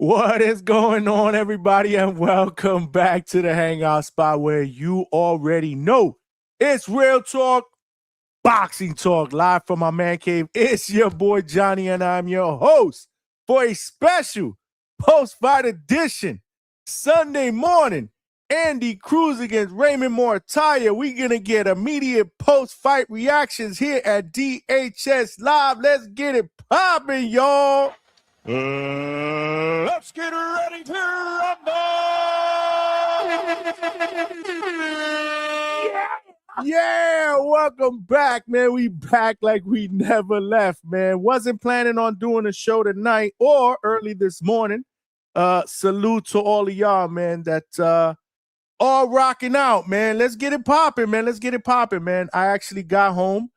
What is going on, everybody, and welcome back to the Hangout Spot where you already know it's real talk, boxing talk, live from my man cave. It's your boy Johnny, and I'm your host for a special post-fight edition Sunday morning. Andy Cruz against Raymond Muratalla. We're going to get immediate post-fight reactions here at DHS Live. Let's get it popping, y'all. Let's get ready to rumble! Yeah, welcome back, man. We back like we never left, man. Wasn't planning on doing a show tonight or early this morning. Salute to all of y'all, man, that all rocking out, man. Let's get it popping, man. Let's get it popping, man. I actually got home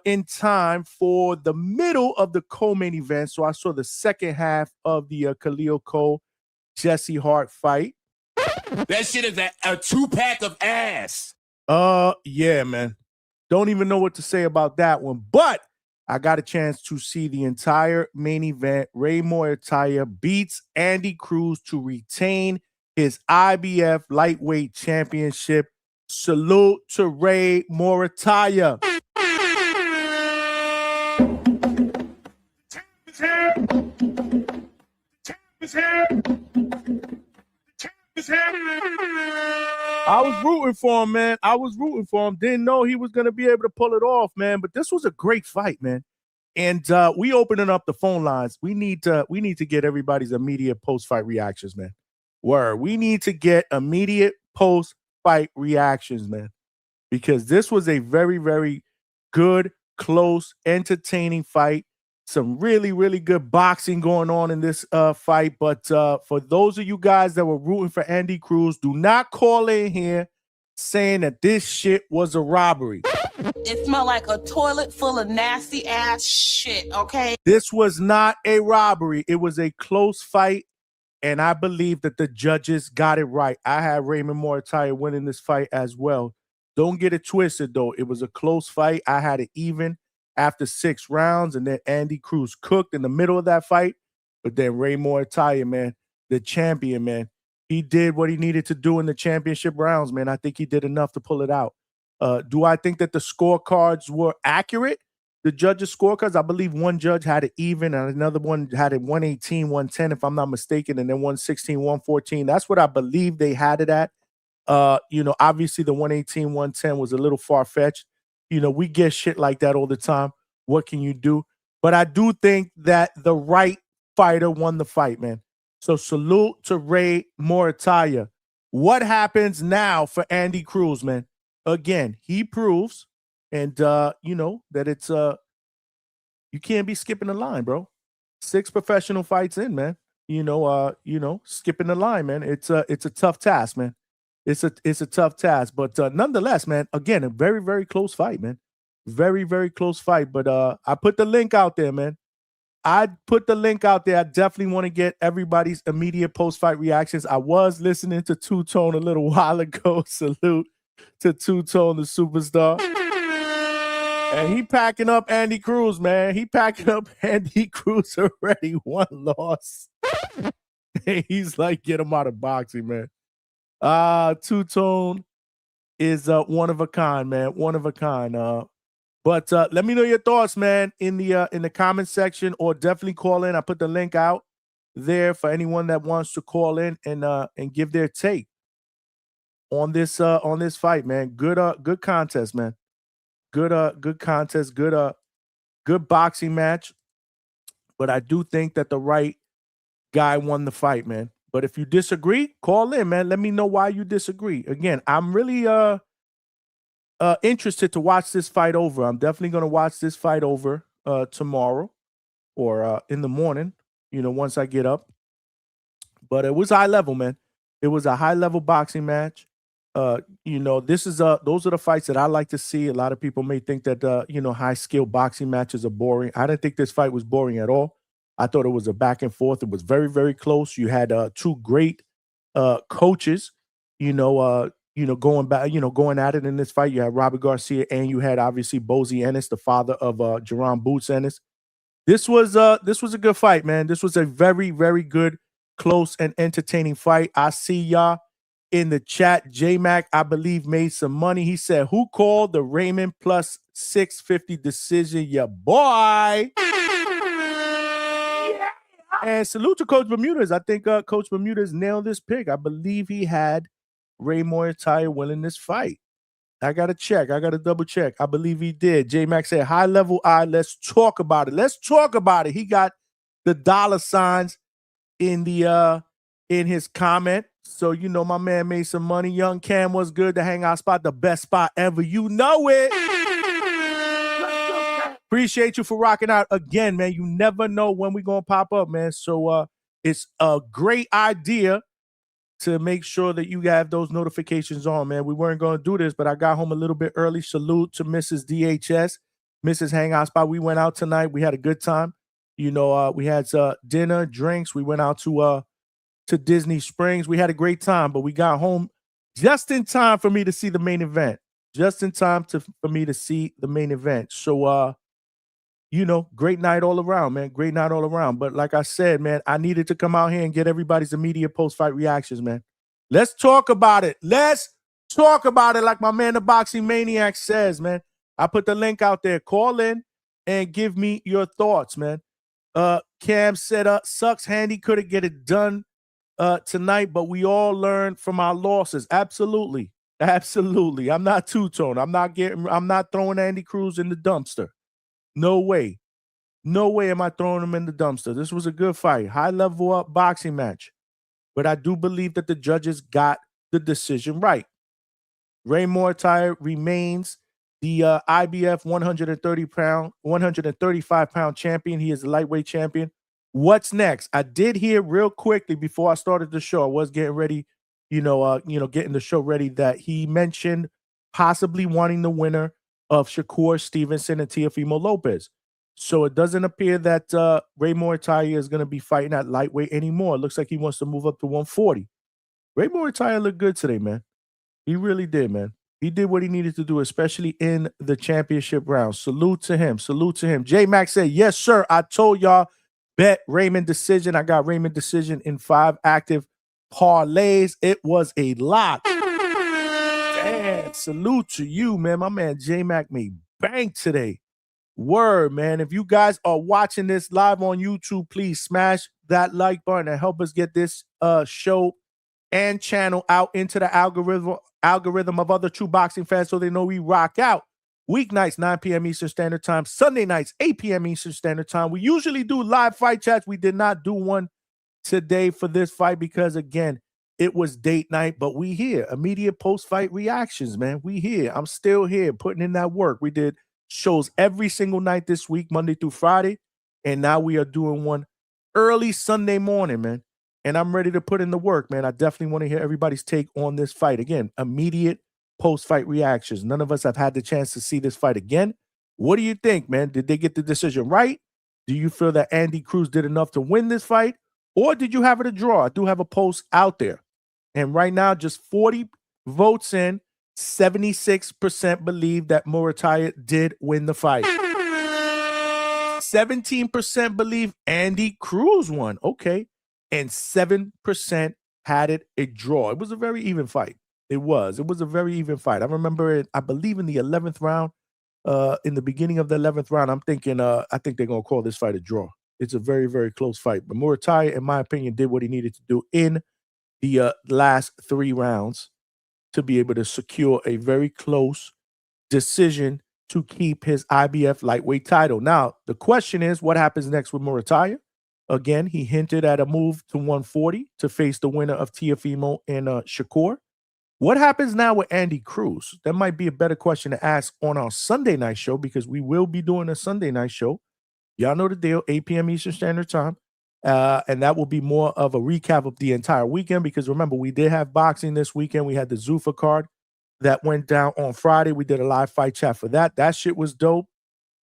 in time for the middle of the co-main event. So I saw the second half of the Khalil Cole Jesse Hart fight. That shit is a two-pack of ass. Yeah, man. Don't even know what to say about that one. But I got a chance to see the entire main event. Raymond Muratalla beats Andy Cruz to retain his IBF lightweight championship. Salute to Ray Muratalla. I was rooting for him, man. I was rooting for him. Didn't know he was going to be able to pull it off, man. But this was a great fight, man. And we opening up the phone lines. We need to get everybody's immediate post-fight reactions, man. Word. We need to get immediate post-fight reactions, man. Because this was a very, very good, close, entertaining fight. Some really, really good boxing going on in this fight. But for those of you guys that were rooting for Andy Cruz, do not call in here saying that this shit was a robbery. It smelled like a toilet full of nasty ass shit, okay? This was not a robbery. It was a close fight, and I believe that the judges got it right. I had Raymond Muratalla winning this fight as well. Don't get it twisted, though. It was a close fight. I had it even after 6 rounds, and then Andy Cruz cooked in the middle of that fight. But then Ray Muratalla, man, the champion, man, he did what he needed to do in the championship rounds, man. I think he did enough to pull it out. Do I think that the scorecards were accurate? The judges' scorecards, I believe one judge had it even, and another one had it 118, 110, if I'm not mistaken, and then 116, 114. That's what I believe they had it at. Obviously the 118, 110 was a little far-fetched. We get shit like that all the time. What can you do? But I do think that the right fighter won the fight, man. So salute to Ray Muratalla. What happens now for Andy Cruz, man? Again, he proves, and that it's you can't be skipping the line, bro. 6 professional fights in, man. Skipping the line, man. It's a tough task, man. It's a tough task, but nonetheless, man, again, a very, very close fight, man. Very, very close fight. But I put the link out there, man. I put the link out there. I definitely want to get everybody's immediate post-fight reactions. I was listening to Two-Tone a little while ago. Salute to Two-Tone, the superstar. And he packing up Andy Cruz, man. He packing up Andy Cruz already. 1 loss. He's like, get him out of boxing, man. Two-Tone is one of a kind, man. One of a kind. But let me know your thoughts, man, in the comment section, or definitely call in. I put the link out there for anyone that wants to call in and give their take on this fight, man. Good contest, man. Good contest, good boxing match. But I do think that the right guy won the fight, man. But if you disagree, call in, man. Let me know why you disagree. Again, I'm really interested to watch this fight over. I'm definitely going to watch this fight over tomorrow or in the morning, once I get up. But it was high level, man. It was a high level boxing match. Those are the fights that I like to see. A lot of people may think that high skill boxing matches are boring. I didn't think this fight was boring at all. I thought it was a back and forth. It was very, very close. You had 2 great coaches, going at it in this fight. You had Robert Garcia, and you had obviously Bozy Ennis, the father of Jerron Boots Ennis. This was a good fight, man. This was a very, very good close and entertaining fight. I see y'all in the chat. J-Mac, I believe, made some money. He said, who called the Raymond plus 650 decision? Ya boy. And salute to Coach Bermudez. I think Coach Bermudez nailed this pick. I believe he had Raymond Muratalla winning this fight. I got to check. I got to double check. I believe he did. J-Mac said, high level eye. Let's talk about it. Let's talk about it. He got the dollar signs in the in his comment. So, you know, my man made some money. Young Cam was good. The hangout spot, the best spot ever. You know it. Appreciate you for rocking out again, man. You never know when we're going to pop up, man. So it's a great idea to make sure that you have those notifications on, man. We weren't going to do this, but I got home a little bit early. Salute to Mrs. DHS, Mrs. Hangout Spot. We went out tonight. We had a good time. You know, we had dinner, drinks. We went out to Disney Springs. We had a great time, but we got home just in time for me to see the main event. Just in time for me to see the main event. So, you know, great night all around, man. Great night all around. But like I said, man, I needed to come out here and get everybody's immediate post-fight reactions, man. Let's talk about it. Let's talk about it like my man, the Boxing Maniac, says, man. I put the link out there. Call in and give me your thoughts, man. Cam said, sucks Handy couldn't get it done tonight, but we all learn from our losses. Absolutely. Absolutely. I'm not two-tone. I'm not throwing Andy Cruz in the dumpster. No way. No way am I throwing him in the dumpster. This was a good fight. High level up boxing match. But I do believe that the judges got the decision right. Raymond Muratalla remains the IBF 135-pound champion. He is the lightweight champion. What's next? I did hear real quickly before I started the show. I was getting ready, getting the show ready, that he mentioned possibly wanting the winner of Shakur Stevenson and Teofimo Lopez. So it doesn't appear that Raymond Muratalla is going to be fighting at lightweight anymore. It looks like he wants to move up to 140. Raymond Muratalla looked good today, man. He really did, man. He did what he needed to do, especially in the championship round. Salute to him. Salute to him. J-Mac said, yes, sir. I told y'all, bet Raymond decision. I got Raymond decision in 5 active parlays. It was a lot. Damn, salute to you, man. My man J-Mac made bank today. Word, man. If you guys are watching this live on YouTube, please smash that like button and help us get this show and channel out into the algorithm of other true boxing fans so they know we rock out. Weeknights, 9 p.m. Eastern Standard Time. Sunday nights, 8 p.m. Eastern Standard Time. We usually do live fight chats. We did not do one today for this fight because, again, it was date night, but we here. Immediate post-fight reactions, man. We here. I'm still here putting in that work. We did shows every single night this week, Monday through Friday, and now we are doing one early Sunday morning, man. And I'm ready to put in the work, man. I definitely want to hear everybody's take on this fight. Again, immediate post-fight reactions. None of us have had the chance to see this fight again. What do you think, man? Did they get the decision right? Do you feel that Andy Cruz did enough to win this fight? Or did you have it a draw? I do have a post out there. And right now, just 40 votes in, 76% believe that Muratalla did win the fight. 17% believe Andy Cruz won. Okay. And 7% had it a draw. It was a very even fight. It was a very even fight. I remember it, I believe in the 11th round, in the beginning of the 11th round, I'm thinking, I think they're going to call this fight a draw. It's a very, very close fight. But Muratalla, in my opinion, did what he needed to do in the last 3 rounds to be able to secure a very close decision to keep his IBF lightweight title. Now, the question is, what happens next with Muratalla? Again, he hinted at a move to 140 to face the winner of Teofimo and Shakur. What happens now with Andy Cruz? That might be a better question to ask on our Sunday night show, because we will be doing a Sunday night show. Y'all know the deal, 8 p.m. Eastern Standard Time. And that will be more of a recap of the entire weekend, because remember, we did have boxing this weekend. We had the Zufa card that went down on Friday. We did a live fight chat for that. That shit was dope.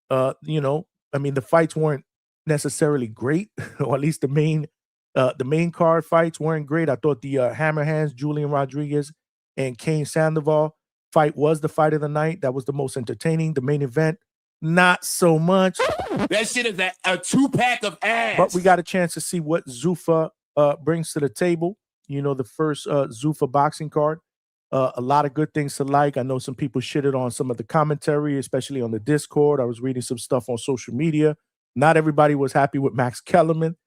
I mean, the fights weren't necessarily great, or at least the main card fights weren't great. I thought the Hammer Hands, Julian Rodriguez and Kane Sandoval fight was the fight of the night. That was the most entertaining. The main event, not so much. That shit is a 2-pack of ass. But we got a chance to see what Zufa brings to the table. You know, the first Zufa boxing card. A lot of good things to like. I know some people shitted on some of the commentary, especially on the Discord. I was reading some stuff on social media. Not everybody was happy with Max Kellerman.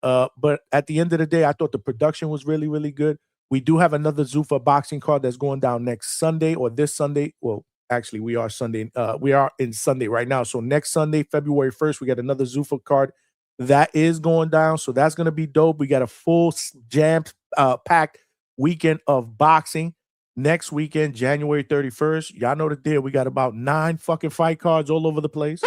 But at the end of the day, I thought the production was really, really good. We do have another Zufa boxing card that's going down next Sunday or this Sunday. Well, actually, we are Sunday. We are in Sunday right now. So next Sunday, February 1st, we got another Zufa card that is going down. So that's going to be dope. We got a full jammed packed weekend of boxing. Next weekend, January 31st. Y'all know the deal. We got about 9 fucking fight cards all over the place.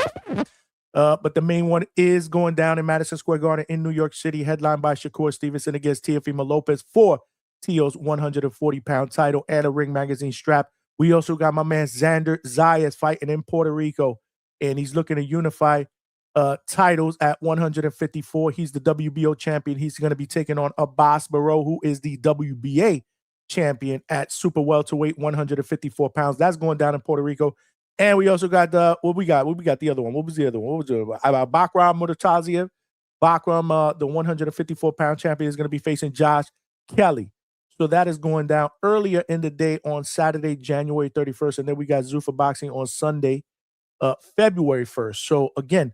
But the main one is going down in Madison Square Garden in New York City, headlined by Shakur Stevenson against Teofimo Lopez for Tio's 140-pound title and a Ring Magazine strap. We also got my man Xander Zayas fighting in Puerto Rico, and he's looking to unify titles at 154. He's the WBO champion. He's going to be taking on Abbas Barrow, who is the WBA champion at super welterweight, 154 pounds. That's going down in Puerto Rico. And we also got what we got the other one. What was the other one? What was the Bakram Muratalla? Bakram, the 154-pound champion, is going to be facing Josh Kelly. So that is going down earlier in the day on Saturday, January 31st. And then we got Zufa Boxing on Sunday, February 1st. So again,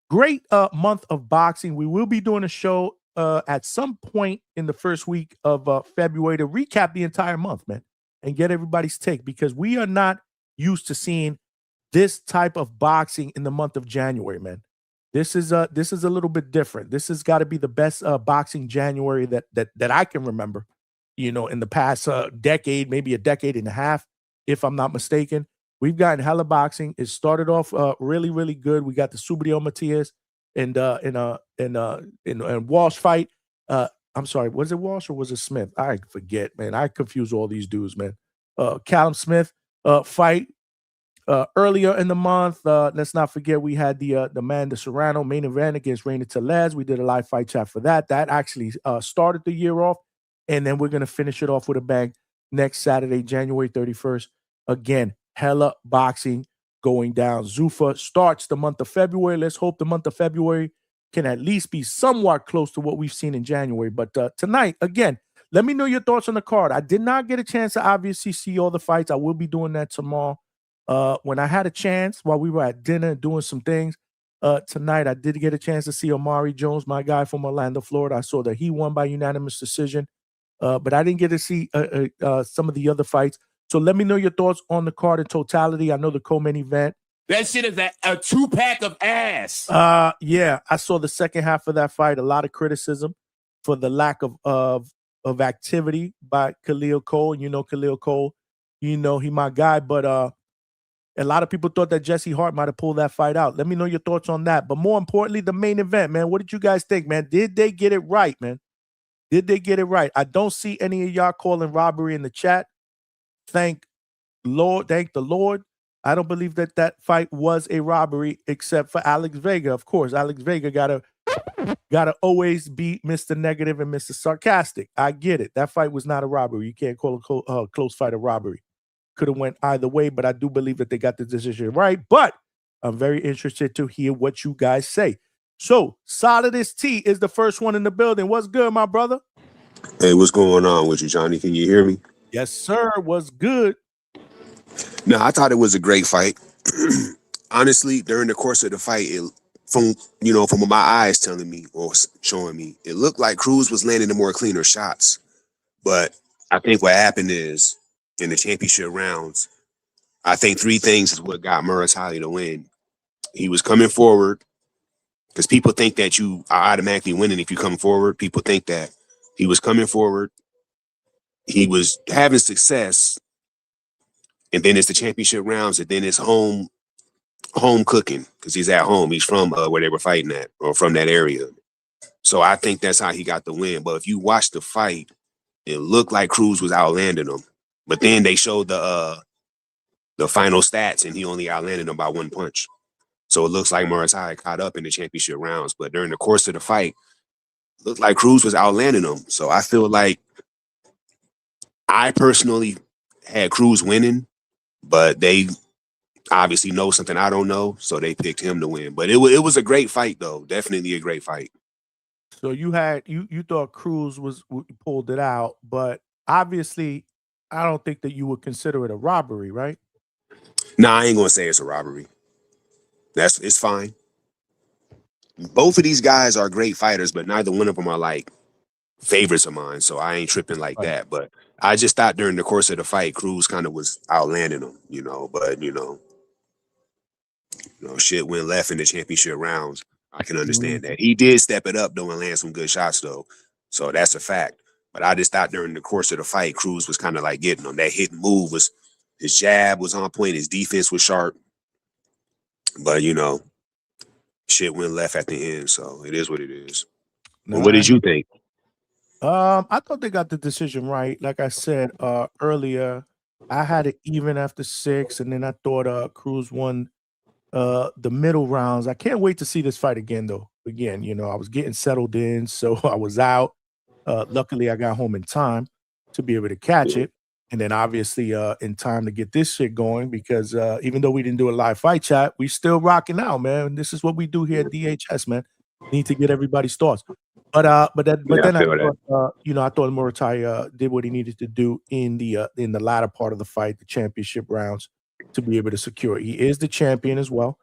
great month of boxing. We will be doing a show at some point in the first week of February to recap the entire month, man, and get everybody's take, because we are not used to seeing this type of boxing in the month of January, man. This is a little bit different. This has got to be the best boxing January that I can remember, you know, in the past decade, maybe a decade and a half, if I'm not mistaken. We've gotten hella boxing. It started off really, really good. We got the Subriel Matias and Walsh fight. I'm sorry, was it Walsh or was it Smith? I forget, man. I confuse all these dudes, man. Callum Smith fight earlier in the month. Let's not forget we had the Amanda Serrano main event against Reina Telez. We did a live fight chat for that. That actually started the year off, and then we're gonna finish it off with a bang next Saturday, January 31st. Again, hella boxing going down. Zufa starts the month of February. Let's hope the month of February can at least be somewhat close to what we've seen in January. But tonight, again, let me know your thoughts on the card. I did not get a chance to obviously see all the fights. I will be doing that tomorrow. When I had a chance while we were at dinner doing some things tonight, I did get a chance to see Omari Jones, my guy from Orlando, Florida. I saw that he won by unanimous decision, but I didn't get to see some of the other fights. So let me know your thoughts on the card in totality. I know the co-main event. That shit is a 2-pack of ass. Yeah, I saw the second half of that fight. A lot of criticism for the lack of activity by Khalil Cole. You know Khalil Cole, you know he my guy, but a lot of people thought that Jesse Hart might have pulled that fight out. Let me know your thoughts on that. But more importantly, the main event, man. What did you guys think, man? Did they get it right, man? Did they get it right? I don't see any of y'all calling robbery in the chat. Thank the Lord. I don't believe that fight was a robbery, except for Alex Vega. Of course, Alex Vega gotta always be Mr. Negative and Mr. Sarcastic. I get it. That fight was not a robbery. You can't call a close fight a robbery. Could have went either way, but I do believe that they got the decision right. But I'm very interested to hear what you guys say. So, Solidus T is the first one in the building. What's good, my brother? Hey, what's going on with you, Johnny? Can you hear me? Yes, sir. What's good? No, I thought it was a great fight. Honestly, during the course of the fight, from what my eyes telling me or showing me, it looked like Cruz was landing the more cleaner shots. But I think what happened is, in the championship rounds, I think 3 things is what got Muratalla to win. He was coming forward, because people think that you are automatically winning if you come forward. People think that he was coming forward. He was having success, and then it's the championship rounds, and then it's home cooking, because he's at home. He's from where they were fighting at, or from that area. So I think that's how he got the win. But if you watch the fight, it looked like Cruz was outlanding him. But then they showed the final stats, and he only outlanded him by 1 punch. So it looks like Muratalla caught up in the championship rounds. But during the course of the fight, it looked like Cruz was outlanding him. So I feel like I personally had Cruz winning, but they obviously know something I don't know, so they picked him to win. But it was a great fight, though. Definitely a great fight. So you thought Cruz pulled it out, but obviously, I don't think that you would consider it a robbery, right? Nah, I ain't gonna say it's a robbery. It's fine. Both of these guys are great fighters, but neither one of them are like favorites of mine. So I ain't tripping like Right. that. But I just thought during the course of the fight, Cruz kind of was outlanding him, But shit went left in the championship rounds. I can understand that. He did step it up though and land some good shots though. So that's a fact. But I just thought during the course of the fight, Cruz was kind of like getting him. That hit and move was his jab was on point, his defense was sharp. But shit went left at the end. So it is what it is. But what did you think? I thought they got the decision right. Like I said earlier, I had it even after 6, and then I thought Cruz won the middle rounds. I can't wait to see this fight again, though. Again, I was getting settled in, so I was out. Luckily, I got home in time to be able to catch it. And then obviously in time to get this shit going, because even though we didn't do a live fight chat, we still rocking out, man. This is what we do here at DHS, man. Need to get everybody's thoughts. But then I thought, I thought Muratalla did what he needed to do in the latter part of the fight, the championship rounds, to be able to secure. He is the champion as well.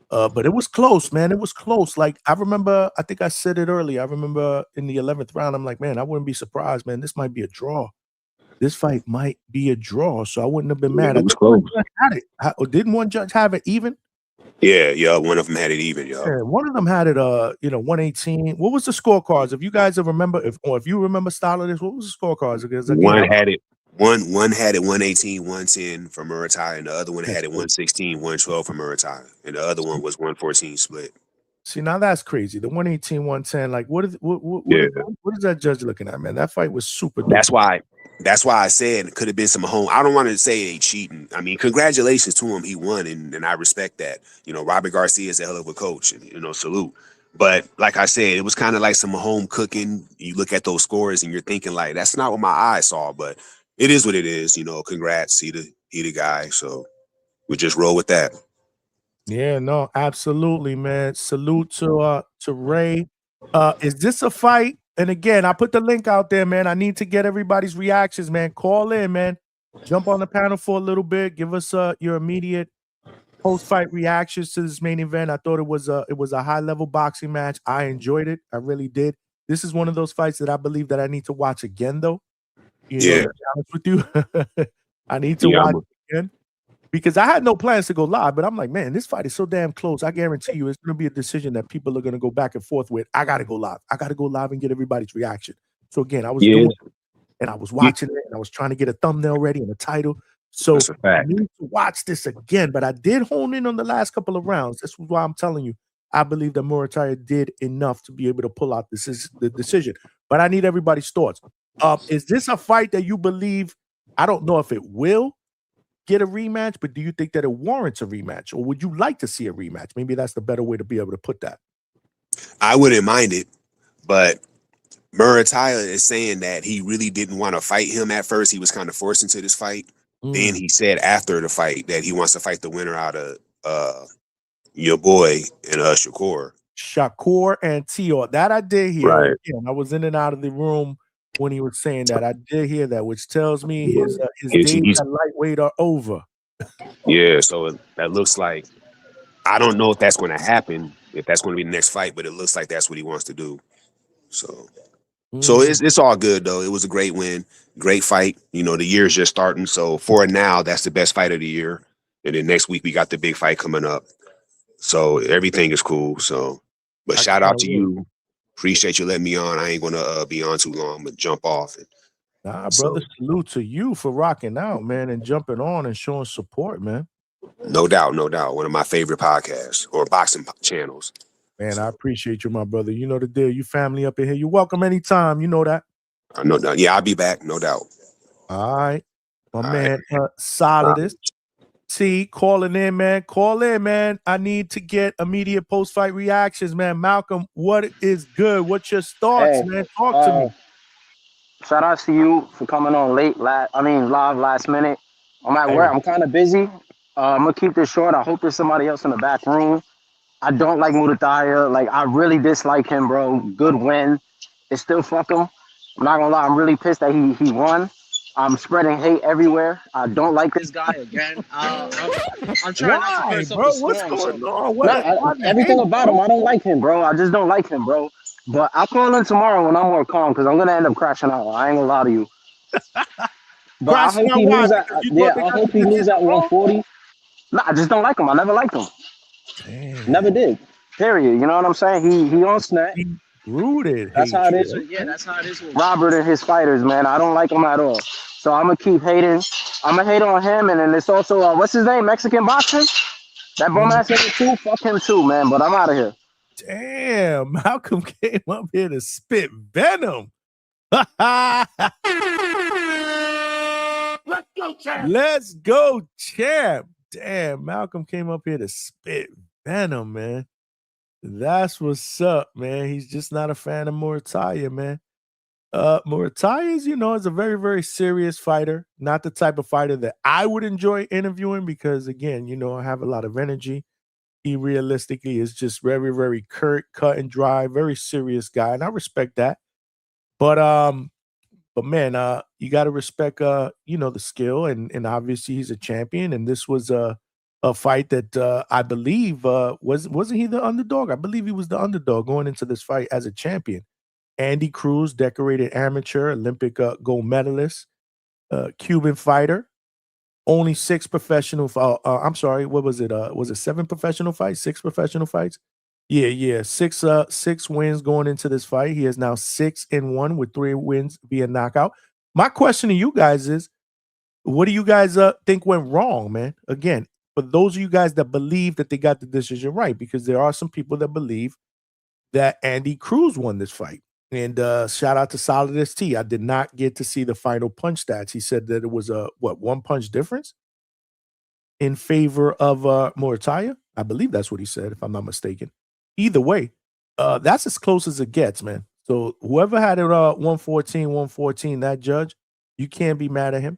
But it was close, man. It was close. Like I remember, I think I said it earlier. I remember in the 11th round, I'm like, man, I wouldn't be surprised, man. This might be a draw. This fight might be a draw, so I wouldn't have been mad. It was close. Had it. Didn't one judge have it even? Yeah, one of them had it even, yo. Yeah, one of them had it 118. What was the scorecards? If you guys remember, if you remember style of this, what was the scorecards? Because again, one had it 118, 110 for Muratalla, and the other one had it 116, 112 for Muratalla, and the other one was 114 split. See, now that's crazy. The 118, 110, like what is that judge looking at, man? That fight was super. That's why I said it could have been some home. I don't want to say they cheating. I mean, congratulations to him. He won, and I respect that. Robert Garcia is a hell of a coach, and salute. But like I said, it was kind of like some home cooking. You look at those scores and you're thinking like, that's not what my eyes saw, but it is what it is. Congrats. He the guy. So we just roll with that. Yeah, no, absolutely, man. Salute to Ray. Is this a fight? And again, I put the link out there, man. I need to get everybody's reactions, man. Call in, man. Jump on the panel for a little bit. Give us your immediate post-fight reactions to this main event. I thought it was a high-level boxing match. I enjoyed it. I really did. This is one of those fights that I believe that I need to watch again, though. To be honest with you, I need to watch it again. Because I had no plans to go live, but I'm like, man, this fight is so damn close. I guarantee you it's going to be a decision that people are going to go back and forth with. I got to go live. I got to go live and get everybody's reaction. So again, I was doing it, and I was watching it, and I was trying to get a thumbnail ready and a title. So I need to watch this again, but I did hone in on the last couple of rounds. This is why I'm telling you, I believe that Muratalla did enough to be able to pull out the decision. But I need everybody's thoughts. Is this a fight that you believe, I don't know if it will get a rematch, but do you think that it warrants a rematch, or would you like to see a rematch? Maybe that's the better way to be able to put that. I wouldn't mind it, but Muratalla is saying that he really didn't want to fight him at first. He was kind of forced into this fight. Then he said after the fight that he wants to fight the winner out of your boy and Shakur and Tio. That I did hear. Right. I was in and out of the room when he was saying that. I did hear that, which tells me his days at lightweight are over. Yeah, so that looks like, I don't know if that's going to happen, if that's going to be the next fight, but it looks like that's what he wants to do. So it's all good though. It was a great win, great fight. The year's just starting, so for now, that's the best fight of the year. And then next week we got the big fight coming up. So everything is cool. So, but shout out to you. Appreciate you letting me on. I ain't gonna be on too long, but jump off. Brother, salute to you for rocking out, man, and jumping on and showing support, man. No doubt. One of my favorite podcasts or boxing channels. Man, I appreciate you, my brother. You know the deal. You family up in here. You're welcome anytime. You know that. No doubt. Yeah, I'll be back. No doubt. All right. My man, Solidus. T, calling in, man. Call in, man. I need to get immediate post-fight reactions, man. Malcolm, what is good? What's your thoughts, man? Talk to me. Shout out to you for coming on live last minute. I'm at work. I'm kind of busy. I'm going to keep this short. I hope there's somebody else in the back room. I don't like Muratalla. Like, I really dislike him, bro. Good win. It's still fuck him. I'm not gonna lie. I'm really pissed that he won. I'm spreading hate everywhere. I don't like this guy again. I'm trying not to Why, curse up a bro? What's storm. going So, on? not Why the everything hate, about bro? him. I don't like him, bro. I just don't like him, bro. But I'll call in tomorrow when I'm more calm because I'm gonna end up crashing out. I ain't gonna lie to you. But I Crashing hope out he why? lose at Because you yeah. thought they I got hope the he lose decision at wrong? 140. Nah, I just don't like him. I never liked him. Never Damn. did. Period. You know what I'm saying? He on snap. Deep rooted That's how it hatred. is. Yeah, Okay. that's how it is with Robert and his fighters, man. I don't like him at all. So I'm gonna keep hating. I'm gonna hate on him, and then it's also what's his name, Mexican boxer. That bum Mhm. ass nigga too. Fuck him too, man. But I'm out of here. Damn. Malcolm came up here to spit venom. Let's go, champ. Let's go, champ. Damn, Malcolm came up here to spit venom, man. That's what's up, man. He's just not a fan of Muratalla, man. Muratalla is a very, very serious fighter. Not the type of fighter that I would enjoy interviewing because, again, I have a lot of energy. He realistically is just very, very cut and dry, very serious guy, and I respect that. But man, you got to respect, the skill, and obviously he's a champion, and this was a fight that I believe wasn't he the underdog? I believe he was the underdog going into this fight as a champion. Andy Cruz, decorated amateur, Olympic gold medalist, Cuban fighter. Only six professional. I'm sorry, what was it? Was it seven professional fights? Six professional fights? Yeah, yeah. Six wins going into this fight. He is now 6-1 with 3 wins via knockout. My question to you guys is, what do you guys think went wrong, man? Again, for those of you guys that believe that they got the decision right, because there are some people that believe that Andy Cruz won this fight. And shout out to Solidus T. I did not get to see the final punch stats. He said that it was a one punch difference in favor of Muratalla. I believe that's what he said, if I'm not mistaken. Either way, that's as close as it gets, man. So whoever had it 114, that judge, you can't be mad at him.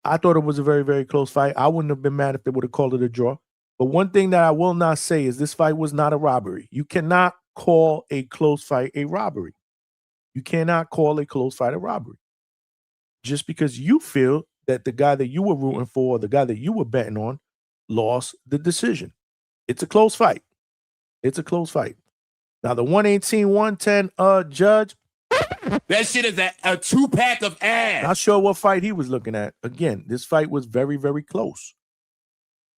I thought it was a very, very close fight. I wouldn't have been mad if they would have called it a draw. But one thing that I will not say is this fight was not a robbery. You cannot call a close fight a robbery. You cannot call a close fight a robbery. Just because you feel that the guy that you were rooting for, or the guy that you were betting on, lost the decision. It's a close fight. It's a close fight. Now, the 118-110 judge, That shit is a 2-pack of ass. not sure what fight he was looking at. Again, this fight was very, very close.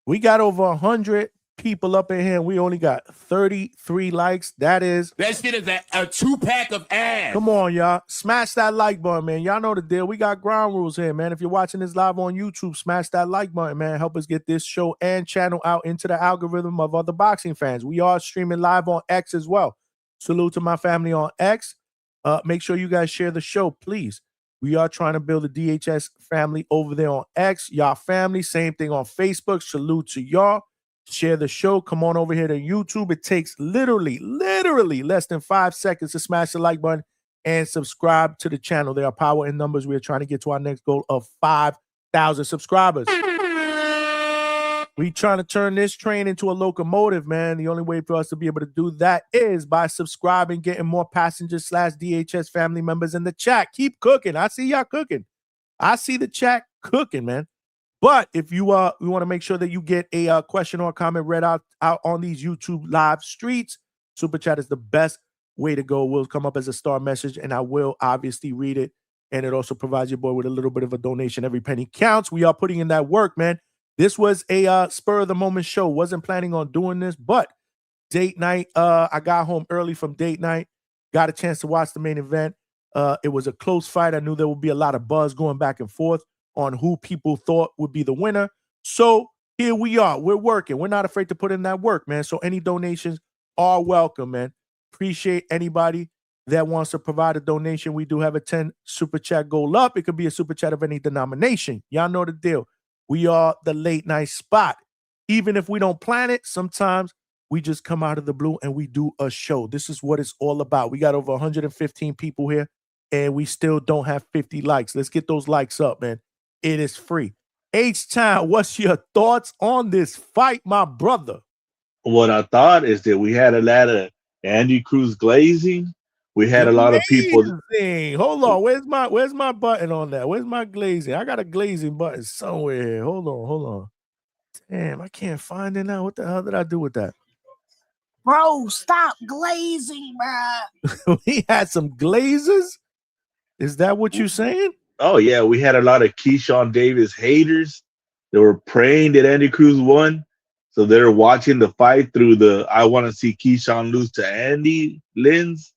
We got over 100 people up in here. We only got 33 likes. That shit is a 2-pack of ass. come on, y'all. Smash that like button, man. Y'all know the deal. We got ground rules here, man. If you're watching this live on YouTube, smash that like button, man. Help us get this show and channel out into the algorithm of other boxing fans. We are streaming live on X as well. Salute to my family on X. Make sure you guys share the show, please. We are trying to build a DHS family over there on X. Y'all family, same thing on Facebook. Salute to y'all. Share the show. Come on over here to YouTube. It takes literally less than 5 seconds to smash the like button and subscribe to the channel. There are power in numbers. We are trying to get to our next goal of 5,000 subscribers. We trying to turn this train into a locomotive, man. The only way for us to be able to do that is by subscribing, getting more passengers / DHS family members in the chat. Keep cooking. I see y'all cooking. I see the chat cooking, man. But if you we want to make sure that you get a question or comment read out on these YouTube live streets, Super Chat is the best way to go. Will come up as a star message, and I will obviously read it. And it also provides your boy with a little bit of a donation. Every penny counts. We are putting in that work, man. This was a spur of the moment show. Wasn't planning on doing this, but date night. I got home early from date night. Got a chance to watch the main event. It was a close fight. I knew there would be a lot of buzz going back and forth on who people thought would be the winner. So here we are. We're working. We're not afraid to put in that work, man. So any donations are welcome, man. Appreciate anybody that wants to provide a donation. We do have a 10 super chat goal up. It could be a super chat of any denomination. Y'all know the deal. We are the late night spot. Even if we don't plan it, sometimes we just come out of the blue and we do a show. This is what it's all about. We got over 115 people here and we still don't have 50 likes. Let's get those likes up, man. It is free. H-Town, what's your thoughts on this fight, my brother? what I thought is that we had a lot of Andy Cruz glazing. We had a lot of people. Glazing. Hold on. Where's my button on that? Where's my glazing? I got a glazing button somewhere here. Hold on. Damn, I can't find it now. What the hell did I do with that? Bro, stop glazing, bro. We had some glazers. Is that what you're saying? Oh yeah, we had a lot of Keyshawn Davis haters that were praying that Andy Cruz won. So they're watching the fight through the I want to see Keyshawn lose to Andy lens.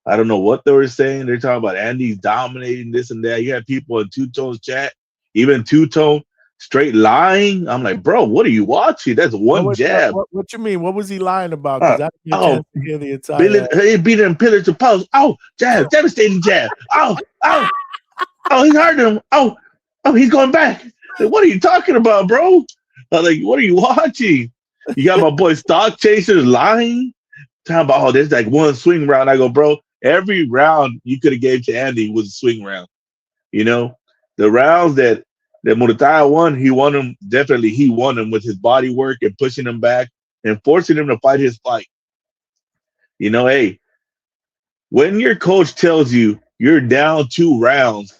I don't know what they were saying. They're talking about Andy's dominating this and that. You had people in Two Tone's chat, even Two Tone, straight lying. I'm like, bro, what are you watching? That's one jab. What you mean? What was he lying about? Because I didn't get a chance to hear the entire. He beat him pillar to post. Oh, jab, devastating jab. Oh, he's hurting him. Oh, he's going back. Like, what are you talking about, bro? I'm like, what are you watching? You got my boy Stock Chasers lying, talking about, there's like one swing round. I go, bro, every round you could have gave to Andy was a swing round. You know, the rounds that Muratalla won, he won them. Definitely, he won them with his body work and pushing him back and forcing him to fight his fight. You know, hey, when your coach tells you you're down 2 rounds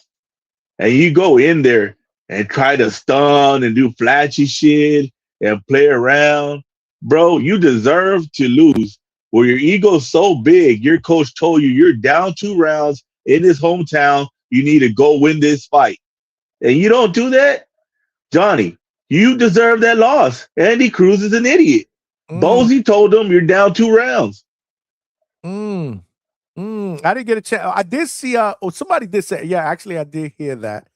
and you go in there and try to stun and do flashy shit and play around, bro, you deserve to lose. Where your ego's so big, your coach told you you're down 2 rounds in his hometown, you need to go win this fight. And you don't do that, Johnny, you deserve that loss. Andy Cruz is an idiot. Bozy told him you're down 2 rounds. I didn't get a chance. I did see somebody did say, yeah, actually I did hear that.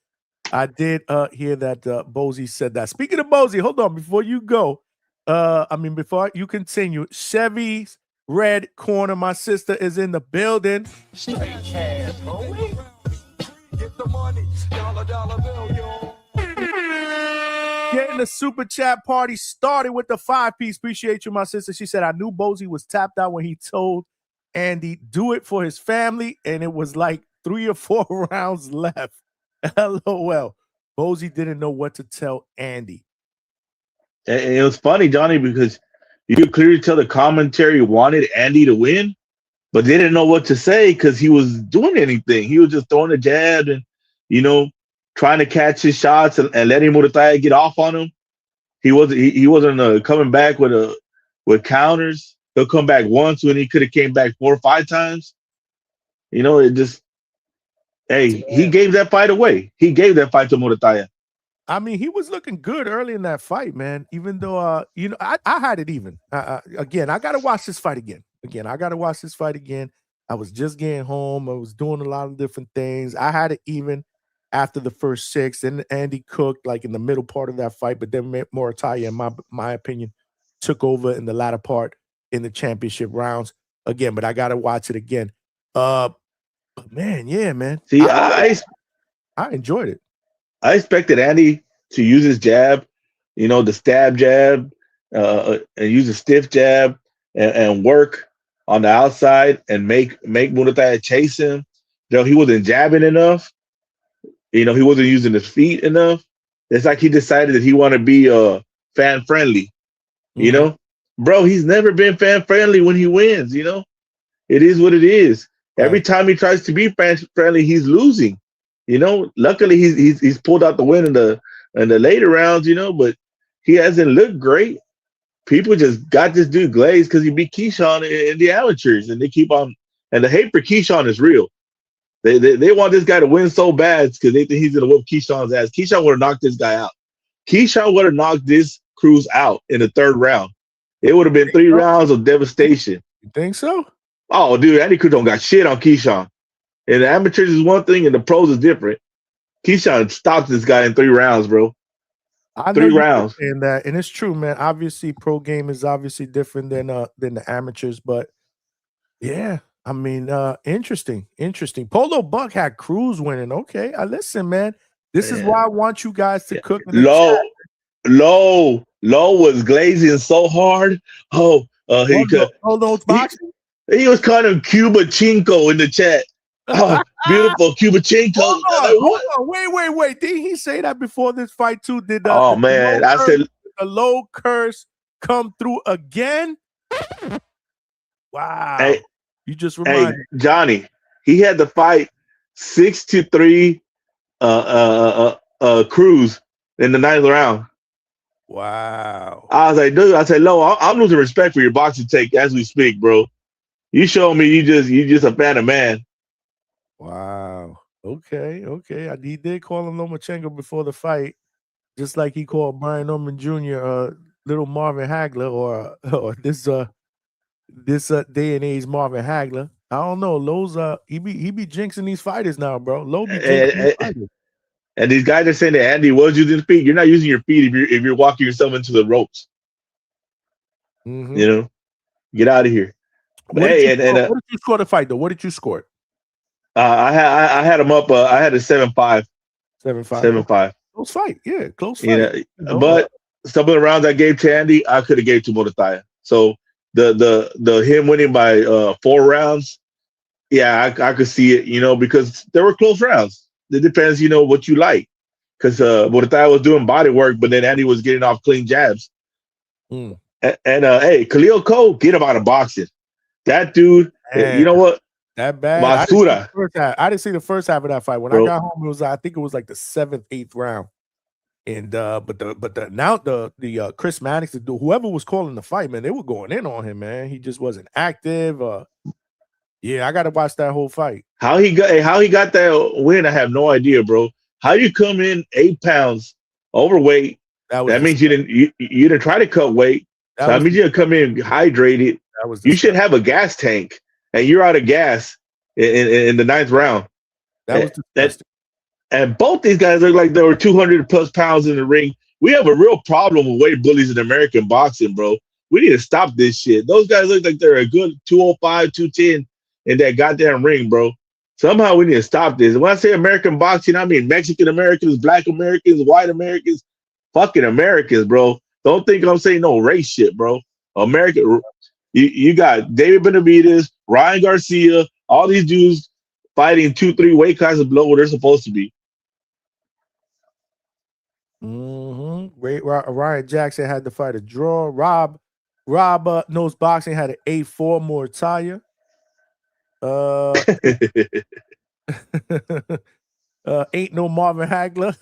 I did hear that Bozy said that. Speaking of Bozy, hold on before you go. Before you continue, Chevy's Red Corner, my sister is in the building. Getting the super chat party started with the 5-piece. Appreciate you, my sister. She said, I knew Bozy was tapped out when he told Andy do it for his family, and it was like 3 or 4 rounds left. LOL. Bozy didn't know what to tell Andy. And it was funny, Johnny, because you could clearly tell the commentary wanted Andy to win, but they didn't know what to say because he was doing anything. He was just throwing a jab and, trying to catch his shots and letting Muratalla get off on him. He wasn't coming back with counters. He'll come back once when he could have came back 4 or 5 times. It just, he gave that fight away. He gave that fight to Muratalla. I mean, he was looking good early in that fight, man. Even though, I had it even. Again, I got to watch this fight again. I was just getting home. I was doing a lot of different things. I had it even after the first 6. Then Andy cooked like in the middle part of that fight, but then Muratalla, in my opinion, took over in the latter part in the championship rounds again. But I got to watch it again. But man, yeah, man. See, I enjoyed it. I expected Andy to use his jab, the stab jab, and use a stiff jab and work on the outside and make Muratalla chase him. He wasn't jabbing enough. He wasn't using his feet enough. It's like he decided that he wanted to be fan friendly. Bro, he's never been fan friendly when he wins. It is what it is. Right. Every time he tries to be fan friendly, he's losing. Luckily he's pulled out the win in the later rounds. But he hasn't looked great. People just got this dude glazed because he beat Keyshawn in the amateurs, and they keep on. And the hate for Keyshawn is real. They want this guy to win so bad because they think he's gonna whoop Keyshawn's ass. Keyshawn would have knocked this guy out. Keyshawn would have knocked this Cruz out in the 3rd round. It would have been 3 rounds of devastation. You think so? Oh, dude, Andy Cruz don't got shit on Keyshawn. And the amateurs is one thing, and the pros is different. Keyshawn stopped this guy in 3 rounds, bro. I 3 rounds. And that, and it's true, man. Obviously, pro game is obviously different than the amateurs, but yeah. I mean, interesting. Polo Buck had Cruz winning. Okay, listen, man. This is why I want you guys to cook. Low was glazing so hard. He was kind of Cuba Chinko in the chat. Beautiful Cuba Chinko. Hold on. Wait. Didn't he say that before this fight too? Man, I said a low curse come through again. Wow. Hey, you just reminded me. Johnny, he had to fight 6-3 Cruz in the 9th round. Wow. I was like, dude, I said, Lo, I'm losing respect for your boxing take as we speak, bro. You show me you just a fan of man. Wow. Okay. He did call him Lomachenko before the fight, just like he called Brian Norman Jr. Little Marvin Hagler, or this day and age Marvin Hagler. I don't know. Lowe's he be jinxing these fighters now, bro. Lowe be jinxing these fighters. And these guys are saying that Andy was using feet. You're not using your feet if you're walking yourself into the ropes. Mm-hmm. You know, get out of here. What did you score the fight though? What did you score? I had him up. I had a 7-5. 7-5. Close fight. Yeah, close fight. You know, but some of the rounds I gave to Andy, I could have gave to Muratalla. So the him winning by 4 rounds, yeah, I could see it. You know, because there were close rounds. It depends, you know, what you like. Because Muratalla was doing body work, but then Andy was getting off clean jabs. Mm. And hey, Khalil Cole, get him out of boxing. That dude, you know what? That bad. Masura. I didn't see the first half of that fight. When I got home, I think it was like the 7th, 8th round. And the Chris Mannix, whoever was calling the fight, man, they were going in on him, man. He just wasn't active. Yeah, I gotta watch that whole fight. How he got that win, I have no idea, bro. How you come in 8 pounds overweight? That means you didn't try to cut weight. That means you didn't come in hydrated. You should have a gas tank, and you're out of gas in the 9th round. That was disgusting. And both these guys look like they were 200 plus pounds in the ring. We have a real problem with weight bullies in American boxing, bro. We need to stop this shit. Those guys look like they're a good 205, 210 in that goddamn ring, bro. Somehow we need to stop this. When I say American boxing, I mean Mexican Americans, Black Americans, white Americans, fucking Americans, bro. Don't think I'm saying no race shit, bro. American, you got David Benavidez, Ryan Garcia, all these dudes fighting 2-3 weight classes below where they're supposed to be. Mm-hmm. Ryan Jackson had to fight a draw. Rob Knows Boxing had an 8-4 Muratalla. Ain't no Marvin Hagler.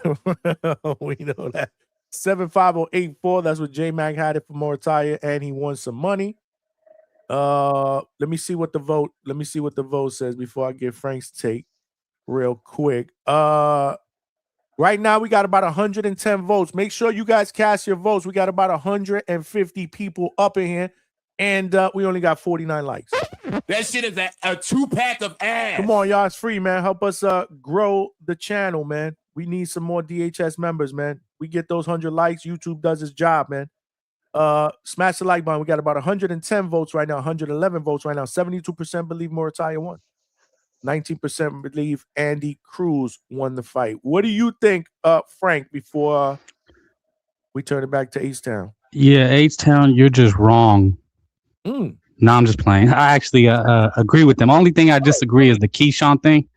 We know that. 7-5 or 8-4. That's what J Mac had it for Muratalla, and he won some money. Let me see what the vote says before I get Frank's take real quick. Right now we got about 110 votes. Make sure you guys cast your votes. We got about 150 people up in here, and we only got 49 likes. That shit is a 2-pack of ass. Come on, y'all. It's free, man. Help us grow the channel, man. We need some more DHS members, man. We get those 100 likes. YouTube does its job, man. Smash the like button. We got about 110 votes right now, 111 votes right now. 72% believe Muratalla won. 19% believe Andy Cruz won the fight. What do you think, Frank, before we turn it back to H-Town? Yeah, H-Town, you're just wrong. No, I'm just playing. I actually agree with them. Only thing I disagree is the Keyshawn thing.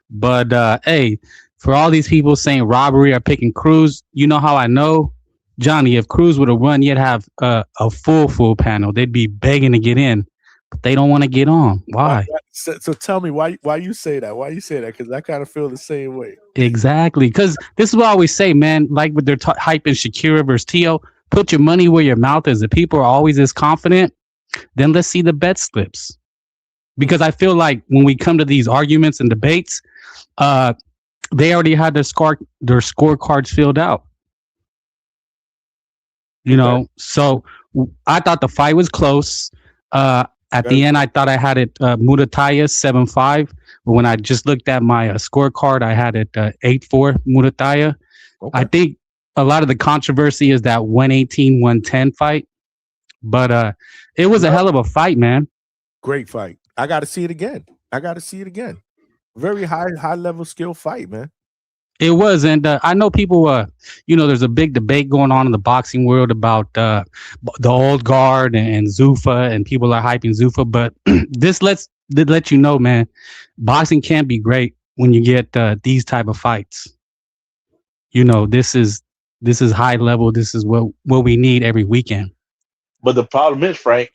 But, hey, for all these people saying robbery or picking Cruz, you know how I know? Johnny, if Cruz would have won, you'd have a full panel. They'd be begging to get in. But they don't want to get on. Why? So tell me why you say that? Why you say that? Because I kind of feel the same way. Exactly. Because this is what I always say, man. Like with their hyping Shakira versus Tio, put your money where your mouth is. If people are always as confident, then let's see the bet slips. Because I feel like when we come to these arguments and debates, they already had their scorecards filled out. You know, so I thought the fight was close. At the end, I thought I had it Muratalla 7-5. But when I just looked at my scorecard, I had it 8-4 Muratalla. Okay. I think a lot of the controversy is that 118-110 fight. But it was a hell of a fight, man. Great fight. I got to see it again. Very high level skill fight, man. It was, and I know people. There's a big debate going on in the boxing world about the old guard and Zufa, and people are hyping Zufa. But this lets you know, man, boxing can be great when you get these type of fights. You know, this is high level. This is what we need every weekend. But the problem is, Frank,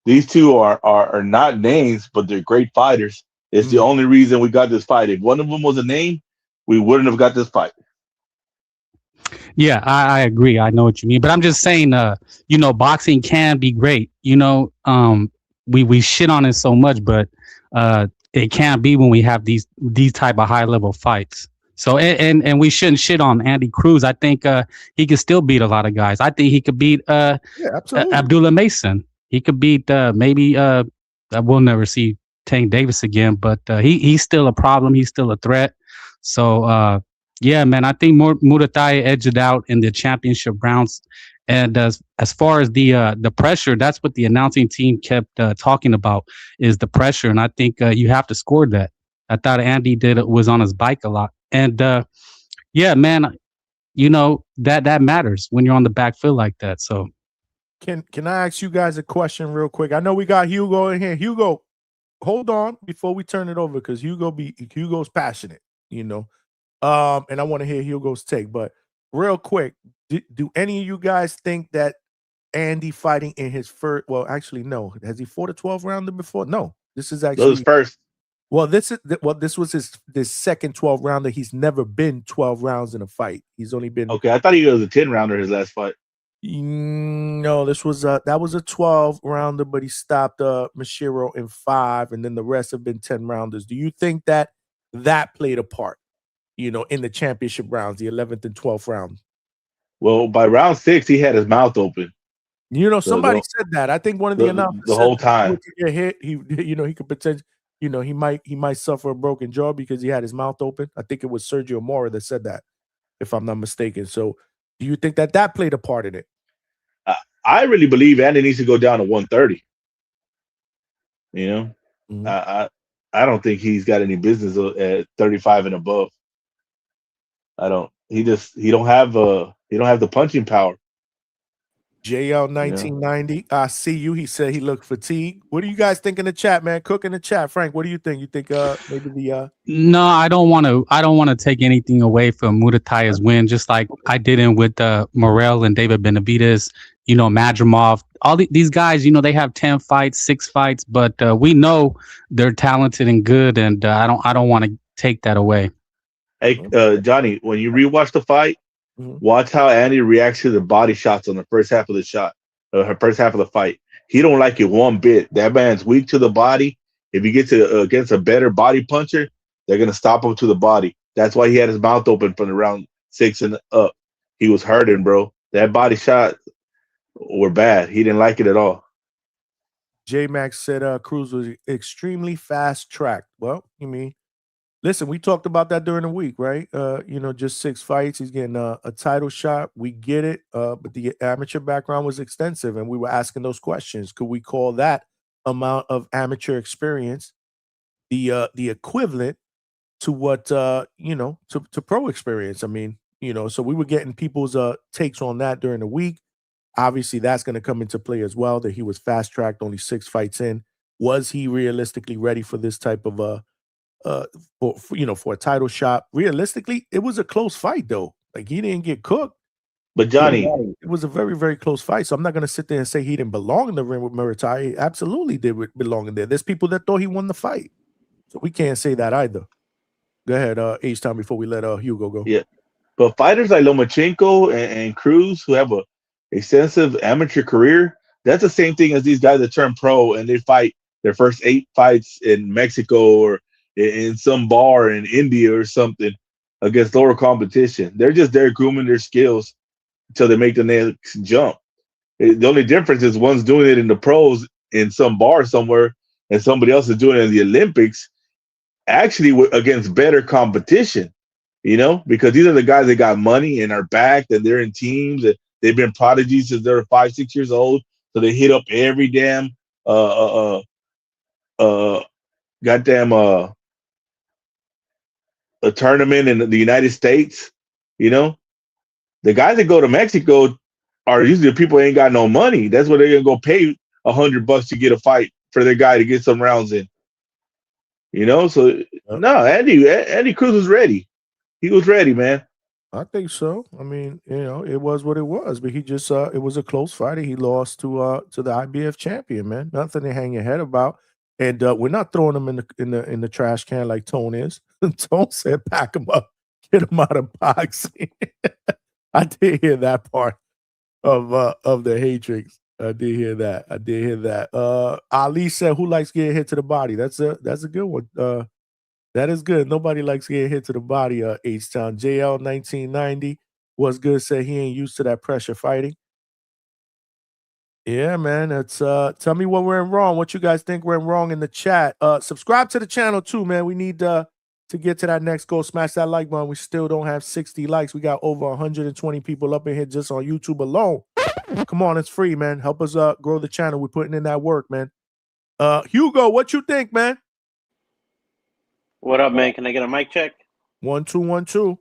these two are not names, but they're great fighters. It's the only reason we got this fight. If one of them was a name, we wouldn't have got this fight. Yeah, I agree. I know what you mean, but I'm just saying, boxing can be great. We shit on it so much, but it can't be when we have these type of high level fights. So and we shouldn't shit on Andy Cruz. I think he could still beat a lot of guys. I think he could beat Abdullah Mason. He could beat maybe we'll never see Tank Davis again, but he's still a problem. He's still a threat. So yeah, man, I think Muratalla edged it out in the championship rounds. And as far as the pressure, that's what the announcing team kept talking about, is the pressure. And I think you have to score that. I thought Andy was on his bike a lot. And yeah, man, that matters when you're on the back foot like that. So can I ask you guys a question real quick? I know we got Hugo in here. Hugo, hold on before we turn it over, because Hugo's passionate, and I want to hear Hugo's take. But real quick, do any of you guys think that Andy fighting in his first? Well, actually, no. Has he fought a 12 rounder before? No. This is actually his first. Well, this was this second 12 rounder. He's never been 12 rounds in a fight. He's only been okay. I thought he was a 10 rounder his last fight. No, that was a 12 rounder, but he stopped Mashiro in 5, and then the rest have been 10 rounders. Do you think that played a part? In the championship rounds, the 11th and 12th round. Well, by round 6, he had his mouth open. Somebody said that. I think one of the announcers the whole time he get hit, he could potentially. He might suffer a broken jaw because he had his mouth open. I think it was Sergio Mora that said that, if I'm not mistaken. So, do you think that played a part in it? I really believe Andy needs to go down to 130. I don't think he's got any business at 35 and above. I don't. He don't have the punching power. JL 1990. I see you. He said he looked fatigued. What do you guys think in the chat, man? Cook in the chat. Frank, what do you think? You think maybe the No, I don't want to take anything away from Muratalla's win, just like I didn't with Morel and David Benavidez, Madrimov. All these guys, they have 10 fights, 6 fights, but we know they're talented and good, and I don't want to take that away. Hey, Johnny, when you rewatch the fight, watch how Andy reacts to the body shots on the first half of the first half of the fight. He don't like it one bit. That man's weak to the body. If he gets against a better body puncher, they're gonna stop him to the body. That's why he had his mouth open from around 6 and up. He was hurting, bro. That body shot were bad. He didn't like it at all. J Max said Cruz was extremely fast tracked. Well, listen, we talked about that during the week, right? Just 6 fights. He's getting a title shot. We get it. But the amateur background was extensive, and we were asking those questions. Could we call that amount of amateur experience the equivalent to what to pro experience? So we were getting people's takes on that during the week. Obviously, that's going to come into play as well, that he was fast tracked, only 6 fights in. Was he realistically ready for this type of for a title shot? Realistically, it was a close fight, though. Like, he didn't get cooked. But Johnny, it was a very, very close fight. So I'm not going to sit there and say he didn't belong in the ring with Muratalla. He absolutely did belong in there. There's people that thought he won the fight, so we can't say that either. Go ahead, H-Time, before we let Hugo go. Yeah, but fighters like Lomachenko and Cruz, who have a extensive amateur career, that's the same thing as these guys that turn pro and they fight their first 8 fights in Mexico or in some bar in India or something against lower competition. They're just there grooming their skills until they make the next jump. The only difference is one's doing it in the pros in some bar somewhere, and somebody else is doing it in the Olympics, actually against better competition, because these are the guys that got money and are backed, and they're in teams, and they've been prodigies since they're 5-6 years old, so they hit up every damn a tournament in the United States. The guys that go to Mexico are usually the people who ain't got no money. That's where they're gonna go pay $100 to get a fight for their guy to get some rounds in. So no, Andy Cruz was ready. He was ready, man. I think so. I mean, it was what it was, but he just it was a close fight. He lost to the IBF champion, man. Nothing to hang your head about. And we're not throwing him in the trash can like Tone is. Tone said, "Pack him up, get him out of boxing." I did hear that part of the Hatrix. I did hear that. Ali said, "Who likes getting hit to the body?" That's a good one. That is good. Nobody likes getting hit to the body. H-Town JL 1990 was good. Said he ain't used to that pressure fighting. Yeah, man. It's tell me what went wrong. What you guys think went wrong in the chat. Subscribe to the channel too, man. We need to get to that next goal. Smash that like button. We still don't have 60 likes. We got over 120 people up in here just on YouTube alone. Come on, it's free, man. Help us grow the channel. We're putting in that work, man. Hugo, what you think, man? What up, man? Can I get a mic check? 1 2 1 2.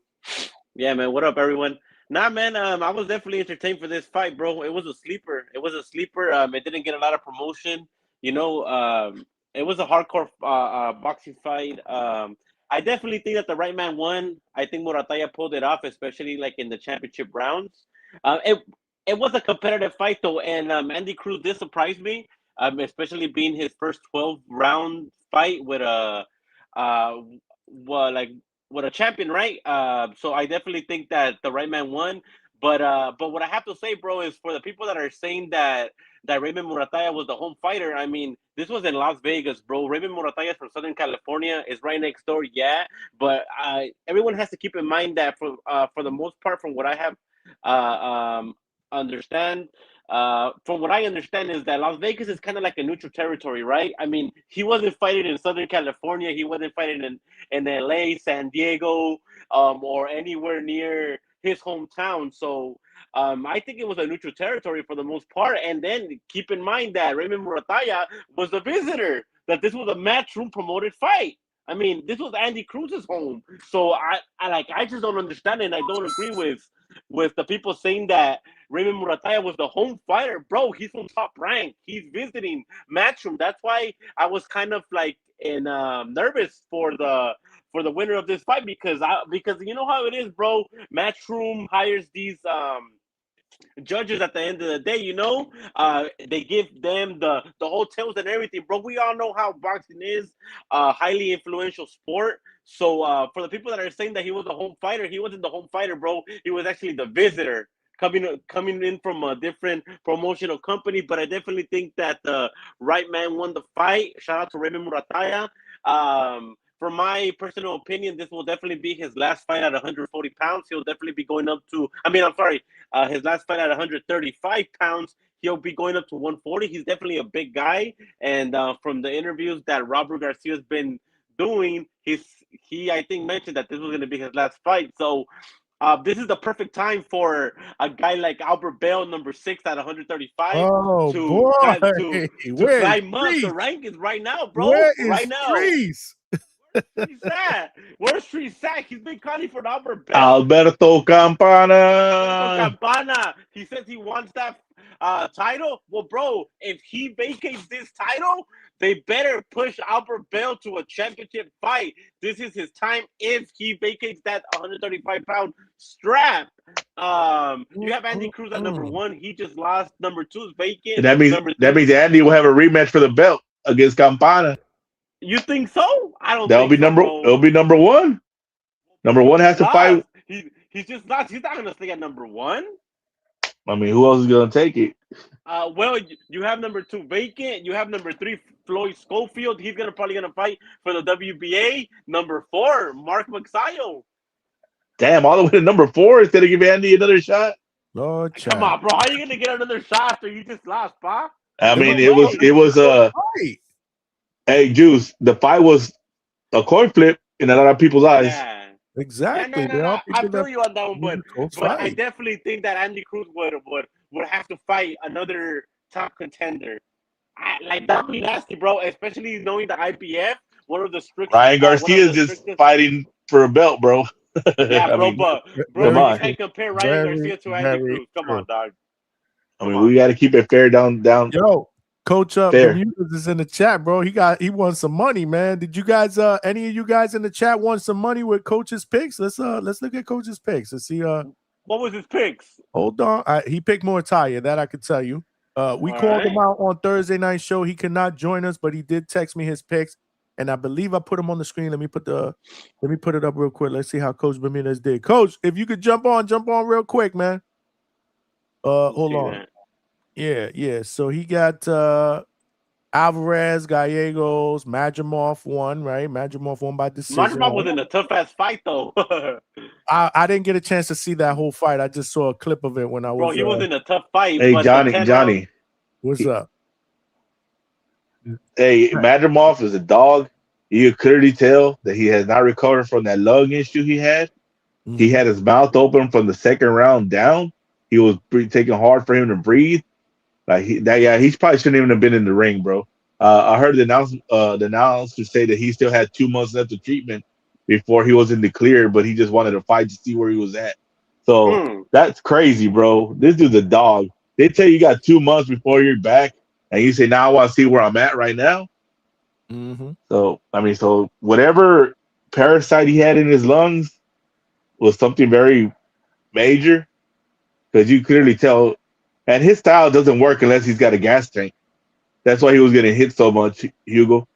Yeah, man. What up, everyone? Nah, man. I was definitely entertained for this fight, bro. It was a sleeper. It didn't get a lot of promotion. It was a hardcore boxing fight. I definitely think that the right man won. I think Muratalla pulled it off, especially like in the championship rounds. It was a competitive fight though, and Andy Cruz did surprise me, especially being his first 12-round fight with a with a champion, right? So I definitely think that the right man won. But what I have to say, bro, is for the people that are saying that Raymond Muratalla was the home fighter. I mean, this was in Las Vegas, bro. Raymond Muratalla is from Southern California, is right next door, yeah. But everyone has to keep in mind that for the most part, from what I have understand. From what I understand is that Las Vegas is kind of like a neutral territory, right? I mean, he wasn't fighting in Southern California. He wasn't fighting in LA, San Diego, or anywhere near his hometown. So I think it was a neutral territory for the most part. And then keep in mind that Raymond Muratalla was the visitor, that this was a matchroom promoted fight. I mean, this was Andy Cruz's home. So I just don't understand it, and I don't agree with the people saying that Raymond Muratalla was the home fighter. Bro, he's from Top Rank. He's visiting Matchroom. That's why I was kind of like nervous for the winner of this fight, because you know how it is, bro. Matchroom hires these judges at the end of the day, they give them the hotels and everything, bro. We all know how boxing is a highly influential sport. So for the people that are saying that he was a home fighter, he wasn't the home fighter, bro. He was actually the visitor coming in from a different promotional company. But I definitely think that the right man won the fight. Shout out to Raymond Muratalla. For my personal opinion, this will definitely be his last fight at 140 pounds. He'll definitely be going up to, his last fight at 135 pounds. He'll be going up to 140. He's definitely a big guy. And from the interviews that Robert Garcia's been doing, he I think mentioned that this was going to be his last fight. So this is the perfect time for a guy like Albert Bell, number 6 at 135, to climb up the rankings right now, bro. Right now. Where's Trees at? He's been calling for Albert Bell. Alberto Campana. He says he wants that title. Well, bro, if he vacates this title, they better push Albert Bell to a championship fight. This is his time if he vacates that 135-pound strap. You have Andy Cruz at number 1. He just lost. Number 2 is vacant. That means Andy will have a rematch for the belt against Campana. You think so? I don't. That'll be number 1. Number 1 has to fight. He's just not. He's not gonna stay at number 1. I mean, who else is gonna take it? Well, you have number 2 vacant. You have number 3 Floyd Schofield. He's probably gonna fight for the WBA. Number 4 Mark Magsayo. Damn, all the way to number 4 instead of giving Andy another shot. Lord, come on, bro. How are you gonna get another shot after you just lost, pa? I mean, it was Hey, Juice, the fight was a coin flip in a lot of people's eyes. Yeah. Exactly. No. I feel you on that one, but I definitely think that Andy Cruz would have to fight another top contender. That would be nasty, bro. Especially knowing the IBF, one of the strict. Ryan Garcia is just fighting for a belt, bro. Yeah, bro, you can't compare Ryan Garcia to Andy Cruz. Come on, dog. We got to keep it fair down. Yo, Coach Fair. Bermudez is in the chat, bro. He won some money, man. Did you guys any of you guys in the chat want some money with Coach's picks? Let's look at Coach's picks and see what was his picks? Hold on. He picked Muratalla, that I could tell you. We called him out on Thursday night show. He could not join us, but he did text me his picks, and I believe I put him on the screen. Let me put it up real quick. Let's see how Coach Bermudez did. Coach, if you could jump on real quick, man. Hold on. That. Yeah. So he got Alvarez, Gallegos, Madrimov won, right? Madrimov won by decision. Madrimov was in a tough ass fight though. I didn't get a chance to see that whole fight. I just saw a clip of it when I was. Bro, he was in a tough fight. Hey, Johnny. What's up? Hey, Madrimov is a dog. You could clearly tell that he has not recovered from that lung issue he had. Mm-hmm. He had his mouth open from the second round down. He was taking hard for him to breathe. Like he probably shouldn't even have been in the ring, bro. I heard the announcer say that he still had 2 months left of treatment before he was in the clear, but he just wanted to fight to see where he was at. So that's crazy, bro. This dude's a dog. They tell you got 2 months before you're back, and you say, now I want to see where I'm at right now. Mm-hmm. So whatever parasite he had in his lungs was something very major, because you clearly tell. And his style doesn't work unless he's got a gas tank. That's why he was getting hit so much, Hugo,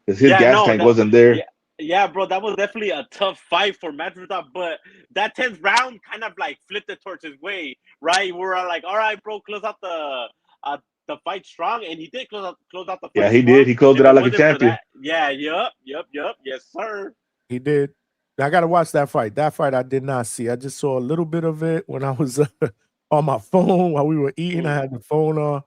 because his gas tank wasn't there. Yeah, bro, that was definitely a tough fight for Madrimov, but that 10th round kind of like flipped it towards his way, right? We were like, all right, bro, close out the fight strong, and he did close out the fight. Yeah, he did. He closed it out like a champion. Yeah, yep, yes, sir. He did. I got to watch that fight. That fight I did not see. I just saw a little bit of it when I was on my phone while we were eating. I had the phone on,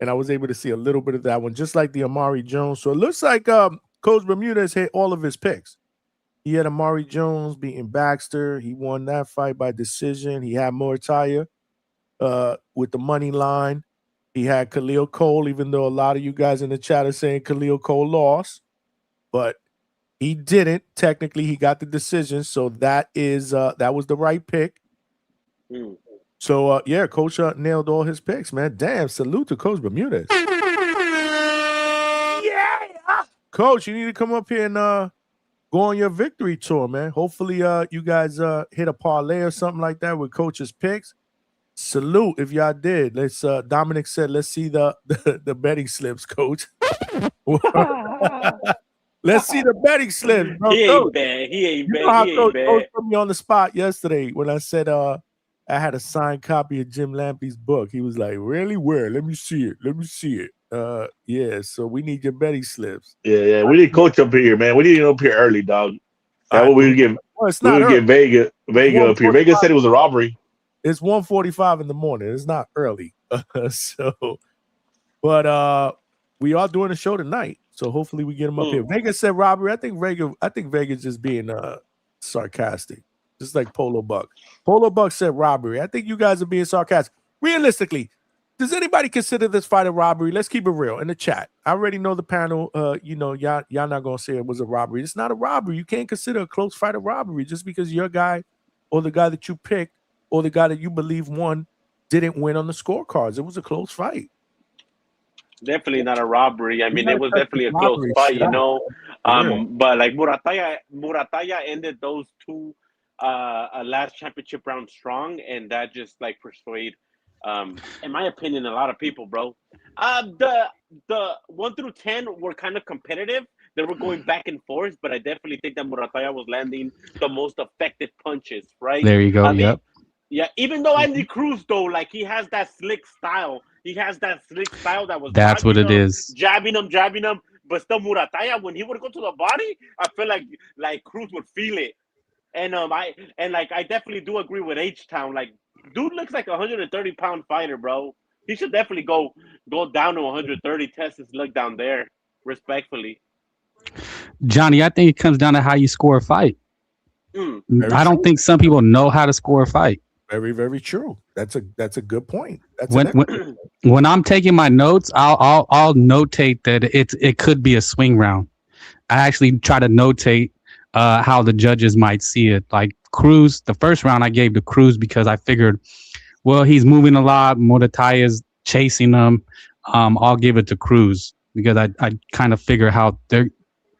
and I was able to see a little bit of that one, just like the Amari Jones. So it looks like Coach Bermudez hit all of his picks. He had Amari Jones beating Baxter. He won that fight by decision. He had Muratalla with the money line. He had Khalil Cole, even though a lot of you guys in the chat are saying Khalil Cole lost, but he didn't. Technically, he got the decision, so that was the right pick. So, Coach nailed all his picks, man. Damn, salute to Coach Bermudez. Yeah! Coach, you need to come up here and go on your victory tour, man. Hopefully, you guys hit a parlay or something like that with Coach's picks. Salute if y'all did. Let's Dominic said, let's see the betting slips, Coach. Let's see the betting slips, bro. He ain't bad. He ain't bad. Coach put me on the spot yesterday when I said I had a signed copy of Jim Lampley's book. He was like, really? Where? Let me see it. Yeah, so we need your betting slips. Yeah. We need Coach up here, man. We need him up here early, dog. That way we would get Vega up here. Vega said it was a robbery. It's 1:45 in the morning. It's not early. But we are doing a show tonight. So hopefully we get him up here. Vega said robbery. I think Vega's just being sarcastic. Just like Polo Buck. Polo Buck said robbery. I think you guys are being sarcastic. Realistically, does anybody consider this fight a robbery? Let's keep it real in the chat. I already know the panel. Y'all not gonna say it was a robbery. It's not a robbery. You can't consider a close fight a robbery just because your guy or the guy that you picked or the guy that you believe won didn't win on the scorecards. It was a close fight. Definitely not a robbery. I mean, it was definitely a close fight, you know. But like Muratalla ended those two last championship round strong, and that just like persuade, in my opinion, a lot of people, bro. The 1 through 10 were kind of competitive. They were going back and forth, but I definitely think that Muratalla was landing the most effective punches, right? There you go. Yep. Yeah, even though Andy Cruz, though, like he has that slick style. He has that slick style that was. That's what it is. Jabbing him. But still, Muratalla, when he would go to the body, I feel like Cruz would feel it. And I definitely do agree with H-Town. Like, dude looks like a 130-pound fighter, bro. He should definitely go down to 130. Test his luck down there, respectfully. Johnny, I think it comes down to how you score a fight. I don't think some people know how to score a fight. Very, very true. That's a good point. When I'm taking my notes, I'll notate that it could be a swing round. I actually try to notate how the judges might see it. Like Cruz, the first round I gave to Cruz because I figured, well, he's moving a lot. Muratalla's chasing him. I'll give it to Cruz because I kind of figure how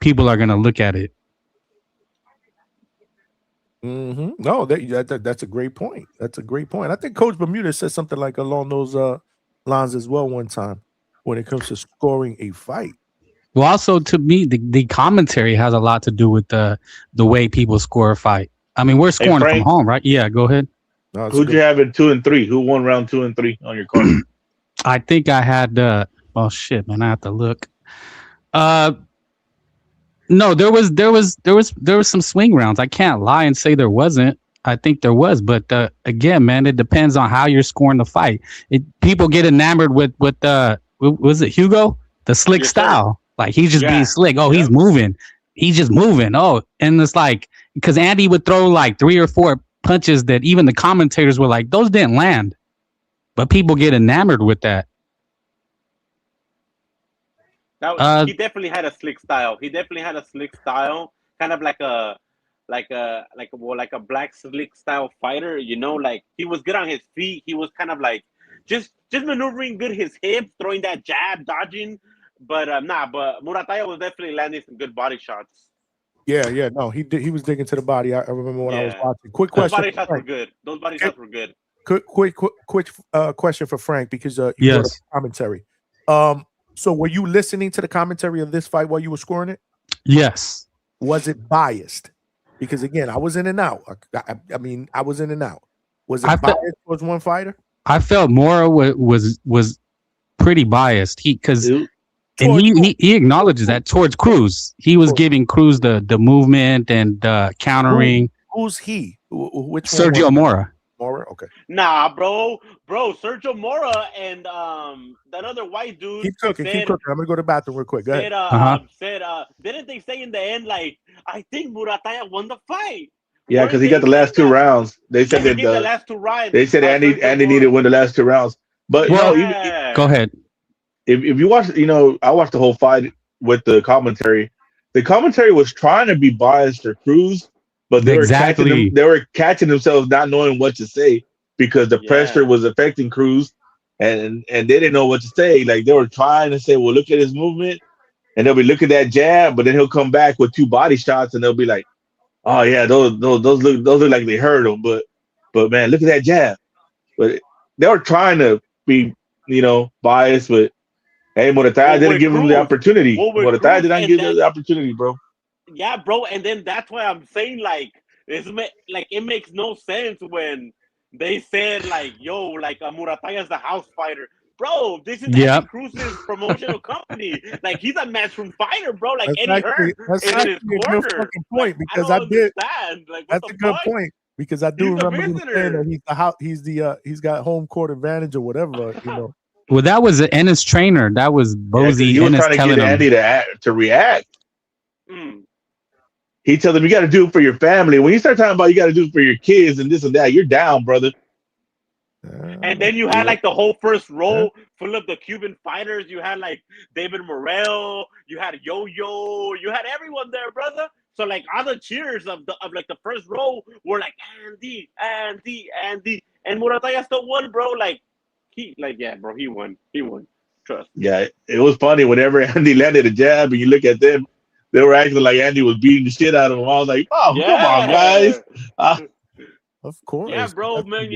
people are gonna look at it. No, that's a great point. That's a great point. I think Coach Bermuda said something like along those lines as well one time when it comes to scoring a fight. Well, also to me, the commentary has a lot to do with the way people score a fight. I mean, we're scoring from home, right? Yeah, go ahead. No, Who'd you have in 2 and 3? Who won round 2 and 3 on your card? I think I had. Oh shit, man! I have to look. No, there was some swing rounds. I can't lie and say there wasn't. I think there was, but again, man, it depends on how you're scoring the fight. People get enamored with was it Hugo? The slick style. Like he's just being slick. Oh, he's moving. He's just moving. Oh, and it's like because Andy would throw like 3 or 4 punches that even the commentators were like, those didn't land. But people get enamored with that. He definitely had a slick style. Kind of like a black slick style fighter. You know, like he was good on his feet. He was kind of like just maneuvering good his hips, throwing that jab, dodging. But but Muratalla was definitely landing some good body shots. Yeah, no, he did. He was digging to the body. I remember when I was watching. Quick question. Those body shots were good. Those body shots were good. Quick question for Frank because you brought up commentary. So were you listening to the commentary of this fight while you were scoring it? Yes. Was it biased? Because again, I was in and out. I mean, I was in and out. Was it biased towards one fighter? I felt Mora was pretty biased. He acknowledges that towards Cruz. He was giving Cruz the movement and countering. Who's he? Which Sergio Mora. Mora? Okay. Nah, bro, Sergio Mora and that other white dude. Keep cooking. I'm gonna go to the bathroom real quick. Go ahead. Didn't they say in the end, like, I think Muratalla won the fight? Yeah, because he got the last 2 rounds. They said that the last 2 rounds. They said Andy needed to win the last 2 rounds. But go ahead. If you watch, I watched the whole fight with the commentary. The commentary was trying to be biased for Cruz, but they were catching themselves not knowing what to say because the pressure was affecting Cruz, and they didn't know what to say. Like they were trying to say, "Well, look at his movement," and they'll be looking at that jab, but then he'll come back with 2 body shots, and they'll be like, "Oh yeah, those look like they hurt him," but man, look at that jab. But they were trying to be biased, but hey, Muratalla didn't give him the opportunity. Muratalla did not give him the opportunity, bro. Yeah, bro, and then that's why I'm saying it makes no sense when they said Muratalla's the house fighter, bro. This is Cruz's promotional company. Like he's a matchroom fighter, bro. Like Eddie Hearn is in his corner. Point because I did. Like, that's a good point because I do remember him saying that he's got home court advantage or whatever, Well, that was Ennis trainer. That was Bozy. He was trying to get Andy to react. He tells him, you got to do it for your family. When you start talking about you got to do it for your kids and this and that, you're down, brother. And then you had the whole first row full of the Cuban fighters. You had David Morrell. You had Yo-Yo. You had everyone there, brother. So all the cheers of the first row were like Andy, and Muratalla still won, bro. He won. Trust. Yeah, it was funny whenever Andy landed a jab and you look at them, they were acting like Andy was beating the shit out of them. I was like, oh, come on, guys. Of course. Yeah, bro, man,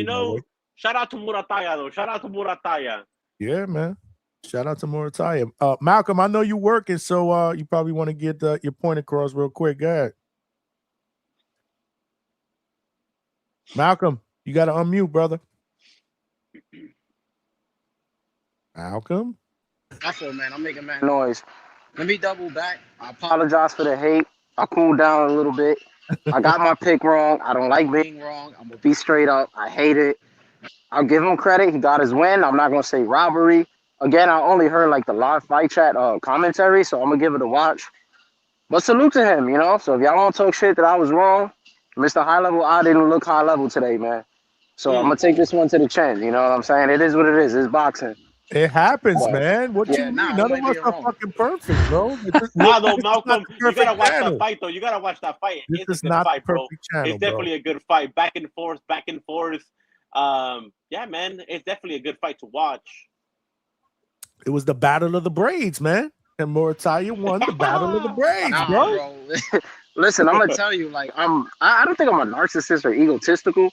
shout out to Muratalla, though. Shout out to Muratalla. Yeah, man. Shout out to Muratalla. Malcolm, I know you're working, so you probably want to get your point across real quick. Go ahead. Malcolm, you got to unmute, brother. Malcolm? That's it, man. I'm making mad noise. Let me double back. I apologize for the hate. I cooled down a little bit. I got my pick wrong. I don't like being wrong. I'm going to be straight up. I hate it. I'll give him credit. He got his win. I'm not going to say robbery. Again, I only heard the live fight chat commentary, so I'm going to give it a watch. But salute to him, So if y'all don't talk shit that I was wrong, Mr. High Level, I didn't look high level today, man. So I'm going to take this one to the chin. You know what I'm saying? It is what it is. It's boxing. It happens, man. What you mean? None of us are fucking perfect, bro. Though, Malcolm, you gotta watch that fight, though. You gotta watch that fight. It's a good fight, bro. It's definitely a good fight. Back and forth. Yeah, man. It's definitely a good fight to watch. It was the battle of the braids, man. And Muratalla won the battle of the braids, Nah, bro. bro. Listen, I'm gonna tell you, like, I don't think I'm a narcissist or egotistical,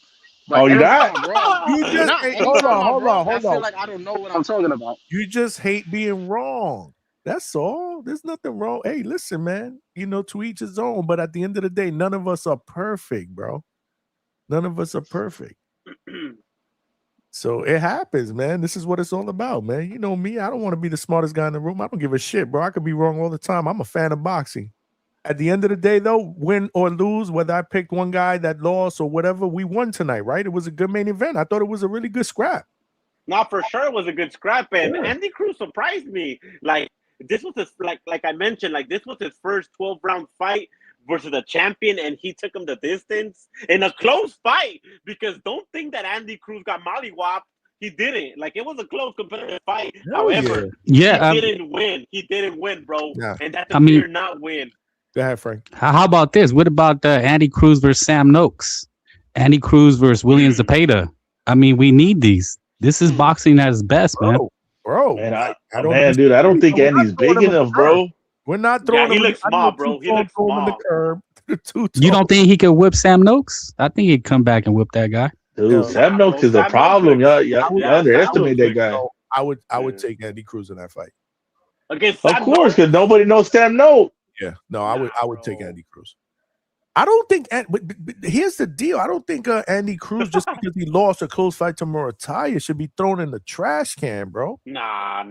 but Oh, you're anytime not? I'm wrong, You just nah, hey, anytime I'm wrong, I hold feel on. like I don't know what I'm talking about. You just hate being wrong. That's all. There's nothing wrong. Hey, listen, man. You know, to each his own. But at the end of the day, none of us are perfect, bro. None of us are perfect. So it happens, man. This is what it's all about, man. You know me. I don't want to be the smartest guy in the room. I don't give a shit, bro. I could be wrong all the time. I'm a fan of boxing. At the end of the day, though, win or lose, whether I picked one guy that lost or whatever, we won tonight, right? It was a good main event. I thought it was a really good scrap. Not for sure. It was a good scrap, and Yeah. Andy Cruz surprised me. Like this was his, like I mentioned, like this was his first 12-round fight versus a champion, and he took him the distance in a close fight. Because don't think that Andy Cruz got mollywopped. He didn't. Like it was a close competitive fight. Hell However, Yeah, he didn't win. He didn't win, bro. Yeah. And that's I a mean- clear not win. Go ahead, Frank. How about this? What about Andy Cruz versus Sam Noakes? Andy Cruz versus William Zepeda. I mean, we need these. This is boxing at its best, man. Bro. Man, I dude, I don't think We're not Andy's throwing big him in enough, the bro. We're not throwing he him. looks I small, know bro. He Zufa looks throw him in the small. curb. You don't think he could whip Sam Noakes? I think he'd come back and whip that guy. Dude, Yo, Sam Noakes bro, is a Sam problem. Noakes Y'all underestimate that guy. So I would Yeah. take Andy Cruz in that fight. Against Of Sam course, Noakes? because nobody knows Sam Noakes. Yeah, no, I would Nah, take bro. Andy Cruz. I don't think, but here's the deal. I don't think Andy Cruz, just because he lost a close fight to Muratalla, should be thrown in the trash can, bro. Nah.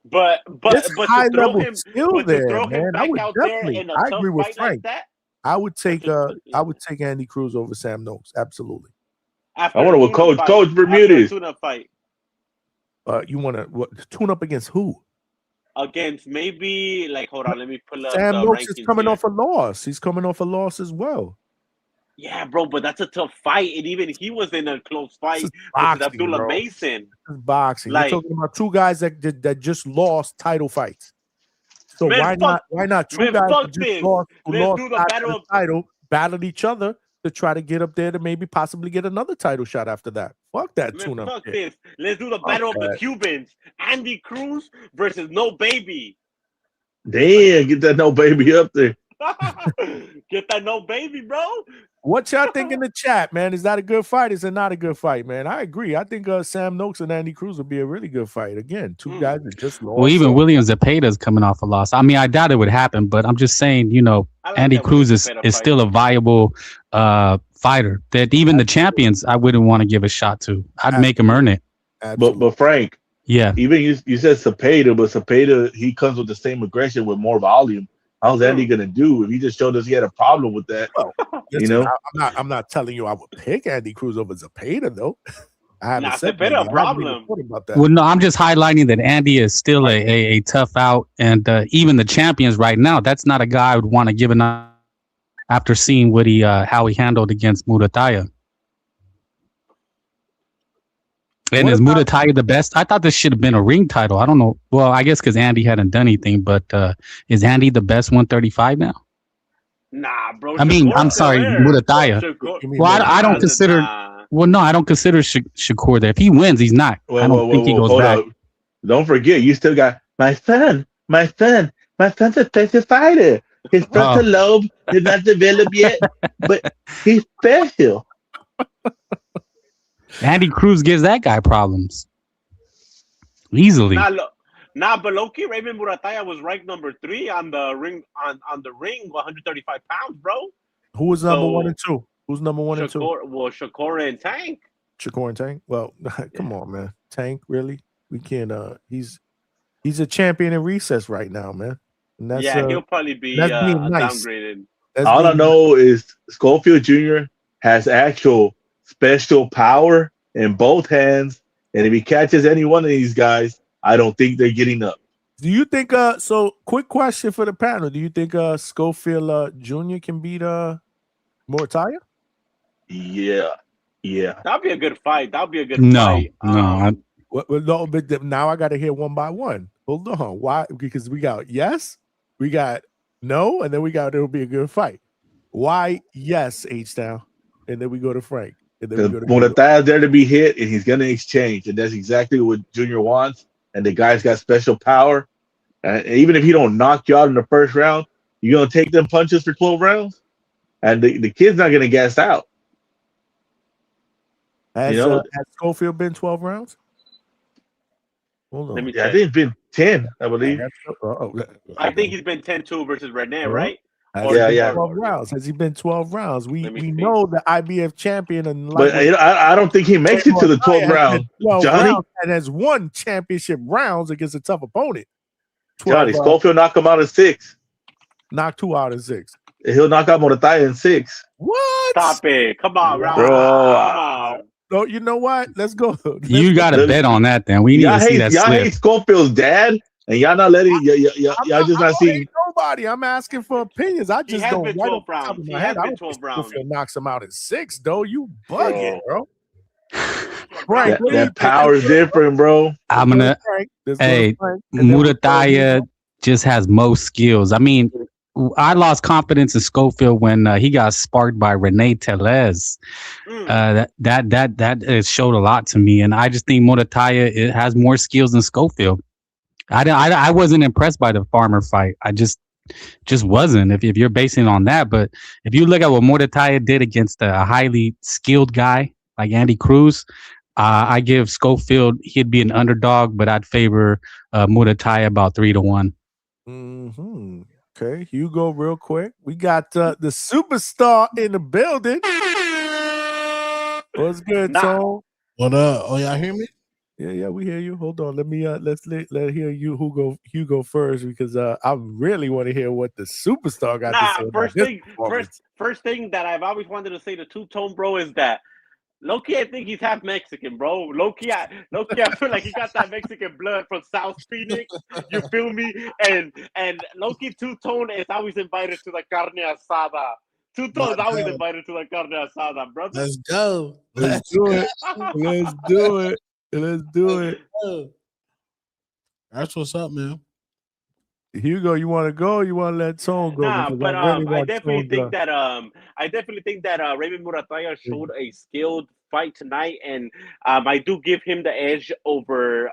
But There's to high throw level him, skill but to there, throw him man. I back would out there definitely. in a I tough agree with fight Frank. like that. I would take Andy Cruz over Sam Noakes. Absolutely. After I wonder the what tune-up Coach fight, Bermudez. after a tune-up fight You want to tune up against who? against maybe like hold on, let me pull up Sam the Noakes is rankings coming here. off a loss. He's coming off a loss as well. Yeah, bro, but that's a tough fight, and even he was in a close fight This is versus boxing, Abdullah bro. Mason. This is boxing. Like- You're talking about two guys that just lost title fights. So Man, why not two man, guys fuck that just this. lost, who Let's lost do the after battle the of- title, battled each other to try to get up there to maybe possibly get another title shot after that. Fuck that Man, tune-up. fuck shit. this. Let's do the battle of the that. Cubans. Andy Cruz versus No Baby. Damn, get that no baby up there. Get that No Baby, bro. What y'all think in the chat, man? Is that a good fight? Is it not a good fight, man? I agree. I think Sam Noakes and Andy Cruz would be a really good fight. Again, two guys that just lost. Well, even so- William Zepeda's coming off a loss. I mean, I doubt it would happen, but I'm just saying, you know, I like Andy that Cruz William is Zepeda fight. still a viable fighter that even the champions I wouldn't want to give a shot to. I'd make him earn it. Absolutely. But Frank, Yeah. even you said Cepeda, but Cepeda, he comes with the same aggression with more volume. How's Andy gonna do if he just showed us he had a problem with that? Listen, know? I'm not telling you I would pick Andy Cruz over Zepeda though. I haven't Nah, said Zepeda that. a I haven't problem. even thought about that. Well, no, I'm just highlighting that Andy is still a tough out, and even the champions right now, that's not a guy I would want to give an after seeing what how he handled against Muratalla. And What is about- Muratalla the best? I thought this should have been a ring title. I don't know. Well, I guess because Andy hadn't done anything, but is Andy the best 135 now? Nah, bro. I mean, Shakur's I'm still sorry, there. Muratalla. Shakur- You mean Well, I don't Nah, consider. nah. Well, no, I don't consider Shakur there. If he wins, he's not. I don't think he goes hold back. up. Don't forget, you still got my son's a special fighter. His frontal lobe is not developed yet, but he's special. Andy Cruz gives that guy problems easily. But low-key, Raymond Muratalla was ranked number 3 on the ring, on the ring, 135 pounds, bro. Who was number So- 1 and 2? Who's number 1 and 2? Shakur and Tank. Shakur and Tank. Well, come on, man. Tank, really? We can't. He's a champion in recess right now, man. And that's, He'll probably be that's being nice. downgraded. that's All I being- know is Schofield Jr. has actual special power in both hands, and if he catches any one of these guys, I don't think they're getting up. Do you think? So, quick question for the panel: do you think Schofield Jr. can beat Muratalla? Yeah. That'd be a good fight. That'd be a good No, fight. no. Well, no, but now I got to hear one by one. Hold on, why? Because we got yes, we got no, and then we got it'll be a good fight. Why yes, H down, and then we go to Frank, and then we go to Moratalla's there to be hit, and he's going to exchange, and that's exactly what Junior wants, and the guy's got special power. Even if he don't knock you out in the first round, you're gonna take them punches for 12 rounds, and the kid's not gonna gas out. Has Schofield been 12 rounds? Hold on. I think it's been 10, I believe. I think he's been 10-2 versus René, right? Yeah. 12 rounds. Has he been 12 rounds? We know the IBF champion, but I don't think he makes it to the 12th round. Johnny and has won championship rounds against a tough opponent. Johnny Schofield knocked him out in 6. Knocked 2 out in 6. He'll knock out Muratalla in 6. What? Stop it! Come on, bro. Come on. No, you know what? Let's go. You got to bet on that. Then we need to see that y'all slip. hate Schofield's dad, and y'all not letting y'all just not seeing nobody. I'm asking for opinions. I just don't. Been 12 rounds. He has been 12 rounds. Schofield knocks him out in 6, though. You bugging, bro. Frank, that power's different, bro. I'm gonna. Hey, Muratalla just has most skills. I mean, I lost confidence in Schofield when he got sparked by René Tellez. That showed a lot to me, and I just think Muratalla has more skills than Schofield. I wasn't impressed by the Farmer fight. I just wasn't. If you're basing it on that, but if you look at what Muratalla did against a highly skilled guy like Andy Cruz, I give Schofield, he'd be an underdog, but I'd favor Muratalla about 3-1. Mm-hmm. Okay, Hugo, real quick. We got the superstar in the building. What's good, Tone? What up? Oh, y'all hear me? Yeah, we hear you. Hold on. Let me let's hear you Hugo first, because I really want to hear what the superstar got to say. First thing that I've always wanted to say to Two-Tone, bro, is that Loki, I think he's half Mexican, bro. Loki, I feel like he got that Mexican blood from South Phoenix. You feel me? And Loki Two-Tone is always invited to the carne asada. Two-Tone is always invited to the carne asada, brother. Let's go. Let's do it. Let's do it. Let's do it. That's what's up, man. Hugo, you want to go? Or you want to let Tone go? Nah, but I definitely think that Raymond Muratalla showed a skilled fight tonight, and I do give him the edge over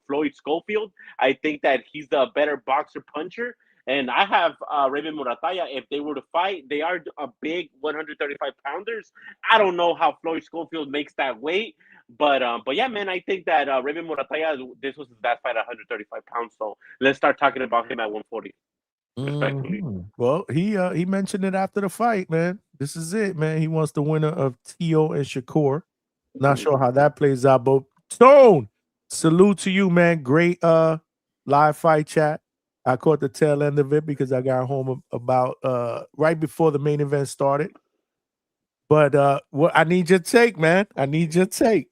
Floyd Schofield. I think that he's the better boxer puncher, and I have Raymond Muratalla. If they were to fight, they are a big 135 pounders. I don't know how Floyd Schofield makes that weight. But yeah, man, I think that Raymond Muratalla, this was his best fight at 135 pounds. So let's start talking about him at 140. Mm-hmm. Well, he mentioned it after the fight, man. This is it, man. He wants the winner of Tio and Shakur. Not sure how that plays out, but Tone, salute to you, man. Great live fight chat. I caught the tail end of it because I got home about right before the main event started. But what I need your take, man. I need your take.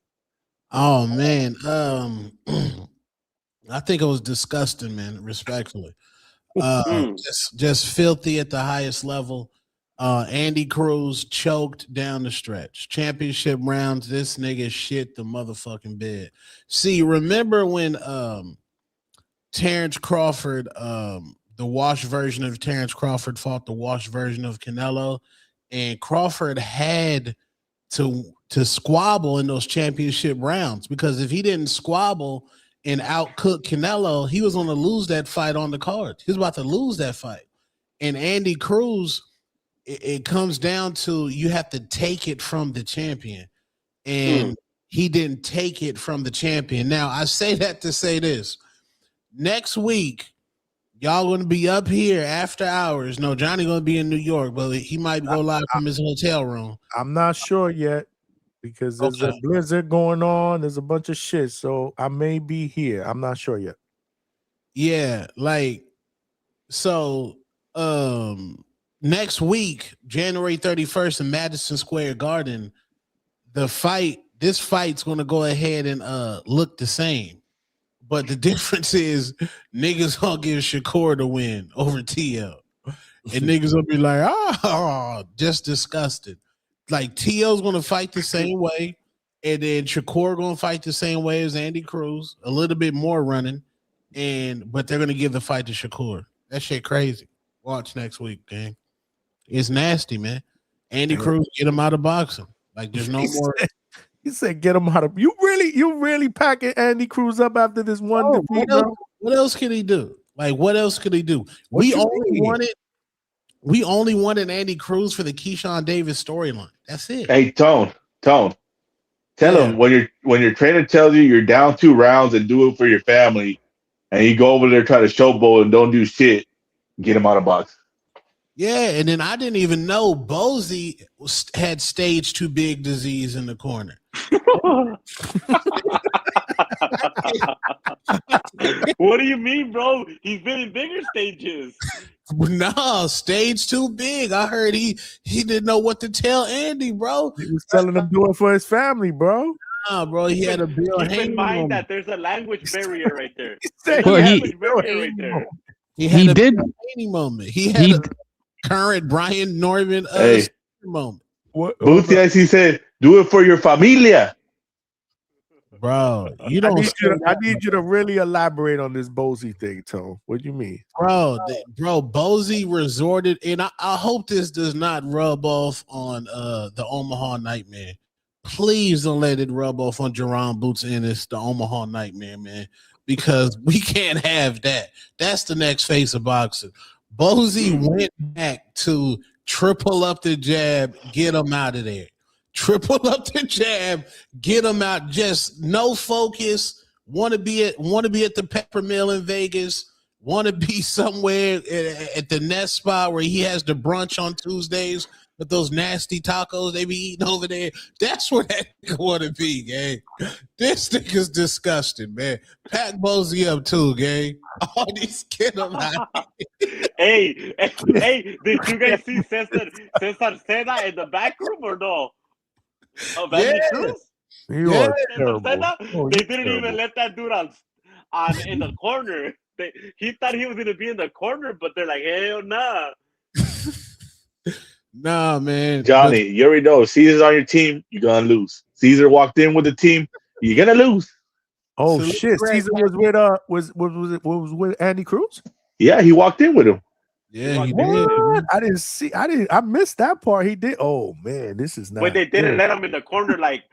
Oh man, I think it was disgusting, man. Respectfully, just filthy at the highest level. Andy Cruz choked down the stretch. Championship rounds. This nigga shit the motherfucking bed. See, remember when Terrence Crawford, the wash version of Terrence Crawford fought the wash version of Canelo, and Crawford had to squabble in those championship rounds, because if he didn't squabble and outcook Canelo, he was going to lose that fight on the card. He was about to lose that fight. And Andy Cruz, it comes down to you have to take it from the champion. And he didn't take it from the champion. Now, I say that to say this. Next week, y'all going to be up here after hours. No, Johnny going to be in New York, but he might go live from his hotel room. I'm not sure yet because there's a blizzard going on. There's a bunch of shit, so I may be here. I'm not sure yet. Yeah, so next week, January 31st in Madison Square Garden, this fight's going to go ahead and look the same. But the difference is niggas gonna give Shakur the win over TL. And niggas will be like, just disgusted. Like TL's gonna fight the same way, and then Shakur gonna fight the same way as Andy Cruz, a little bit more running, but they're gonna give the fight to Shakur. That shit crazy. Watch next week, gang. It's nasty, man. Andy Cruz, get him out of boxing. Like there's no more. He said, "Get him out of you really packing Andy Cruz up after this one defeat, bro? What else can he do? Like, what else could he do? We only wanted Andy Cruz for the Keyshawn Davis storyline. That's it. Hey, Tone. Tell him when your trainer tells you you're down 2 rounds and do it for your family, and you go over there try to showboat and don't do shit, get him out of box. Yeah, and then I didn't even know Bozy had stage 2 big disease in the corner. What do you mean, bro? He's been in bigger stages. No, stage 2 big. I heard he didn't know what to tell Andy, bro. He was telling him do it for his family, bro. Nah, bro, he had a bill Keep in hanging mind on that there's a language barrier right there. Well, He had He a did- Bill Haney moment. He had a current Brian Norman Hey. moment. Bootsy, as he said, do it for your familia. Bro, you don't. I need you to really elaborate on this Bozy thing, Tone. What do you mean? Bro, Bozy resorted, and I hope this does not rub off on the Omaha Nightmare. Please don't let it rub off on Jerron Boots Ennis, the Omaha Nightmare, man, because we can't have that. That's the next face of boxing. Bozy went back to triple up the jab, get him out of there. Triple up the jab, get him out. Just no focus. Want to be at the Pepper Mill in Vegas. Want to be somewhere at the Nest spot where he has the brunch on Tuesdays with those nasty tacos they be eating over there. That's where that nigga want to be, gang. This nigga's disgusting, man. Pack Bozy up too, gang. All these get him out. Hey, did you guys see Cesar Seda in the back room or no? Of Andy Cruz? You are terrible. They didn't even let that dude on in the corner. He thought he was gonna be in the corner, but they're like, hell nah. Nah, man. Johnny, you already know. If Caesar's on your team, you're gonna lose. Caesar walked in with the team, you're gonna lose. Oh shit! Caesar was with Andy Cruz. Yeah, he walked in with him. Yeah, he What? did. I missed that part. He did. Oh man, this is not. When they didn't good. let him in the corner, like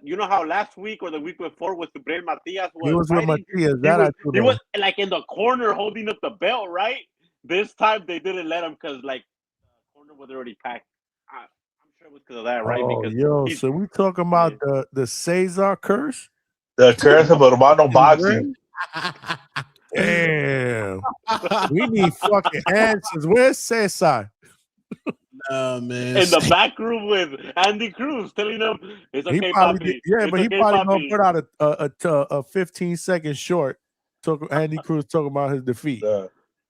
you know how last week or the week before with Gabriel Matias He was with fighting? Matias. He was like in the corner holding up the belt, right? This time they didn't let him because like the corner was already packed. I'm sure it was because of that, right? Oh, Because so we talking about the Cesar curse? The curse of Urbano boxing. Damn. We need fucking answers. Where's Cesar? Nah, man. in the back room with Andy Cruz telling him it's okay, Papi. But he okay, probably Papi. gonna put out a 15-second short. Andy Cruz talking about his defeat.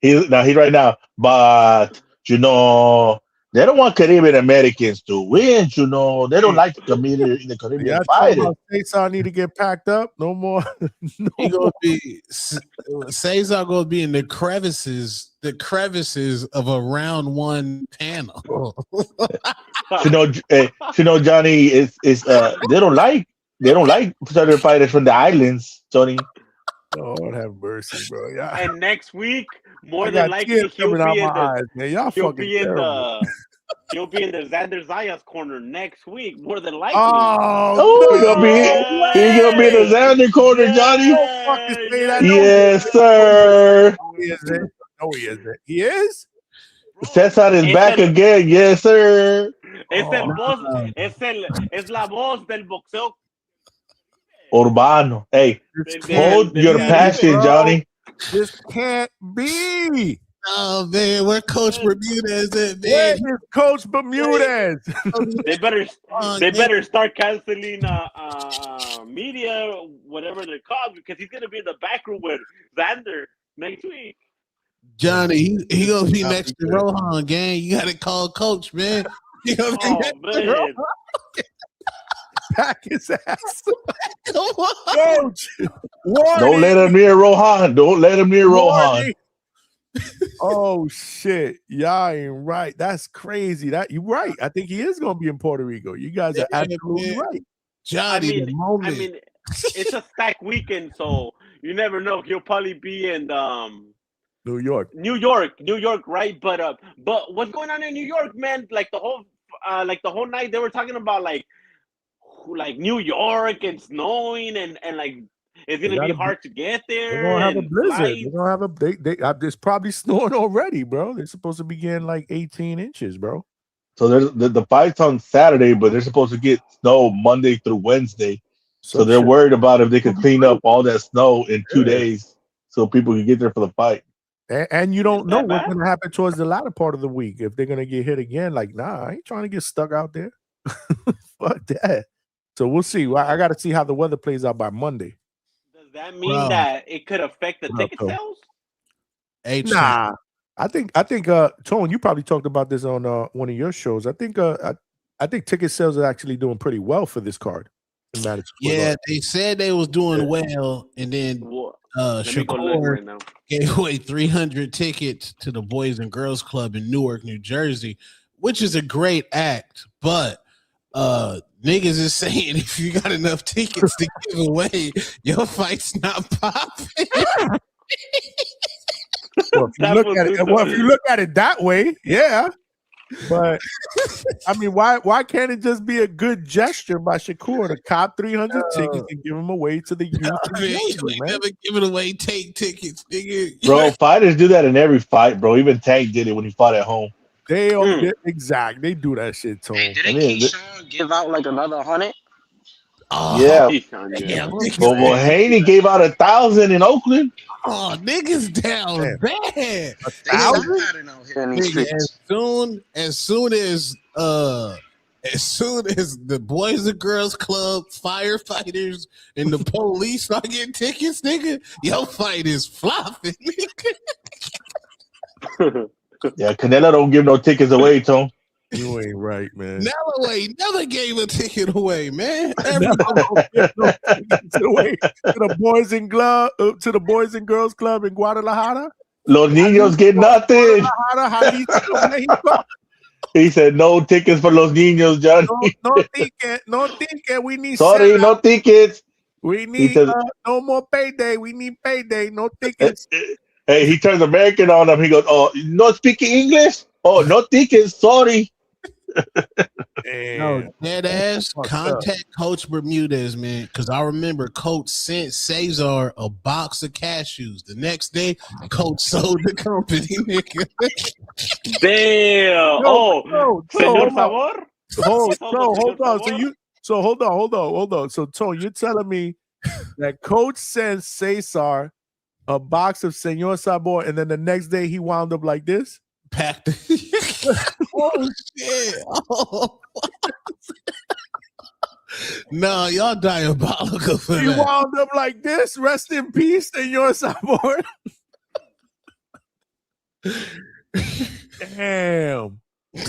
He's right now, but you know they don't want Caribbean Americans to win. You know they don't like the Caribbean fighters. Cesar need to get packed up. No more. He gonna be Cesar gonna be in the crevices of a round 1 panel. you know, Johnny is they don't like certain fighters from the islands, Tony. Lord have mercy, bro. Yeah. And next week, more than likely, he'll be in the Xander Zayas corner next week. More than likely. He's gonna be in the Xander corner, Johnny. Yes, sir. No, he isn't. He is. Cesar is back again. Yes, sir. Es la voz del boxeo. Urbano. Hey, hold your passion, Johnny. This can't be. Oh man, where Coach Bermudez at, man? Where is Coach Bermudez? They better start canceling media, whatever they're called, because he's gonna be in the back room with Xander next week. Johnny, he gonna be next to Rohan, gang. You gotta call Coach, man. Man. Pack his ass. Coach, don't let him near Rohan. Don't let him near Rohan. Oh shit, y'all ain't right. That's crazy. That you right. I think he is gonna be in Puerto Rico. You guys are absolutely right. Johnny, I mean, it's a stacked weekend, so you never know. He'll probably be in New York, right? But what's going on in New York, man? Like the whole night they were talking about like like New York and snowing and like it's gonna be hard to get there. They're gonna have a and blizzard. flights. They're gonna have a it's probably snowing already, bro. They're supposed to be getting like 18 inches, bro. So there's the fight's on Saturday, but they're supposed to get snow Monday through Wednesday. So they're worried about if they could clean up all that snow in 2 days, so people can get there for the fight. And you don't know what's going to happen towards the latter part of the week. If they're going to get hit again, like, nah, I ain't trying to get stuck out there. Fuck that. So we'll see. I got to see how the weather plays out by Monday. Does that mean that it could affect the ticket sales? Nah. I think Tone, you probably talked about this on one of your shows. I think ticket sales are actually doing pretty well for this card. Yeah, they said they was doing well, and then Shakur gave away 300 tickets to the Boys and Girls Club in Newark, New Jersey, which is a great act. But niggas is saying if you got enough tickets to give away, your fight's not popping. Well, if you look at it that way, yeah. But I mean, why can't it just be a good gesture by Shakur to cop 300 tickets and give them away to the youth? Never giving away tickets, nigga. Bro, fighters do that in every fight, bro. Even Tank did it when he fought at home. They exactly. They do that shit, Tone. Hey, didn't Keyshawn give out like another 100? Oh, yeah. Well, Haney gave out 1,000 in Oakland. Oh, niggas down bad. 1,000? As soon as the Boys and Girls Club, firefighters, and the police start getting tickets, nigga, your fight is flopping, nigga. Yeah, Canelo don't give no tickets away, Tom. You ain't right, man. Never gave a ticket away, man. to the Boys and Girls Club in Guadalajara. Los Niños get nothing. He said no tickets for Los Niños, Johnny. No ticket. We need. Sorry, no tickets. We need no more payday. We need payday. No tickets. Hey, he turns American on him. He goes, "Oh, not speaking English? Oh, no tickets. Sorry." No, dead ass. Contact Coach Bermudez, man, because I remember Coach sent Cesar a box of cashews. The next day, Coach sold the company, nigga. Damn. Señor Sabor. Hold on. So hold on. So Tone, you're telling me that Coach sent Cesar a box of Señor Sabor, and then the next day he wound up like this? Packed. Oh shit! Oh. No, y'all diabolical for you that. Wound up like this. Rest in peace, Señor Sabor. Damn.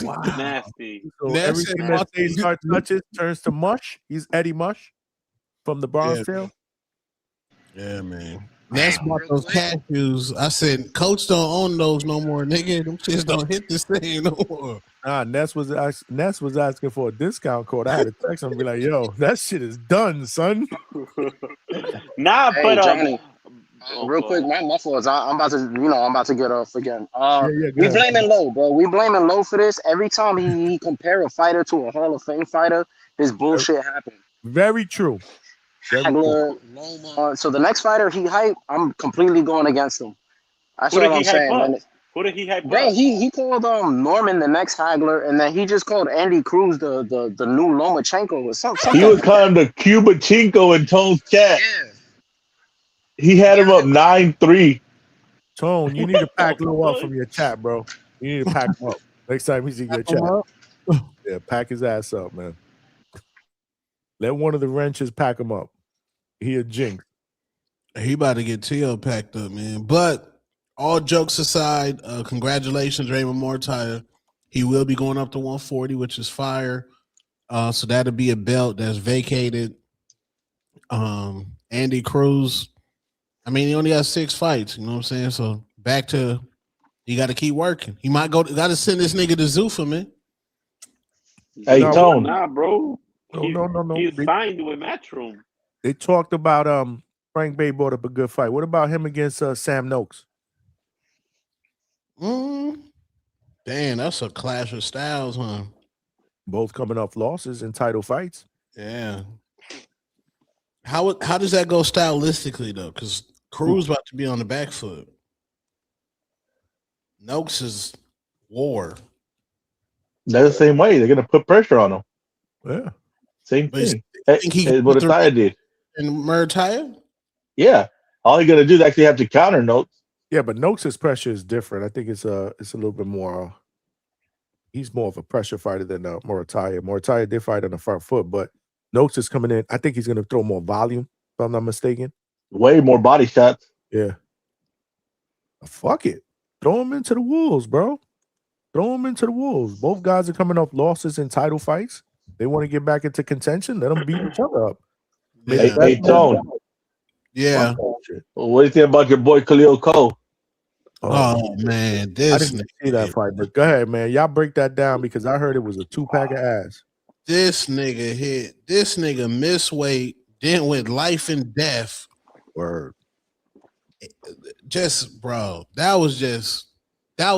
Wow. Nasty. So everything that Cesar touches turns to mush. He's Eddie Mush from the Bronx Tale. Yeah, man. Ness bought those cashews. I said, Coach don't own those no more, nigga. Them shits don't hit this thing no more. Ness was asking for a discount code. I had to text him and be like, "Yo, that shit is done, son." But Johnny, real quick, my fault is I'm about to get off again. We blaming Low, bro. We blaming Low for this. Every time he compare a fighter to a Hall of Fame fighter, this bullshit happens. Very true. So the next fighter he hyped, I'm completely going against him. That's what I'm saying. Who did he hype bro, up? He called Norman the next Hagler, and then he just called Andy Cruz the new Lomachenko or something. He was calling the Cubachinko in Tone's chat. Yeah. He had him up 9-3. Tone, you need to pack Lou up from your chat, bro. You need to pack him up next time he's in your chat. Yeah, pack his ass up, man. Let one of the wrenches pack him up. He a jinx. He about to get TL packed up, man. But all jokes aside, congratulations, Raymond Muratalla. He will be going up to 140, which is fire. So that'll be a belt that's vacated. Andy Cruz, I mean, he only has 6 fights. You know what I'm saying? So back to, you got to keep working. He might got to send this nigga to Zufa, man. Hey, Tone. Nah, bro. No. He's signed with Matchroom. They talked about Frank Bay brought up a good fight. What about him against Sam Noakes? Damn, that's a clash of styles, huh? Both coming off losses in title fights. Yeah. How does that go stylistically though? Because Cruz about to be on the back foot. Noakes is war. They're the same way. They're gonna put pressure on him. Yeah. Same But thing. you think he Hey, what Muratalla did. and Muratalla? Yeah. All you're gonna do is actually have to counter Noakes. Yeah, but Noakes' pressure is different. I think it's a little bit more. He's more of a pressure fighter than Muratalla. Muratalla did fight on the front foot, but Noakes is coming in. I think he's going to throw more volume, if I'm not mistaken. Way more body shots. Yeah. Fuck it. Throw him into the wolves, bro. Throw him into the wolves. Both guys are coming off losses in title fights. They want to get back into contention. Let them beat each other up. Hey, Tone. Yeah. What do you think about your boy Khalil Cole? Oh man, I this didn't see that fight, but go ahead, man. Y'all break that down because I heard it was a 2-pack of ass. This nigga missed weight, then went life and death. Word. Just bro, that was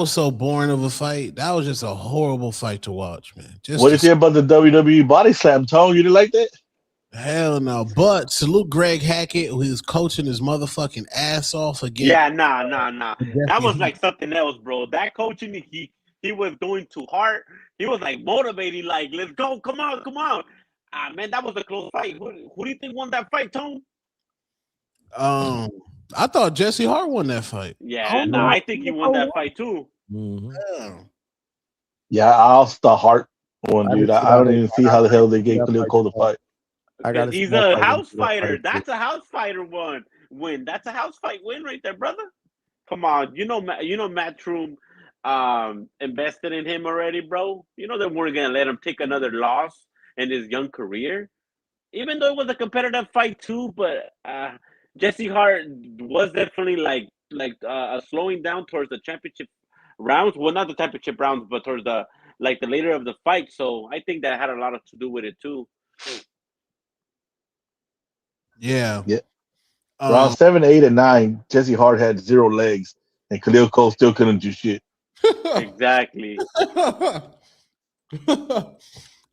so boring of a fight. That was just a horrible fight to watch, man. What do you think about the WWE body slam, Tone? You didn't like that? Hell no. But salute Greg Hackett, who is coaching his motherfucking ass off again. Yeah, nah. That was like something else, bro. That coaching, he was doing too hard. He was like motivating, like, let's go, come on. Man, that was a close fight. Who do you think won that fight, Tone? I thought Jesse Hart won that fight. Yeah, I think he won that fight too. Mm-hmm. Yeah, I'll the Hart one, dude. I don't even see how the hell they gave Khalil Cole the fight. He's a house fighter. That's a house fighter win. That's a house fight win right there, brother. Come on, you know Matt Troom invested in him already, bro. You know they weren't gonna let him take another loss in his young career, even though it was a competitive fight too. But Jesse Hart was definitely like slowing down towards the championship rounds. Well, not the championship rounds, but towards the later of the fight. So I think that had a lot to do with it too. Yeah. Round 7, 8, and 9, Jesse Hart had 0 legs, and Khalil Cole still couldn't do shit. Exactly.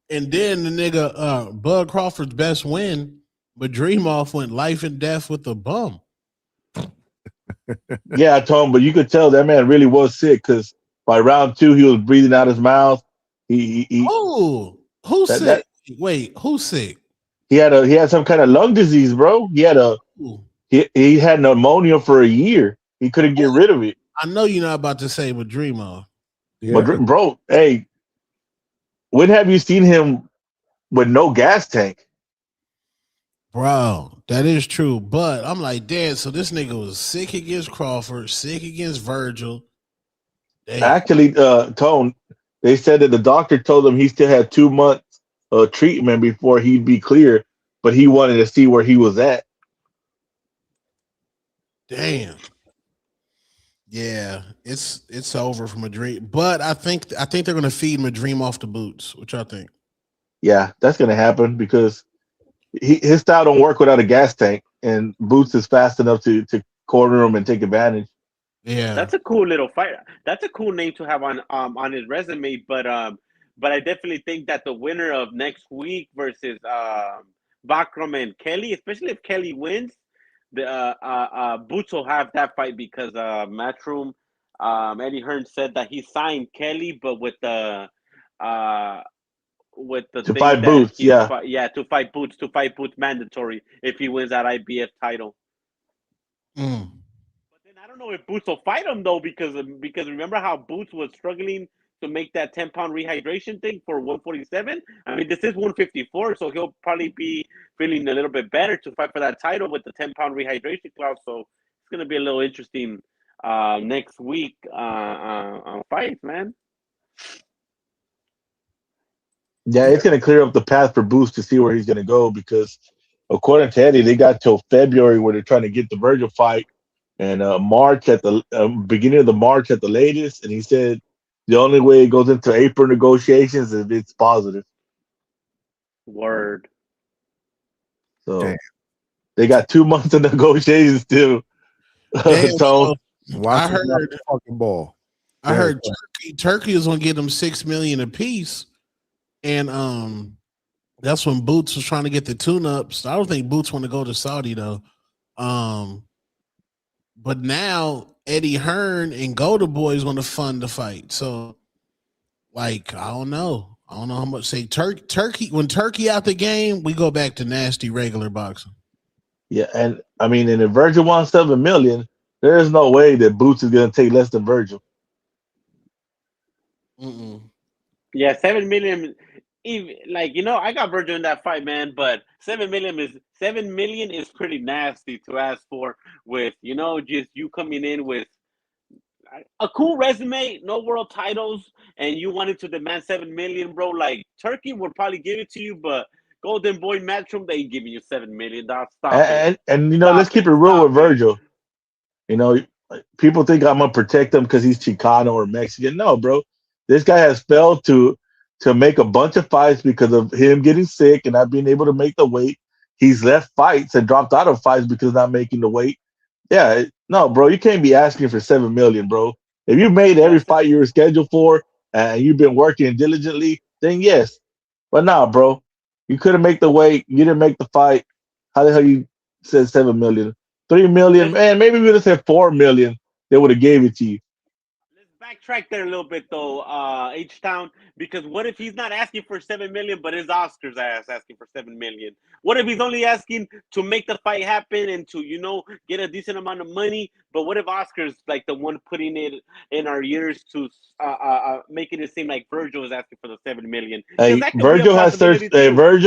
And then the nigga Bud Crawford's best win, but Dreamoff went life and death with a bum. Yeah, I told him, but you could tell that man really was sick because by round 2 he was breathing out his mouth. Who's sick? Wait, who's sick? He had some kind of lung disease, bro. He had pneumonia for a year. He couldn't get rid of it. I know you're not about to say but Dreamoff. Yeah. But bro, hey, when have you seen him with no gas tank? Bro, that is true. But I'm like, damn, so this nigga was sick against Crawford, sick against Virgil. Damn. Actually, Tone, they said that the doctor told him he still had 2 months of treatment before he'd be clear, but he wanted to see where he was at. Damn. Yeah, it's over for Madrid. But I think they're gonna feed Madrid off the boots. What y'all think? Yeah, that's gonna happen because his style don't work without a gas tank, and Boots is fast enough to corner him and take advantage. Yeah, that's a cool little fight. That's a cool name to have on his resume. But I definitely think that the winner of next week versus Bakram and Kelly, especially if Kelly wins, the Boots will have that fight because Matchroom, Eddie Hearn said that he signed Kelly, but with the to fight Boots, to fight Boots mandatory if he wins that IBF title. But then I don't know if Boots will fight him though because remember how Boots was struggling to make that 10-pound rehydration thing for 147. I mean, this is 154, so he'll probably be feeling a little bit better to fight for that title with the 10-pound rehydration clause. So it's gonna be a little interesting next week on fights, man. Yeah, it's gonna clear up the path for Boots to see where he's gonna go because according to Eddie, they got till February where they're trying to get the Virgil fight, and March at the beginning of the March at the latest, and he said the only way it goes into April negotiations is if it's positive. Word. So they got 2 months of negotiations still. So I heard the fucking ball. I heard Turkey is gonna get them $6 million apiece, and That's when Boots was trying to get the tune-ups. I don't think Boots want to go to Saudi though. But now Eddie Hearn and Golden Boy is going to fund the fight. So, like, I don't know how much. Say Turkey. When Turkey out the game, we go back to nasty regular boxing. Yeah, and I mean, and if Virgil wants $7 million, there is no way that Boots is going to take less than Virgil. Yeah, 7 million. Even like I got Virgil in that fight, man. But 7 million is pretty nasty to ask for. With just you coming in with a cool resume, no world titles, and you wanted to demand 7 million, bro. Like Turkey would probably give it to you, but Golden Boy Matchroom, they ain't giving you 7 million. Dog, stop it. And let's keep it real with Virgil. People think I'm gonna protect him because he's Chicano or Mexican. No, bro. This guy has failed to make a bunch of fights because of him getting sick and not being able to make the weight. He's left fights and dropped out of fights because not making the weight. Yeah, no, bro, you can't be asking for 7 million, bro. If you made every fight you were scheduled for and you've been working diligently, then yes. But nah, bro, you couldn't make the weight. You didn't make the fight. How the hell you said 7 million? 3 million, man. Maybe we would have said 4 million. They would have gave it to you. Backtrack there a little bit though, H-Town, because what if he's not asking for 7 million, but his Oscar's ass asking for 7 million? What if he's only asking to make the fight happen and to get a decent amount of money? But what if Oscar's like the one putting it in our ears to making it seem like Virgil is asking for the 7 million? Hey, Virgil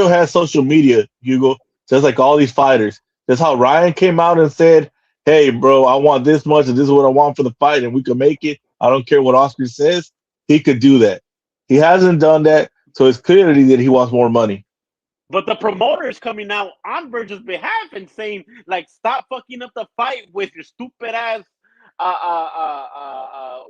has social media, Hugo, just like all these fighters. That's how Ryan came out and said, "Hey, bro, I want this much, and this is what I want for the fight, and we can make it. I don't care what Oscar says." He could do that. He hasn't done that, so it's clearly that he wants more money. But the promoter is coming out on Virgil's behalf and saying, like, stop fucking up the fight with your stupid ass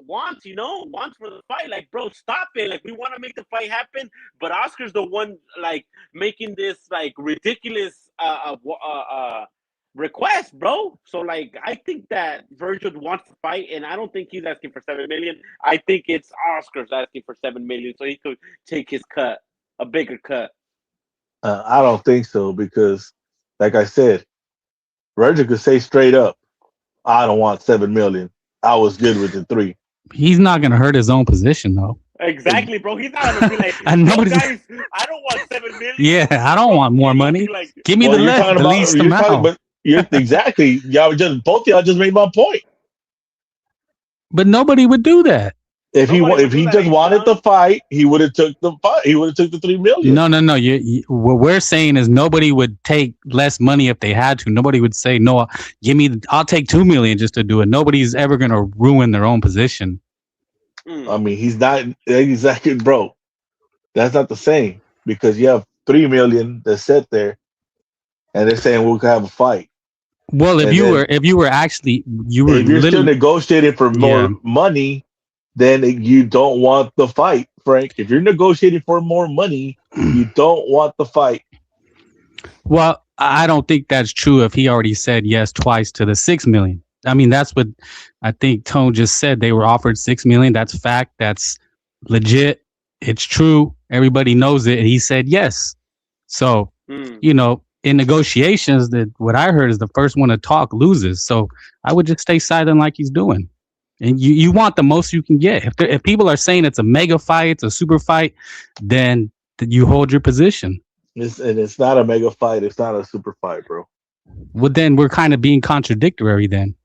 wants, wants for the fight. Like, bro, stop it. Like, we want to make the fight happen, but Oscar's the one, like, making this, like, ridiculous request, bro. So, like, I think that Virgil wants to fight, and I don't think he's asking for 7 million. I think it's Oscar's asking for 7 million so he could take his cut, a bigger cut. I don't think so because, like I said, Virgil could say straight up, "I don't want 7 million. I was good with the 3." He's not going to hurt his own position, though. Exactly, bro. He's not going to be like, and "No, guys, I don't want 7 million. Yeah, I don't want more money. Like, give me the least amount." But exactly. Both of y'all just made my point. But nobody would do that. If he just wanted the fight, he would have took the fight. He would have took the 3 million. No. What we're saying is nobody would take less money if they had to. Nobody would say, "No, I'll take 2 million just to do it." Nobody's ever going to ruin their own position. I mean, he's not exactly, bro. That's not the same because you have 3 million that's set there, and they're saying we can have a fight. Well, if you're still negotiating for more money, then you don't want the fight, Frank. If you're negotiating for more money, you don't want the fight. Well, I don't think that's true if he already said yes twice to the 6 million. I mean, that's what I think Tone just said. They were offered 6 million. That's fact. That's legit. It's true. Everybody knows it. And he said yes. So, in negotiations, what I heard is the first one to talk loses. So I would just stay silent like he's doing. And you want the most you can get. If people are saying it's a mega fight, it's a super fight, then you hold your position. It's not a mega fight. It's not a super fight, bro. Well, then we're kind of being contradictory then.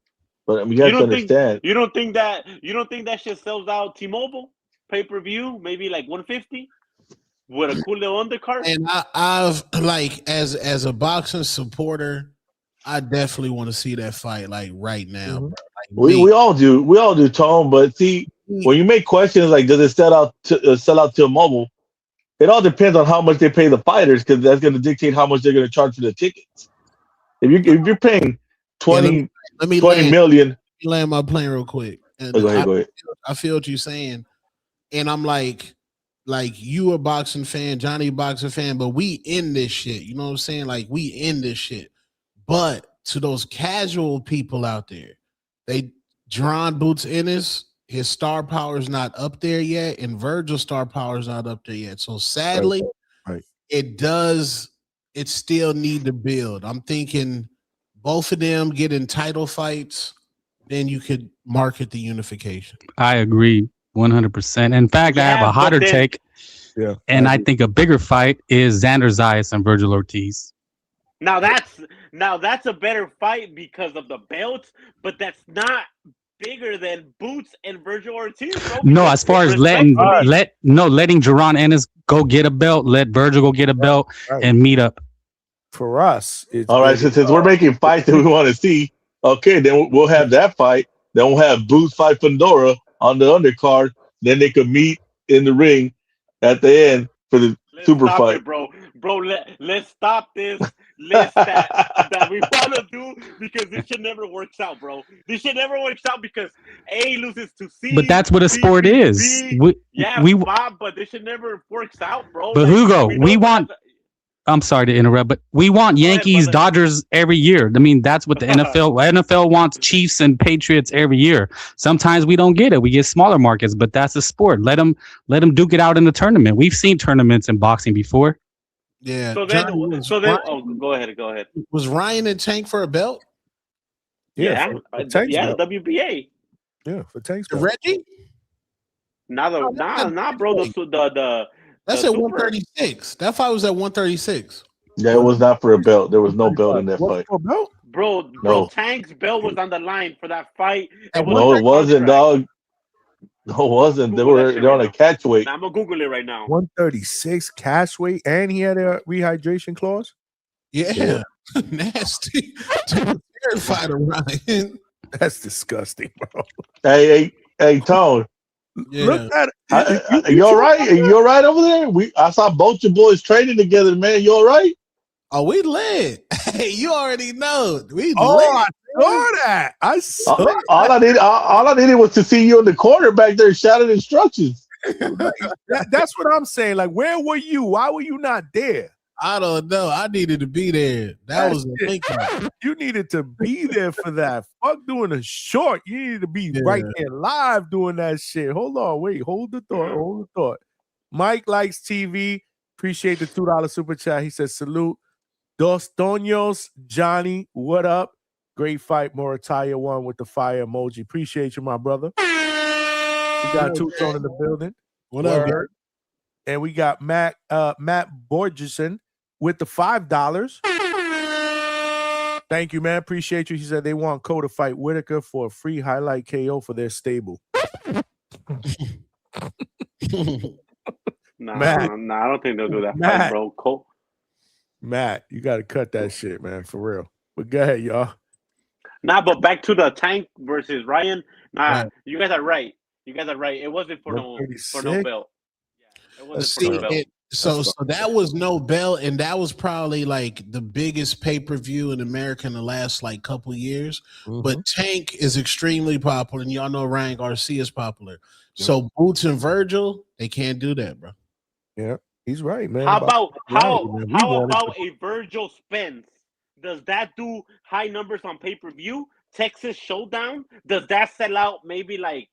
But I mean, you have to understand. You don't think that shit sells out T-Mobile pay-per-view? Maybe like 150 with a cool little undercard. And I've like as a boxing supporter, I definitely want to see that fight like right now, bro. Like, we all do, Tom. But see, when you make questions like, does it sell out to mobile? It all depends on how much they pay the fighters because that's going to dictate how much they're going to charge for the tickets. If you're paying 20 million, let me land my plane real quick. And go ahead. I feel what you're saying, and I'm like you a boxing fan, Johnny a boxing fan, but we in this shit. You know what I'm saying? Like we in this shit. But to those casual people out there, they John Boots Ennis, his star power is not up there yet, and Virgil's star power is not up there yet. So sadly, it does. It still need to build. I'm thinking both of them get in title fights, then you could market the unification. I agree 100%. In fact, I have a hotter take. Yeah, and I think a bigger fight is Xander Zayas and Virgil Ortiz. Now that's a better fight because of the belts, but that's not bigger than Boots and Virgil Ortiz. Bro, no, as far as letting Jaron Ennis go get a belt, let Virgil go get a belt, and meet up. For us, it's all right. Since we're making fights that we want to see, okay, then we'll have that fight. Then we'll have Boots fight Pandora on the undercard. Then they could meet in the ring at the end for the super fight. It, bro, let's stop this list that we want to do because this shit never works out, bro. This shit never works out because A loses to C. But that's what a sport is. But this shit never works out, bro. But Hugo, we want. I'm sorry to interrupt, but we want Yankees, Dodgers every year. I mean, that's what the NFL wants Chiefs and Patriots every year. Sometimes we don't get it. We get smaller markets, but that's a sport. Let them duke it out in the tournament. We've seen tournaments in boxing before. Yeah. So then, go ahead. Was Ryan and Tank for a belt? Yeah, the WBA. Yeah, for Tank's belt. Reggie? Nah, bro. The That's at 136. That fight was at 136. Yeah, it was not for a belt. There was no belt in that fight. Bro, Tank's belt was on the line for that fight. No, it wasn't, dog. No, it wasn't. They're on a catch weight. I'm gonna Google it right now. 136 cash weight, and he had a rehydration clause. Yeah. Nasty. Terrified of Ryan. That's disgusting, bro. Hey, Tone. Yeah. Look at it. You all right? You all right over there? I saw both your boys training together, man. You all right? Oh, we lit. Hey, you already know. We lit. I saw that. I saw that. All I needed was to see you in the corner back there shouting instructions. That's what I'm saying. Like, where were you? Why were you not there? I don't know. I needed to be there. That was the thinking. You needed to be there for that. Fuck doing a short. You needed to be right there live doing that shit. Hold on. Wait. Hold the thought. Mike likes TV. Appreciate the $2 super chat. He says, salute. Dos Toños, Johnny, what up? Great fight. Muratalla won with the fire emoji. Appreciate you, my brother. We got Two-Tone in the building. What up, man? And we got Matt Borgeson with the $5. Thank you, man. Appreciate you. He said they want Cole to fight Whitaker for a free highlight KO for their stable. Matt, I don't think they'll do that fight, bro. Cole. Matt, you got to cut that shit, man, for real. But go ahead, y'all. But back to the Tank versus Ryan. You guys are right. It wasn't for no belt. Yeah, it wasn't for no belt. So that was no belt, and that was probably like the biggest pay-per-view in America in the last like couple years. Mm-hmm. But Tank is extremely popular, and y'all know Ryan Garcia is popular. Yeah. So Boots and Virgil, they can't do that, bro. Yeah, he's right, man. How about a Virgil Spence? Does that do high numbers on pay-per-view? Texas Showdown? Does that sell out maybe like,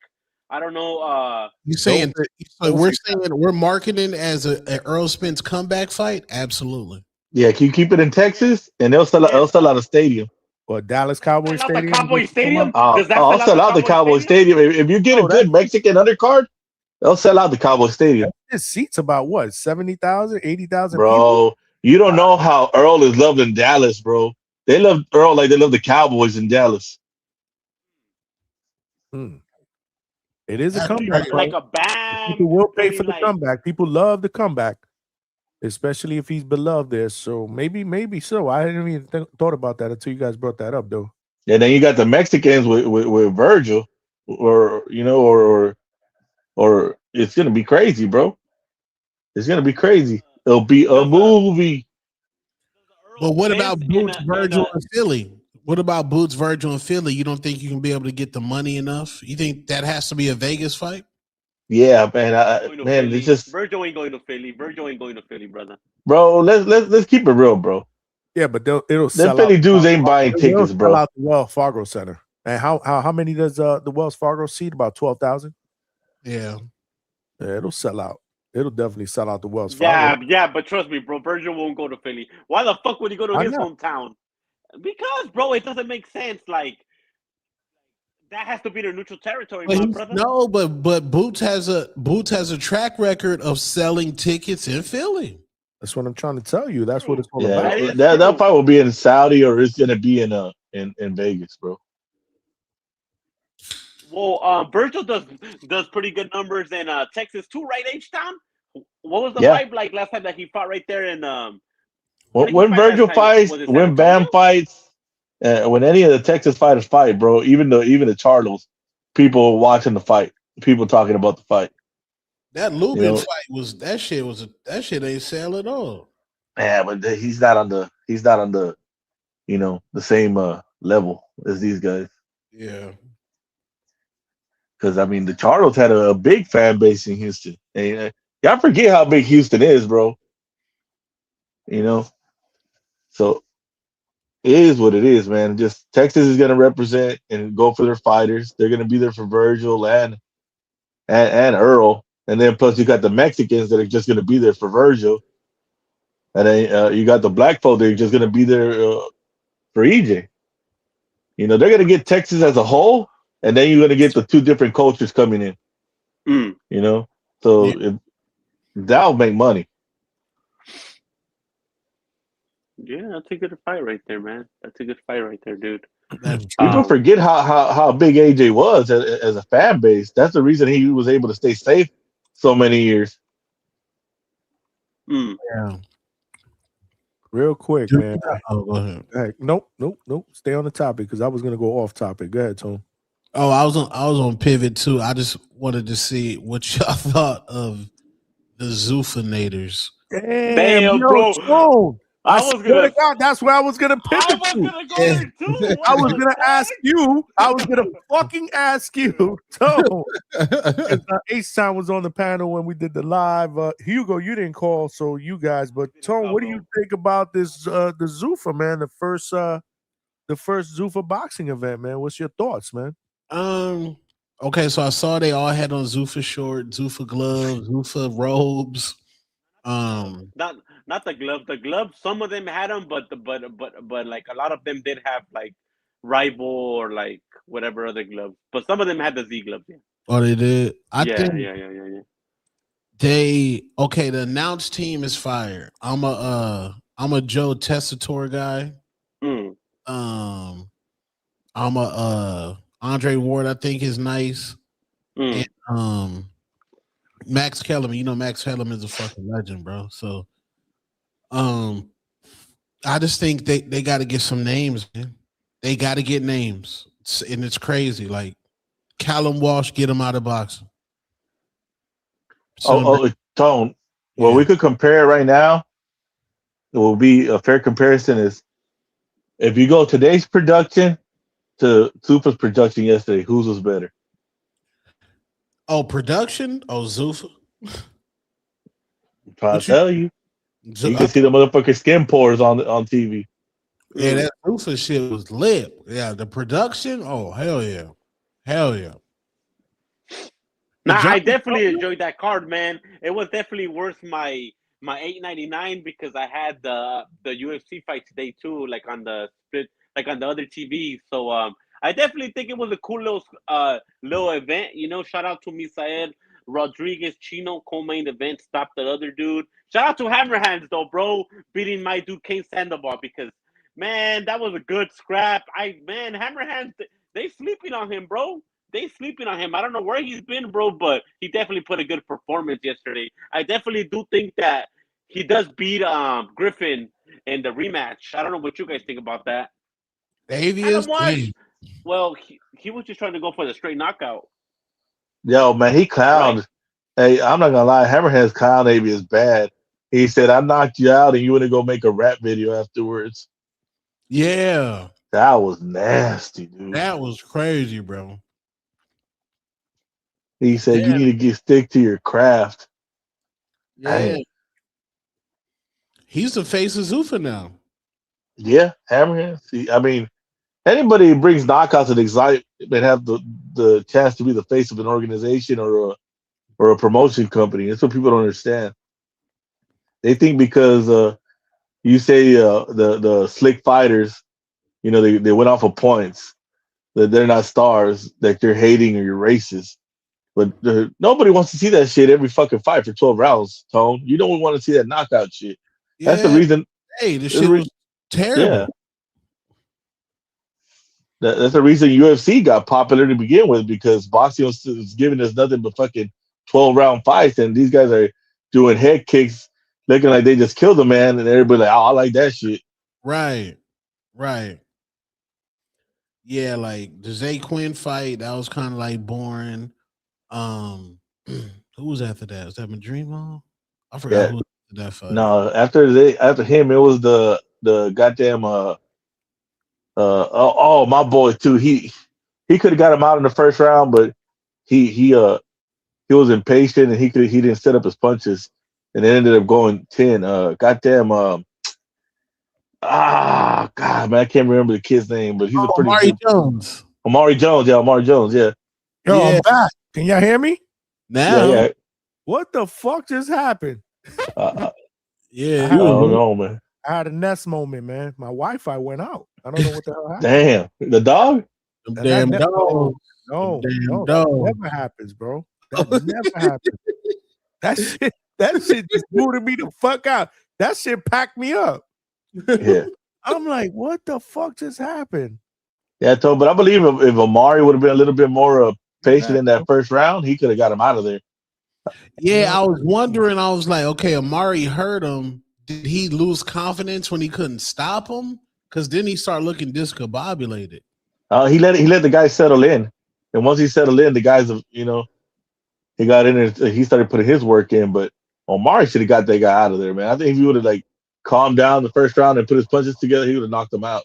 I don't know. You saying we're marketing as an Earl Spence comeback fight? Absolutely. Yeah, can you keep it in Texas and they'll sell out a stadium? Or Dallas Cowboy Stadium? Cowboy Stadium? I'll sell out the Cowboy Stadium. If you get a good Mexican undercard, they'll sell out the Cowboy Stadium. This seats about what? 70,000, 80,000 bro, people? You don't know how Earl is loved in Dallas, bro. They love Earl like they love the Cowboys in Dallas. It is a comeback. Like a bad. People will pay for the comeback. People love the comeback, especially if he's beloved there. So maybe so. I didn't even thought about that until you guys brought that up, though. Yeah, then you got the Mexicans with Virgil, or it's gonna be crazy, bro. It's gonna be crazy. It'll be a movie. But what about Boots, Virgil, and Philly? What about Boots, Virgil, and Philly? You don't think you can be able to get the money enough? You think that has to be a Vegas fight? Yeah, man. It's just Virgil ain't going to Philly. Virgil ain't going to Philly, brother. Bro, let's keep it real, bro. Yeah, but it'll sell Philly dudes ain't buying tickets, bro. Sell out the Wells Fargo Center. And how many does the Wells Fargo seat? About 12,000. Yeah, it'll sell out. It'll definitely sell out the Wells Yeah, Fargo. yeah, but trust me, bro, Virgil won't go to Philly. Why the fuck would he go to Why his not? hometown? Because, bro, it doesn't make sense. Like, that has to be their neutral territory, But my brother. no, but Boots has a track record of selling tickets in Philly. That's what I'm trying to tell you. That's what it's all Yeah, about. is that true. fight will be in Saudi or it's gonna be in Vegas, bro. Well, Virgil does pretty good numbers in Texas too, right, H-Town? What was the Yeah. vibe like last time that he fought right there in where did he When fight Virgil last time? fights, Was it San when Bam Antonio? fights, when any of the Texas fighters fight, bro, even the Charlos, people watching the fight, people talking about the fight. That Lubin You know? fight that shit ain't sell at all. Yeah, but he's not on the the same level as these guys. Yeah. Because I mean, the Charlos had a big fan base in Houston. And, y'all forget how big Houston is, bro. You know, so it is what it is, man. Just Texas is gonna represent and go for their fighters. They're gonna be there for Virgil and Earl, and then plus you got the Mexicans that are just gonna be there for Virgil, and then you got the black folk that are just gonna be there for EJ. You know, they're gonna get Texas as a whole, and then you're gonna get the two different cultures coming in. Mm. You know, so that'll make money. Yeah, that's a good fight right there, man. That's a good fight right there, dude. People forget how big AJ was as a fan base. That's the reason he was able to stay safe so many years. Yeah. Real quick, man. Oh, go ahead. Hey, nope. Stay on the topic because I was gonna go off topic. Go ahead, Tone. Oh, I was on pivot too. I just wanted to see what y'all thought of the Zufanators. Damn, bro. Tone. I was swear gonna- to God, that's where I was gonna pivot I was to. gonna go there too. I was gonna ask you. I was gonna fucking ask you, Tone. H-Town was on the panel when we did the live. Hugo, you didn't call, so you guys. But Tone, what do you think about this? The Zufa, man, the first Zufa boxing event, man. What's your thoughts, man? Okay, so I saw they all had on Zufa shorts, Zufa gloves, Zufa robes. Not the glove. The gloves, some of them had them, but like a lot of them did have like Rival or like whatever other gloves. But some of them had the Z gloves. Yeah. Oh, they did. I think yeah. the announced team is fire. I'm a Joe Tessitore guy. I'm a Andre Ward, I think is nice. And, Max Kellerman, you know Max Kellerman is a fucking legend, bro. So I just think they got to get some names, man. They got to get names. And it's crazy. Like Callum Walsh, get him out of boxing. Tone. Well, we could compare right now. It will be a fair comparison is if you go today's production to Zufa's production yesterday, whose was better? Oh, production? Oh, Zufa. I'm trying to tell you. You can see the motherfucking skin pores on TV. Yeah, that Zufa shit was lit. Yeah, the production. Oh, hell yeah. Hell yeah. Nah, I definitely enjoyed that card, man. It was definitely worth my $8.99 because I had the UFC fight today too, like on the split, like on the other TV. So I definitely think it was a cool little event. You know, shout out to Misael Rodriguez Chino, co-main event, stopped the other dude. Shout out to Hammerhands though, bro, beating my dude Kane Sandoval because man, that was a good scrap. Hammerhands, they sleeping on him, bro. They sleeping on him. I don't know where he's been, bro, but he definitely put a good performance yesterday. I definitely do think that he does beat Griffin in the rematch. I don't know what you guys think about that. Well, he was just trying to go for the straight knockout. Yo, man, he clowned. Right. Hey, I'm not gonna lie, Hammerhand's clown Avy is bad. He said, I knocked you out and you want to go make a rap video afterwards. Yeah. That was nasty, dude. That was crazy, bro. He said you need to stick to your craft. Yeah. Dang. He's the face of Zufa now. Yeah, Hammerhand. See, I mean, anybody who brings knockouts and excitement have the chance to be the face of an organization or or a promotion company. That's what people don't understand. They think because you say the slick fighters, they went off of points, that they're not stars, that you're hating or you're racist. But nobody wants to see that shit every fucking fight for 12 rounds, Tone. You don't want to see that knockout shit. That's the Yeah. reason. Hey, this shit was terrible. Yeah. That's the reason UFC got popular to begin with, because boxing was giving us nothing but fucking 12-round fights, and these guys are doing head kicks, looking like they just killed a man, and everybody like, oh, I like that shit. Right. Yeah, like the Zay Quinn fight, that was kind of like boring. Who was after that? Was that Madrimo? I forgot who was after that fight. No, after him, it was the goddamn my boy too. He could have got him out in the first round, but he was impatient and he didn't set up his punches, and it ended up going 10. God, man, I can't remember the kid's name, but he's a pretty Omari good. Jones. Omari Jones, yeah. Yo, I'm back. Can y'all hear me? Now, Yeah. What the fuck just happened? Yeah, I don't know, man. I had a Nest moment, man. My Wi-Fi went out. I don't know what the hell happened. Damn, the dog. Damn dog. No, Damn that dog. never happens, bro. That never happens. That shit just booted me the fuck out. That shit packed me up. Yeah. I'm like, what the fuck just happened? Yeah, but I believe if Omari would have been a little bit more patient in that first round, he could have got him out of there. Yeah, I was wondering. I was like, okay, Amari hurt him. Did he lose confidence when he couldn't stop him? Because then he started looking discombobulated. He let the guy settle in, and once he settled in, the guys, he got in there. He started putting his work in, but Omari should have got that guy out of there, man. I think if he would have like calmed down the first round and put his punches together, he would have knocked him out.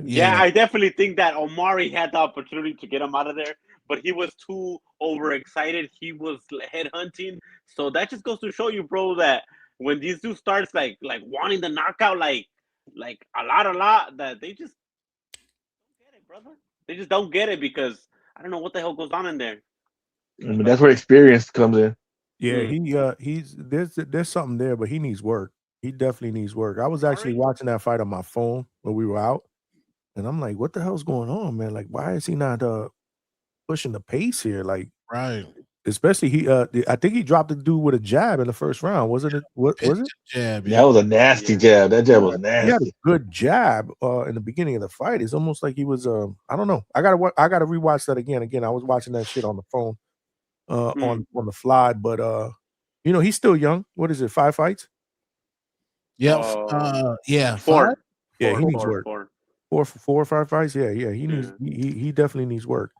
Yeah, I definitely think that Omari had the opportunity to get him out of there, but he was too overexcited. He was head hunting. So that just goes to show you, bro, that when these dudes starts like wanting the knockout, like a lot, that they just don't get it, brother. They just don't get it because I don't know what the hell goes on in there. I mean, that's where experience comes in. Yeah, he's there's something there, but he needs work. He definitely needs work. I was actually watching that fight on my phone when we were out, and I'm like, what the hell's going on, man? Like, why is he not pushing the pace here? Like, right. Especially I think he dropped the dude with a jab in the first round. Wasn't it? What was it? Jab. That was a nasty jab. That jab was nasty. He had a good jab in the beginning of the fight. It's almost like he was. I don't know. I gotta rewatch that again. Again, I was watching that shit on the phone, on the fly. But he's still young. What is it? 5 fights? Yep. Yeah. 4. Yeah, he needs work. 4 or 5 fights. Yeah. He needs. He definitely needs work.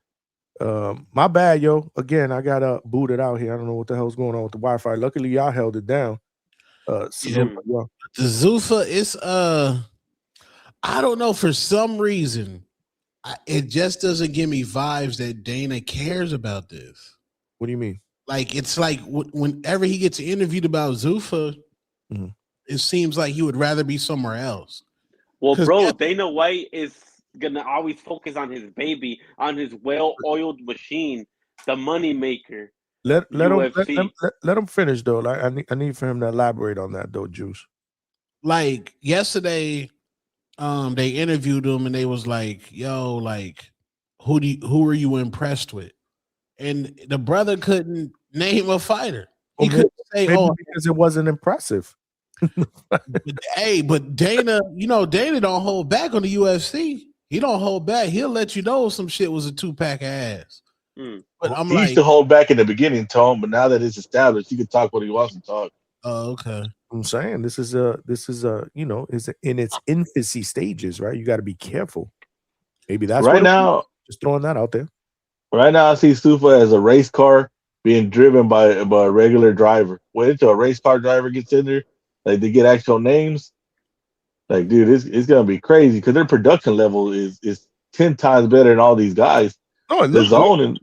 My bad, yo. Again, I got booted out here. I don't know what the hell's going on with the Wi-Fi. Luckily, y'all held it down. The Zufa is I don't know, for some reason it just doesn't give me vibes that Dana cares about this. What do you mean? Like, it's like whenever he gets interviewed about Zufa, it seems like he would rather be somewhere else. Well, bro, Dana White is gonna always focus on his baby, on his well-oiled machine, the money maker. Let him finish though. Like, I need for him to elaborate on that though, Juice. Like yesterday, they interviewed him and they was like, "Yo, like, who are you impressed with?" And the brother couldn't name a fighter. He couldn't say, because it wasn't impressive. But Dana, Dana don't hold back on the UFC. He don't hold back. He'll let you know some shit was a 2-pack of ass. But I'm he used to hold back in the beginning, Tone, but now that it's established, he can talk what he wants to talk. Oh, okay. I'm saying this is is in its infancy stages, right? You got to be careful. Maybe that's right now. Just throwing that out there. Right now, I see Zufa as a race car being driven by a regular driver. Wait until a race car driver gets in there, like they get actual names. Like, dude, it's gonna be crazy because their production level is 10 times better than all these guys. Oh, the zone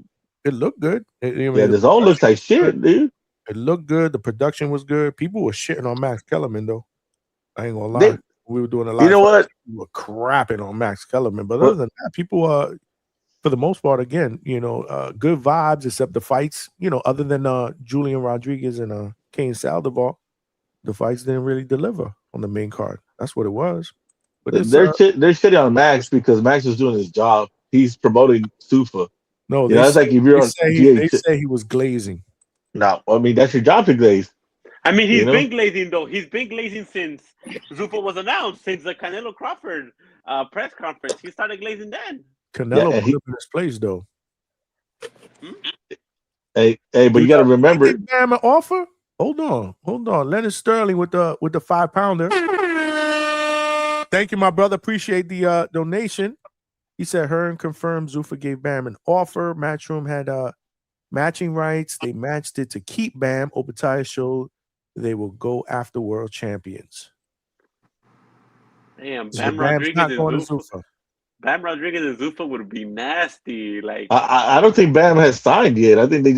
it looked good. The zone looks like shit, dude. It looked good. The production was good. People were shitting on Max Kellerman though. I ain't gonna lie. We were doing a lot. You know what? We were crapping on Max Kellerman, but other than that, people for the most part, again, good vibes, except the fights, other than Julian Rodriguez and Cain Saldivar, the fights didn't really deliver on the main card. That's what it was. But it's They're shitting on Max because Max is doing his job. He's promoting Zufa. no, That's like if you're on they say he was glazing. No, I mean that's your job to glaze. I mean, he's been glazing though. He's been glazing since Zufa was announced, since the Canelo Crawford press conference. He started glazing then. Canelo put him in his place though. Hey, but you got to remember. Give Bam an offer. Hold on. Leonard Sterling with the 5-pounder. Thank you, my brother. Appreciate the donation. He said Hearn confirmed Zufa gave Bam an offer. Matchroom had matching rights. They matched it to keep Bam. Obatiah showed they will go after world champions. Damn, So Bam Bam's Rodriguez not and going to Zufa. Zufa. Bam Rodriguez and Zufa would be nasty. Like I don't think Bam has signed yet. I think they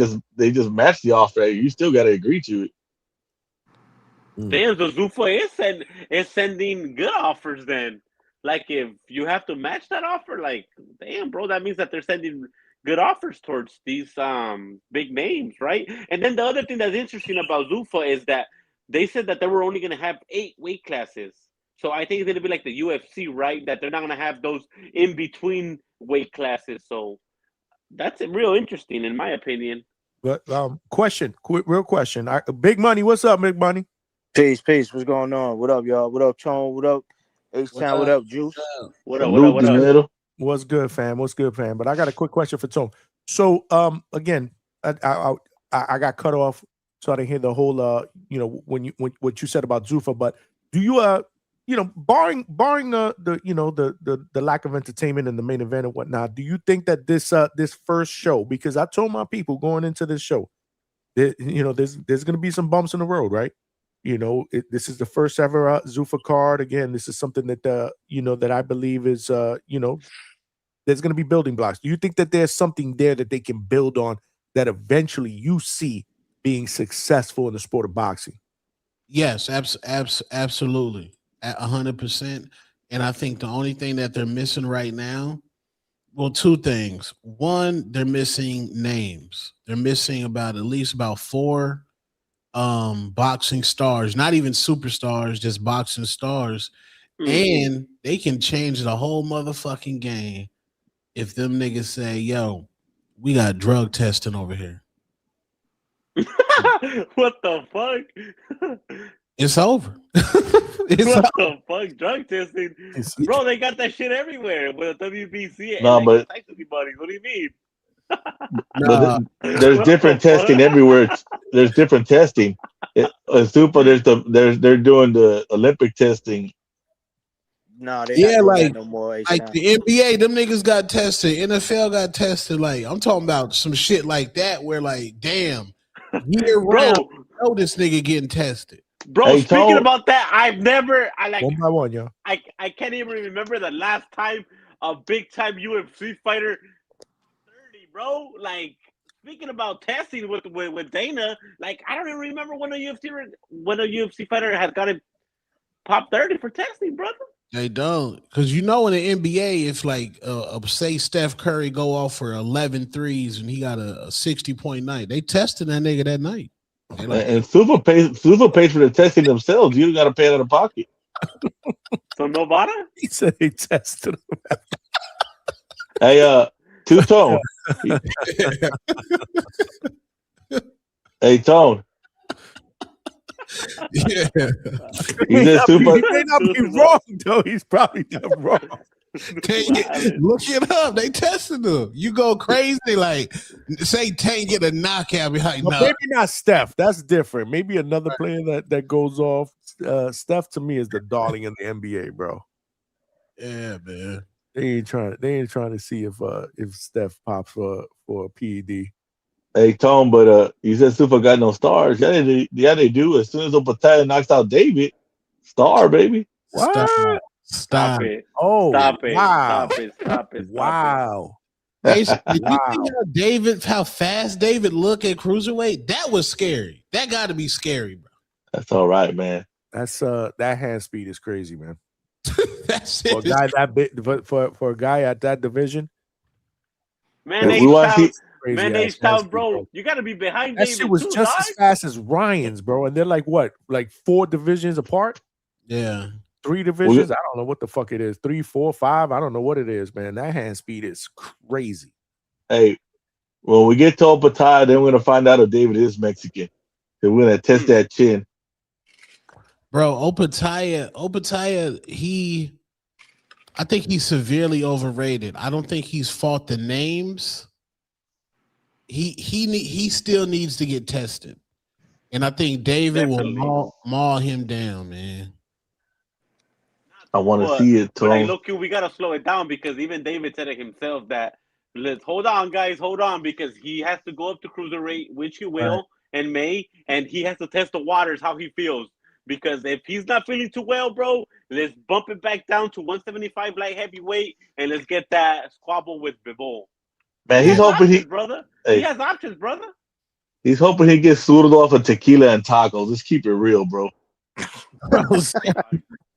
just matched the offer. You still got to agree to it. damn, so Zufa is sending good offers then. Like if you have to match that offer, like damn, bro, that means that they're sending good offers towards these big names, right? And then the other thing that's interesting about Zufa is that they said that they were only going to have 8 weight classes. So I think it's going to be like the UFC, right? That they're not going to have those in between weight classes. So that's real interesting, in my opinion. But real question. Big Money, what's up, Big Money? Peace. What's going on? What up, y'all? What up, Tone? What up, H-Town? What up, Juice? What up? What's good, fam? But I got a quick question for Tone. So, again, I got cut off, so I didn't hear the whole, when what you said about Zufa. But do you, barring the lack of entertainment in the main event and whatnot, do you think that this first show, because I told my people going into this show, that there's going to be some bumps in the road, right? This is the first ever Zufa card. Again, this is something that that I believe is there's going to be building blocks. Do you think that there's something there that they can build on that eventually you see being successful in the sport of boxing? Yes, absolutely, 100%. And I think the only thing that they're missing right now, well, 2 things. One, they're missing names. They're missing at least about 4 boxing stars, not even superstars, just boxing stars. And they can change the whole motherfucking game if them niggas say, yo, we got drug testing over here. What the fuck? It's over. The fuck? Drug testing? Bro, they got that shit everywhere with WBC. No, but antibodies. What do you mean? There's different testing everywhere. There's different testing. Super. They're doing the Olympic testing. No, they not doing that no more. Like the NBA, them niggas got tested. NFL got tested. Like I'm talking about some shit like that, where like, damn, year round, know this nigga getting tested. Bro, speaking about that, one by one, yo. I can't even remember the last time a big time UFC fighter 30, bro. Like speaking about testing with Dana, like I don't even remember when a UFC fighter has got it pop 30 for testing, brother. They don't, because in the NBA, if like say Steph Curry go off for 11 threes and he got a 60-point night, they tested that nigga that night. And Zufa pays for the testing themselves. You got to pay out of pocket. So Novada? He said they tested him. Hey, Two-Tone. Hey, Tone. Yeah. He may not be wrong, though. He's probably not wrong. Look it up. They tested him. You go crazy, like say Tank get a knockout behind. Well, maybe not Steph. That's different. Maybe another player that goes off. Steph to me is the darling in the NBA, bro. Yeah, man. They ain't trying to see if Steph pops for a PED. Hey, Tone, but you said Zufa got no stars. Yeah, they do. As soon as Obatiah knocks out David, star, baby. What? Stop it. Oh, Stop it. Wow. Stop it. Wow. Did you see how fast David look at cruiserweight? That was scary. That got to be scary, bro. That's all right, man. That's that hand speed is crazy, man. That's for a guy that big, for a guy at that division. Mayonnaise style, bro. You gotta be behind That David shit was too, just dog. as fast as Ryan's, bro. And they're like what? Like 4 divisions apart? Yeah. 3 divisions? I don't know what the fuck it is. 3, 4, 5. I don't know what it is, man. That hand speed is crazy. Hey, when we get to Opataya, then we're gonna find out if David is Mexican. We're gonna test that chin. Bro, Opataya, I think he's severely overrated. I don't think he's fought the names. He still needs to get tested. And I think David will maul him down, man. I want to see it, But Tom. look, we gotta slow it down because even David said it himself that let's hold on, guys, hold on, because he has to go up to cruiserweight, which he will in May, and he has to test the waters how he feels. Because if he's not feeling too well, bro, let's bump it back down to 175 light heavyweight and let's get that squabble with Bivol. Man, he's hoping he has options, brother. He's hoping he gets suited off of tequila and tacos. Let's keep it real, bro.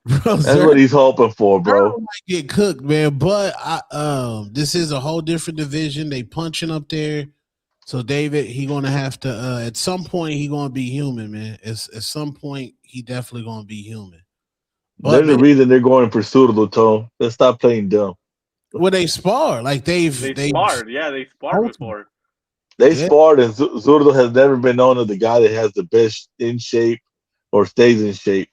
That's what he's hoping for, bro. Might get cooked, man. But this is a whole different division. They punching up there. So David, he gonna have to at some point he gonna be human, man. At some point he definitely gonna be human. But there's a reason they're going for suitable, Tom. Let's stop playing dumb. Well, they spar like they sparred. Yeah, they sparred before. They sparred, and Zurdo has never been known as the guy that has the best in shape or stays in shape.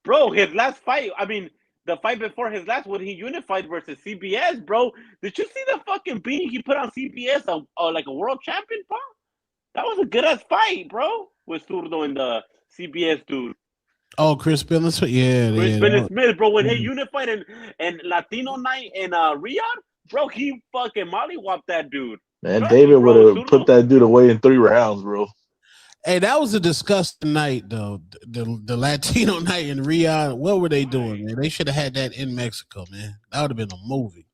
Bro, his last fight, I mean, the fight before his last when he unified versus CBS, bro. Did you see the fucking beating he put on CBS, like a world champion, bro? That was a good ass fight, bro, with Zurdo and the CBS dude. Oh, Chris Billis, Chris Billis, bro. When they unified in Latino night in Riyadh, bro, he fucking mollywopped that dude. Man, David would have put that dude away in 3 rounds, bro. Hey, that was a disgusting night, though. The Latino night in Riyadh. What were they doing, man? They should have had that in Mexico, man. That would have been a movie.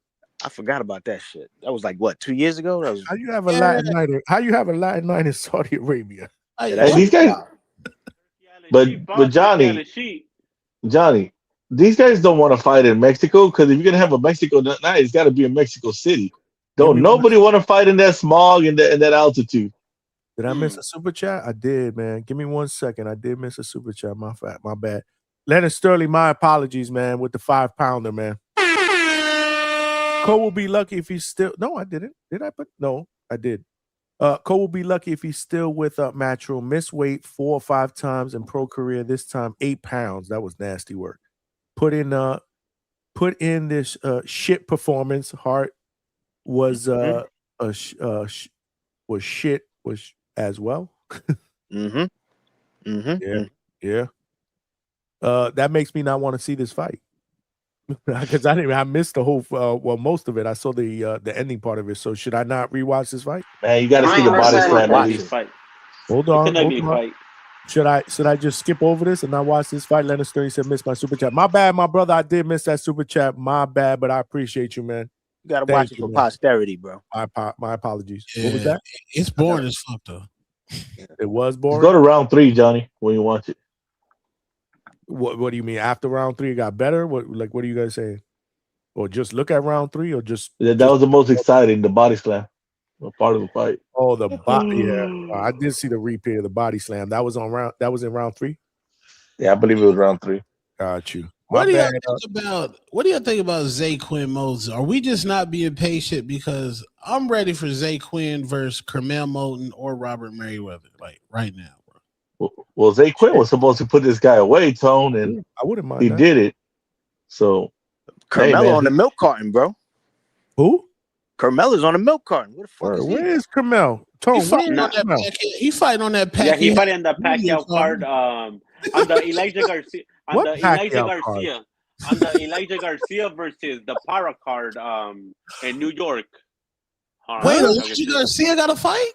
I forgot about that shit. That was like what, 2 years ago? That was... How you have a Latin night? How you have a Latin night in Saudi Arabia? These guys, but Johnny, these guys don't want to fight in Mexico because if you're gonna have a Mexico night, it's got to be in Mexico City. Don't nobody want to fight in that smog and that altitude. Did I miss a super chat? I did, man. Give me 1 second. I did miss a super chat. My bad. Leonard Sterling, my apologies, man, with the 5-pounder, man. Cole will be lucky if he's still. No, I didn't. Did I put? No, I did. Cole will be lucky if he's still with Matchroom. Missed weight 4 or 5 times in pro career. This time 8 pounds. That was nasty work. Put in this shit performance. Heart was shit as well. Yeah. That makes me not want to see this fight because I missed the whole most of it. I saw the ending part of it. So should I not rewatch this fight? Man, you got to see the body slam. Fight. Hold on. Should I just skip over this and not watch this fight? Leonard Sterling said, "Miss my super chat." My bad, my brother. I did miss that super chat. My bad, but I appreciate you, man. You gotta watch it for posterity, bro. My apologies. Yeah, what was that? It's boring as fuck, though. It was boring. Go to round 3, Johnny, when you watch it. What do you mean? After round 3, it got better? What are you guys saying? Or just look at round 3, or just that was the most exciting, the body slam, part of the fight. Oh, the body. Yeah, I did see the replay of the body slam. That was in round 3. Yeah, I believe it was round 3. Got you. What do you think about Zay Quinn Moses? Are we just not being patient? Because I'm ready for Zay Quinn versus Kermel Moton or Robert Merriweather, like right now, bro. Well, Zay Quinn was supposed to put this guy away, Tone, and I wouldn't mind. He did it. So Carmelo on the milk carton, bro. Who? Carmelo's on the milk carton. What the fuck is he? Where is Carmel? Tone, he fighting on that Pacquiao. Yeah, he fighting on the Pacquiao card. On the Elijah Garcia. On the Elijah Garcia versus the Para card in New York. Wait, Elijah Garcia got a fight?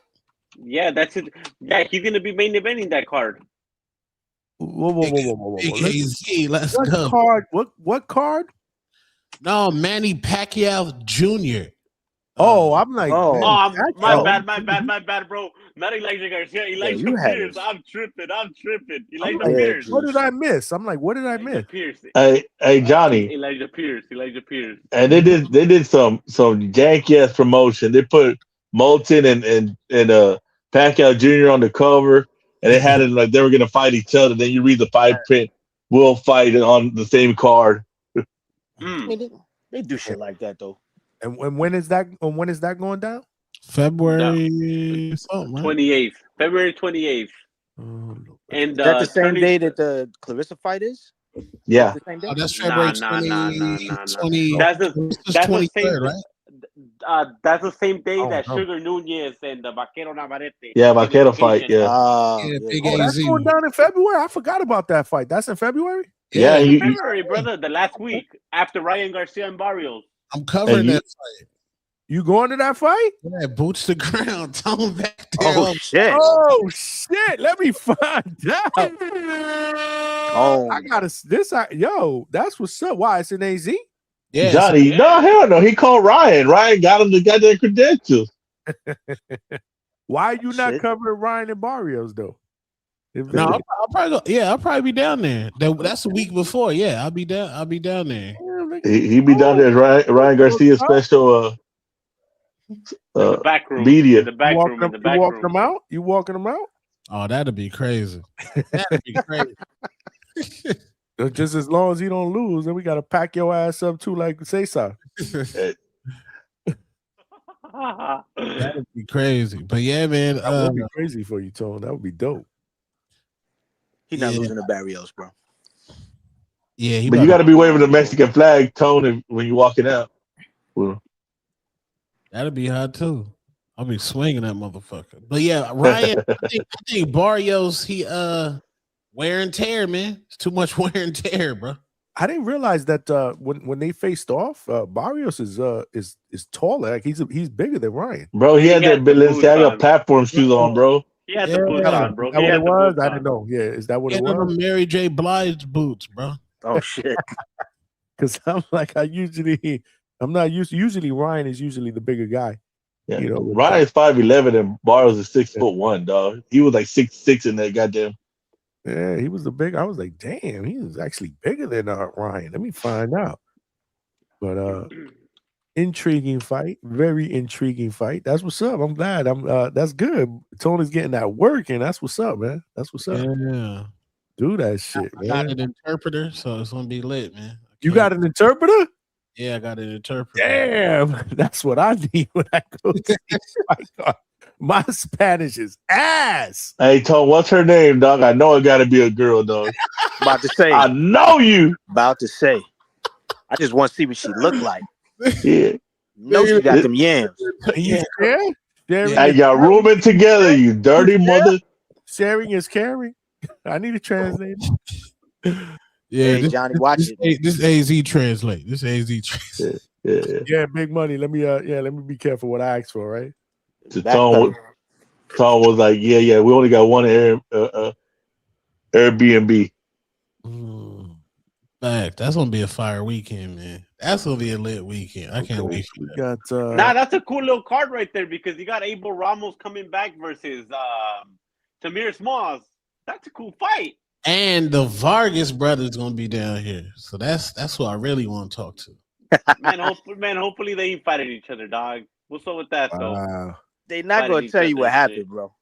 Yeah, that's it. Yeah, he's gonna be main eventing that card. Whoa. Let's what go. Card? What card? No, Manny Pacquiao Jr. Oh, I'm like, Oh. man, Oh, my Pacquiao. bad, bro. Not Elijah Garcia, Elijah you had Pierce. it. I'm tripping. I'm Elijah like, Yeah, Pierce. what did Juice. I miss? I'm like, what did I Elijah miss? Pierce. Hey, Johnny, Elijah Pierce. and they did some janky ass promotion. They put Moulton and Pacquiao Jr. on the cover, and they had it like they were gonna fight each other. Then you read the fight print, will fight on the same card. I mean, they do shit like that though. And when is that? When is that going down? February something, right? 28th. February 28th. Oh, And Is that the same tourney- day that the Clarissa fight is? Yeah, The same day? Oh, that's February Nah. 20. That's the 23rd, right? That's the same day Oh, that no. Sugar Nunez and the Vaquero Navarrete. yeah, Vaquero fight. Yeah, Big Oh, that's AZ. going down in February. I forgot about that fight. That's in February. yeah. In You, February, brother, the last week after Ryan Garcia and Barrios. I'm covering And you- that fight. You going to that fight? Yeah, boots to ground. Tone back there. Oh shit! Oh shit! Let me find out. Oh, I gotta yo. That's what's up. Why it's in AZ? Yeah, Johnny, no, hell no. He called Ryan. Ryan got him the goddamn credentials. Why are you not Shit. covering Ryan and Barrios though? no, I'll probably go. Yeah, I'll probably be down there. That's the week before. Yeah, I'll be down. I'll be down there. He be down there as Ryan Garcia special In the back room. media. In the back room. In the back you walking room. them out? You walking them out? Oh, that'd be crazy. That'd be crazy. Just as long as he don't lose, then we gotta pack your ass up too, like Cesar. That'd be crazy. But yeah, man. That would be crazy for you, Tone. That would be dope. he's not Yeah. losing to Barrios, bro. Yeah, he But you got to be waving the Mexican flag, Tony, when you're walking out. Well, that'd be hot too. I'll be swinging that motherfucker. But yeah, Ryan, I think Barrios, he wear and tear, man. It's too much wear and tear, bro. I didn't realize that when they faced off, Barrios is taller. Like he's bigger than Ryan. bro, he had that the boots Balenciaga on. platform shoes on, bro. He had the boots Yeah. on, bro. Is that He what had it the was? boots I on. didn't know. Yeah, is that what Yeah, it was? them Mary J. Blige boots, bro. Oh shit! Because I'm like, I'm not used. Usually Ryan is usually the bigger guy. Yeah. You know, with Ryan's 5'11" and Barrios is 6'1", dog. He was like 6'6" in that goddamn. Yeah, he was the big. I was like, damn, he was actually bigger than Ryan. Let me find out. But intriguing fight, very intriguing fight. That's what's up. I'm glad. That's good. Tony's getting that work, and that's what's up, man. That's what's up. Yeah. Do that shit, I got man. an interpreter, so it's gonna be lit, man. You got an interpreter? Yeah, I got an interpreter. Damn, that's what I need when I go see my car. My Spanish is ass. Hey, Tom, what's her name, dog? I know it got to be a girl, dog. About to say. I know you. About to say. I just want to see what she look like. Yeah. No, she got them yams. Yeah. I got rooming together, you dirty mother. Sharing is caring. I need a translator. Yeah, Hey, Johnny, watch it. This AZ translate. This AZ translate. Yeah. Big money. Let me be careful what I ask for, right? So Tom was like, yeah, we only got one Airbnb. Fact. That's gonna be a fire weekend, man. That's gonna be a lit weekend. I can't wait for We that. got Nah, that's a cool little card right there because you got Abel Ramos coming back versus Tamir Smalls. That's a cool fight. And the Vargas brothers gonna be down here. So that's who I really want to talk to. Hopefully they ain't fighting each other, dog. What's up with that though? wow. They not Fighting gonna each tell you other what and happened, shit. bro.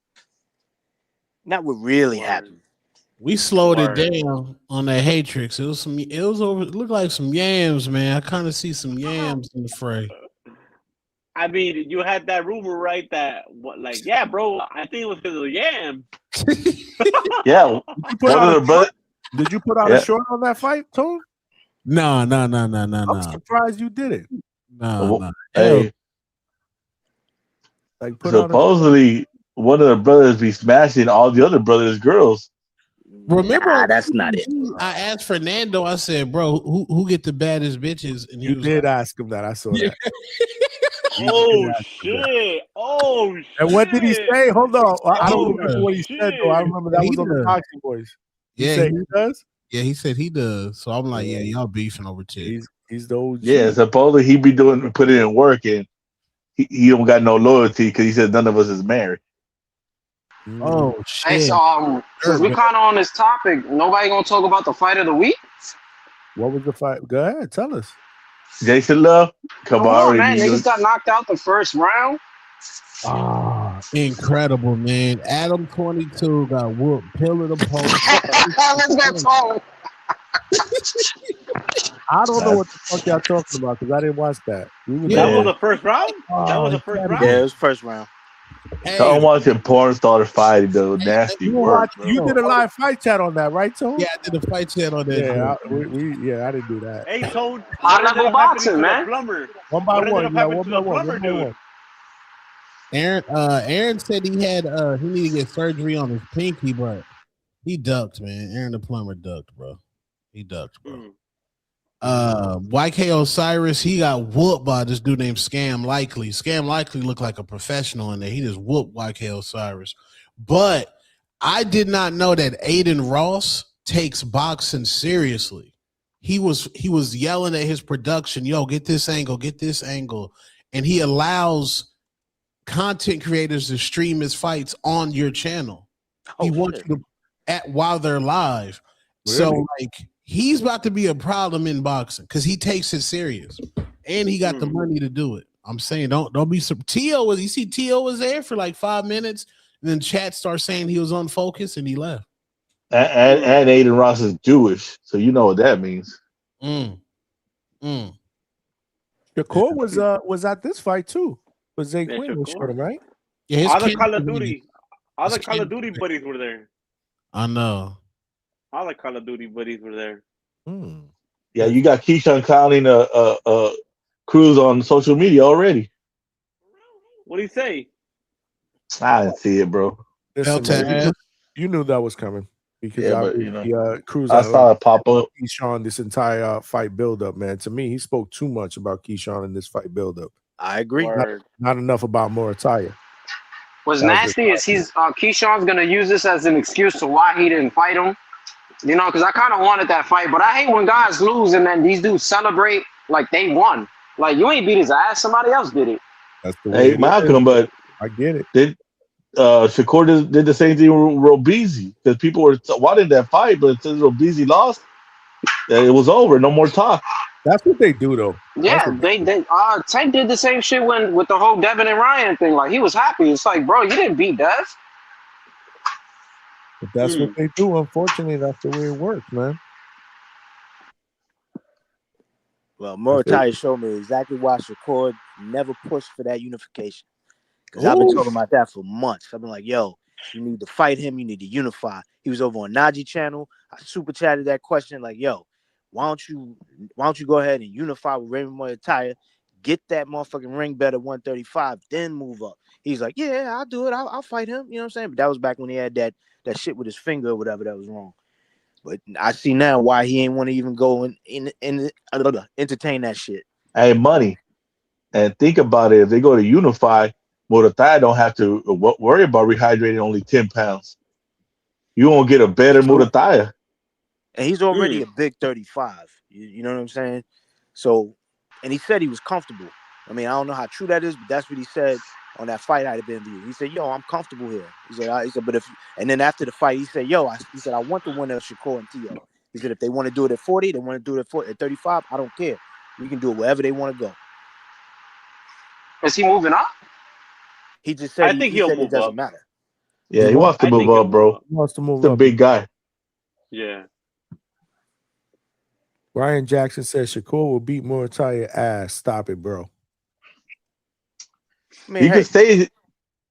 Not what really happened. We slowed Word. it down on that Hatrix. It looked like some yams, man. I kind of see some yams in the fray. I mean, you had that rumor, right? Yeah, bro. I think it was because of the yam. Yeah. Did you put out a short on that fight, Tone? No. I'm surprised you did it. No. Hey, Like put out supposedly one of the brothers be smashing all the other brothers' girls. Remember, that's not it. I asked Fernando. I said, "Bro, who get the baddest bitches?" And he You was did like, ask him that. I saw that. Oh shit! Oh shit! And what did he say? Hold on. I don't Oh, remember what he said though. I remember that was on the Boxing Boys. Yeah, He does. Yeah, he said he does. So I'm like, yeah, y'all beefing over tits. He's the OG. Yeah, supposedly he be putting in work, and he don't got no loyalty because he said none of us is married. Oh Hey, shit! so since we kind of on this topic, nobody gonna talk about the fight of the week? What was the fight? Go ahead, tell us. Jason Love, Come on, Kabari, man. Niggas got knocked out the first round. Incredible, man. Adam 22 got whooped, pillar the post. Let's go, Tom. I don't know what the fuck y'all talking about because I didn't watch that. That was the first round? That was the first round? Yeah, it was first round. So I'm watching porn star fighting though. Nasty work. You did a live fight chat on that, right, Tone? Yeah, I did a fight chat on that. I didn't do that. Hey, Tone. High level boxing, man. One by one, Aaron said he had he needed to get surgery on his pinky, but he ducked, man. Aaron the plumber ducked, bro. He ducked, bro. YK Osiris, he got whooped by this dude named Scam Likely. Scam Likely looked like a professional in there. He just whooped YK Osiris. But I did not know that Aiden Ross takes boxing seriously. He was yelling at his production, yo, get this angle. And he allows content creators to stream his fights on your channel. He wants you to while they're live. Really? So like he's about to be a problem in boxing because he takes it serious and he got the money to do it. I'm saying don't be T.O. was there for like 5 minutes and then chat starts saying he was unfocused and he left. And Aiden Ross is Jewish, so you know what that means. Shakur was at this fight too. Was Zay Quinn was short, right? Yeah, all the Call of Duty buddies were there. I know. All the Call of Duty buddies were there. Yeah, you got Keyshawn calling Cruz on social media already. What do you say? I didn't see it, bro. Listen, man, you knew that was coming because Cruz. I saw it pop up. Keyshawn, this entire fight buildup, man. To me, he spoke too much about Keyshawn in this fight buildup. I agree. Not enough about Muratalla. What's nasty is Keyshawn's gonna use this as an excuse to why he didn't fight him. You know, because I kind of wanted that fight, but I hate when guys lose and then these dudes celebrate like they won. Like you ain't beat his ass, somebody else did it. That's the way. Hey, Malcolm, but I get it. Shakur did the same thing with Robezy because people were wanting that fight, but since Robezy lost, it was over. No more talk. That's what they do, though. Yeah, Tank did the same shit with the whole Devin and Ryan thing. Like he was happy. It's like, bro, you didn't beat Dev. But that's what they do. Unfortunately, that's the way it works, man. Well, Muratalla showed me exactly why Shakur never pushed for that unification. Because I've been talking about that for months. I've been like, yo, you need to fight him. You need to unify. He was over on Najee channel. I super chatted that question like, yo, why don't you go ahead and unify with Raymond Muratalla, get that motherfucking ring bet at 135, then move up. He's like, yeah, I'll do it. I'll fight him. You know what I'm saying? But that was back when he had that shit with his finger or whatever that was wrong. But I see now why he ain't want to even go and entertain that shit. Hey, money. And think about it. If they go to unify, Muratalla don't have to worry about rehydrating only 10 pounds. You won't get a better Muratalla. And he's already a big 35. You know what I'm saying? So, and he said he was comfortable. I mean, I don't know how true that is, but that's what he said on that fight I'd have been viewed. He said, yo, I'm comfortable here. He said, but if, and then after the fight, he said, I want the winner of Shakur and T.O. He said, if they want to do it at 40, they want to do it at 35, I don't care. We can do it wherever they want to go. Is he moving up? He just said, I think he'll move it doesn't up. matter. Yeah, he wants to move up, bro. He wants to move He's up. a big guy. Yeah. Ryan Jackson says Shakur will beat Muratalla ass. Stop it, bro. Man, You can say,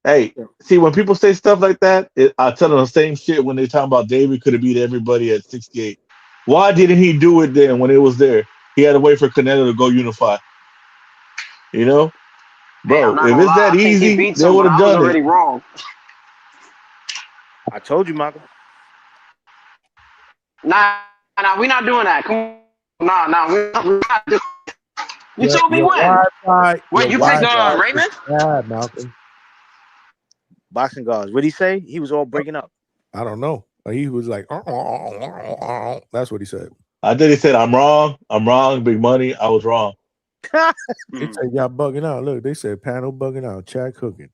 hey, see, when people say stuff like that, I tell them the same shit when they talk about David could have beat everybody at 68. Why didn't he do it then when it was there? He had to wait for Canelo to go unify. You know? Bro, if it's that easy, they would have done already it. Wrong. I told you, Michael. Nah, we're not doing that. Come on. Nah, we're not doing that. You told me when? Wait, you picked Raymond? Yeah, Malcolm. Boxing guards. What did he say? He was all breaking up. I don't know. He was like, that's what he said. I think he said, I'm wrong, big money, I was wrong. They said y'all bugging out. Look, they said panel bugging out. Chad cooking.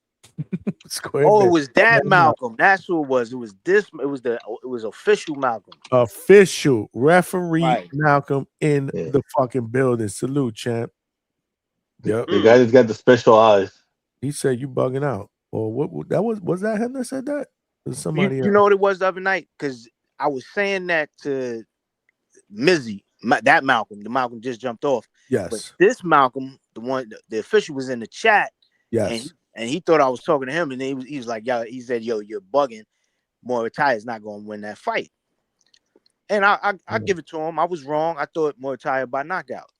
Square Oh, it bit. was that Malcolm. That's who it was. It was this. It was official Malcolm. Official referee Right. Malcolm in Yeah. the fucking building. Salute, champ. Yep. The guy that's got the special eyes. He said you bugging out. Or what that was that him that said that? Was somebody You else? know what it was the other night? Because I was saying that to Mizzy, that Malcolm. The Malcolm just jumped off. Yes. But this Malcolm, the official, was in the chat. Yes. And he thought I was talking to him, and he was like, "Yo," he said, "Yo, you're bugging. Muratalla is not going to win that fight." And I give it to him. I was wrong. I thought Muratalla by knockout.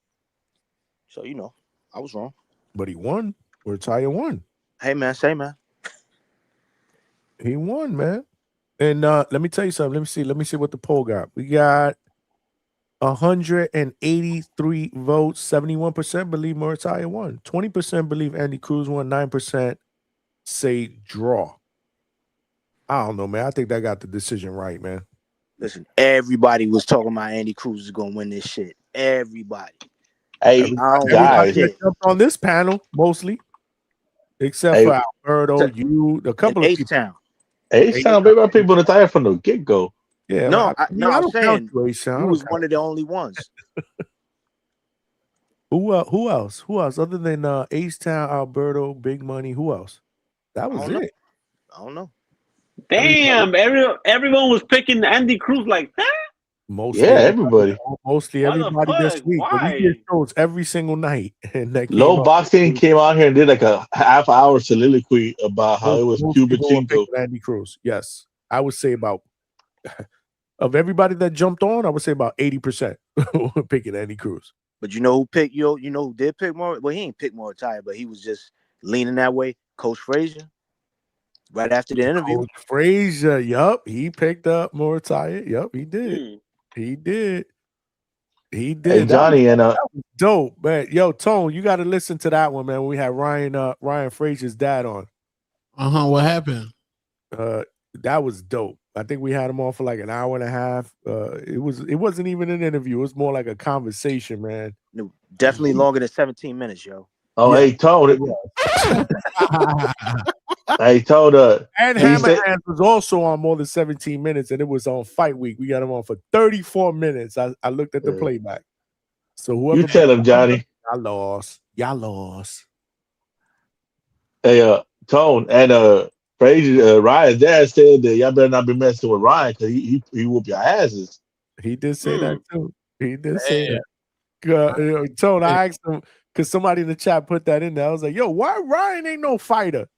So I was wrong. But he won. Muratalla won. Hey man, say man. He won, man. And let me tell you something. Let me see what the poll got. We got 183 votes. 71% believe Muratalla won. 20% believe Andy Cruz won. 9% say draw. I don't know, man. I think that got the decision right, man. Listen, everybody was talking about Andy Cruz is gonna win this shit. Everybody. Hey, Everybody that jumped on this panel, mostly, except for Alberto, a couple of people. H-Town. H-Town, baby, people in the tire from the get-go. Yeah, No, I I'm saying you he was one of the only ones. Who else? Who else other than H-Town, Alberto, Big Money? Who else? That was it. I don't know. Damn, everyone was picking Andy Cruz like that. Mostly, everybody. Mostly everybody this week. But we get shows every single night. And that Low Boxing came out here and did like a half-hour soliloquy about how it was Cuba Cinco. Andy Cruz. Yes, I would say about of everybody that jumped on, I would say about 80% were picking Andy Cruz. But you know who picked you know who did pick more? Well, he ain't picked Muratalla, but he was just leaning that way. Coach Frazier. Right after the interview. Coach Frazier, yup, he picked up Muratalla. Yup, he did. He did. He did. Hey, Johnny, that was dope, man. Yo, Tone, you got to listen to that one, man. When we had Ryan Frazier's dad on. What happened? That was dope. I think we had him on for like an hour and a half. It wasn't even an interview. It was more like a conversation, man. No, definitely longer than 17 minutes, yo. Oh, yeah. Hey, Tone. I told her. And Hammerhands was also on more than 17 minutes, and it was on Fight Week. We got him on for 34 minutes. I looked at the playback. So whoever you tell him, Johnny. Y'all lost. Hey, Tone and Frazier, Ryan's dad said that y'all better not be messing with Ryan because he whoop your asses. He did say that too. He did say that. Tone, I asked him because somebody in the chat put that in there. I was like, yo, why Ryan ain't no fighter?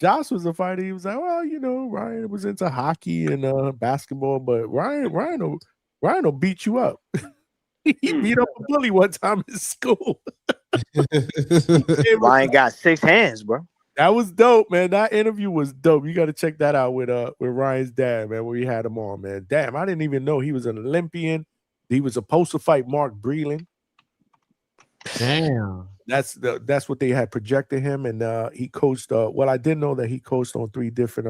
Josh was a fighter. He was like, well, Ryan was into hockey and basketball, but Ryan will beat you up. He beat up a bully one time in school. Ryan got 6 hands, bro. That was dope, man. That interview was dope. You got to check that out with Ryan's dad, man, where we had him on, man. Damn, I didn't even know he was an Olympian. He was supposed to fight Mark Breland. Damn. That's what they had projected him, and he coached. I didn't know that he coached on 3 different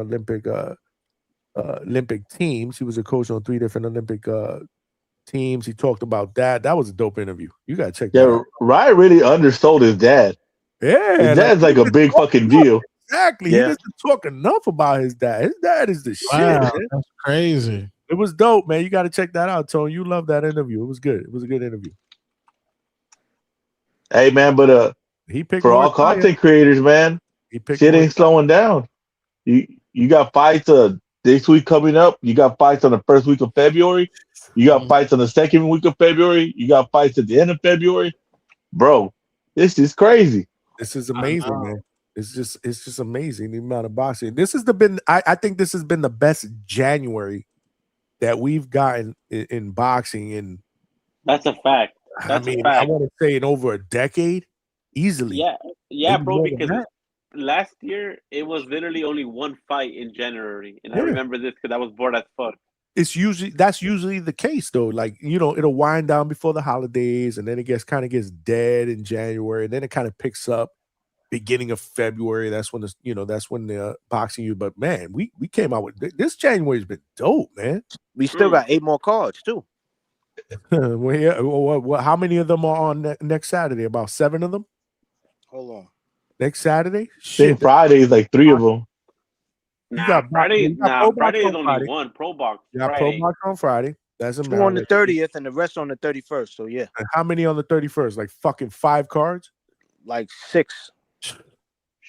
Olympic teams. He was a coach on 3 different Olympic teams. He talked about that. That was a dope interview. You gotta check that out. Ryan really undersold his dad. Yeah, his dad's like a big fucking deal. Exactly. Yeah. He doesn't talk enough about his dad. His dad is the shit. Wow, Man. that's crazy. It was dope, man. You got to check that out, Tone. You love that interview. It was good. It was a good interview. Hey, man, but he picked for all content creaters, man, shit ain't slowing down. You got fights this week coming up. You got fights on the first week of February. You got fights on the second week of February. You got fights at the end of February. Bro, this is crazy. This is amazing, man. It's just amazing the amount of boxing. This has I think this has been the best January that we've gotten in boxing, and that's a fact. That's a fact. I want to say in over a decade, easily. Yeah, bro. Because last year it was literally only 1 fight in January, and I remember this because I was bored as fuck. That's usually the case though. Like, it'll wind down before the holidays, and then it kind of gets dead in January, and then it kind of picks up beginning of February. That's when the boxing. But man, we came out with this January's been dope, man. We still got 8 more cards too. How many of them are on next Saturday? About 7 of them Hold on. next Saturday. I Shit, think Friday is like 3 of them. you got Pro Box Friday is on only Friday. one Pro Box. You got Pro Box on Friday. Doesn't 2 on the matter. 30th and the rest on the 31st. So yeah, And how many on the 31st? Like fucking 5 cards. like 6.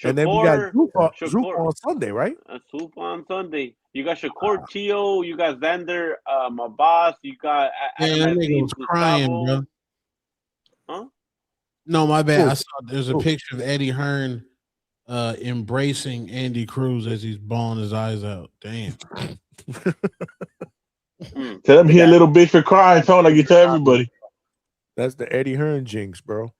And then we got Zufa Shakur. on Sunday, right? Zufa on Sunday. You got Shakur Tio, you got Xander Abbas, you got Yeah, that nigga was crying, bro. Huh? No, my bad. I saw there's a picture of Eddie Hearn embracing Andy Cruz as he's bawling his eyes out. Damn. Tell him he a little bitch for crying, Tone, like you tell everybody. That's the Eddie Hearn jinx, bro.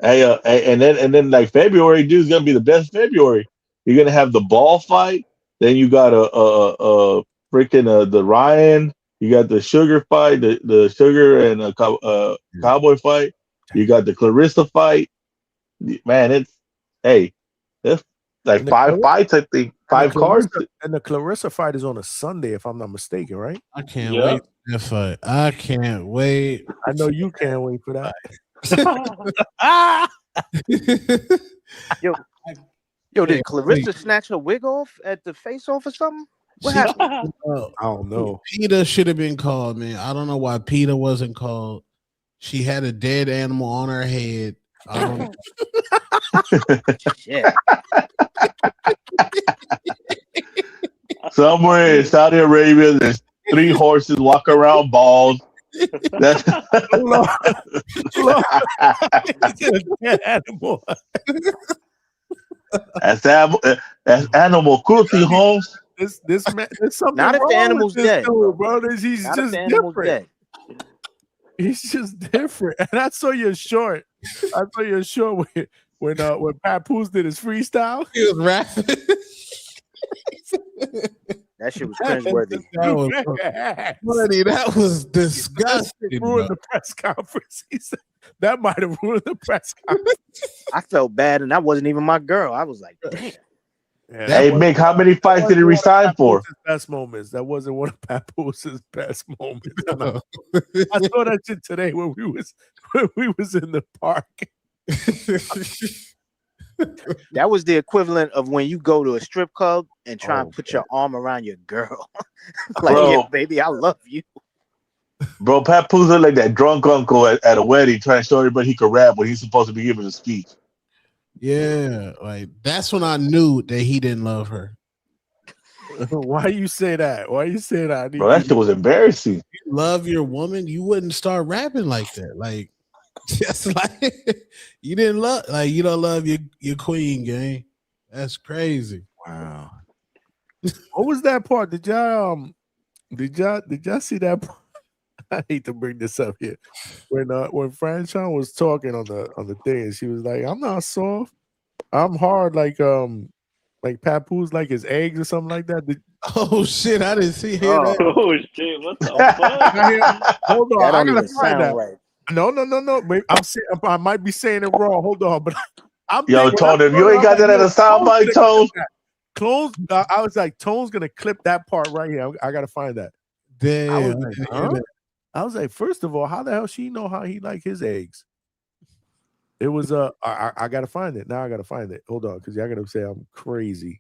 Hey, and then like February, dude's gonna be the best February. You're gonna have the ball fight, then you got a freaking the Ryan, you got the Sugar fight, the Sugar and Cowboy fight. You got the Clarissa fight. Man, that's like 5 fights, I think. 5 cards. And the Clarissa fight is on a Sunday, if I'm not mistaken, right? I can't wait for that fight. I can't wait. I know you can't wait for that. Yo, did Clarissa snatch her wig off at the face-off or something? What happened? I don't know. PETA should have been called, man. I don't know why PETA wasn't called. She had a dead animal on her head. I don't know. Shit. Somewhere in Saudi Arabia, there's 3 horses walk around balls. That's animal. That's animal cruelty, Holmes. This man, there's something Not if the wrong animal's with this dead, dude, bro. He's Not if just the animal's different. dead. He's just different. And I saw your short. When Papoose did his freestyle. He was rapping. That shit was cringeworthy. That was disgusting. Ruined the press conference. He said that might have ruined the press conference. I felt bad, and that wasn't even my girl. I was like, damn. Yeah, Hey, Mick, how many fights did he resign for? Best moments. That wasn't one of Papoos's best moments. I saw that shit today when we was in the park. That was the equivalent of when you go to a strip club and try and put your arm around your girl. Like, Bro. yeah, baby, I love you. Bro, Papoose looked like that drunk uncle at a wedding trying to show everybody he could rap when he's supposed to be giving a speech. Yeah, like that's when I knew that he didn't love her. Why you say that? Why you say that? Bro, that shit was embarrassing. You love your woman, you wouldn't start rapping like that. Like, just like you didn't love, like you don't love your queen, gang. That's crazy. Wow. What was that part? Did y'all see that part? I hate to bring this up here. When Franchon was talking on the thing, and she was like, "I'm not soft. I'm hard like Papoose like his eggs or something like that." Oh shit! I didn't see that. Oh shit! What the fuck? Hold on, That I don't gotta even find sound that. right. No. Wait, I might be saying it wrong. Hold on, but I'm Yo, thinking, Tone, if you ain't got that at a soundbite, Tone. Close. I was like, Tone's gonna clip that part right here. I gotta find that. Damn. I was like, first of all, how the hell she know how he like his eggs? It was I gotta find it. Now I gotta find it. Hold on, because y'all gotta say I'm crazy.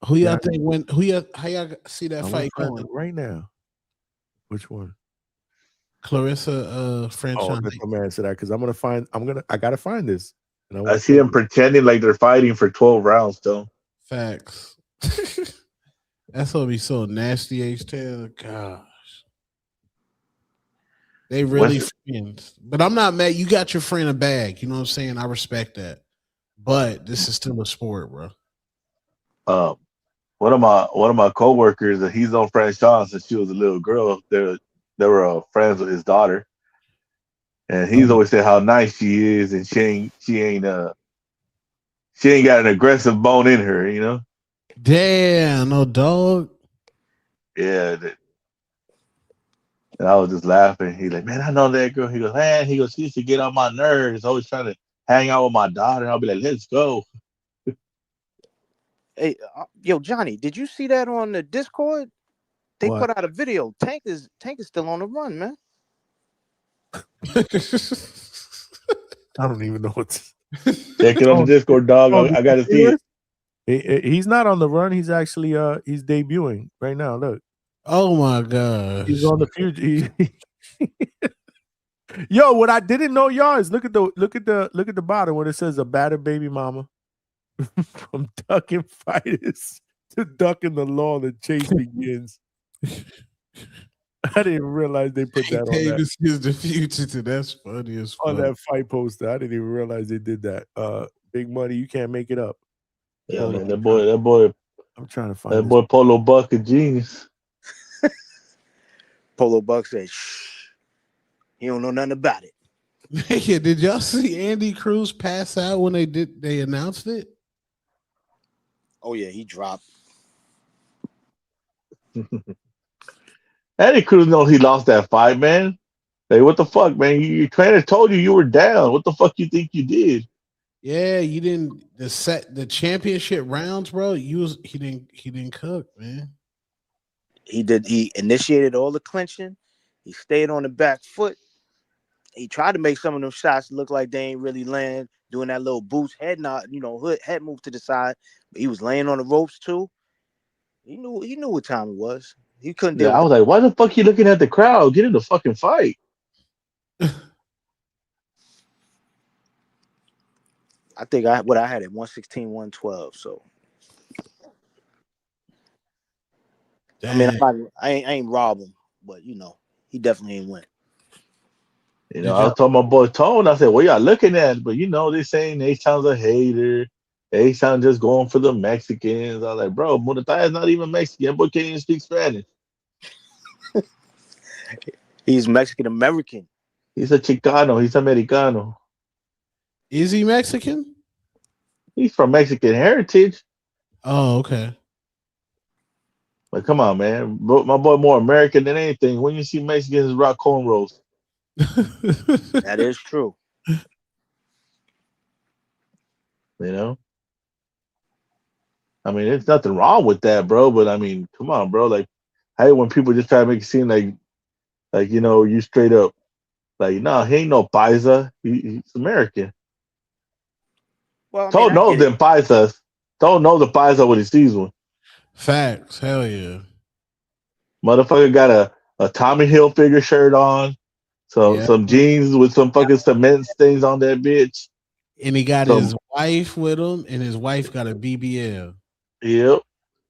Who y'all think how y'all see that fight going right now? Which one? Clarissa franchise. Oh, my man said that because I gotta find this. And I see them pretending like they're fighting for 12 rounds, though. Facts. That's gonna be so nasty, H-Tail. Gosh. They really friends. But I'm not mad. You got your friend a bag. You know what I'm saying? I respect that. But this is still a sport, bro. One of my coworkers, he's on Franchon since she was a little girl. They were friends with his daughter. And he's always said how nice she is, and she ain't got an aggressive bone in her, you know? Damn, no dog. Yeah. And I was just laughing. He's like, man, I know that girl. He goes, man, she used to get on my nerves. Always trying to hang out with my daughter. And I'll be like, let's go. Hey, yo, Johnny, did you see that on the Discord? They put out a video. Tank is still on the run, man. I don't even know what's. Check it on the Discord, dog. Oh, I gotta see it. He's not on the run. He's actually he's debuting right now. Look, Oh my gosh. he's on the future. Yo, what I didn't know, y'all, is look at the bottom when it says a battered baby mama. From ducking fighters to ducking the law, the chase begins. I didn't realize they put that on that. Davis is the fugitive. That's funny as fuck. On that fight poster. I didn't even realize they did that. Big money, you can't make it up. Yeah, man, that boy. I'm trying to find that boy Polo Buck a genius. Polo Buck said, "Shh, he don't know nothing about it." Yeah, did y'all see Andy Cruz pass out when they announced it? Oh yeah, he dropped. Andy Cruz knows he lost that fight, man. Like, what the fuck, man? Your trainer told you were down. What the fuck you think you did? Yeah, you didn't the championship rounds, bro. He didn't cook, man. He initiated all the clinching. He stayed on the back foot. He tried to make some of them shots look like they ain't really land, doing that little boost head nod, head move to the side. But he was laying on the ropes too. He knew what time it was. He couldn't deal Yeah, I with was like, why the fuck you looking at the crowd? Get in the fucking fight. I think I had at 116, 112. So Damn. I mean, I ain't rob him, but he definitely ain't win. I was telling my boy Tone, I said, what y'all looking at? But they saying H-Town's a hater. H-Town just going for the Mexicans. I was like, bro, Muratalla is not even Mexican. That boy can't even speak Spanish. He's Mexican American. He's a Chicano. He's Americano. Is he Mexican? He's from Mexican heritage. Oh, okay. But come on, man. My boy more American than anything. When you see Mexicans rock cornrows. That is true. I mean, there's nothing wrong with that, bro. But I mean, come on, bro. Like, I hate when people just try to make it seem like you straight up, like, no, he ain't no paisa. He's American. Well, Don't know them paisas. Don't know the paisa when he sees one. Facts. Hell yeah. Motherfucker got a Tommy Hilfiger shirt on. So some jeans with some fucking cement stains on that bitch. And he got his wife with him, and his wife got a BBL. Yep.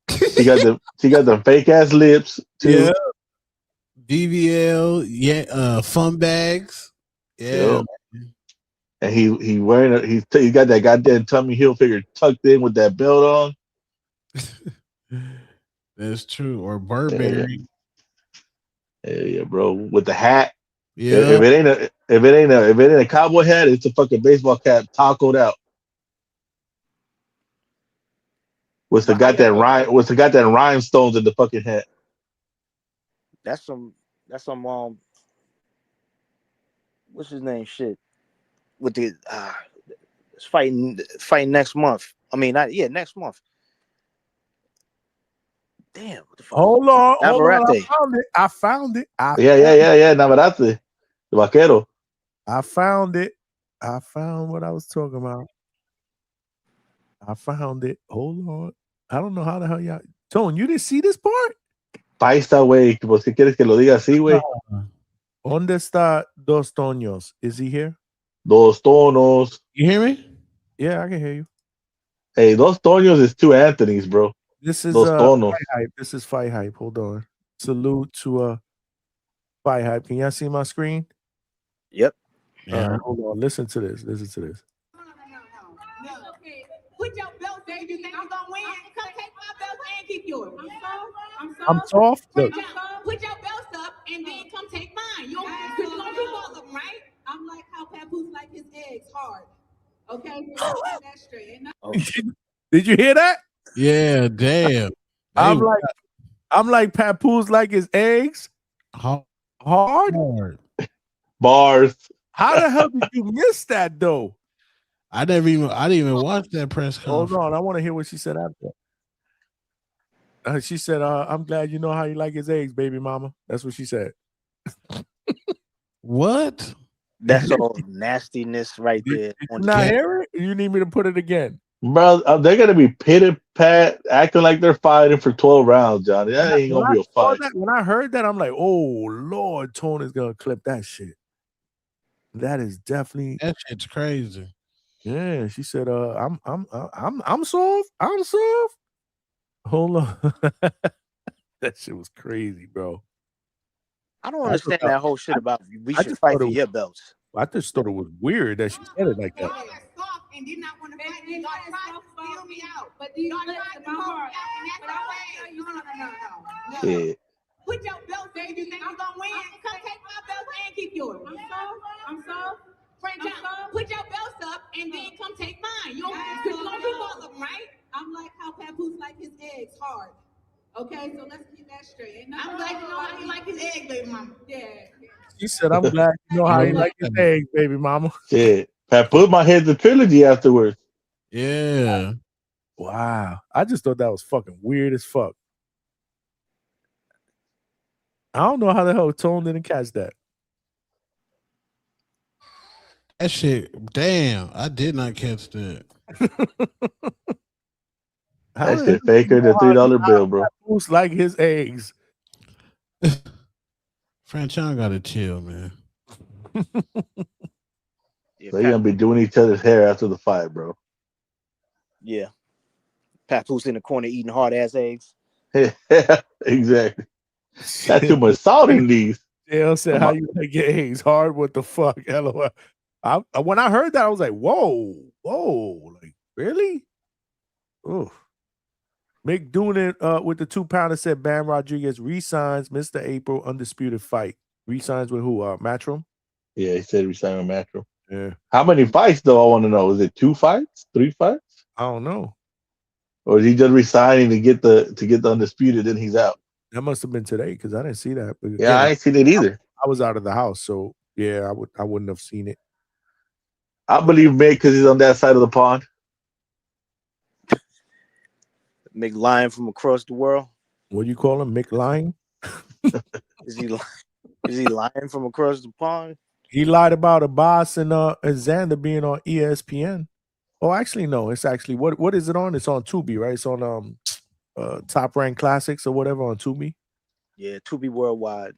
She got the fake ass lips too. Yeah. BBL, fun bags. Yeah. Yep. And he wearing he got that goddamn Tommy Hilfiger tucked in with that belt on. That's true. Or Burberry. Yeah, bro. With the hat. Yeah. If it ain't a cowboy hat, it's a fucking baseball cap tacoed out. What's the goddamn rhinestones in the fucking hat? That's some what's his name? Shit. With the it's fighting next month. I mean, next month. Damn, what the fuck? Hold on. I found it. Yeah. Navarrete. The vaquero. I found it. I found what I was talking about. I found it. Hold on. I don't know how the hell y'all. Tone, you didn't see this part? Paisa, güey. ¿Por qué quieres que lo diga así, güey? ¿Dónde está Dos Toños? Is he here? Dos Tonos. You hear me? Yeah, I can hear you. Hey, Dos Toños is two Anthonys, bro. This is Dos Tonos. Fight Hype. This is Fight Hype. Hold on. Salute to Fight Hype. Can y'all see my screen? Yep. Yeah. Hold on. Listen to this. No. Put your belt there. You think I'm gonna win? Come take my belt and keep yours. I'm soft. Look. Put your belts up and then come take mine. You gonna keep all of them, right? I'm like how Papoose like his eggs hard. Okay, that straight. Did you hear that? Yeah, damn. I'm like Papoose like his eggs hard. Bars. How the hell did you miss that though? I didn't even watch that press conference. Hold on, I want to hear what she said after. She said, "I'm glad you know how you like his eggs, baby mama." That's what she said. What? That's all nastiness right there. Did on you the not camera. hear it? You need me to put it again? Bro, they're gonna be pitted pat, acting like they're fighting for 12 rounds, Johnny. That ain't When gonna I be a saw fight. that, when I heard that, I'm like, oh Lord, Tony's gonna clip that shit. That is definitely That shit's crazy. yeah. She said, I'm soft. I'm soft. Hold on. That shit was crazy, bro. I don't understand that whole shit about we should just fight thought for it was- your belts. I just thought it was weird that she said it like that. Y'all are soft and did not want to fight me. Y'all tried to steal me out. But do you listen to my heart? And that's the way. No. Shit. Put your belt there. You think I'm gonna win? Come take my belt and keep yours. I'm soft. Frank John, put your belts up and then come take mine. You don't keep all of them, right? I'm like how Papoose like his eggs hard. Okay, so let's keep that straight. I'm glad you know how he like his eggs, baby mama. Yeah. She said, I'm glad you know how you like his eggs, baby mama. Shit. Pat put my head the trilogy afterwards. Yeah. Wow. I just thought that was fucking weird as fuck. I don't know how the hell Tone didn't catch that. That shit, damn, I did not catch that. How That shit faker than $3 bill, bro. Papoose like his eggs. Franchon gotta chill, man. They're gonna be doing each other's hair after the fight, bro. Yeah. Papoose in the corner eating hard ass eggs. Yeah, exactly. That's too much salt in these. Dale said, how you like your eggs hard? What the fuck? LOL. When I heard that, I was like, whoa. Like, really? Oof. Mick doing it with the 2-pounder said Bam Rodriguez resigns Mr. April undisputed fight. Resigns with who? Matchroom? Yeah, he said resign with Matchroom. Yeah. How many fights though? I want to know. Is it 2 fights? 3 fights? I don't know. Or is he just resigning to get the undisputed and he's out? That must have been today because I didn't see that. But Yeah, I ain't seen it either. I was out of the house, so yeah, I wouldn't have seen it. I believe Mick because he's on that side of the pond. Mick lying from across the world. What do you call him? Mick lying? Is he lying from across the pond? He lied about a boss and Xander being on ESPN. Oh, actually, no. It's actually what is it on? It's on Tubi, right? It's on Top Rank Classics or whatever on Tubi. Yeah, Tubi Worldwide.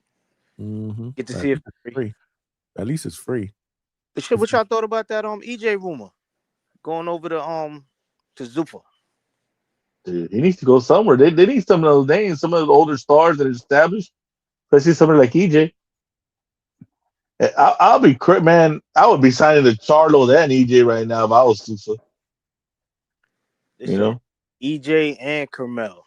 Mm-hmm. Get to see it for free. At least it's free. But shit, what y'all thought about that EJ rumor going over to Zufa? Dude, he needs to go somewhere. They need some of those names, some of the older stars that are established, especially somebody like EJ. I'll be man. I would be signing to Charlo and EJ right now if I was Zufa. You know, EJ and Carmel.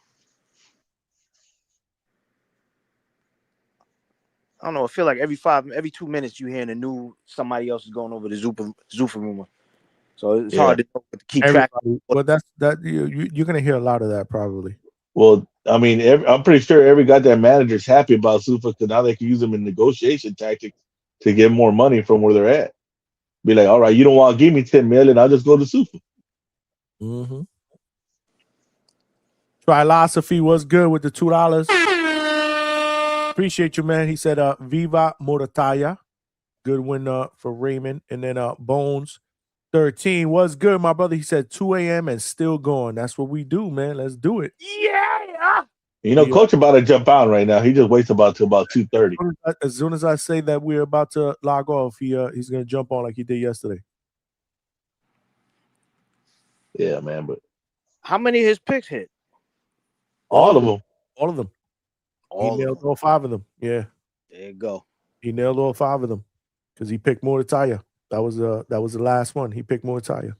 I don't know. I feel like every 2 minutes you hearing a new somebody else is going over the Zufa rumor. So it's hard to keep track. But you're gonna hear a lot of that probably. Well, I mean, I'm pretty sure every goddamn manager's happy about Zufa because now they can use them in negotiation tactics to get more money from where they're at. Be like, all right, you don't want to give me $10 million, I'll just go to Zufa. Mm-hmm. Philosophy was good with the $2. Appreciate you, man. He said, Viva Muratalla. Good win for Raymond. And then Bones 13 was good, my brother. He said 2 a.m. and still going. That's what we do, man. Let's do it. Yeah. You know, Coach about to jump out right now. He just waits till about 2:30. As soon as I say that we're about to log off, he's gonna jump on like he did yesterday. Yeah, man. But how many of his picks hit? All of them. All of them. He nailed all 5 of them. Yeah. There you go. He nailed all 5 of them because he picked Muratalla. That was the last one. He picked Muratalla.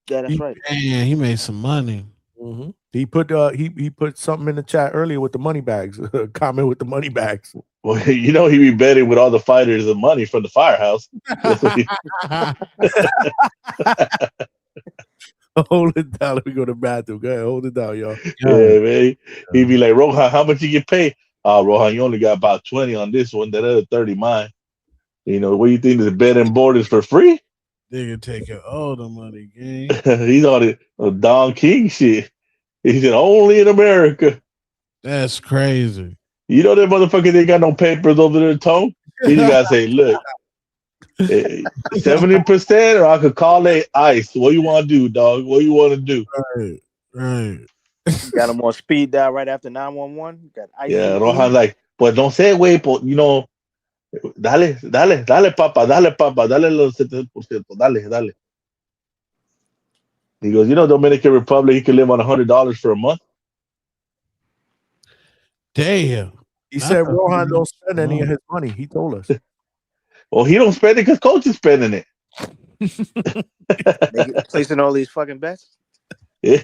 Yeah, that's right. Man, he made some money. Mm-hmm. He put he put something in the chat earlier with the money bags. Comment with the money bags. Well, you know he be betting with all the fighters the money from the firehouse. Hold it down. Let me go to the bathroom. Go ahead, hold it down, y'all. Yeah, man. He'd be like, Rohan, how much you get paid? Rohan, you only got about 20 on this one. That other 30 mine. You know, what do you think the bed and board is for free? Nigga taking all the money, gang. He's on the Don King shit. He said, only in America. That's crazy. You know that motherfucker, they got no papers over their tongue? He just gotta say, look, 70%, or I could call it ice. What you want to do, dog? What you want to do? Right. You got him on speed dial right after 911. Got ice. Yeah, Rohan like, pues no sé, güey, you know, dale, papa, dale los 70%, dale. He goes, you know, Dominican Republic, he could live on $100 for a month. Damn. He said Rohan don't spend any of his money. He told us. Well, he don't spend it because coach is spending it. Placing all these fucking bets. Yeah,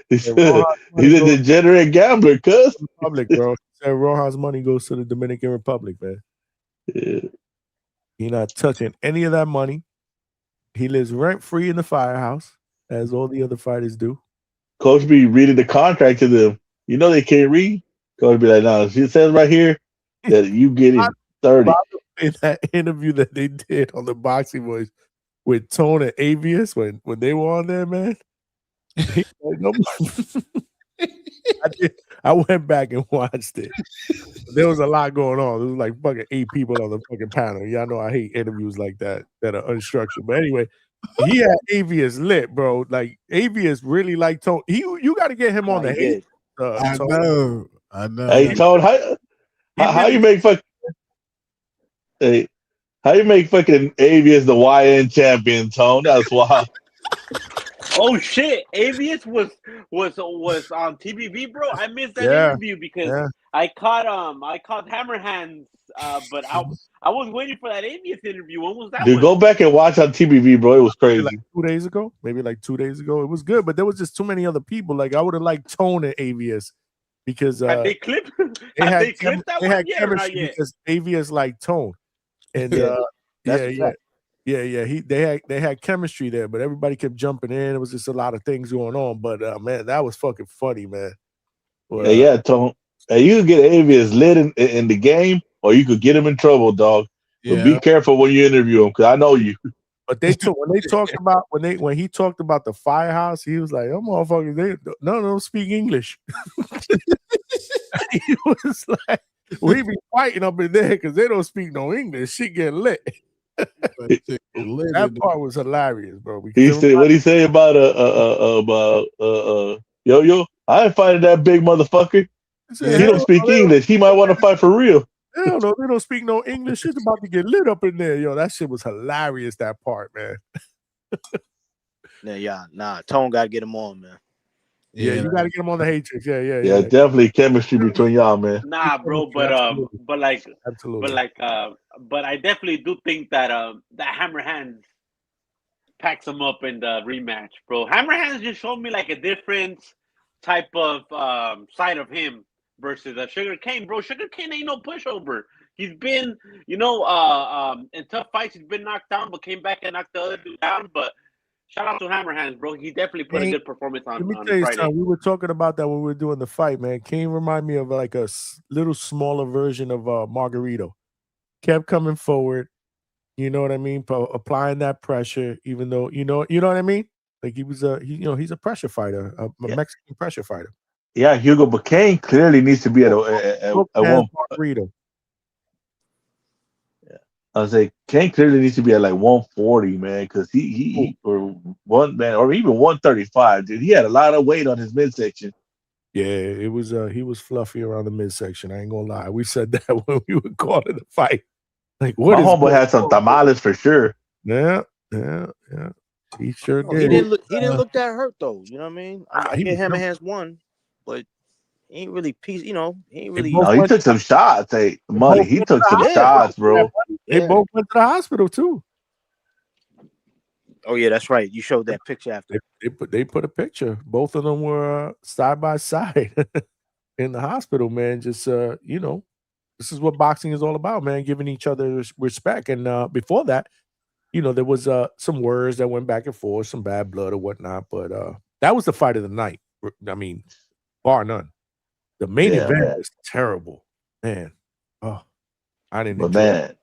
he's a degenerate gambler, cuz. Republic, bro. He said Rohan's money goes to the Dominican Republic, man. Yeah. He not touching any of that money. He lives rent free in the firehouse, as all the other fighters do. Coach be reading the contract to them. You know they can't read. Coach be like, no, she says right here that you getting 30. In that interview that they did on the Boxing Voice with Tone and Avius when they were on there, man. He like, no, I went back and watched it. There was a lot going on. There was like fucking 8 people on the fucking panel. Y'all know I hate interviews like that are unstructured. But anyway, he had Avius lit, bro. Like Avius really liked Tone. You got to get him on the hate. I know. Hey, Tone, how you make fucking Avius the YN champion, Tone? That's wild. Oh shit! Avius was on TBV, bro. I missed that interview because I caught Hammer Hands, but I was waiting for that Avius interview. When was that? Dude, go back and watch on TBV, bro. It was crazy. Like 2 days ago, maybe like 2 days ago. It was good, but there was just too many other people. Like I would have liked Tone and Avius because Had they clipped? they had clipped that they one had yet or not chemistry yet? because Avius liked Tone, and they had chemistry there, but everybody kept jumping in. It was just a lot of things going on. But man, that was fucking funny, man. Well, yeah, Tone. Hey, you could get Avius lit in the game, or you could get him in trouble, dog. But be careful when you interview him, because I know you. But when he talked about the firehouse, he was like, "Oh, motherfuckers, they don't speak English." He was like, "We be fighting up in there because they don't speak no English. Shit get lit." That part was hilarious, bro. He said, "What he say about yo? I ain't fighting that big motherfucker. He don't speak English. He might want to fight for real." Hell no, they don't speak no English. Shit's about to get lit up in there, yo. That shit was hilarious. That part, man. Tone got to get him on, man. Yeah, you got to get him on the Hatrix. Yeah. Definitely chemistry between y'all, man. Nah, bro, but I definitely do think that that Hammer Hands packs him up in the rematch, bro. Hammer Hands just showed me like a different type of side of him versus Sugar Cane, bro. Sugar Cane ain't no pushover. He's been, in tough fights, he's been knocked down, but came back and knocked the other dude down. But shout out to Hammer Hands, bro. He definitely put a good performance on Let me tell you Friday. something. We were talking about that when we were doing the fight, man. Kane reminded me of like a little smaller version of Margarito. Kept coming forward, you know what I mean? Applying that pressure, even though you know what I mean. Like he was he's a pressure fighter, a Mexican pressure fighter. Yeah, Hugo, but Kane clearly needs to be at one. Margarito. I was like, Kane clearly needs to be at like 140, man, because he or 135, dude. He had a lot of weight on his midsection. Yeah, it was he was fluffy around the midsection. I ain't gonna lie. We said that when we were calling the fight. Like, what? My homeboy had some tamales for sure. Yeah. He sure did. He didn't look that hurt though. You know what I mean? I get Hammer Hands won, but he ain't really he ain't really. No, he took some shots. Hey, Money, he took some shots, bro. They both went to the hospital too. Oh yeah, that's right. You showed that picture after. They put a picture. Both of them were side by side in the hospital, man. Just this is what boxing is all about, man. Giving each other respect. And before that, there was some words that went back and forth, some bad blood or whatnot. But that was the fight of the night. I mean, bar none. The main event was terrible, man. Oh, I didn't. But man,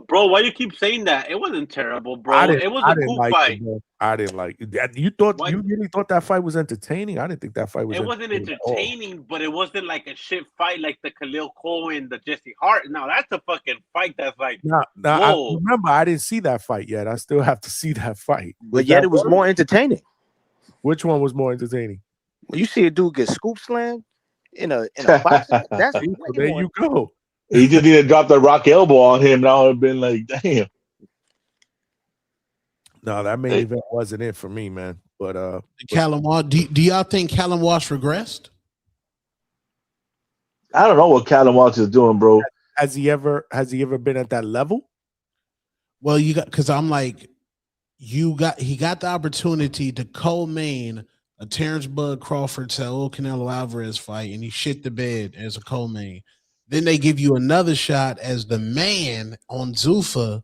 Bro, why you keep saying that? It wasn't terrible, bro. I It was a didn't cool like fight. it, bro. I didn't like it. You thought What? you really thought that fight was entertaining? I didn't think that fight was It wasn't entertaining at all. entertaining, but it wasn't like a shit fight like the Khalil Cole and the Jesse Hart. Now that's a fucking fight that's like, whoa. Remember, I didn't see that fight yet. I still have to see that fight. But yet it was more entertaining. Which one was more entertaining? When you see a dude get scoop slammed in a boxing, that's there you go. He just need to drop the rock elbow on him. And I would have been like, damn. No, that main event wasn't it for me, man. But Callum Walsh, do y'all think Callum Walsh regressed? I don't know what Callum Walsh is doing, bro. Has he ever been at that level? Well, you got because I'm like, he got the opportunity to co-main a Terrence Bud Crawford Saul Canelo Alvarez fight, and he shit the bed as a co-main. Then they give you another shot as the man on Zufa.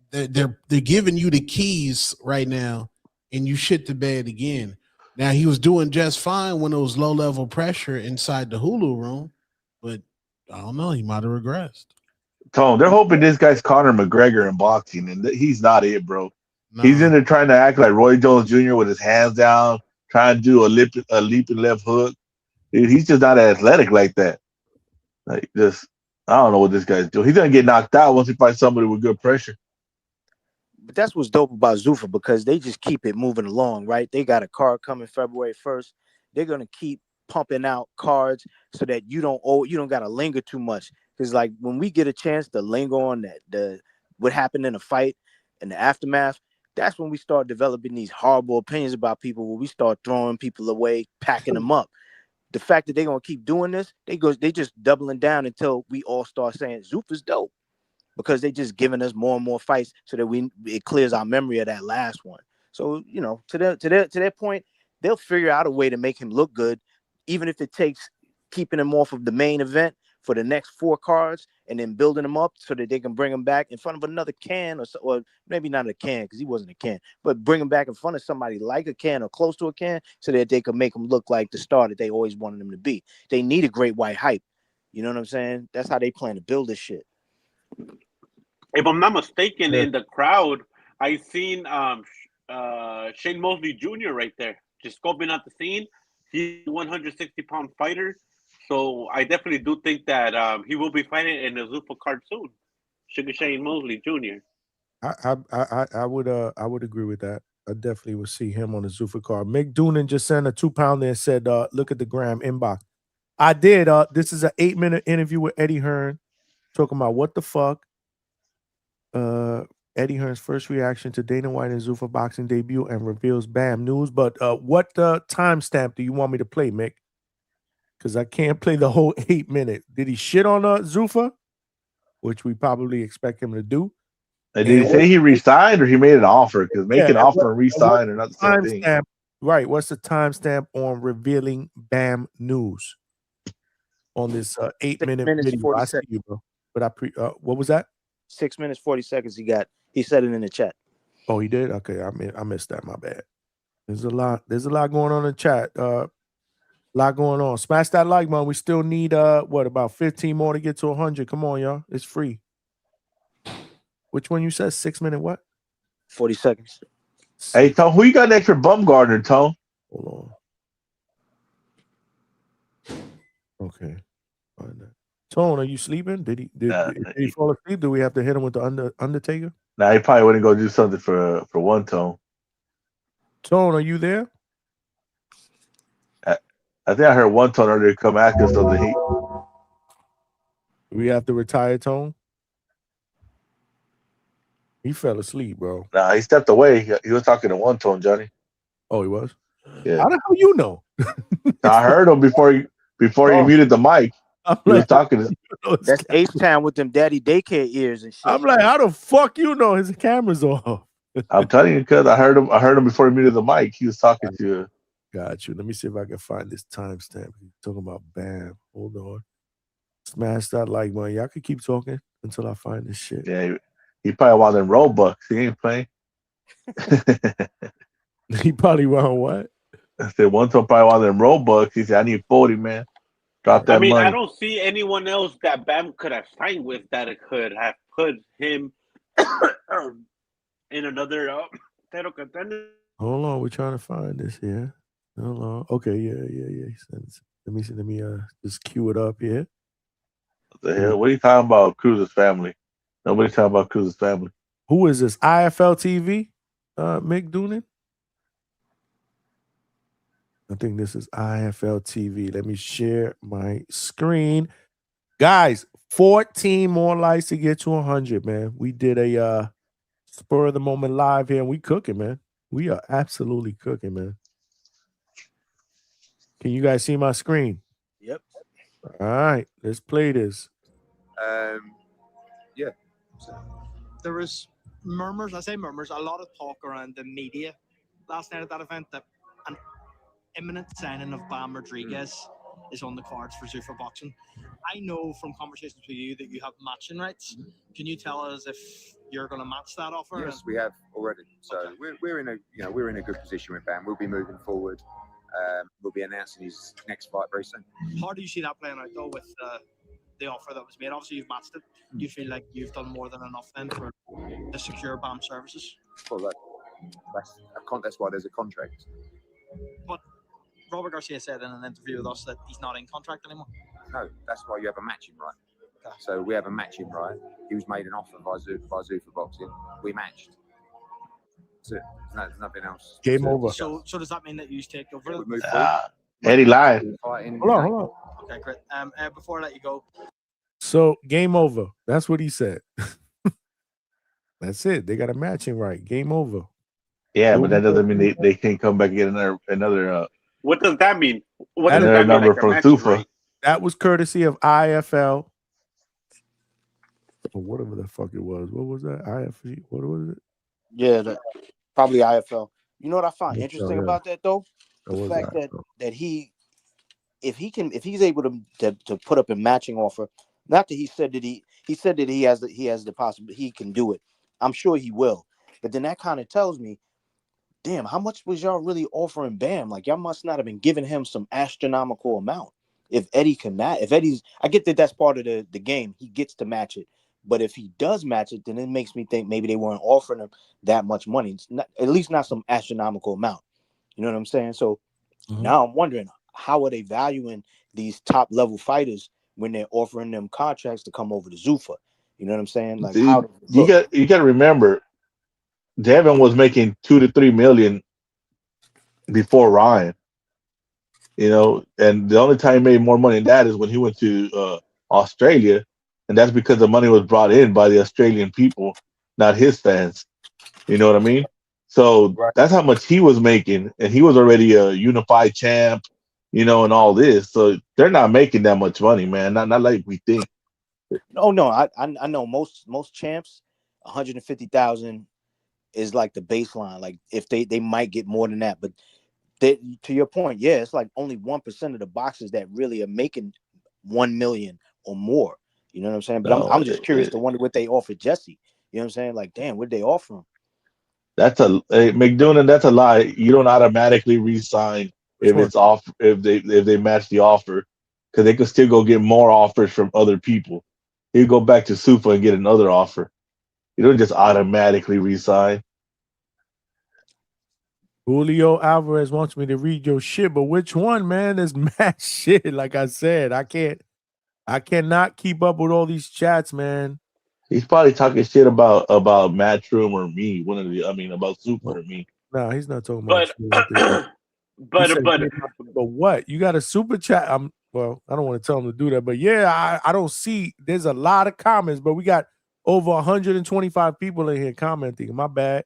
They're giving you the keys right now, and you shit the bed again. Now he was doing just fine when it was low level pressure inside the Hulu room, but I don't know. He might have regressed. Tone, they're hoping this guy's Conor McGregor in boxing, and he's not it, bro. No. He's in there trying to act like Roy Jones Jr. with his hands down, trying to do a leaping left hook. Dude, he's just not athletic like that. Like, just, I don't know what this guy's doing. He's gonna get knocked out once he fights somebody with good pressure. But that's what's dope about Zufa, because they just keep it moving along, right? They got a card coming February 1st. They're gonna keep pumping out cards so that you don't gotta linger too much. Because like when we get a chance to linger on what happened in a fight and the aftermath, that's when we start developing these horrible opinions about people, where we start throwing people away, packing them up. The fact that they're gonna keep doing this, they just doubling down until we all start saying Zufa's dope, because they just giving us more and more fights so that it clears our memory of that last one. So, you know, to their point, they'll figure out a way to make him look good, even if it takes keeping him off of the main event for the next 4 cards and then building him up so that they can bring him back in front of another can, or maybe not a can because he wasn't a can, but bring him back in front of somebody like a can or close to a can so that they can make him look like the star that they always wanted him to be. They need a great white hype. You know what I'm saying? That's how they plan to build this shit. If I'm not mistaken, in the crowd, I seen Shane Mosley Jr. right there, just scoping out the scene. He's a 160-pound fighter, so I definitely do think that he will be fighting in the Zufa card soon. Sugar Shane Mosley Jr. I would agree with that. I definitely would see him on the Zufa card. Mick Doonan just sent a 2-pounder and said, "Look at the gram inbox." I did. This is an 8-minute interview with Eddie Hearn, talking about what the fuck. Eddie Hearn's first reaction to Dana White and Zufa boxing debut, and reveals BAM news. But what timestamp do you want me to play, Mick? Because I can't play the whole 8 minute. Did he shit on Zufa? Which we probably expect him to do. And did he say he resigned or he made an offer? Because make an offer and resign are not the same thing. Right. What's the timestamp on revealing BAM news on this 8-minute video? I see you, bro. But what was that? 6 minutes 40 seconds. He said it in the chat. Oh, he did? Okay, I missed that. My bad. There's a lot going on in the chat. A lot going on. Smash that like button. We still need about 15 more to get to 100. Come on, y'all. It's free. Which one you said? 6-minute what? 40 seconds. Hey, Tone, who you got next for Bumgardner, Tone? Hold on. Okay. Tone, are you sleeping? Did he fall asleep? Do we have to hit him with the Undertaker? Nah, he probably wouldn't go do something for one, Tone. Tone, are you there? I think I heard one Tone earlier come ask us on the heat. We have to retire Tone? He fell asleep, bro. Nah, he stepped away. He was talking to one Tone, Johnny. Oh, he was? Yeah. How the hell you know? I heard him before he muted the mic. He was talking to That's H-Town with them daddy daycare ears and shit. I'm like, how the fuck you know his camera's off? I'm telling you, because I heard him before he muted the mic. He was talking to you. Got you. Let me see if I can find this timestamp. He's talking about BAM. Hold on. Smash that like button. Y'all can keep talking until I find this shit. Yeah, he probably wanted them Robux. He ain't playing. He probably want what? I said one time probably wanted them Robux. He said, I need 40, man. Drop that I mean, money. I don't see anyone else that Bam could have signed with that could have put him in another title contender. Hold on, we're trying to find this here. Hold on. Okay, yeah. Let me just cue it up here. What the hell? What are you talking about? Cruz's family. Nobody's talking about Cruz's family. Who is this? IFL TV? Mick Doonan? I think this is IFL TV. Let me share my screen. Guys, 14 more likes to get to 100, man. We did a spur of the moment live here, and we cooking, man. We are absolutely cooking, man. Can you guys see my screen? Yep. All right, let's play this. Yeah. There was murmurs, I say murmurs, a lot of talk around the media last night at that event that an imminent signing of Bam Rodriguez is on the cards for Zufa Boxing. I know from conversations with you that you have matching rights. Can you tell us if you're going to match that offer? Yes, we have already. So okay. we're in a good position with Bam. We'll be moving forward. We'll be announcing his next fight very soon. How do you see that playing out though with the offer that was made? Obviously, you've matched it. Do you feel like you've done more than enough then for the secure Bam services? Well, that's why there's a contract. But Robert Garcia said in an interview with us that he's not in contract anymore. No, that's why you have a matching right. Okay. So we have a matching right. He was made an offer by Zufa Boxing. We matched. That's it. There's nothing else. Game over. So does that mean that you take over? We move forward. Eddie live. Hold on. Okay, great. Before I let you go. So game over. That's what he said. That's it. They got a matching right. Game over. Yeah, but that doesn't mean they can't come back and get another. What does that mean? What does another that number mean, like from Zufa. right? That was courtesy of IFL. Or whatever the fuck it was. What was that? IFL? What was it? Yeah, probably IFL. You know what I find IFL, interesting yeah. about that though? The fact that if he's able to put up a matching offer, not that he said that he has the possibility he can do it. I'm sure he will. But then that kind of tells me, damn, how much was y'all really offering Bam? Like y'all must not have been giving him some astronomical amount. If Eddie can match, I get that that's part of the game. He gets to match it. But if he does match it, then it makes me think maybe they weren't offering him that much money. It's not, at least not some astronomical amount. You know what I'm saying? So now I'm wondering, how are they valuing these top level fighters when they're offering them contracts to come over to Zufa? You know what I'm saying? Like, Dude, how does it look? you got to remember, Devin was making $2 to $3 million before Ryan. You know, and the only time he made more money than that is when he went to Australia, and that's because the money was brought in by the Australian people, not his fans. You know what I mean? So that's how much he was making, and he was already a unified champ, you know, and all this. So they're not making that much money, man. Not like we think. Oh no, I know most champs, 150,000 is like the baseline. Like if they might get more than that, but to your point, yeah, it's like only 1% of the boxers that really are making 1 million or more. You know what I'm saying? But I'm just curious to wonder what they offered Jesse. You know what I'm saying? Like, damn, what did they offer him? That's McDoonan. That's a lie. You don't automatically re-sign if it's off if they match the offer, because they could still go get more offers from other people. You go back to Zufa and get another offer. You don't just automatically re-sign. Julio Alvarez wants me to read your shit, but which one, man? Is mad shit. Like I said, I cannot keep up with all these chats, man. He's probably talking shit about Matchroom or me. About Zufa or me. No, he's not talking about you. But what? You got a super chat? Well, I don't want to tell him to do that, but yeah, I don't see. There's a lot of comments, but we got over 125 people in here commenting. My bad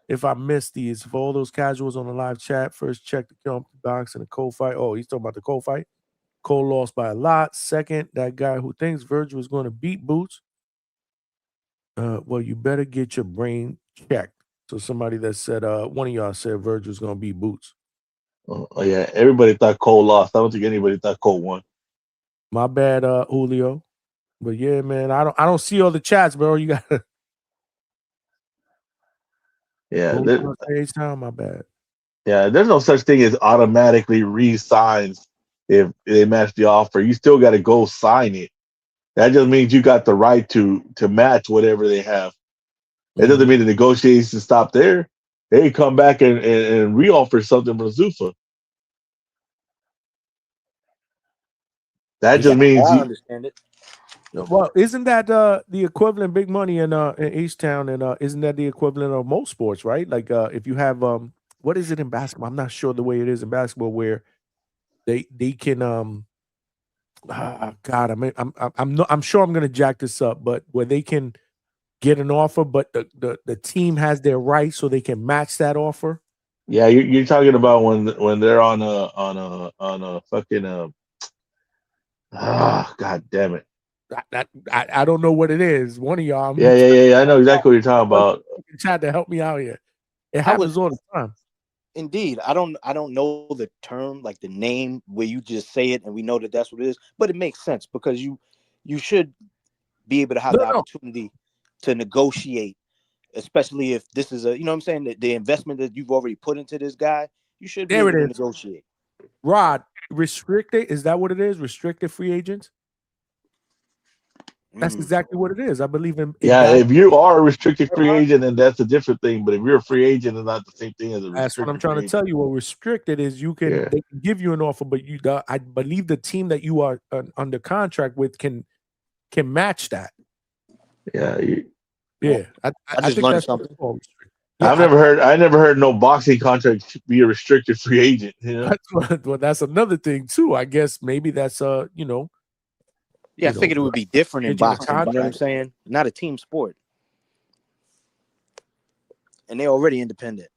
if I missed these. For all those casuals on the live chat, first check the count box and the Cole fight. Oh, he's talking about the Cole fight. Cole lost by a lot. Second, that guy who thinks Virgil is going to beat Boots. Well, you better get your brain checked. So somebody that said, one of y'all said Virgil's going to beat Boots. Oh yeah, everybody thought Cole lost. I don't think anybody thought Cole won. My bad, Julio. But yeah, man, I don't see all the chats, bro. You gotta. Yeah, time. My bad. Yeah, there's no such thing as automatically re-signs if they match the offer. You still got to go sign it. That just means you got the right to match whatever they have. It doesn't mean the negotiations stop there. They come back and reoffer something from Zufa. That just means I you. understand it. Well, isn't that the equivalent big money in East Town, and isn't that the equivalent of most sports, right? Like if you have what is it in basketball? I'm not sure the way it is in basketball where they can God, I'm sure I'm gonna jack this up, but where they can get an offer, but the team has their right so they can match that offer. Yeah, you're talking about when they're on a fucking God damn it. I don't know what it is. One of y'all, Yeah. I know exactly what you're talking about. Tried to help me out here. It I happens would- all the time. Indeed, I don't know the term, like the name where you just say it and we know that that's what it is, but it makes sense because you should be able to have the opportunity to negotiate, especially if this is a, you know what I'm saying, the investment that you've already put into this guy, you should be There able it to is. negotiate. Rod, restricted, is that what it is? Restricted free agents? That's exactly what it is. I believe in Yeah, that. if you are a restricted free agent, then that's a different thing. But if you're a free agent, it's not the same thing as a restricted. That's what I'm trying to free tell you. What restricted is they can give you an offer, but I believe the team that you are under contract with can match that. Yeah, Yeah, I just think learned that's something. what it's called. I never heard no boxing contract be a restricted free agent. You know? Well, that's another thing too. I guess maybe that's you know. Yeah, I figured it would be different in changing the boxing. You know what I'm contract. saying? Not a team sport, and they're already independent.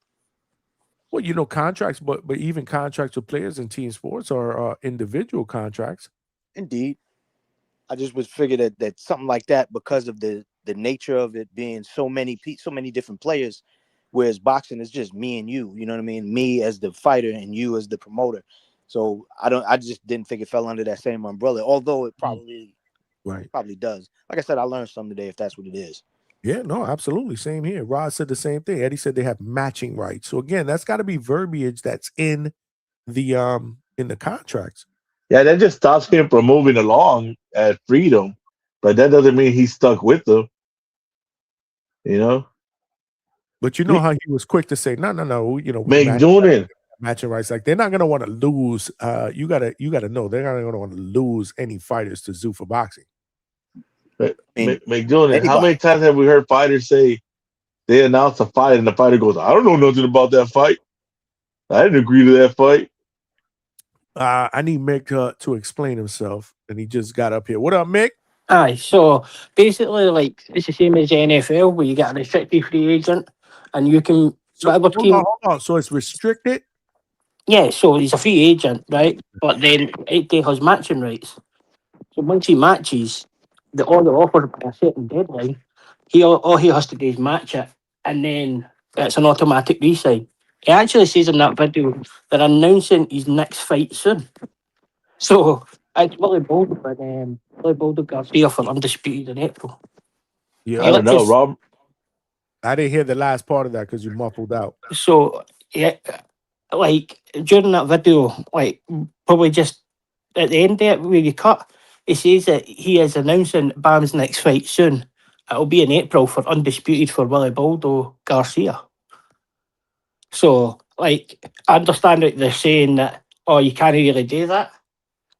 Well, you know, contracts, but even contracts with players in team sports are individual contracts. Indeed, I just was figured that something like that, because of the nature of it being so many different players, whereas boxing is just me and you. You know what I mean? Me as the fighter and you as the promoter. So I just didn't think it fell under that same umbrella, although it probably does. Like I said, I learned something today if that's what it is. Yeah, no, absolutely. Same here. Rod said the same thing. Eddie said they have matching rights. So again, that's got to be verbiage that's in the contracts. Yeah, that just stops him from moving along at freedom, but that doesn't mean he's stuck with them. You know. But you know how he was quick to say, no, you know, matching rights. Like they're not gonna want to lose. You gotta know they're not gonna want to lose any fighters to Zufa Boxing. McJones, how many times have we heard fighters say they announce a fight and the fighter goes, I don't know nothing about that fight. I didn't agree to that fight. I need Mick to explain himself, and he just got up here. What up, Mick? Aye, so basically, like it's the same as the NFL, where you get a restricted free agent, and you can whatever team. Hold on. So it's restricted. Yeah, so he's a free agent, right? But then it has matching rights. So once he matches, all the offers by a certain deadline, all he has to do is match it, and then it's an automatic re-sign. It actually says in that video they're announcing his next fight soon. So it's Willie Boulder, but Willie Boulder Garcia for undisputed in April. Yeah, I don't know, Rob. I didn't hear the last part of that because you muffled out. So yeah, like during that video, like probably just at the end of it where you cut, it says that he is announcing Bam's next fight soon. It'll be in April for undisputed for Willie Baldo Garcia. So like I understand that they're saying that you can't really do that,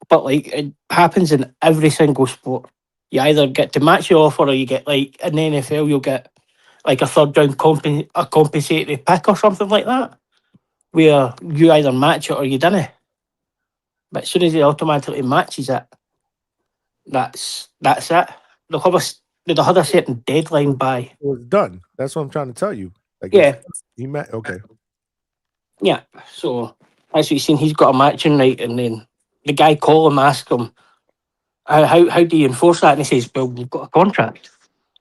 but like it happens in every single sport. You either get to match your offer or you get like in the NFL you'll get like a third round a compensatory pick or something like that, where you either match it or you didn't. But as soon as it automatically matches it, that's it. They'll have a certain deadline by. It was done. That's what I'm trying to tell you. Like Yeah. He met. Okay. Yeah. So as we've seen, he's got a matching right, and then the guy called him, asked him, how do you enforce that? And he says, well, we've got a contract.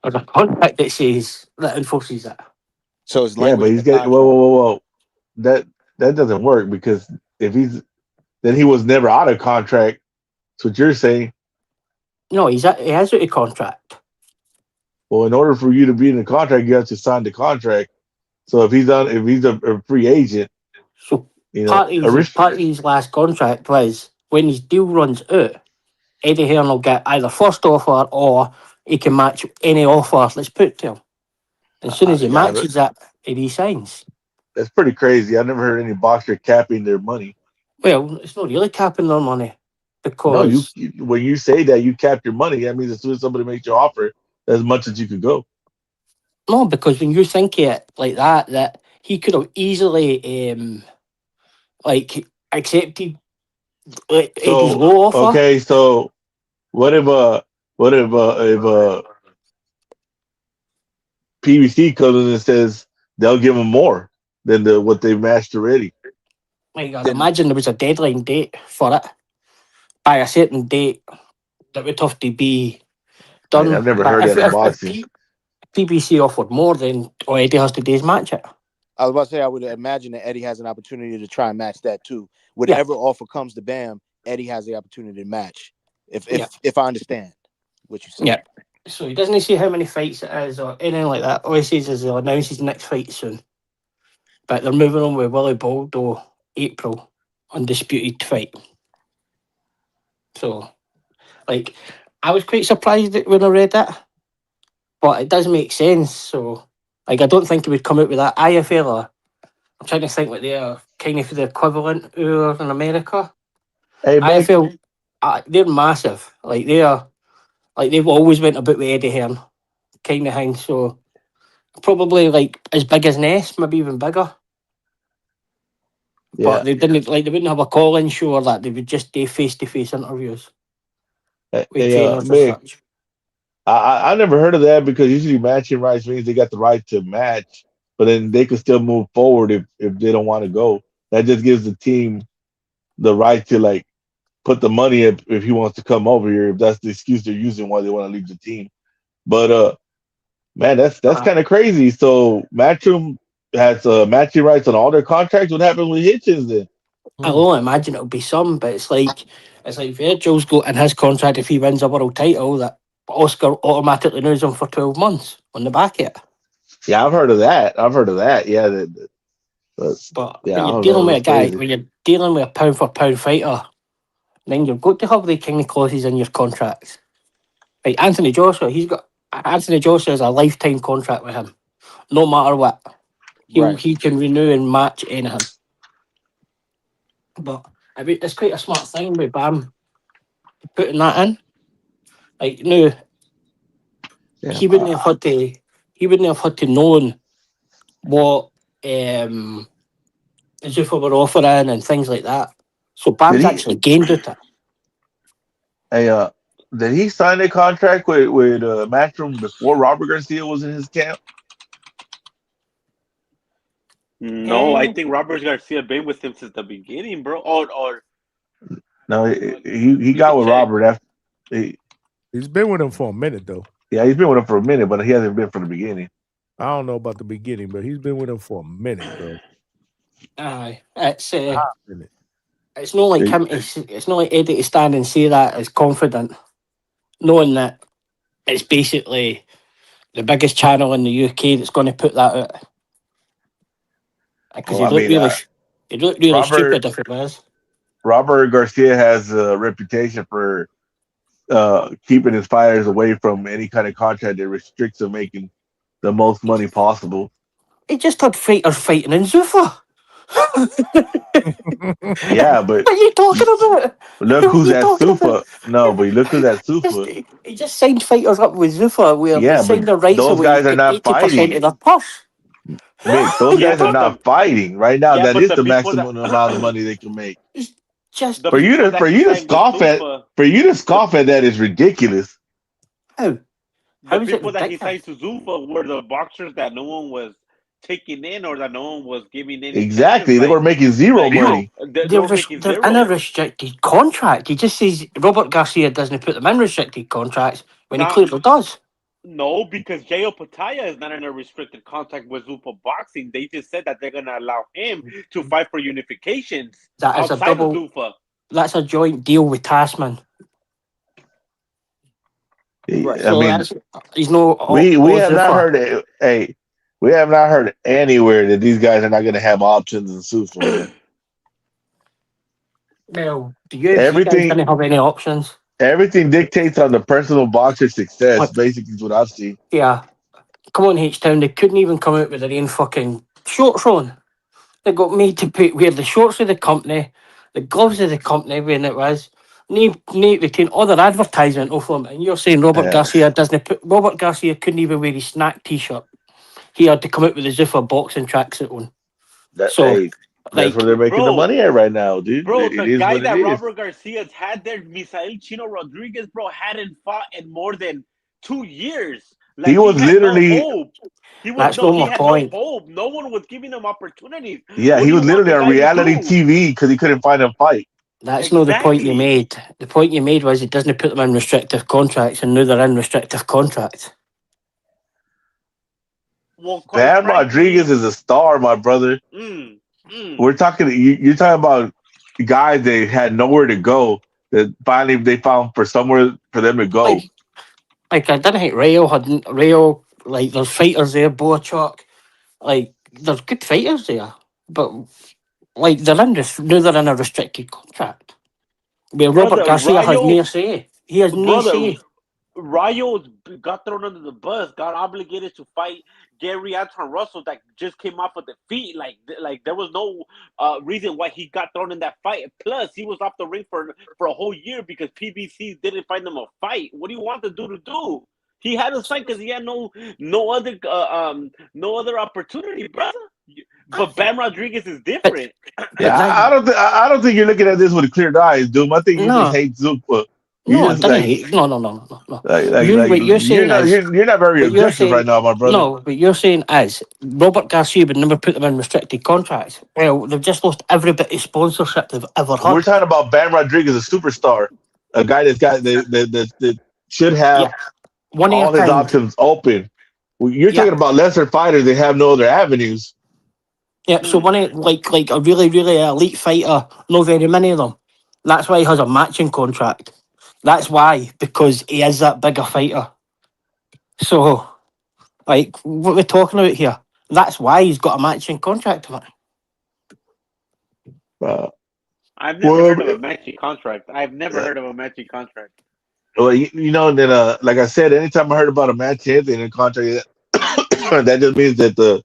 There's a contract that says that enforces it. So it's but he's getting whoa. That doesn't work because if then he was never out of contract. That's what you're saying. No, he has a contract. Well, in order for you to be in the contract, you have to sign the contract. So if he's a free agent, so part of his last contract was when his deal runs out, Eddie Hearn will get either first offer or he can match any offer that's put to him. As soon as he Yeah, matches that, he resigns. that's pretty crazy. I never heard any boxer capping their money. Well, it's not really capping their money No, because when you say that you cap your money, that means as soon as somebody makes your offer, as much as you could go. no, because when you think of it like that he could have easily like accepted Eddie's So low offer. okay, so what if PBC comes in and says they'll give them more than what they matched already? Like, I'd imagine there was a deadline date for it by a certain date that would have to be Man, done. I've never But heard that in if boxing. PBC offered more, then all Eddie has to do is match it. I was about to say, I would imagine that Eddie has an opportunity to try and match that too. Yeah. Whatever offer comes to Bam, Eddie has the opportunity to match. If I understand what you said. Yeah. So he doesn't see how many fights it is or anything like that. All he says is he'll announce his next fight soon. But they're moving on with Willie Baldo, April, undisputed fight. So, like, I was quite surprised when I read that, but it does make sense. So, like, I don't think he would come out with that IFL. Or, I'm trying to think what they are kind of the equivalent in America. Hey, man. IFL, they're massive. Like, they've always went about with Eddie Hearn, kind of thing. So, probably like as big as Ness, maybe even bigger. Yeah. But they didn't they wouldn't have a call-in show or that. They would just do face-to-face interviews with trainers as Mick, such. I never heard of that because usually matching rights means they got the right to match, but then they could still move forward if they don't want to go. That just gives the team the right to like put the money up if he wants to come over here, if that's the excuse they're using why they want to leave the team. But man, that's kind of crazy. So Matchroom has matching rights on all their contracts. What happens with Hitchens then? I don't imagine it'll be some, but it's like Virgil's got in his contract if he wins a world title that Oscar automatically knows him for 12 months on the back of it. Yeah, I've heard of that. Yeah, But yeah, when I you're don't dealing know. with a It's guy, crazy. when you're dealing with a pound for pound fighter, then you've got to have the kind of clauses in your contracts. Like Anthony Joshua has a lifetime contract with him, no matter what. He can renew and match anything. But I mean, it's quite a smart thing with Bam putting that in. Like no, he wouldn't have had to. He wouldn't have had to known what Zufa were offering and things like that. So Bam's actually gained at it. Hey, did he sign a contract with Matchroom before Robert Garcia was in his camp? No, I think Robert Garcia been with him since the beginning, bro. Or No, he got with Robert after. He's been with him for a minute though. Yeah, he's been with him for a minute, but he hasn't been from the beginning. I don't know about the beginning, but he's been with him for a minute, bro. Aye, it's not like him. It's not like Eddie to stand and say that as confident, knowing that it's basically the biggest channel in the UK that's going to put that out. Because he'd look really stupid if it was. Robert Garcia has a reputation for keeping his fighters away from any kind of contract that restricts them making the most money possible. He just had fighters fighting in Zufa. Yeah, but what are you talking about? Look who's at Zufa. No, but look who's at Zufa. He just signed fighters up with Zufa where they signed their rights those away guys are not 80% fighting. of their purse. Mick, those guys are not fighting right now. Yeah, that but is the the people maximum amount of money they can make. Just for you to scoff at that is ridiculous. The people that he signed to Zufa were the boxers that no one was taking in or that no one was giving in. Exactly, they were making zero money. They're in a restricted contract. He just says Robert Garcia doesn't put them in restricted contracts when he clearly does. No, because J.O. Pataya is not in a restricted contract with Zufa Boxing. They just said that they're going to allow him to fight for unifications That is outside of Zufa. That's a joint deal with Tasman. Right. So I mean, he's no. We have not heard it. Hey, we have not heard anywhere that these guys are not going to have options in Zufa. Well, the UFC guys Everything didn't have any options. everything dictates on the personal boxer's success. Basically, is what I've seen. Yeah. Come on, H-Town. They couldn't even come out with their own fucking shorts on. They got made to wear the shorts of the company, the gloves of the company when it was. They take all their advertisement off them. And you're saying Robert Garcia doesn't put. Robert Garcia couldn't even wear his snack t-shirt. He had to come out with the Zufa boxing tracksuit on. That's where they're making the money at right now, dude. Bro, It the is guy what it that is. Robert Garcia's had there, Misael Chino Rodriguez, bro, hadn't fought in more than 2 years. Like, He was had literally. no hope. He That's no more had point. no hope. No one was giving him opportunities. Yeah, What he do you was want literally the on guy to reality do? TV because he couldn't find a fight. That's not the point you made. The point you made was it doesn't put them in restrictive contracts, and now they're in restrictive contracts. Well, Bam Rodriguez is a star, my brother. We're talking. You're talking about guys that had nowhere to go. That finally they found for somewhere for them to go. Like I didn't hate Rayo. Like there's fighters there, Boachuk. Like there's good fighters there, but like they're in this now they're in a restricted contract. Where Robert Garcia has no say. He has no say. Rayo got thrown under the bus, got obligated to fight Gary Anton Russell that just came off of defeat. Like there was no reason why he got thrown in that fight. Plus, he was off the ring for a whole year because PBC didn't find him a fight. What do you want the dude to do? He had a fight because he had no other opportunity, brother. But Bam Rodriguez is different. Yeah, I don't think you're looking at this with clear eyes, Doom. I think you just hate Zufa. No, I didn't hate. No. What you're saying you're not very objective right now, my brother. No, what you're saying is Robert Garcia would never put them in restricted contracts. Well, they've just lost every bit of sponsorship they've ever had. We're talking about Bam Rodriguez, a superstar, a guy that should have all his options open. You're talking about lesser fighters that have no other avenues. Yeah, so one of like a really, really elite fighter, not very many of them. That's why he has a matching contract. That's why, because he is that bigger fighter. So, like, what we're talking about here, that's why he's got a matching contract on it. I've never heard of a matching contract. I've never heard of a matching contract. Well, then, like I said, anytime I heard about a match in a contract, that just means that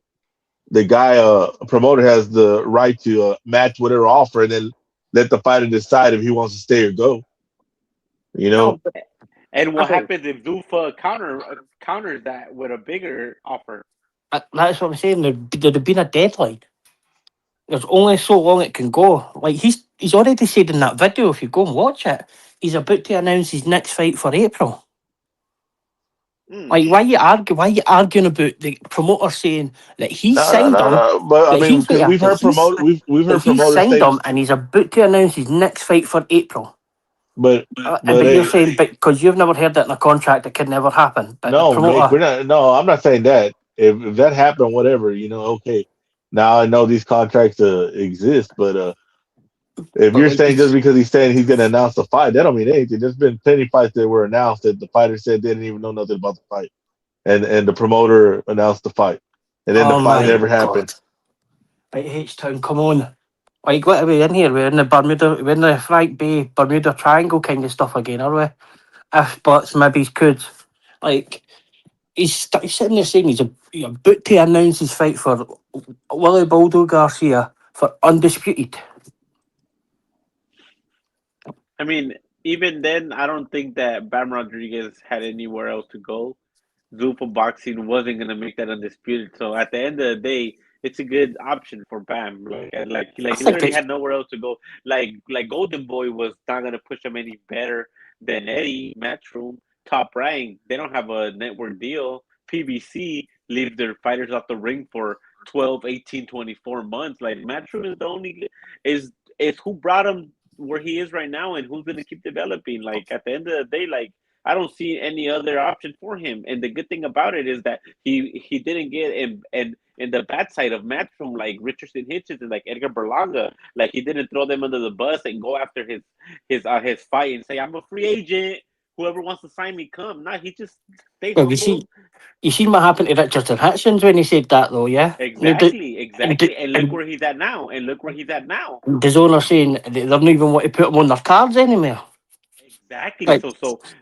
the guy, promoter, has the right to match whatever offer and then let the fighter decide if he wants to stay or go. And what happens if Zufa counters that with a bigger offer? That's what I'm saying. There'd have been a deadline. There's only so long it can go. Like he's already said in that video, if you go and watch it, he's about to announce his next fight for April. Like why are you arguing about the promoter saying that he signed him? But I mean, we've heard promoters signed say, him and he's about to announce his next fight for April. But you're saying because you've never heard that in a contract, it could never happen. But no, promoter, we're not. No, I'm not saying that. If that happened, whatever, okay. Now I know these contracts exist, but if you're saying just because he's saying he's going to announce the fight, that don't mean anything. There's been plenty of fights that were announced that the fighter said they didn't even know nothing about the fight, and the promoter announced the fight, and then the fight never happened. Right, H-Town, come on. Like, what are we in here? We're in the Frank Bay Bermuda Triangle kind of stuff again, are we? If buts, maybe could. Like, he's sitting there saying he's about to announce his fight for Willie Baldo Garcia for undisputed. I mean, even then, I don't think that Bam Rodriguez had anywhere else to go. Zufa Boxing wasn't going to make that undisputed. So at the end of the day, it's a good option for Bam. Like he literally had nowhere else to go. Like Golden Boy was not going to push him any better than Eddie, Matchroom, Top Rank. They don't have a network deal. PBC leaves their fighters off the ring for 12, 18, 24 months. Like Matchroom is the only is who brought him where he is right now and who's going to keep developing. Like at the end of the day, like I don't see any other option for him. And the good thing about it is that he didn't get in the bad side of match from like Richardson Hitchens and like Edgar Berlanga. Like he didn't throw them under the bus and go after his fight and say, I'm a free agent. whoever wants to sign me, come. Nah, he just stay Well, humble. you seen what happened to Richardson Hitchens when he said that, though, yeah? Exactly. And look And where he's at now. the owner saying they don't even want to put him on their cards anymore. Exactly. Like,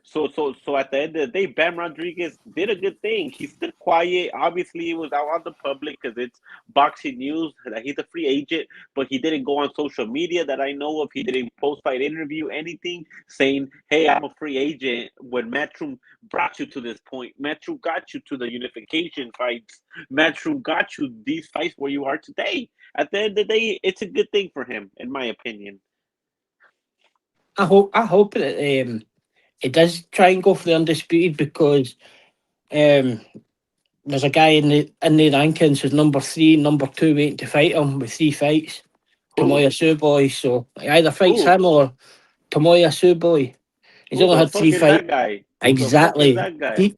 So at the end of the day, Bam Rodriguez did a good thing. He stood quiet. Obviously, it was out on the public because it's boxing news that he's a free agent, but he didn't go on social media that I know of. He didn't post-fight interview, anything saying, hey, I'm a free agent. When Matchroom brought you to this point, Matchroom got you to the unification fights. Matchroom got you these fights where you are today. At the end of the day, it's a good thing for him, in my opinion. I hope that it does try and go for the undisputed, because there's a guy in the rankings who's number 3, number 2 waiting to fight him with 3 fights. Tomoya Suboy. So he either fights him or Tomoya Suboy. He's only had 3 fights. Exactly.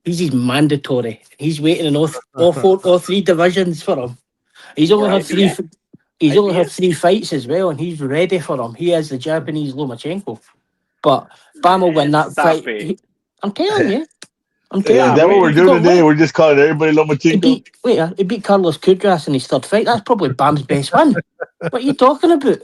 He's his mandatory. He's waiting in all 3 divisions for him. He's only had 3. He's only had 3 fights as well, and he's ready for him. He is the Japanese Lomachenko. But Bam will win that fight. I'm telling you. Is that what we're doing today? We're just calling everybody Lomachenko? He beat Carlos Kudras in his 3rd fight. That's probably Bam's best win. What are you talking about?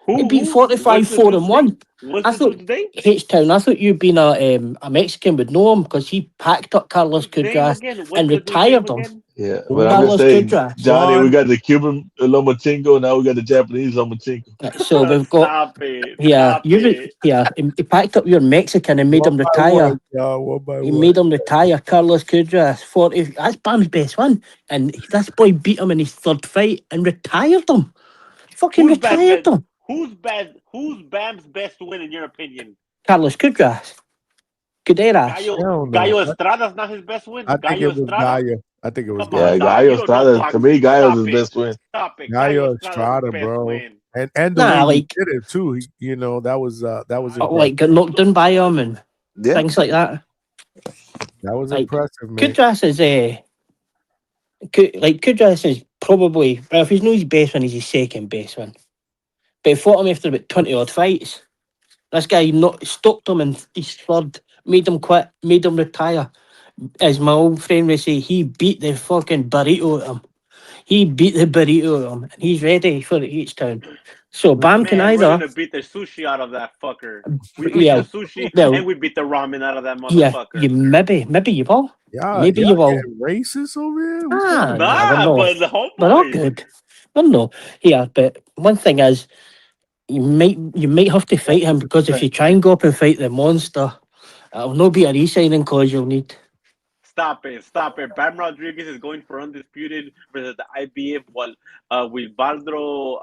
He beat 45-4-1. I thought H-Town. I thought you being a Mexican would know him, because he packed up Carlos Kudras and retired him. Yeah, but I'm just saying, Johnny, we got the Cuban Lomachenko, now we got the Japanese Lomachenko. So we've got he packed up your Mexican and made him retire. He made him retire Carlos Kudras. 40. That's Bam's best one, and this boy beat him in his 3rd fight and retired him. Fucking retired him. Who's Bam's best win in your opinion? Carlos Kudras. Gallo Estrada's not his best win. I think it was Gallo. I think it was Gallo. Gallo Estrada. To me, Gallo's his best win. Stop it. Gallo Estrada, bro. And the way he did it too. That was like got knocked down by him and things like that. That was impressive, man. Kudras is probably, well, if he's not his best one, he's his 2nd best one. But he fought him after about 20 odd fights. This guy stopped him in his 3rd, made him quit, made him retire. As my old friend would say, he beat the fucking burrito at him. He beat the burrito at him, and he's ready for H-Town. So Bam can either. We're gonna beat the sushi out of that fucker. We beat the sushi and we beat the ramen out of that motherfucker. Yeah, maybe you will. Yeah, maybe you will. Racist over here? But the whole we're all good. Well, no, yeah, but one thing is, you might have to fight him, because if you try and go up and fight the monster, it'll not be a re-signing clause you'll need. Stop it. Bam Rodriguez is going for undisputed versus the IBF. Wilbadro,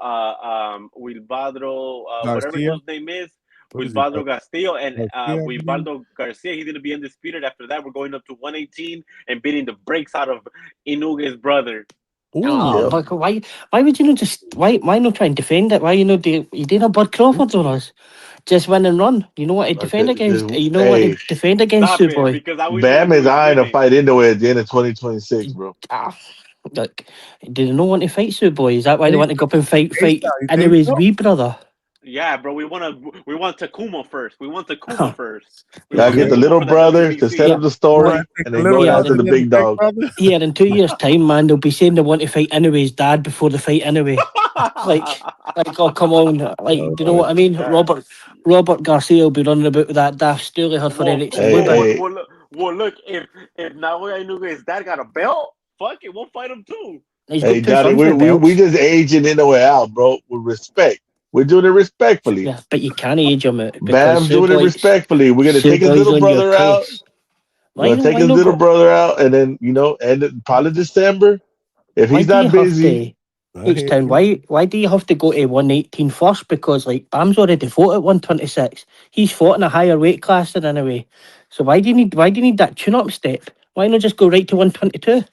whatever his name is. Wilbadro Castillo and Wilbadro Garcia. He's going to be undisputed. After that, we're going up to 118 and beating the brakes out of Inuge's brother. Like, why would you not why not try and defend it? Why you doing a Bud Crawford on us? Just win and run. You know what to defend against. You know what to defend against, boy. Bam is eyeing a fight anyway at the end of 2026, bro. Look, do they not want to fight Boy? Is that why they want to go up and fight anyways, wee brother? Yeah, bro. We want Takuma first. Gotta get the little brother to set up the story, and then go after the big dog. Yeah, in 2 years' time, man, they'll be saying they want to fight anyways, dad, before the fight anyway. like, oh, come on, like, do you know what I mean? Robert Garcia will be running about with that daft stoolie head for NXT. Well, look, if Naoya Inuge's dad got a belt, fuck it, we'll fight him too. Hey, Johnny, we just aging in the way out, bro, with respect. We're doing it respectfully. Yeah, but you can't age him out. Bam's doing it respectfully. We're gonna take his little brother out. We're gonna take his little brother out, and then end it probably December. If he's not busy. H-Town, why do you have to go to 118 first? Because Bam's already fought at 126. He's fought in a higher weight class than anyway. So why do you need that tune-up step? Why not just go right to 122?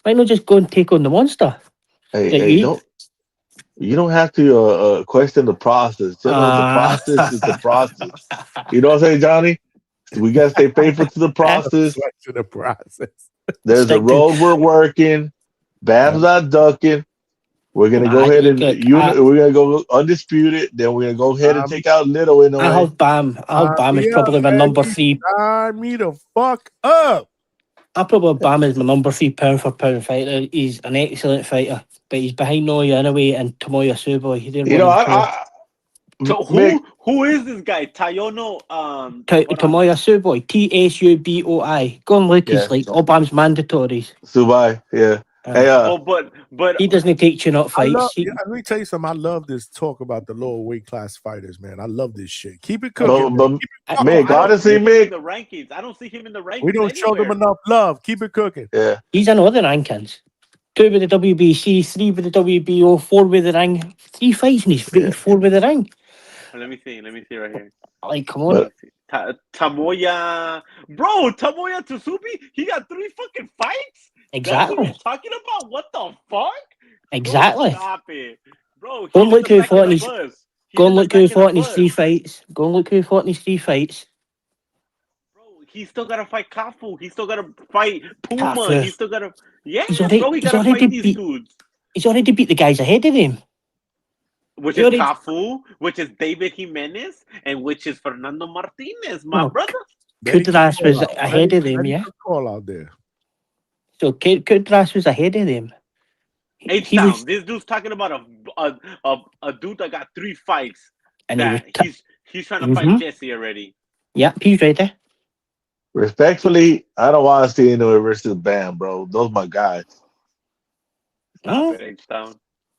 Why not just go and take on the monster? You don't have to question the process. The process is the process. You know what I'm saying, Johnny? We gotta stay faithful to the process. There's a road we're working. Bam's not ducking. We're gonna go ahead and we're gonna go undisputed. Then we're gonna go ahead and take out Little in the way. I have Bam as probably my number 3. Sign me the fuck up. I probably have Bam as my number 3 pound for pound fighter. He's an excellent fighter, but he's behind Naoya anyway and Tomoya Suboy. So who is this guy? Tayono Tomoya Suboy, Tsuboi. Go and look, it's like all Bam's mandatories. Subai, yeah. But he doesn't take chin-up fights. Let me tell you something. I love this talk about the lower weight class fighters, man. I love this shit. Keep it cooking. Honestly, Mick. The rankings. I don't see him in the rankings. We don't show them enough love. Keep it cooking. Yeah. He's in all the rankings. 2 with the WBC, 3 with the WBO, 4 with the ring. 3 fights and he's rated 4 with the ring. Let me see right here. Like, come on. Tamoya Tsubi, he got 3 fucking fights? Exactly. That's what he's talking about? What the fuck? Exactly. Bro, stop it. Bro, go and look who fought in his 3 fights. Go and look who fought in his 3 fights. Bro, he's still got to fight Kafu. He's still got to fight Puma. Kafu. He's still got to... Yeah, he got to fight these dudes. He's already beat the guys ahead of him. Which is Cafu, which is David Jimenez, and which is Fernando Martinez, my brother. Kudras was ahead of them, yeah. Call out there. So Kudras was ahead of them. This dude's talking about a dude that got 3 fights. And he's trying to fight Jesse already. Yep, he's ready. Respectfully, I don't want to see Inoue versus Bam, bro. Those are my guys.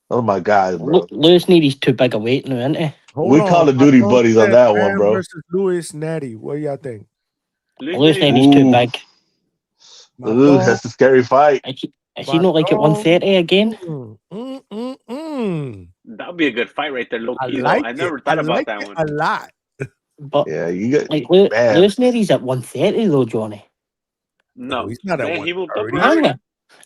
Oh my God, bro. Lewis Neady's too big a weight now, isn't he? We Call of Duty buddies on that one, bro. Versus Lewis Natty. What do y'all think? Lewis Neady's too big. Ooh, that's a scary fight. Is he not like at 130 again? That would be a good fight right there, low key. I never thought about that one. A lot. But yeah, you got like Lewis Neady's at 130 though, Johnny. No, he's not at 130.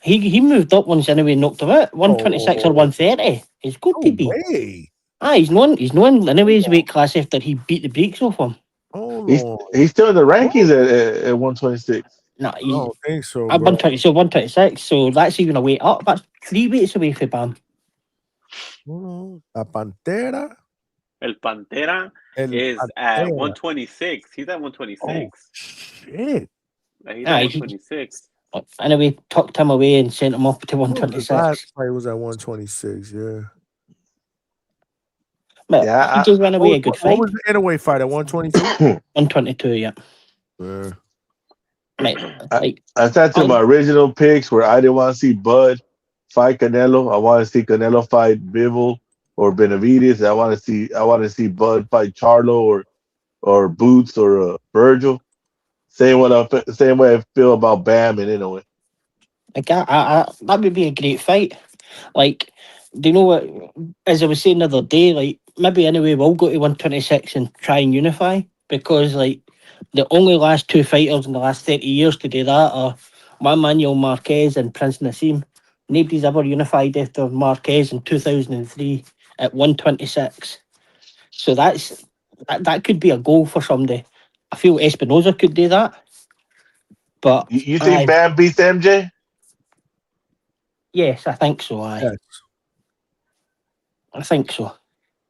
He moved up once anyway and knocked him out. 126 or 130. He's good to be. He's known anyway his weight class after he beat the brakes off him. He's still in the rankings at 126. No, I don't think so. At 126, so that's even a weight up. That's 3 weights away for Bam. La Pantera. El Pantera is at 126. He's at 126. Oh, shit. He's at 126. Anyway, tucked him away and sent him up to 126. The last fight was at 126, yeah. But he just ran away a good fight. What was the Inoue fight at 122? 122, yeah. I said to my original picks where I didn't want to see Bud fight Canelo. I want to see Canelo fight Bivol or Benavidez. I want to see Bud fight Charlo or Boots or Virgil. Same way I feel about Bam and Inoue. That would be a great fight. Like, do you know what? As I was saying the other day, like maybe Inoue will go to 126 and try and unify, because like the only last 2 fighters in the last 30 years to do that are Manuel Marquez and Prince Nassim. Nobody's ever unified after Marquez in 2003 at 126. So that could be a goal for somebody. I feel Espinoza could do that. But you think Bam beats MJ? Yes, I think so. Yes. I think so.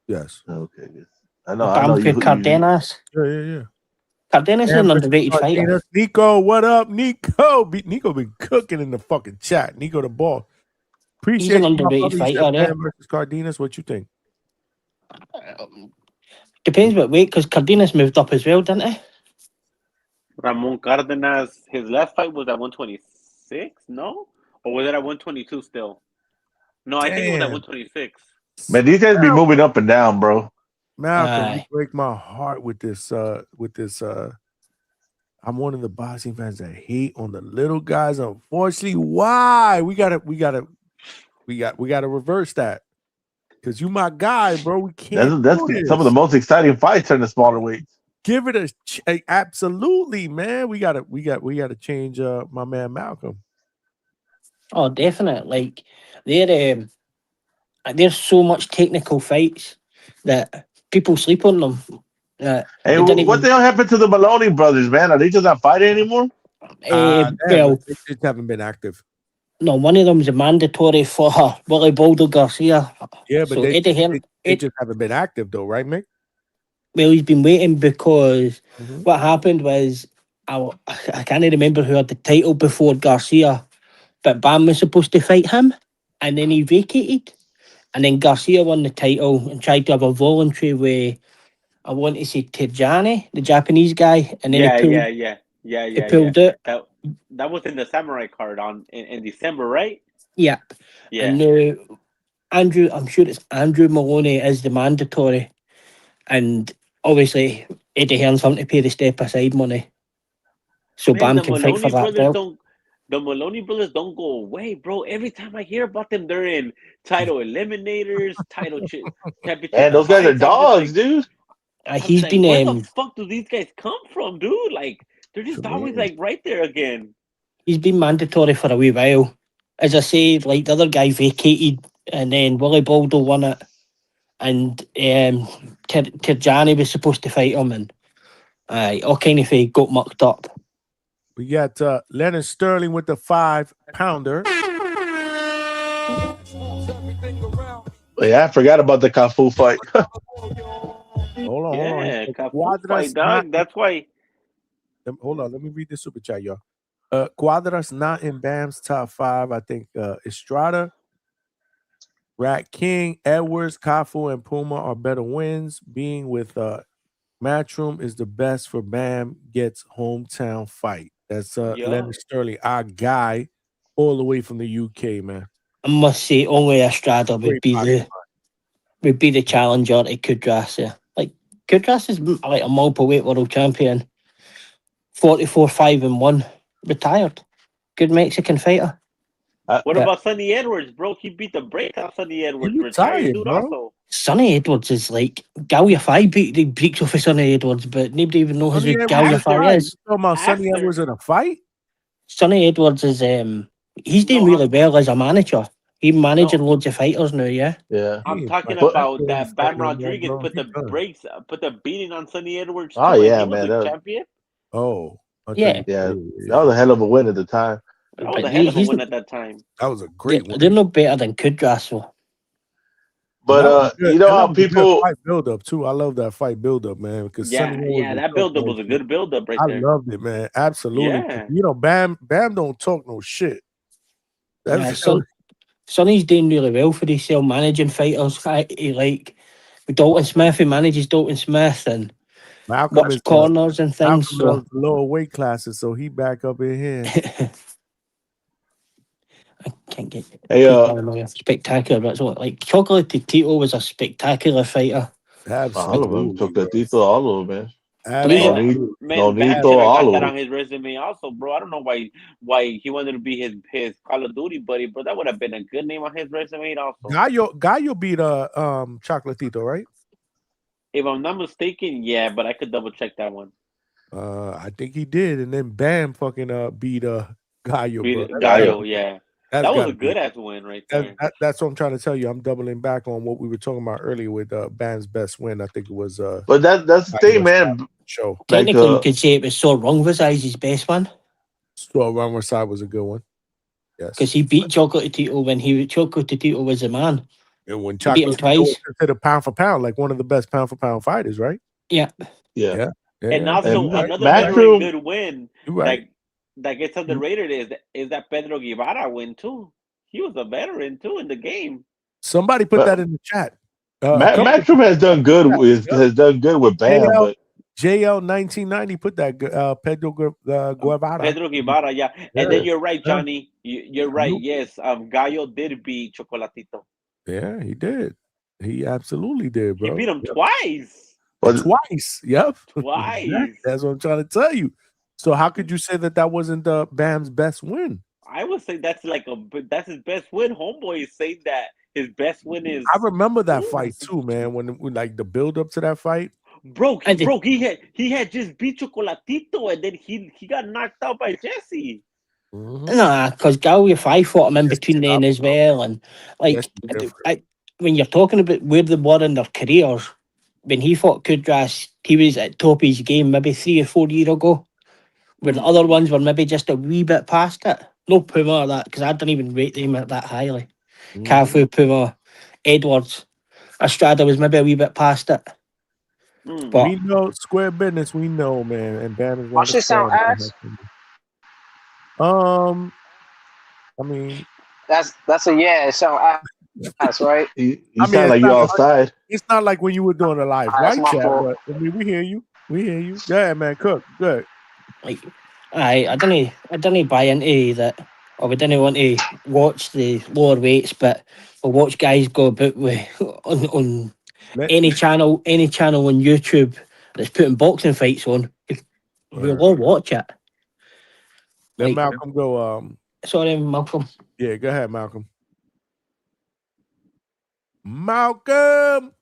Yes. Okay. I know. Bam for Cardenas. Yeah. Cardenas is an underrated fighter. Nico, what up, Nico? Nico been cooking in the fucking chat. Nico the ball. Appreciate He's an underrated fighter. Bam versus Cardenas. What you think? Depends what weight, because Cardenas moved up as well, didn't he? Ramon Cardenas, his last fight was at 126, no? Or was it at 122 still? No, I think it was at 126. Man, these guys be moving up and down, bro. Malcolm, you break my heart with this. I'm one of the boxing fans that hate on the little guys. Unfortunately, why? We gotta reverse that. Because you my guy, bro. We can't. That's some of the most exciting fights are in the smaller weights. Give it absolutely, man. We gotta change my man Malcolm. Oh, definitely. Like there's so much technical fights that people sleep on them. Hey, what the hell happened to the Maloney brothers, man? Are they just not fighting anymore? They just haven't been active. No, one of them's a mandatory for Willie Baldo Garcia. Yeah, but So Eddie Hearn, they just haven't been active though, right, Mick? well, he's been waiting because Mhm. what happened was I can't remember who had the title before Garcia, but Bam was supposed to fight him, and then he vacated, and then Garcia won the title and tried to have a voluntary with, I want to say Tijani, the Japanese guy, and then Yeah. he pulled it. That was in the Samurai card in December, right? Yeah, Yeah. and now Andrew, I'm sure it's Andrew Maloney is the mandatory, and obviously Eddie Hearn's having to pay the step aside money, so Man, Bam can fight for that belt. The Maloney brothers don't go away, bro. Every time I hear about them, they're in title eliminators, championship. Man, those guys are fights. dogs, dude. He's like, been where the fuck do these guys come from, dude? Like, they're just Come always on. like right there again. He's been mandatory for a wee while. As I say, like the other guy vacated, and then Willie Baldo won it, and Tirjani was supposed to fight him, and all kind of got mucked up. We got Leonard Sterling with the 5-pounder. Yeah, I forgot about the Cafu fight. Hold on. Yeah, Cafu Quadras fight, dog. That's why. Hold on, let me read this super chat, y'all. Quadras not in Bam's top 5. I think Estrada, Rat King, Edwards, Cafu, and Puma are better wins. Being with Matchroom is the best for Bam gets hometown fight. That's Leonard Sterling, our guy, all the way from the UK, man. I must say, only Estrada would be the challenger to Kudras. Yeah. Like Kudras is like a multiple weight world champion, 44-5-1, retired, good Mexican fighter. What about Sonny Edwards, bro? He beat the brakes off Sonny Edwards. He Retired retired, dude, bro. also. Sonny Edwards is like Galia Fai beat the brakes off of Sonny Edwards, but nobody even knows who Galia Fai is. You talking about Sonny Edwards in a fight? Sonny Edwards is he's doing really well as a manager. He's managing loads of fighters now, yeah. Yeah. I'm talking about that Bam Rodriguez put the beating on Sonny Edwards. Oh, too, and yeah, he was man, a that- champion. Oh, Yeah. Yeah, that was a hell of a win at the time. That was a hell of a win at that time. That was a great They're no better than Kudras, though. But you know how people fight build up too. I love that fight build up, man. Because Yeah, Sonny Edwards that build up was a good build up right I there. loved it, man. Absolutely. Yeah. You know, Bam don't talk no shit. That's Sonny's doing really well for himself, managing fighters. He like with Dalton Smith, he manages Dalton Smith and Malcolm works is corners and things. Malcolm So loves lower weight classes, so he back up in here. can't get Hey, spectacular. That's what like Chocolate Tito was a spectacular fighter. all of them took that Tito, all of them, man. Absolutely. No need Bam for should have all got of that them. on his resume also, bro. I don't know why he wanted to be his Call of Duty buddy, bro. That would have been a good name on his resume also. Gallo beat Chocolatito, right? If I'm not mistaken, yeah, but I could double check that one. I think he did, and then Bam fucking beat Gallo. Beat bro. Gallo, yeah. That's That was gotta a good be- ass win right there. That's what I'm trying to tell you. I'm doubling back on what we were talking about earlier with Bam's best win. I think it was But that's the thing, man. Show. Technically, you could say it was so wrong was his best one So Run Side was a good one. Yes. because he beat Chocolate Tito when Chocolate Tito was a man. And when He beat him Chocolate twice. was considered pound for pound, like one of the best pound for pound fighters, right? Yeah. Yeah. And also you're right. another Matchroom- veteran good win You're right. that gets underrated is that Pedro Guevara win too. He was a veteran too in the game. Somebody put that in the chat. Matchroom has done good with Bam, JL, but JL 1990 put that Pedro Guevara. Pedro Guevara, yeah. And then you're right, Johnny. You're right. Yes, Gallo did beat Chocolatito. Yeah, he did. He absolutely did, bro. He beat him Yep. twice. Twice. Yep. Twice. Exactly. That's what I'm trying to tell you. So how could you say that wasn't Bam's best win? I would say that's his best win. Homeboy is saying that his best win is. I remember that fight too, man. When like the build up to that fight. Bro, he had just beat Chocolatito and then he got knocked out by Jesse. Nah, because Galway 5 fought him in between then as well. And like when you're talking about where they were in their careers, when he fought Kudras, he was at top of his game maybe 3 or 4 years ago, where the other ones were maybe just a wee bit past it. No Puma or that, because I didn't even rate them that highly. Mhm. Cafu, Puma, Edwards. Estrada was maybe a wee bit past it. But We know square business. We know, man, and Bam is My one of the shit sound stars. ass. I mean, That's a yeah. It sound ass, right? You I mean, sound like you outside. it's not like when you were doing a live That's white my chat, fault. but I mean, we hear you. We hear you. Yeah, man, cook good. like, I didn't buy into that, or we didn't want to watch the lower weights, but we'll watch guys go about with on Let, any channel on YouTube that's putting boxing fights on. We'll all watch it. let Like, Malcolm go. Sorry, Malcolm. Yeah, go ahead, Malcolm. Malcolm.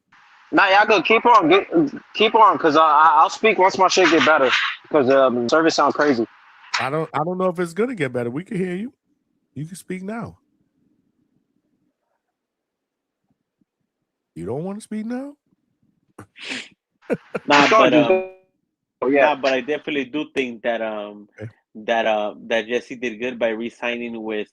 Nah, y'all go keep on, cause I'll speak once my shit get better, cause service sound crazy. I don't know if it's gonna get better. We can hear you. You can speak now. You don't want to speak now? Nah, but yeah. nah, but I definitely do think that that Jesse did good by re-signing with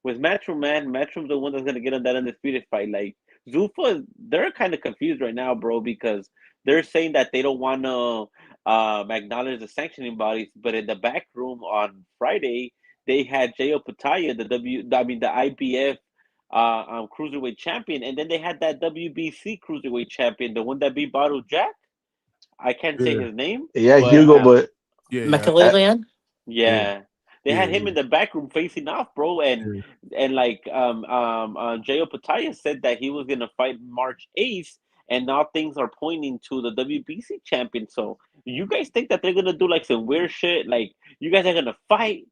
Matchroom, man. Matchroom's the one that's gonna get on that undisputed fight. Like Zufa, they're kind of confused right now, bro, because they're saying that they don't want to acknowledge the sanctioning bodies, but in the back room on Friday they had J.O. Pataya, the IBF cruiserweight champion, and then they had that WBC cruiserweight champion, the one that beat Bottle Jack. I can't say his name. Yeah, but, Hugo, but Michelalian? yeah. They had Yeah, him in the back room facing off, bro, and like J.O. Pataya said that he was gonna fight March 8th, and now things are pointing to the WBC champion. So you guys think that they're gonna do like some weird shit? Like you guys are gonna fight,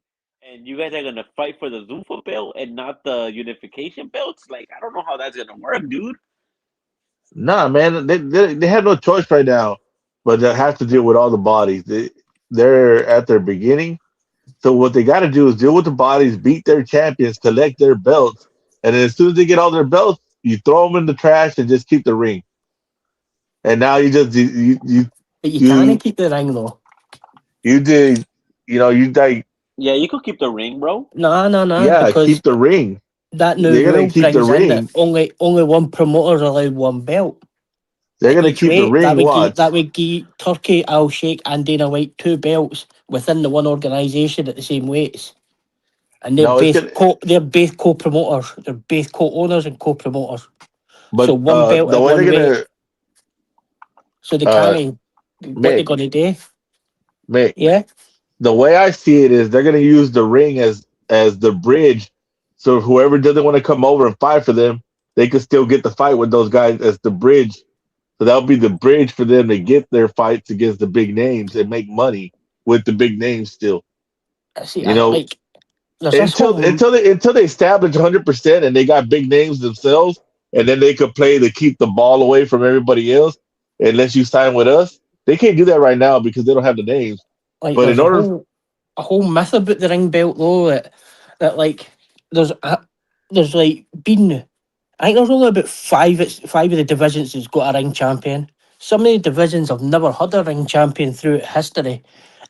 and you guys are gonna fight for the Zufa belt and not the unification belts? Like I don't know how that's gonna work, dude. nah, man, they have no choice right now, but they have to deal with all the bodies. They're at their beginning, so what they got to do is deal with the bodies, beat their champions, collect their belts, and then as soon as they get all their belts, you throw them in the trash and just keep the ring. And now you just But you can't keep the ring though. you did, you like Yeah, you could keep the ring, bro. No, yeah, because keep the ring. that new They're gonna rule keep the brings in that ring. only one promoter's allowed one belt. They're gonna Each keep the weight. ring. Watch. That would give Turkey, Al Sheikh, and Dana White 2 belts within the one organisation at the same weights, and they're No, it's both co-promoters. They're both co-owners and co-promoters. but So one belt the at way one they're weight. gonna So they can't. What they're Mick, gonna do? Mick, Yeah. the way I see it is they're gonna use the ring as the bridge, so whoever doesn't want to come over and fight for them, they can still get the fight with those guys as the bridge. So that'll be the bridge for them to get their fights against the big names and make money with the big names still. See, You know, there's this whole until they establish 100% and they got big names themselves, and then they could play to keep the ball away from everybody else. Unless you sign with us, they can't do that right now because they don't have the names. like But in there's order, a whole myth about the ring belt though that like there's like been I think there's only about five of the divisions that's got a ring champion. Some of the divisions have never had a ring champion throughout history.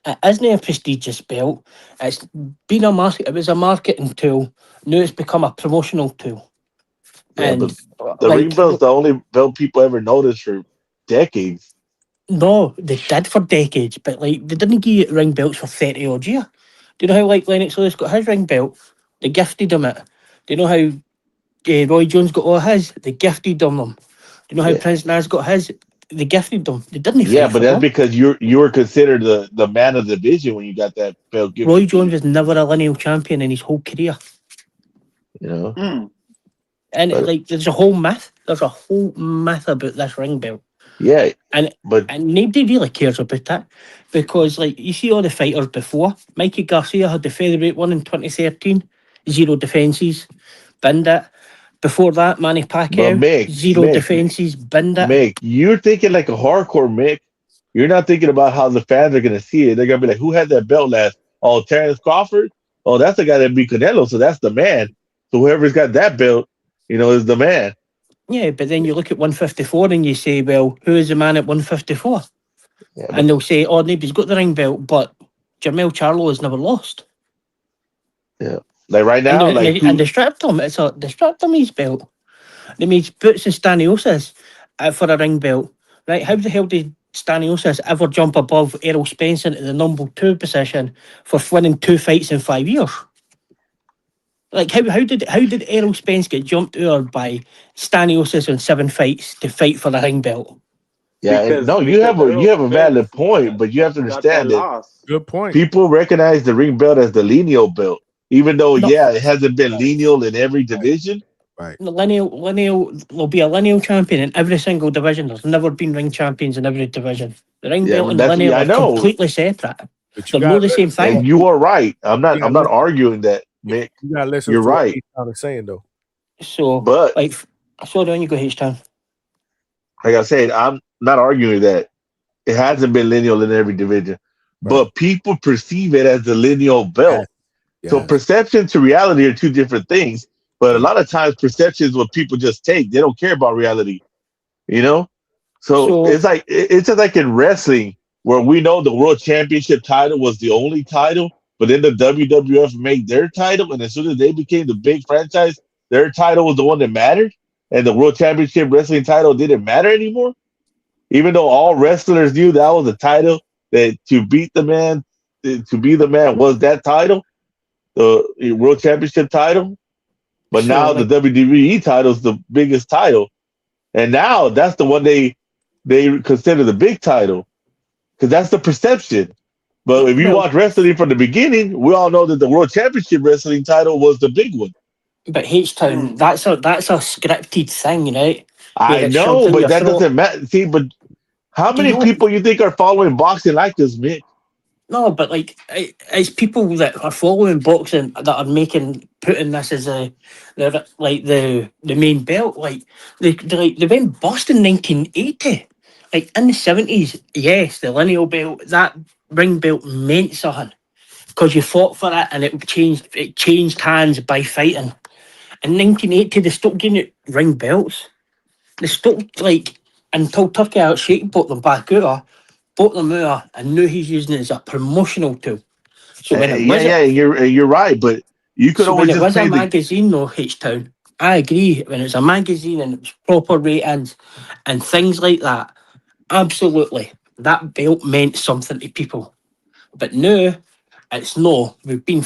It isn't a prestigious belt. It's been a market. It was a marketing tool. Now it's become a promotional tool. yeah, but And the ring belt's the only belt people ever noticed for decades. no, they did for decades, but like they didn't give you ring belts for 30 odd years. Do you know how like Lennox Lewis got his ring belt? They gifted him it. Do you know how Roy Jones got all his? They gifted them. Do you know how Yeah, Prince Naz got his? They gifted them. They didn't yeah, fight but for that's them. because you were considered the man of the division when you got that belt Roy gifted to Jones you. was never a lineal champion in his whole career. You know, And but like there's a whole myth. There's a whole myth about this ring belt. yeah, And but nobody really cares about it. Because like you see all the fighters before, Mikey Garcia had the featherweight one in 2013, 0 defences, binned it. Before that, Manny but Pacquiao, 0 defences, binned it. Mick, you're thinking like a hardcore Mick. You're not thinking about how the fans are gonna see it. They're gonna be like, "Who had that belt last? Oh, Terrence Crawford. Oh, that's the guy that beat Canelo. So that's the man. So whoever's got that belt, is the man." Yeah, but then you look at 154 and you say, well, who is the man at 154? Yeah, And they'll say, oh, nobody's got the ring belt, but Jermell Charlo has never lost. Yeah. Like right And now, the, and like the, and the Striptum, it's the Striptomies belt. They made Boots and Staniosis for a ring belt. Right? How the hell did Staniosis ever jump above Errol Spence into the number 2 position for winning 2 fights in 5 years? Like how did Errol Spence get jumped over by Staniosis in 7 fights to fight for the ring belt? yeah, and no, you have a valid point, but you have to got that understand that loss. Good point. people recognize the ring belt as the lineal belt, even though No. it hasn't been lineal in every division. Right. The lineal will be a lineal champion in every single division. There's never been ring champions in every division. The ring Yeah, belt but and the that's lineal I are know, completely separate. But you They're not got the same thing. and you are right. I'm You not gotta arguing that, Mick. You gotta listen You're to what right, H-Town is saying though. So, but like, sorry, when you go H-Town. like I said, I'm not arguing that it hasn't been lineal in every division, but people perceive it as the lineal belt. So Yes. perception to reality are two different things. But a lot of times, perception is what people just take. They don't care about reality, you know. So So- it's like it's just like in wrestling, where we know the world championship title was the only title, but then the WWF made their title, and as soon as they became the big franchise, their title was the one that mattered, and the world championship wrestling title didn't matter anymore. Even though all wrestlers knew that was the title, that to beat the man, to be the man was that title, the world championship title. But So, now like- the WWE title is the biggest title, and now that's the one they consider the big title because that's the perception. But if you Well- watch wrestling from the beginning, we all know that the world championship wrestling title was the big one. But H-Town, that's a scripted thing, right? I Where it's know, shoved in but your that throat. doesn't matter. See, but how Do many you- people you think are following boxing like this, Mick? No, but like it's people that are following boxing that are putting this as the main belt. Like they went bust in 1980. Like in the 70s, yes, the lineal belt, that ring belt meant something because you fought for it and it changed hands by fighting. In 1980, they stopped giving it ring belts. They stopped until Turkey Out Shake bought them back out. Bought them out and knew he's using it as a promotional tool. So when it was you're right, but you could so always when it just was a play the. magazine though, H-Town, I agree. When it's a magazine and it's proper ratings and things like that, absolutely, that belt meant something to people. But now it's no. We've been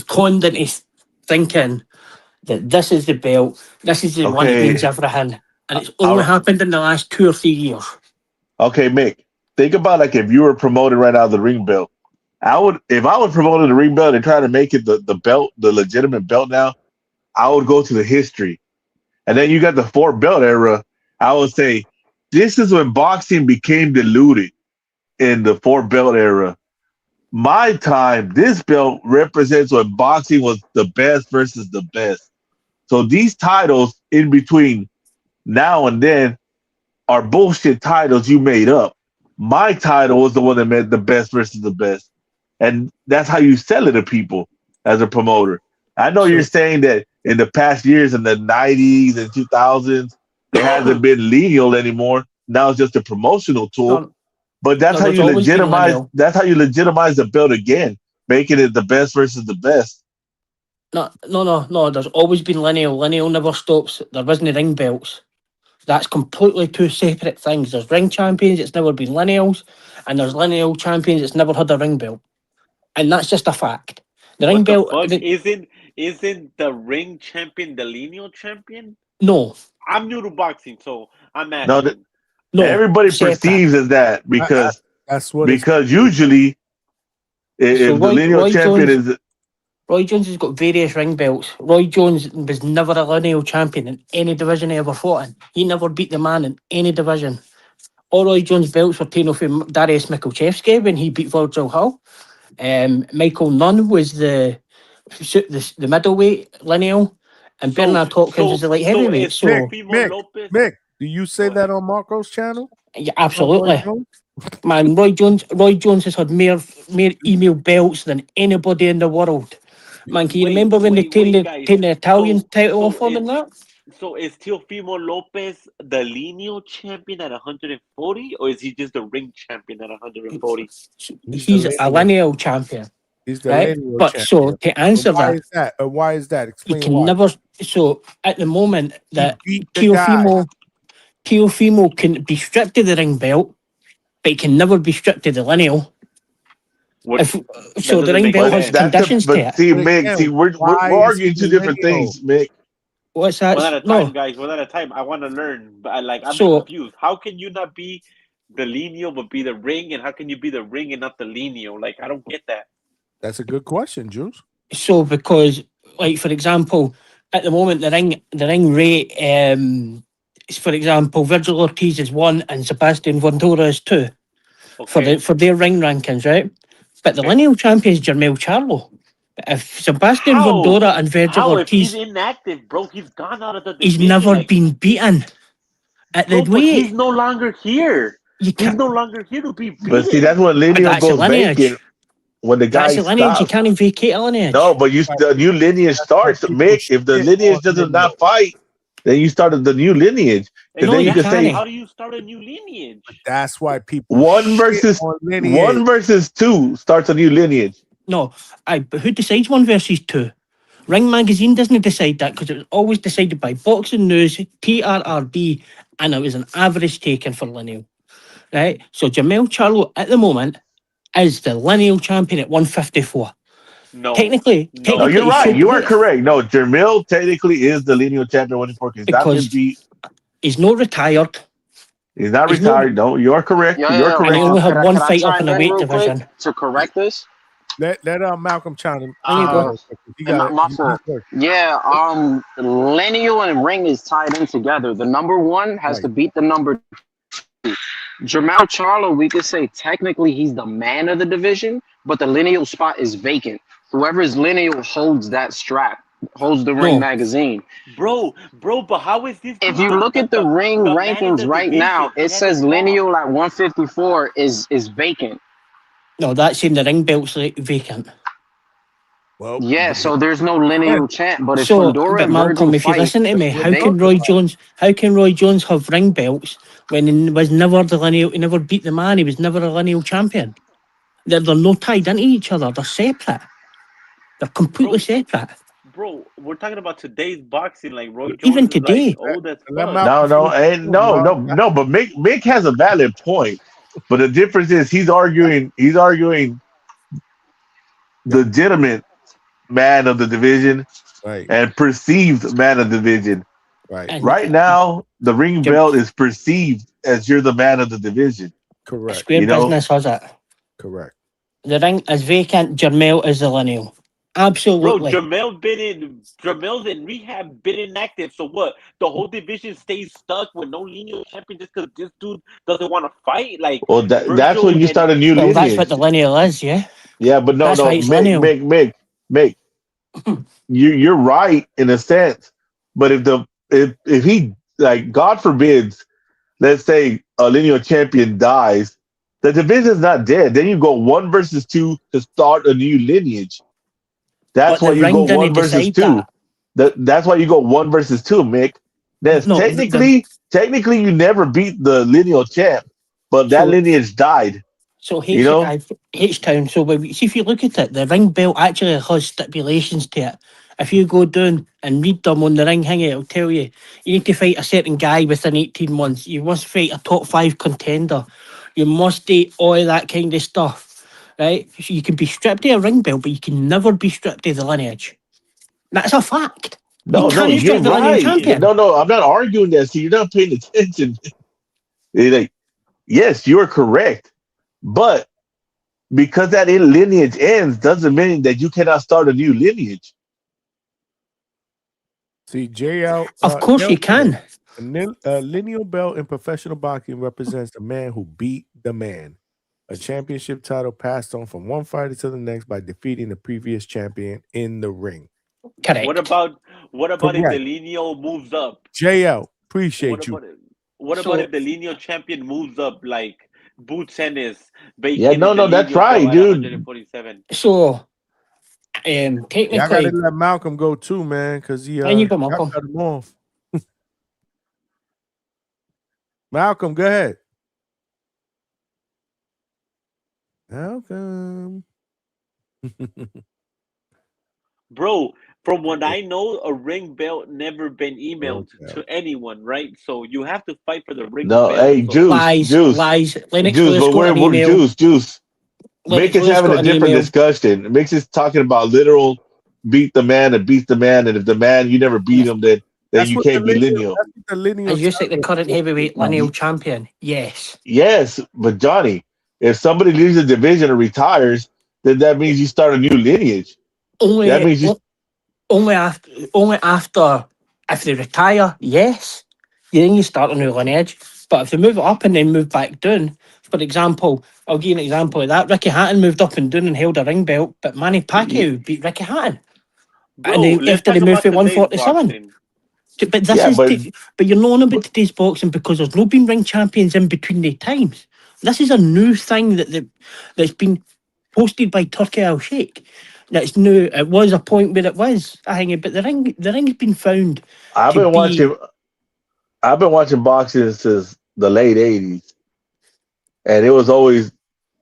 conned into thinking that this is the belt, this is the one that Okay. means everything, and it's only happened in the last 2 or 3 years. Okay, Mick, think about like if you were promoted right out of the ring belt. If I was promoted the ring belt and try to make it the belt, the legitimate belt now, I would go to the history. And then you got the 4-belt era. I would say this is when boxing became diluted in the 4-belt era. My time, this belt represents when boxing was the best versus the best. So these titles in between now and then are bullshit titles you made up. My title was the one that meant the best versus the best. And that's how you sell it to people as a promoter. I know you're saying that in the past years, in the 90s and 2000s, it hasn't been lineal anymore. Now it's just a promotional tool. But that's how there's you always been legitimize. lineal. That's how you legitimize the belt again, making it the best versus the best. No. There's always been lineal. Lineal never stops. There wasn't ring belts. That's completely two separate things. There's ring champions, it's never been lineals, and there's lineal champions, it's never had a ring belt. And that's just a fact. The ring belt. Fuck? Isn't the ring champion the lineal champion? No. I'm new to boxing, so I'm No, asking. everybody separate. perceives as that because that's what because usually if So the lineal champion is Roy Jones has got various ring belts. Roy Jones was never a lineal champion in any division he ever fought in. He never beat the man in any division. All Roy Jones belts were taken off from Darius Mikulchevsky when he beat Virgil Hull. Michael Nunn was the middleweight lineal, and Bernard Hopkins is the light heavyweight. So, Mick, do you say that on Marco's channel? Yeah, absolutely. Man, Roy Jones has had more email belts than anybody in the world. Man, can you remember when they taken the Italian title off him and that? So is Teofimo Lopez the lineal champion at 140, or is he just the ring champion at 140? He's a lineal champion. He's the right? lineal But so champion. to answer Why that, is that? Why is that? you Explain can why. never. So at the moment He that beat the guy. Teofimo can be stripped of the ring belt, but he can never be stripped of the lineal. What? If, That so the doesn't ring make belt But has sense. that's the conditions to but it. see, But Mick, again, see, we're why is he arguing two different lineal? things, Mick. What's that? One at a time, No. guys. One at a time. I want to learn, but I'm So confused. How can you not be the lineal but be the ring, and how can you be the ring and not the lineal? Like, I don't get that. That's a good question, Juice. so because, like, for example, at the moment the ring rate for example, Virgil Ortiz is 1 and Sebastian Vendora is 2 Okay. for their ring rankings, right? But the Okay. lineal champion is Jermel Charlo. If Sebastian How? Vendora and Virgil How? If he's Ortiz, inactive, bro, he's gone out of the he's division. never Like, been beaten at the bro, but he's weight. no longer here. You He's can't. no longer here to be But see, that's beaten. when But lineal that's a goes vacant lineage. when the That's guy a lineage. You stops. can't vacate a lineage. No, but the new lineage That's why starts. people Mick, if the shit lineage on does lineal. not fight, then you started the new lineage. Because No, then you you can can't. say How do you start a new lineage? That's why people one shit on lineage. 1 versus 2 starts a new lineage. No, but who decides 1 versus 2? Ring Magazine doesn't decide that because it was always decided by Boxing News, TRRB, and it was an average taken for lineal. Right? So Jermel Charlo at the moment is the lineal champion at 154. No. Technically, No, you're he right. should You are be correct. No, Jermil technically is the lineal champion 144 because he's not been because beat. he's not retired. He's not He's not, retired. No, you're correct. You're and he correct. only had Could I, one could I fight up in chime the in weight real quick division. to correct this? Let Malcolm chime in. There you go. He And got my fault. Yeah, lineal and ring is tied in together. The number 1 has to beat the number 2. Jermel Charlo, we could say technically he's the man of the division, but the lineal spot is vacant. Whoever's lineal holds that strap, holds the ring No. magazine. Bro, but how is this? If you look at the ring the man in rankings the right division? now, He it hasn't says lost. lineal at 154 is vacant. No, that's in the ring belt's vacant. Well, Yeah, so there's no lineal champ. But if So, Fundora but and Malcolm, Virgil if you fight, listen to me, would how they? can Roy Jones have ring belts when he was never the lineal? He never beat the man. He was never a lineal champion. They're not tied into each other. They're separate. They're completely separate. Bro, we're talking about today's boxing. Like, Roy Jones Even is like today. old as Let fuck. Malcolm No, finish his point, Mal. no. But Mick has a valid point. But the difference is he's arguing legitimate man of the division Right. and perceived man of the division. Right. And Right now, the ring belt is perceived as you're the man of the division. Correct. Square business has it. Correct. The ring is vacant. Jermel is the lineal. Bro, Absolutely. Jermel's in rehab, been inactive. So what? The whole division stays stuck with no lineal champion just because this dude doesn't want to fight. Like, Well, that's Virgil when you and- start a new Well, lineage. that's what the lineal is, yeah. Yeah, but no, That's why it's lineal. Mick. You're right in a sense, but if he, like, God forbids, let's say a lineal champion dies, the division's not dead. Then you go 1 versus 2 to start a new lineage. That's But why the you ring go didn't 1 versus decide 2. That's why you go 1 versus 2, Mick. That's No, technically you never beat the lineal champ, but that So- lineage died. So You know? H-Town, so see if you look at it, the ring belt actually has stipulations to it. If you go down and read them on the ring hingy, it'll tell you need to fight a certain guy within 18 months. You must fight a top 5 contender. You must do all that kind of stuff, right? So you can be stripped of a ring belt, but you can never be stripped of the lineage. That's a fact. No, you can't you're strip the lineal right. champion. No, I'm not arguing that. See, you're not paying attention. Like, yes, you're correct. But because that lineage ends doesn't mean that you cannot start a new lineage. See, JL. Of course you can. A lineal belt in professional boxing represents the man who beat the man. A championship title passed on from one fighter to the next by defeating the previous champion in the ring. Correct. What about if Correct. the lineal moves up? JL, appreciate you. What about if the lineal champion moves up, like Boots Ennis, Yeah, no, the that's lineal right, belt at dude. 147? So, I technically, gotta let Malcolm go too, man, because he There you go, y'all Malcolm. cut him off. Malcolm, go ahead. Malcolm. Bro, from what I know, a ring belt never been emailed to anyone, right? So you have to fight for the ring No, belt. hey, So Lies. Lennox Juice, Lewis but got an we're email. Juice. Mick Lennox is Lewis having got a an different email. discussion. Mick is talking about literal beat the man, and if the man you never beat him, then That's you what can't be lineal. That's what the lineal Is you like the champion current heavyweight is. lineal champion? Yes. Yes, but Johnny, if somebody leaves the division or retires, then that means you start a new lineage. That means you Only after if they retire, yes. Then you start a new lineage. But if they move up and then move back down, for example, I'll give you an example of that. Ricky Hatton moved up and down and held a ring belt, but Manny Pacquiao beat Ricky Hatton. bro, And let's after talk they moved about to today's 147. boxing. But this Yeah, is but- but you're not on about today's boxing because there's no been ring champions in between the times. This is a new thing that's been posted by Turkey Al Sheikh. That's new. It was a point where it was. I think, but the ring's been found. I've been watching boxing since the late '80s, and it was always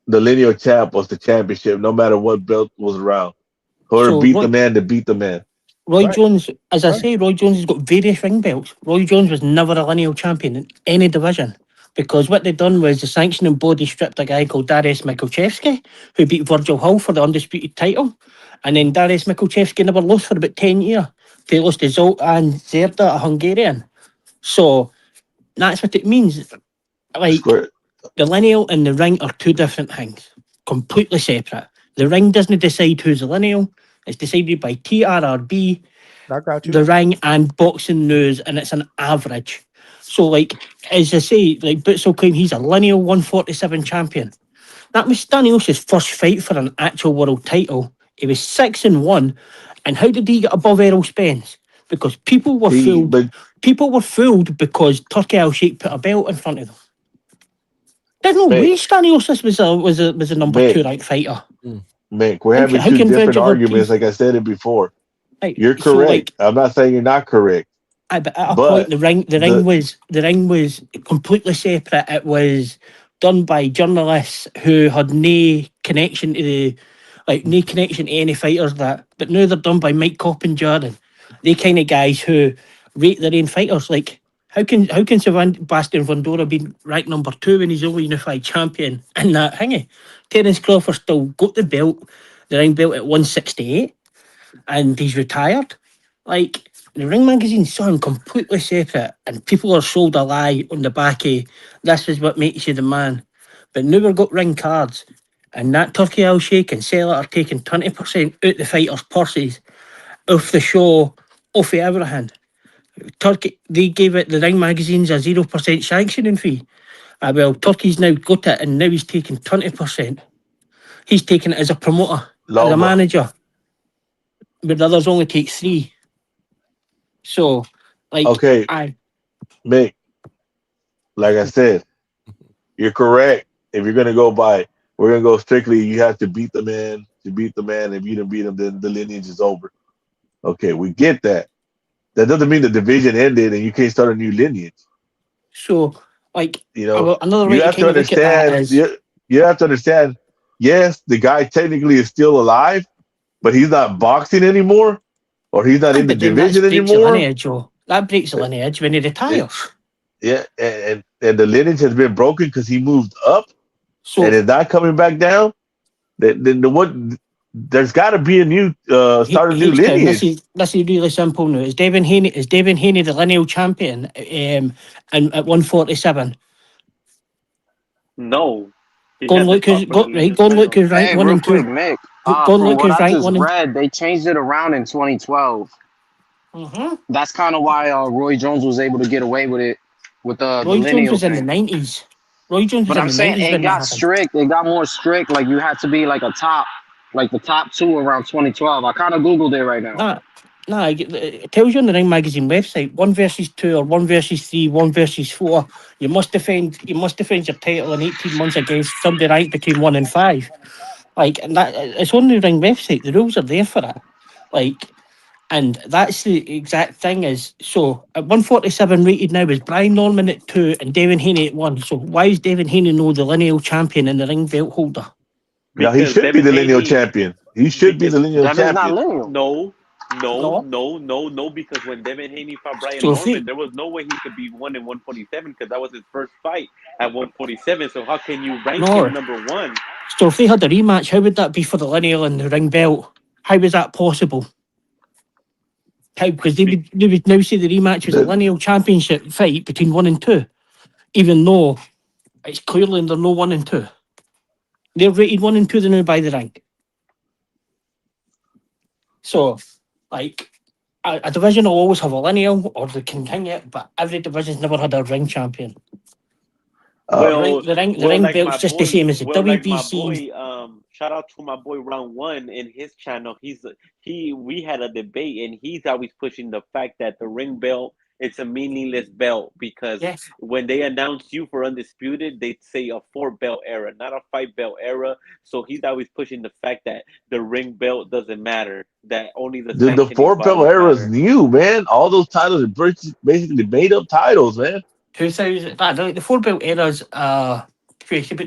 the lineal champ was the championship, no matter what belt was around. Whoever So beat the man to beat the man. Roy Jones, as I say, Roy Jones has got various ring belts. Roy Jones was never a lineal champion in any division because what they done was the sanctioning body stripped a guy called Darius Mikulczewski, who beat Virgil Hall for the undisputed title. And then Darius Mikulczewski never lost for about 10 years. They lost to Zoltán Zerda, a Hungarian. So that's what it means. Like, the lineal and the ring are two different things, completely separate. The ring doesn't decide who's a lineal. It's decided by TRRB, I got you. the ring, and Boxing News, and it's an average. So, like, as I say, like, Boots will claim he's a lineal 147 champion. That was Stanios' first fight for an actual world title. He was 6-1. And how did he get above Errol Spence? Because people were fooled. People were fooled because Turkey Al Sheikh put a belt in front of them. There's no way Stanios was a number 2 ranked fighter. Mick, we're How having can two different Virgil arguments, Ortiz- like I said it before. Right, You're so, correct. I'm not saying you're not correct. But at a But point, the ring was completely separate. It was done by journalists who had no connection to any fighters but now they're done by Mike Kopp and Jordan. They kind of guys who rate their own fighters. Like, how can Sebastian Fundora be ranked number 2 when he's only unified champion in that thingy? Terence Crawford still got the ring belt at 168, and he's retired. Like, the Ring Magazine's something completely separate, and people are sold a lie on the back of this is what makes you the man. But now we've got ring cards, and that Turkey Al Sheikh and Seller are taking 20% out the fighters' purses, off the show, off of everything. Turkey, they gave it, the Ring Magazine's a 0% sanctioning fee. Well, Turkey's now got it, and now he's taking 20%. He's taking it as a promoter, as a manager, but the others only take 3. So, like, okay, Mick, like I said, you're correct. If you're gonna go by, we're gonna go strictly. You have to beat the man. To beat the man, if you didn't beat him, then the lineage is over. Okay, we get that. That doesn't mean the division ended and you can't start a new lineage. So, like, you another way to have to kind of look at that understand. is, You have to understand. Yes, the guy technically is still alive, but he's not boxing anymore, or he's not in the but then that division breaks the anymore. lineage, Joe. That breaks the lineage when he retires. Yeah, and the lineage has been broken because he moved up, So, and is not coming back down. Then what? There's got to be a new start a new H-Town, lineage. this is really simple now. Is Devin Haney the lineal champion and at 147? No. Go and look who's ranked Hey, 1 real and 2. quick, Mick. Go and From look what who's I ranked just 1 and read, they changed it around in 2012. That's kind of why Roy Jones was able to get away with it with the Roy Jones lineal was in the thing. 90s. Roy Jones was But in I'm the saying 90s it when that got happened. strict. It got more strict. Like you had to be like the top 2 around 2012. I kind of Googled it right now. It tells you on the Ring Magazine website, 1 versus 2 or 1 versus 3, 1 versus 4. You must defend your title in 18 months against somebody ranked between 1 and 5. Like, and that it's on the Ring website. The rules are there for it. Like, and that's the exact thing is, so at 147 rated now is Brian Norman at 2 and Devin Haney at 1. So why is Devin Haney no the lineal champion and the ring belt holder? Now he should be the lineal champion. He should be the lineal Devin's not champion. lineal. No, because when Devin Haney fought Brian So Norman, there was no way he could be 1 in 147 because that was his first fight at 147. So how can you rank No. him number one? So if they had a rematch, how would that be for the lineal and the ring belt? How is that possible? How? Because they would now say the rematch was a lineal championship fight between 1 and 2, even though it's clearly they're no 1 and 2. They're rated 1 and 2 now by the rank. So, like, a division will always have a lineal, or they continue it, but every division's never had a ring champion. The ring like belt's my just boy, the same as the like my WBC. boy, shout out to my boy Round One in his channel. We had a debate, and he's always pushing the fact that the ring belt it's a meaningless belt because when they announce you for undisputed, they say a 4-belt era, not a 5-belt era. So he's always pushing the fact that the ring belt doesn't matter, that only the The sanctioning 4-belt bodies era is matter. new, man. All those titles are basically made up titles, man. 2000, the 4-belt era's about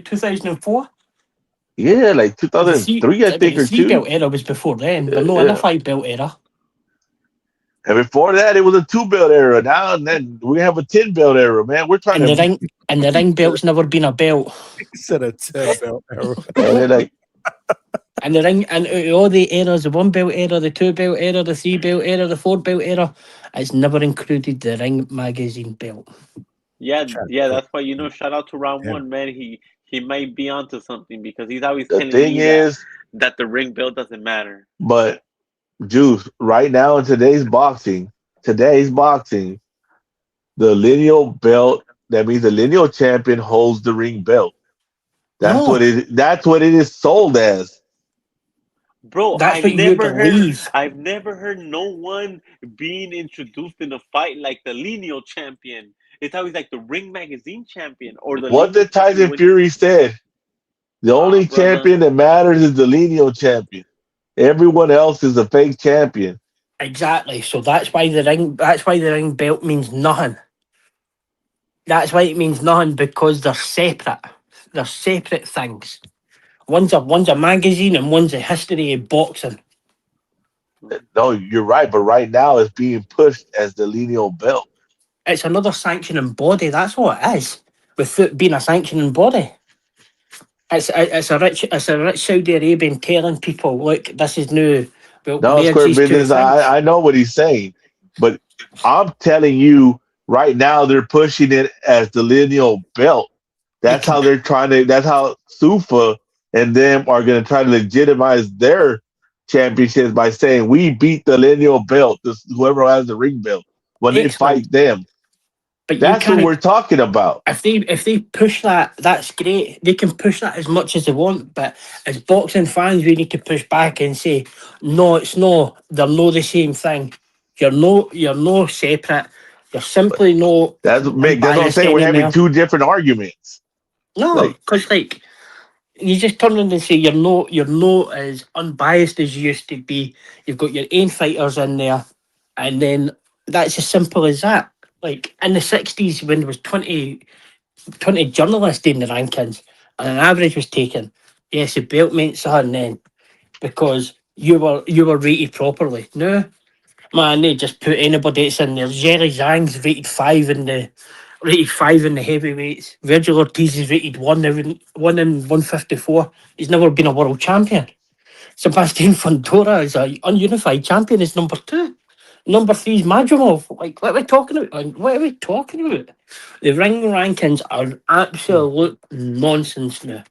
2004. Yeah, like 2003, I think, The or 3-belt 2. era was before then. They're not in a Yeah. 5-belt era. And before that, it was a 2-belt era. Now and then we have a 10-belt era, man. We're trying And to. the ring belt's never been a belt. He said a 10-belt era. And they're like, And the ring and all the eras, the 1-belt era, the 2-belt era, the 3-belt era, the 4-belt era, it's never included the Ring magazine belt. Yeah, that's why shout out to Round One, man. He might be onto something because he's always the telling thing me is, that the ring belt doesn't matter. but Juice, right now in today's boxing, the lineal belt, that means the lineal champion holds the ring belt. That's what it is sold as. Bro, That's what you believe. I've never heard no one being introduced in a fight like the lineal champion. It's always like the Ring magazine champion or the What lineal did Tyson champion. Fury said? The only champion that matters is the lineal champion. Everyone else is a fake champion. Exactly. So that's why the ring belt means nothing. That's why it means nothing, because they're separate. They're separate things. One's a magazine and one's a history of boxing. No, you're right, but right now it's being pushed as the lineal belt. It's another sanctioning body. That's what it is. With it being a sanctioning body, it's a rich Saudi Arabian telling people, look, this is new. We'll No, merge Square these two Business. things. I know what he's saying, but I'm telling you right now they're pushing it as the lineal belt. That's how they're trying to. That's how Zufa and them are going to try to legitimize their championships by saying we beat the lineal belt. Whoever has the ring belt when they fight them. But that's what we're talking about. If they push that, that's great. They can push that as much as they want. But as boxing fans, we need to push back and say, no, it's no. They're no the same thing. You're no separate. You're simply no. That's what I'm saying. We're having two different arguments. No, because you just turn around and say you're no as unbiased as you used to be. You've got your own fighters in there, and then that's as simple as that. Like in the 60s when there was 20 journalists doing the rankings and an average was taken, yes, the belt meant something then because you were rated properly. No, man, they just put anybody that's in there. Jerry Zhang's rated 5 in the heavyweights. Virgil Ortiz is rated 1 in 154. He's never been a world champion. Sebastian Fundora is a ununified champion. Is number 2. Number 3 is Madrimov. Like, what are we talking about? The ring rankings are absolute nonsense now.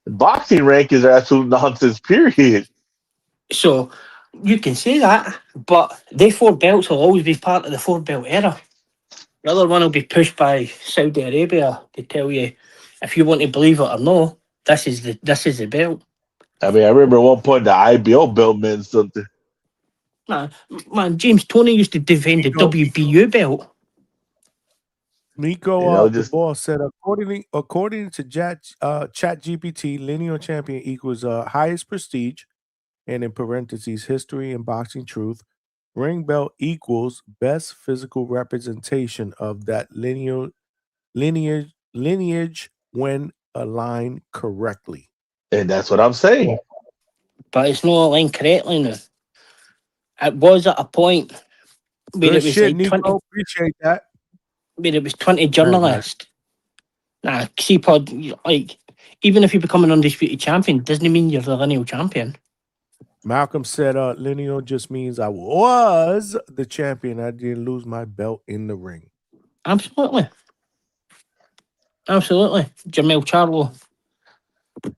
Boxing rankings are absolute nonsense, period. So, you can say that, but the 4 belts will always be part of the 4-belt era. The other one will be pushed by Saudi Arabia to tell you, if you want to believe it or not, this is the belt. I mean, I remember at one point the IBO belt meant something. Man, James Toney used to defend the WBU belt. Miko the boss said, according to ChatGPT, lineal champion equals highest prestige, and in parentheses, history and boxing truth. Ring belt equals best physical representation of that lineage when aligned correctly. And that's what I'm saying. but it's not aligned correctly now. It was at a point where Good it was shit, like Nico. 20, Appreciate that. where it was 20 Right, journalists. Nah, C-Pod, like, even if you become an undisputed champion, doesn't mean you're the lineal champion. Malcolm said, lineal just means I was the champion. I didn't lose my belt in the ring. Absolutely. Absolutely. Jamel Charlo.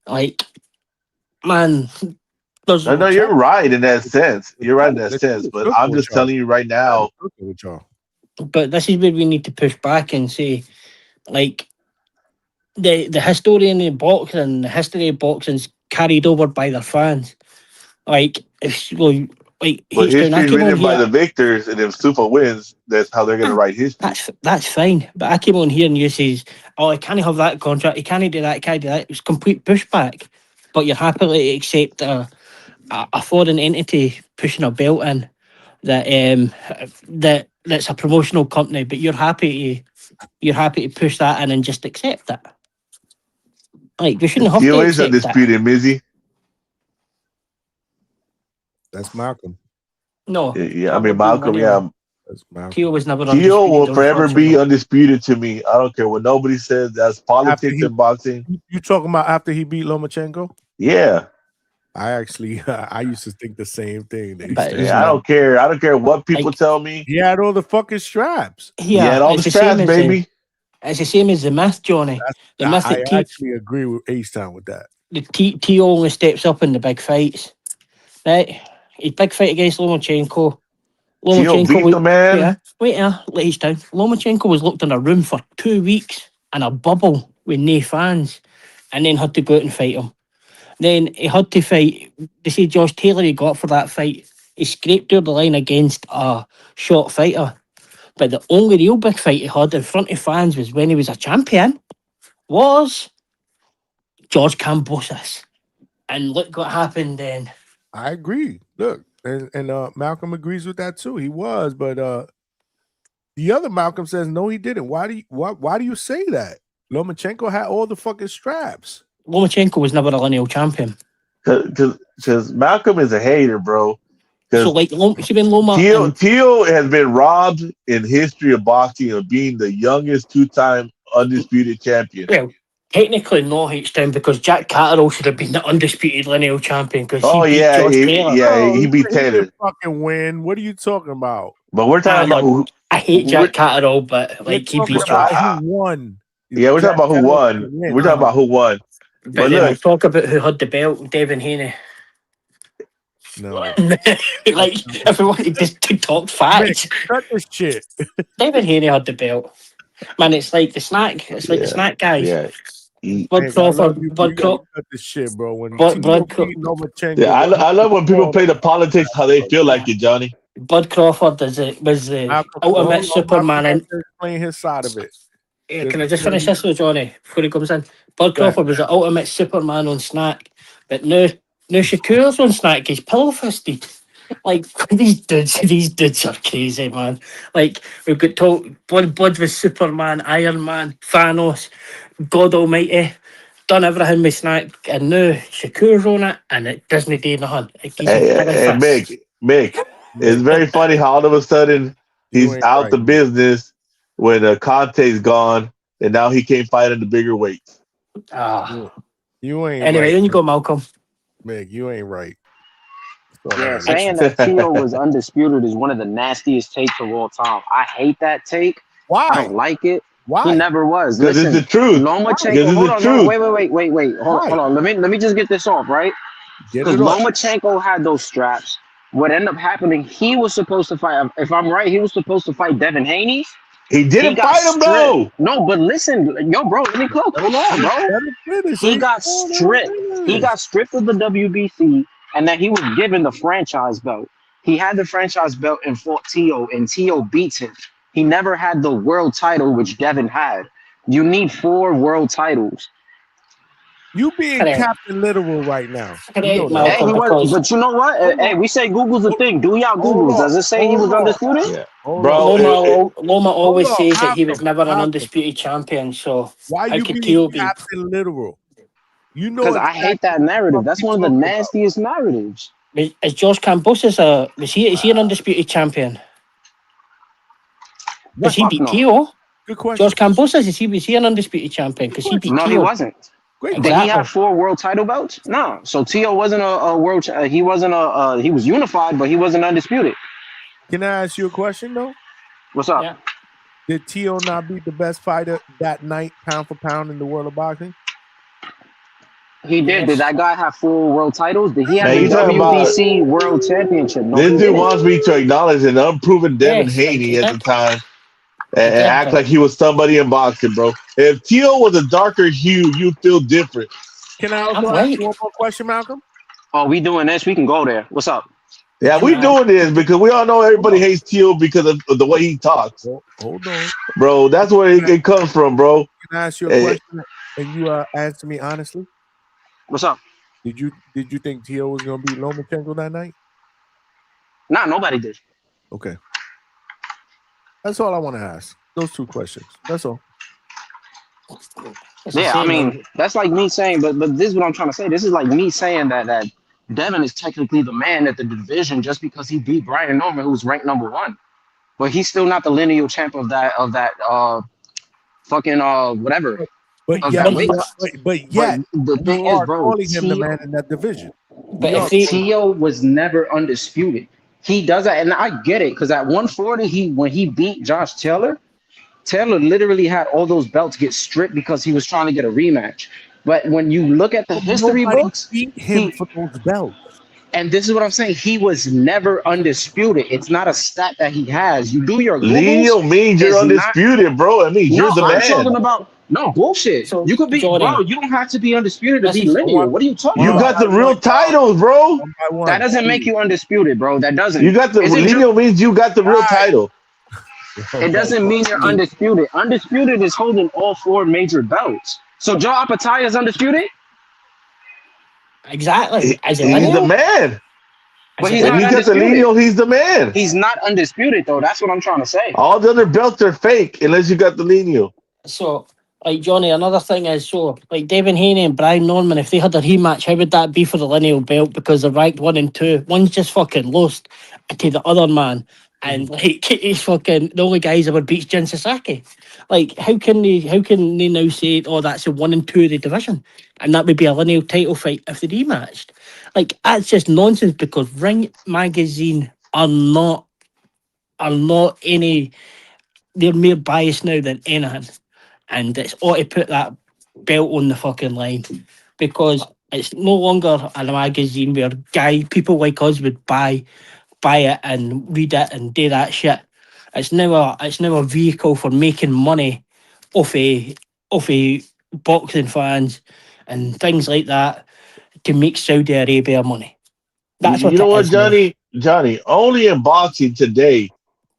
Like, man, there's I know you're right in that sense. You're right in that Let's sense. do But it I'm with just y'all. telling you right now. With y'all. But this is where we need to push back and say, like, the historian of boxing, the history of boxing's carried over by their fans. Like, if well, like But H-Town, I history came on written by here. the victors, and if Zufa wins, that's how they're going to write history. That's fine. But I came on here and you says, "Oh, I can't have that contract. You can't do that. You can't do that." It was complete pushback. But you're happily to accept a foreign entity pushing a belt in that's a promotional company. But you're happy to push that in and just accept it. Like, we shouldn't have to Tio is accept that. undisputed, Mizzy. That's Malcolm. No. Yeah, I mean Malcolm. Yeah, That's Malcolm. Tio was never Tio undisputed. will forever be unfortunately. undisputed to me. I don't care what nobody says. That's politics in boxing. You talking about after he beat Lomachenko? Yeah. I actually, I used to think the same thing. Yeah, I don't care. I don't care what people tell me. He had all the fucking straps. He had all the straps, baby. It's the same as the myth, Johnny. The myth I that actually agree with H-Town with that. the Tio only steps up in the big fights. Right? His big fight against Lomachenko. Tio beat the man. Wait, let us down. Lomachenko was locked in a room for 2 weeks in a bubble with no fans, and then had to go out and fight him. Then he had to fight. They say Josh Taylor he got for that fight. He scraped over the line against a short fighter. But the only real big fight he had in front of fans was when he was a champion. Was George Kambosos. And look what happened then. I agree. Look, and Malcolm agrees with that too. He was, but the other Malcolm says no, he didn't. Why do you say that? Lomachenko had all the fucking straps. Lomachenko was never a lineal champion. Because Malcolm is a hater, bro. So like, Loma Tio has been robbed in history of boxing of being the youngest 2-time undisputed champion. Well, technically no, H-Town, because Jack Catterall should have been the undisputed lineal champion because he beat Taylor. He didn't fucking win. What are you talking about? But we're talking about who. I hate Jack Catterall, but like he beat George. Who won? Yeah, we're talking about who won. We're talking about who won. But then we talk about who had the belt, Devin Haney. No. Like, if we wanted just to talk facts. Cut this shit. Devin Haney had the belt. Man, it's like the snack. It's like the snack guys. Yeah. Bud Crawford. Cut this shit, bro. When Lomachenko. Yeah, I love when people play the politics how they feel like it, Johnny. Bud Crawford was the ultimate Superman. And playing his side of it. Yeah, can I just finish this with Johnny before he comes in? Bud Crawford was the ultimate Superman on snack, but now Shakur's on snack. He's pillow fisted. Like these dudes are crazy, man. Like we've got Bud was Superman, Iron Man, Thanos, God Almighty, done everything with snack, and now Shakur's on it, and it doesn't do nothing. Hey, Mick, it's very funny how all of a sudden he's out the business when Conte's gone, and now he can't fight in the bigger weights. You ain't anyway, right, then you go, Malcolm. Meg, you ain't right. Yeah, saying that Tio was undisputed is one of the nastiest takes of all time. I hate that take. Why? I don't like it. Why? He never was. Because it's the truth. Lomachenko, hold on, wait. Hold on. Let me just get this off, right? Because Lomachenko had those straps. What ended up happening, he was supposed to fight. If I'm right, he was supposed to fight Devin Haney. He didn't fight him though. No, but listen, yo, bro, let me cook. Hold on, bro. He got stripped. He got stripped of the WBC, and then he was given the franchise belt. He had the franchise belt and fought Tio, and Tio beats him. He never had the world title, which Devin had. You need 4 world titles. You being Captain Literal right now. Hey, he was, but you know what? Hey, we say Google's a thing. Do y'all Google? Does it say he was undisputed? Yeah. Loma always says that he was never an undisputed champion. So why how you could being Tio be? Captain Literal? You know Because I hate that narrative. That's one of the nastiest narratives. Is George Cambosos is he an undisputed champion? Because he Fuck beat no. Tio. Good question. George Cambosos was he an undisputed champion? Because he beat No, Tio. he wasn't. Great. Did he have 4 world title belts? No. So Tio wasn't a world. He wasn't he was unified, but he wasn't undisputed. Can I ask you a question though? What's up? Yeah. Did Tio not beat the best fighter that night, pound for pound, in the world of boxing? He did. Did that guy have 4 world titles? Did he have Man, the you talking about WBC World Championship? No, this he dude didn't. wants me to acknowledge an unproven Devin Yes, Haney at the exactly. time and act like he was somebody in boxing, bro. If Teal was a darker hue, you'd feel different. Can I also ask you one more question, Malcolm? Oh, we doing this? We can go there. What's up? Yeah, we doing this because we all know everybody hates Teal because of the way he talks. Hold on. Bro, that's where it comes from, bro. Can I ask you a question and you answer me honestly? What's up? Did you think Tio was gonna beat Lomachenko that night? Nah, nobody did. Okay. That's all I want to ask. Those 2 questions. That's all. Yeah, I mean, that's like me saying, but this is what I'm trying to say. This is like me saying that Devin is technically the man at the division just because he beat Brian Norman, who was ranked number 1. But he's still not the lineal champ of that fucking whatever. But of yeah, that weight class. but yet the thing is, bro, calling him the man in that division. But Tio was never undisputed. He does that, and I get it, because at 140, when he beat Josh Taylor literally had all those belts get stripped because he was trying to get a rematch. But when you look at the history books, beat him for those belts. And this is what I'm saying. He was never undisputed. It's not a stat that he has. You do your Googles. Leo means you're undisputed, bro. I mean, you're the man. I'm talking about bullshit. So, you could be, bro. You don't have to be undisputed to be lineal. What are you talking about? You got the real titles, bro. That doesn't make you undisputed, bro. That doesn't. You got the lineal means you got the real title. It doesn't mean you're undisputed. Undisputed is holding all 4 major belts. So Joe Apataya is undisputed? Exactly. He's the man. But he's if not he gets the undisputed. lineal, he's the man. He's not undisputed, though. That's what I'm trying to say. All the other belts are fake unless you got the lineal. So, like, Johnny, another thing is, so, like, Devin Haney and Brian Norman, if they had a rematch, how would that be for the lineal belt? Because they're ranked 1 and 2. One's just fucking lost to the other man. And, like, he's fucking, the only guy he's ever beats Jin Sasaki. Like, how can they now say, oh, that's a 1 and 2 of the division? And that would be a lineal title fight if they rematched. Like, that's just nonsense, because Ring Magazine are not any, they're more biased now than anything. And it's ought to put that belt on the fucking line, because it's no longer a magazine where people like us would buy it and read it and do that shit. It's now a vehicle for making money off a boxing fans and things like that to make Saudi Arabia money. That's what you know it what, is now. Johnny. Only in boxing today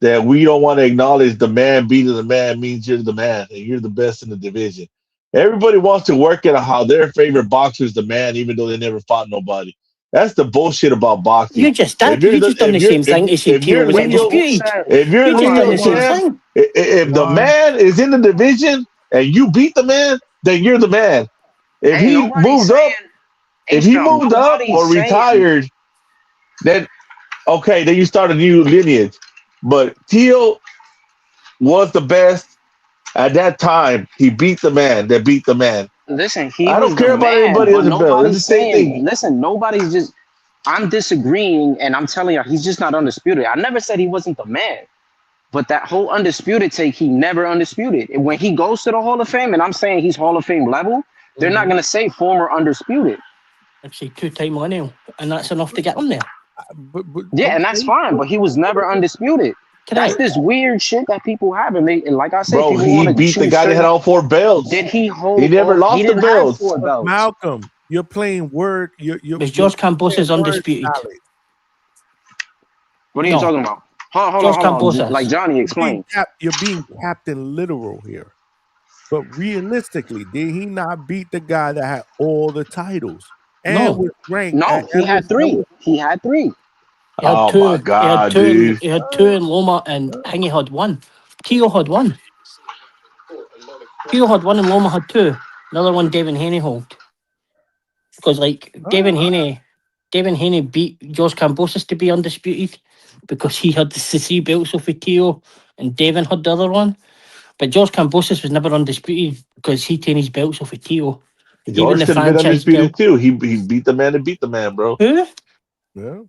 that we don't want to acknowledge the man beating the man means you're the man and you're the best in the division. Everybody wants to work at how their favorite boxer is the man, even though they never fought nobody. That's the bullshit about boxing. You just did. You just done the same thing to say Tio was undisputed. If you're You just done the same champ, thing. if the man is in the division and you beat the man, then you're the man. If he moved up, or retired, then okay, then you start a new lineage. But Tio was the best at that time. He beat the man that beat the man. Listen, I don't care about anybody else's belt. It's the same thing. Listen, nobody's just. I'm disagreeing, and I'm telling you, he's just not undisputed. I never said he wasn't the man, but that whole undisputed take, he never undisputed. And when he goes to the Hall of Fame, and I'm saying he's Hall of Fame level, they're not gonna say former undisputed. I'd say 2-time lineal, and that's enough to get him there. Yeah, and that's fine, but he was never undisputed. That's this weird shit that people have, and like I said, bro, he beat the guy that had all 4 belts. Did he hold? He never lost the belts. Malcolm, you're playing word. Is George Cambosos undisputed? What are you talking about? Hold on. Like Johnny explained. You're being Captain Literal here. But realistically, did he not beat the guy that had all the titles? And was ranked? No, he had 3. He had 3. Oh my God, dude! He had 2 in Loma, and Hingy had 1. Tio had 1. Tio had 1, and Loma had 2. Another one, Devin Haney hold. because like Devin Haney beat George Kambosos to be undisputed because he had the 3 belts off of Tio and Devin had the other one. But George Kambosos was never undisputed because he taken his belts off of Tio. Even George the could have been franchise undisputed belt. too. He beat the man to beat the man, bro. Who? Yeah.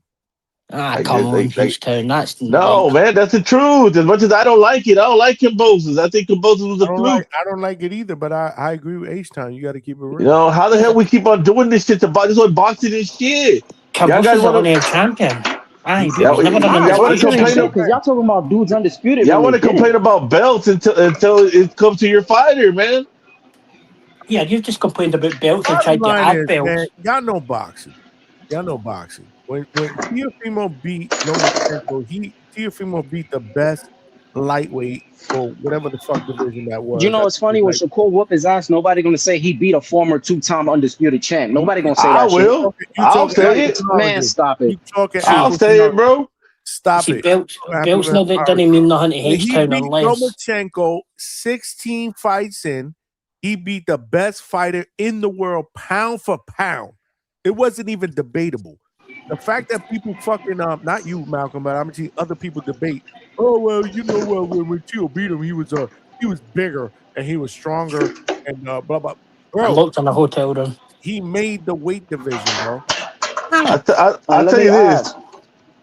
Come on, H-Town. That's no, like, man, that's the truth. As much as I don't like it, I don't like Kambosos. I think Kambosos was a fluke. I don't like it either, but I agree with H-Town. You got to keep it real. You know, how the hell we keep on doing this shit? This is boxing and shit. Y'all guys Kambosos is want a lineal champion. He y'all was never done want to undisputed. complain because y'all talking about dudes undisputed. Y'all want to complain about belts until it comes to your fighter, man. Yeah, you've just complained about belts and tried to Bottom line add is, belts. man, y'all know boxing. When Teofimo beat Lomachenko, Teofimo beat the best lightweight or whatever the fuck division that was. You know, it's funny when Shakur whoop his ass. Nobody gonna say he beat a former 2-time undisputed champ. Nobody gonna say that. I will. I'll say it. Man, stop it. I'll say it, bro. Stop it. Belts doesn't mean nothing to H-Town He beat unless Lomachenko 16 fights in. He beat the best fighter in the world, pound for pound. It wasn't even debatable. The fact that people fucking not you, Malcolm, but I'm seeing other people debate. Oh well, you know when Tio beat him, he was bigger and he was stronger and blah blah. Bro, I looked in the hotel room. He made the weight division, bro. I'll tell you this.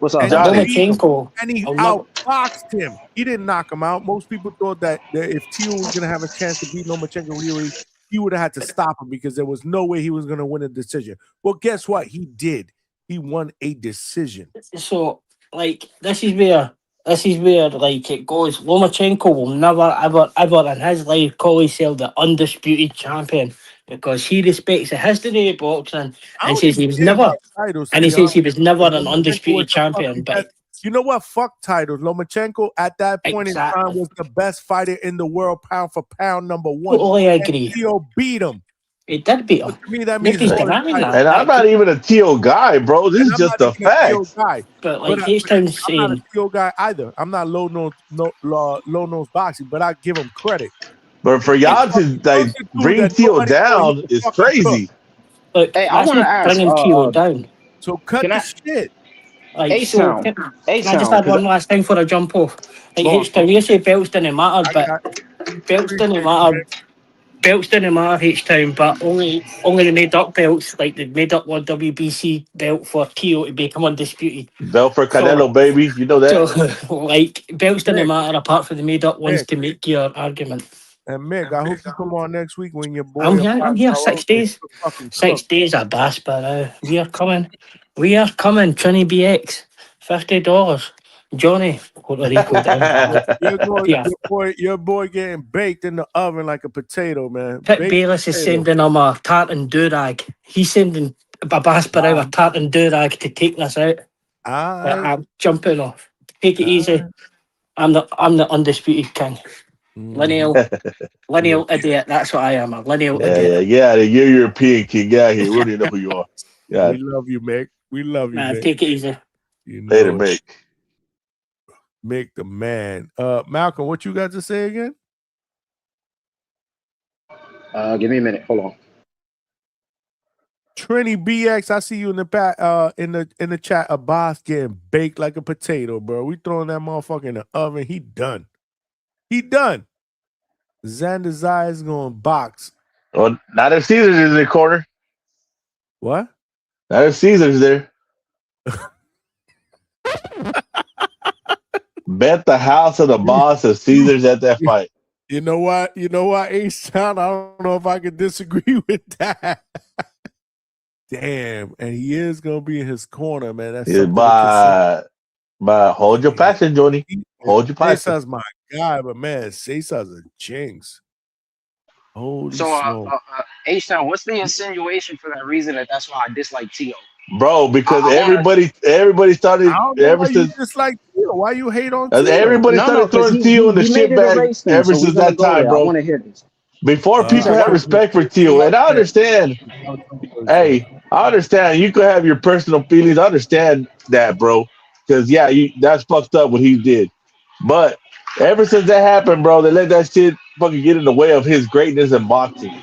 What's up, Lomachenko? And he outboxed him. He didn't knock him out. Most people thought that if Tio was gonna have a chance to beat Lomachenko, really, he would have had to stop him because there was no way he was gonna win a decision. Well, guess what? He did. He won a decision. So, like, this is where like it goes. Lomachenko will never ever in his life call himself the undisputed champion because he respects the history of boxing and says he was never an undisputed champion. But you know what? Fuck titles. Lomachenko at that point in time was the best fighter in the world, pound for pound, number one. Totally agree. Tio beat him. It did beat him. To me, that means And I'm not even a Tio guy, bro. This is just a fact. But like H-Town's I'm not a saying, Tio guy either. I'm not low nose boxing, but I give him credit. But for y'all to like bring Tio down is crazy. Look, Hey, I want to ask. bringing Tio down. So cut the shit. Like, H-Town. can I just add one last thing for a jump off? Like H-Town, you say belts didn't matter, but belts didn't matter. Belts didn't matter H-Town, but only they made up belts, like they made up one WBC belt for Tio to become undisputed. Belt for Canelo, baby. You know that. So, like, belts didn't matter apart from the made up ones to make your argument. And Mick, I hope you come on next week when your boy. I'm here 6 days. 6 days at Bass, but we are coming. Trini BX, $50. Johnny, Puerto Rico down. Your boy getting baked in the oven like a potato, man. Pit Bayless is sending him a tartan durag. He's sending a Bass Barrow a tartan durag to take this out. I'm jumping off. Take it easy. I'm the undisputed king. Lineal idiot. That's what I am. A lineal idiot. Yeah. You're European king. Get out of here. We don't even know who you are. Yeah. We love you, Mick. We love you, Mick. Take it easy. Later, Mick. Mick the man. Malcolm, what you got to say again? Give me a minute. Hold on. Trini BX, I see you in the back in the chat. A boss getting baked like a potato, bro. We throwing that motherfucker in the oven. He done. Xander Zai is going to box. Well, not if Caesar's in the corner. What? Not if Caesar's there. Bet the house of the boss if Caesar's at that fight. You know what, H-Town? I don't know if I can disagree with that. Damn, and he is gonna be in his corner, man. That's but hold your passion, Johnny. Hold your passion. Cesar's my guy, but man, Cesar's a jinx. Holy smoke. H-Town, what's the insinuation for that reason that's why I dislike Tio? Bro, because everybody started ever since. Dislike Tio. Why you hate on Tio? Everybody started throwing Tio in the shit bag ever since that time, bro. I want to hear this. Before people had respect for Tio, and I understand. Hey, I understand. You could have your personal feelings. I understand that, bro. Because that's fucked up what he did. But ever since that happened, bro, they let that shit fucking get in the way of his greatness in boxing.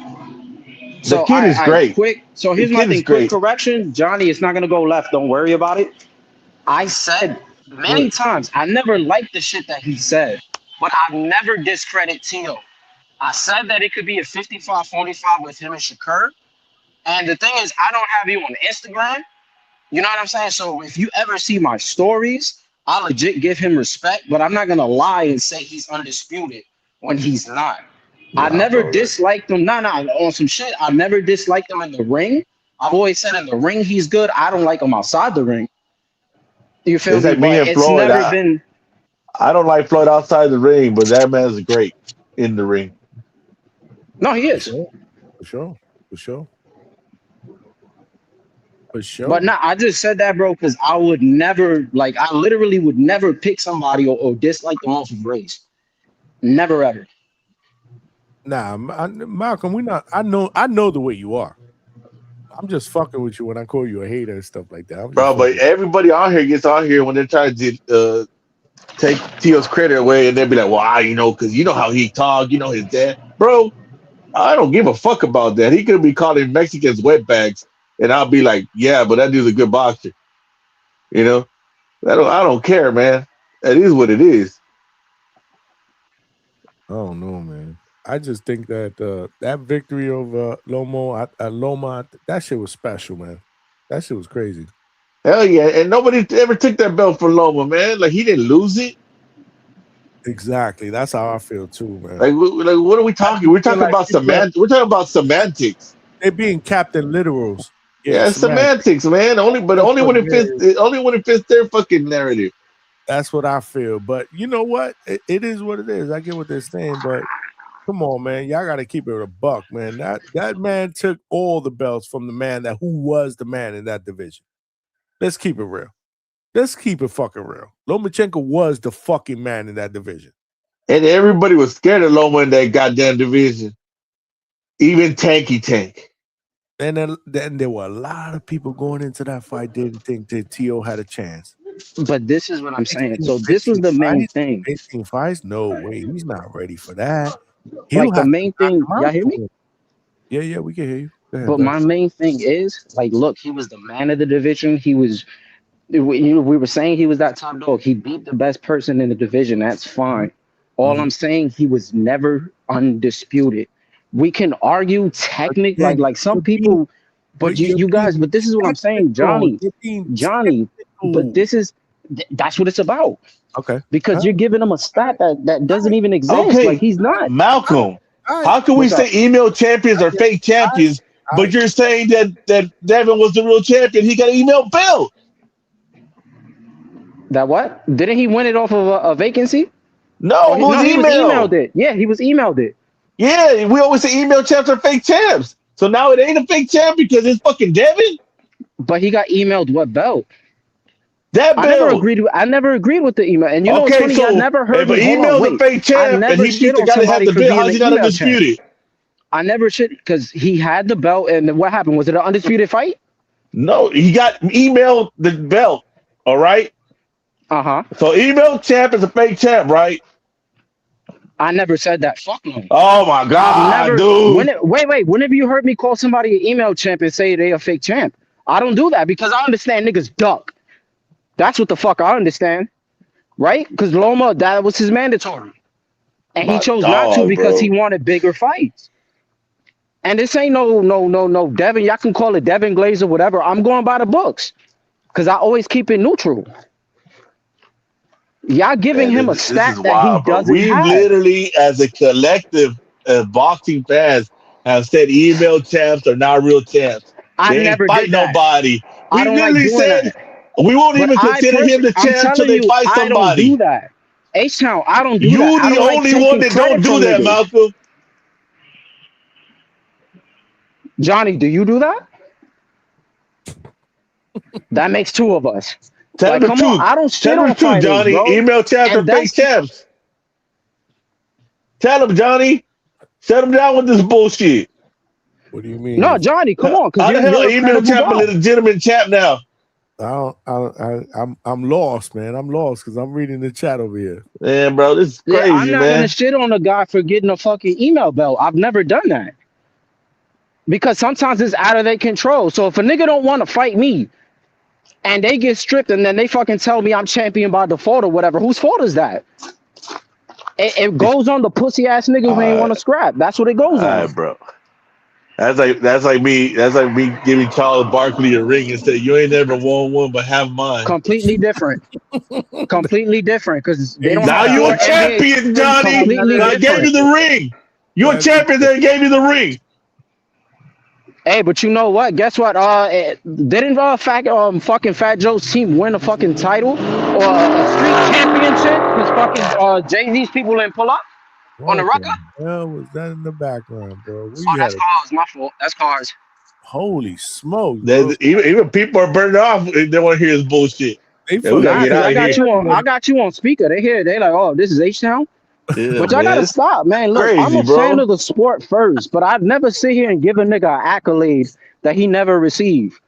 So kid is great. So The here's my kid is thing. Quick great. correction, Johnny. It's not gonna go left. Don't worry about it. I said many times I never liked the shit that he said, but I never discredit Tio. I said that it could be a 55-45 with him and Shakur. And the thing is, I don't have you on Instagram. You know what I'm saying? So if you ever see my stories, I legit give him respect, but I'm not gonna lie and say he's undisputed when he's not. I never disliked him. Nah, on some shit. I never disliked him in the ring. I've always said in the ring he's good. I don't like him outside the ring. You feel It's me? like me But and it's Floyd. never been. I don't like Floyd outside the ring, but that man's great in the ring. No, he For is. sure. For sure. For sure. For sure. But nah, I just said that, bro, because I would never, like, I literally would never pick somebody or dislike them off of race. Never ever. Nah, Malcolm, I know the way you are. I'm just fucking with you when I call you a hater and stuff like that. I'm just Bro, but fucking- everybody on here gets on here when they're trying to take Tio's credit away, and they'll be like, "Well, you know, because you know how he talk, you know his dad, bro." I don't give a fuck about that. He could be calling Mexicans wetbags, and I'll be like, "Yeah, but that dude's a good boxer." You know, I don't care, man. That is what it is. I don't know, man. I just think that that victory over Loma, that shit was special, man. That shit was crazy. Hell yeah, and nobody ever took that belt for Loma, man. Like he didn't lose it. Exactly. That's how I feel too, man. Like what are we talking? We're talking about semantics. We're talking about semantics. They're being Captain Literals. Yeah, semantics, man. Only when it fits. Only when it fits their fucking narrative. That's what I feel. But you know what? It is what it is. I get what they're saying, but come on, man. Y'all got to keep it a buck, man. That man took all the belts from the man who was the man in that division. Let's keep it real. Let's keep it fucking real. Lomachenko was the fucking man in that division. And everybody was scared of Loma in that goddamn division. Even Tanky Tank. And then there were a lot of people going into that fight didn't think that Tio had a chance. But this is what I'm saying. So this was the main thing. 18 fights? No way. He's not ready for that. Like the main thing, y'all hear me? Yeah, we can hear you. Go ahead, But my main thing is, like, look, he was the man of the division. He was, we were saying he was that top dog. He beat the best person in the division. That's fine. All I'm saying, he was never undisputed. We can argue technically, like some people, but you guys, but this is what I'm saying, Johnny, but that's what it's about. Okay. Because you're giving him a stat that doesn't even exist. Okay. Like he's not. Malcolm, how can we say email champions are fake champions, but you're saying that Devin was the real champion? He got an email belt. That what? Didn't he win it off of a vacancy? No, he was emailed it. Yeah, he was emailed it. Yeah, we always say email champs are fake champs. So now it ain't a fake champ because it's fucking Devin. But he got emailed what belt? That belt. I never agreed with the email. And you know what's funny? So I never heard if an email's a fake champ and he beat the guy that had the belt, how's he not undisputed? I never should, because he had the belt, and what happened? Was it an undisputed fight? No, he got emailed the belt. All right. So email champ is a fake champ, right? I never said that. Fuck no. Oh my god, dude. Wait. Whenever you heard me call somebody an email champ and say they a fake champ, I don't do that because I understand niggas duck. That's what the fuck I understand, right? Because Loma, that was his mandatory, and he chose not to because he wanted bigger fights. And this ain't no Devin. Y'all can call it Devin Glaze or whatever. I'm going by the books because I always keep it neutral. Y'all giving him a stat that he doesn't have. We literally, as a collective, as boxing fans, have said email champs are not real champs. They ain't fight nobody. We literally said we won't even consider him the champ until they fight somebody. I don't do that. H-Town, I don't do that. You're the only one that don't do that, Malcolm. Johnny, do you do that? That makes two of us. Tell the truth. I don't shit on fighters, Johnny. Bro. Email champs are fake champs. Tell him, Johnny. Shut him down with this bullshit. What do you mean? No, Johnny, come on. How the hell email champ a legitimate champ now? I'm lost, man. I'm lost because I'm reading the chat over here. Man, bro, this is crazy, I'm not gonna shit on a guy for getting a fucking email belt. I've never done that. Because sometimes it's out of their control. So if a nigga don't want to fight me and they get stripped and then they fucking tell me I'm champion by default or whatever, whose fault is that? It goes on the pussy ass nigga who ain't want to scrap. That's what it goes on. Bro. That's like me giving Charles Barkley a ring and say you ain't never won one but have mine. Completely different. Completely different because they don't. Now you a champion, Johnny. I gave you the ring. You a champion that gave you the ring. Hey, but you know what? Guess what? Didn't fucking Fat Joe's team win a fucking title or a street championship? Because fucking Jay-Z's people didn't pull up on the record. Hell, was that in the background, bro? That's cars. My fault. That's cars. Holy smoke! Even people are burning off. They want to hear this bullshit. I got you on speaker. They hear. They like, oh, this is H-Town. Yeah, but y'all gotta stop, man. Look, crazy, I'm a fan of the sport first, but I'd never sit here and give a nigga an accolade that he never received.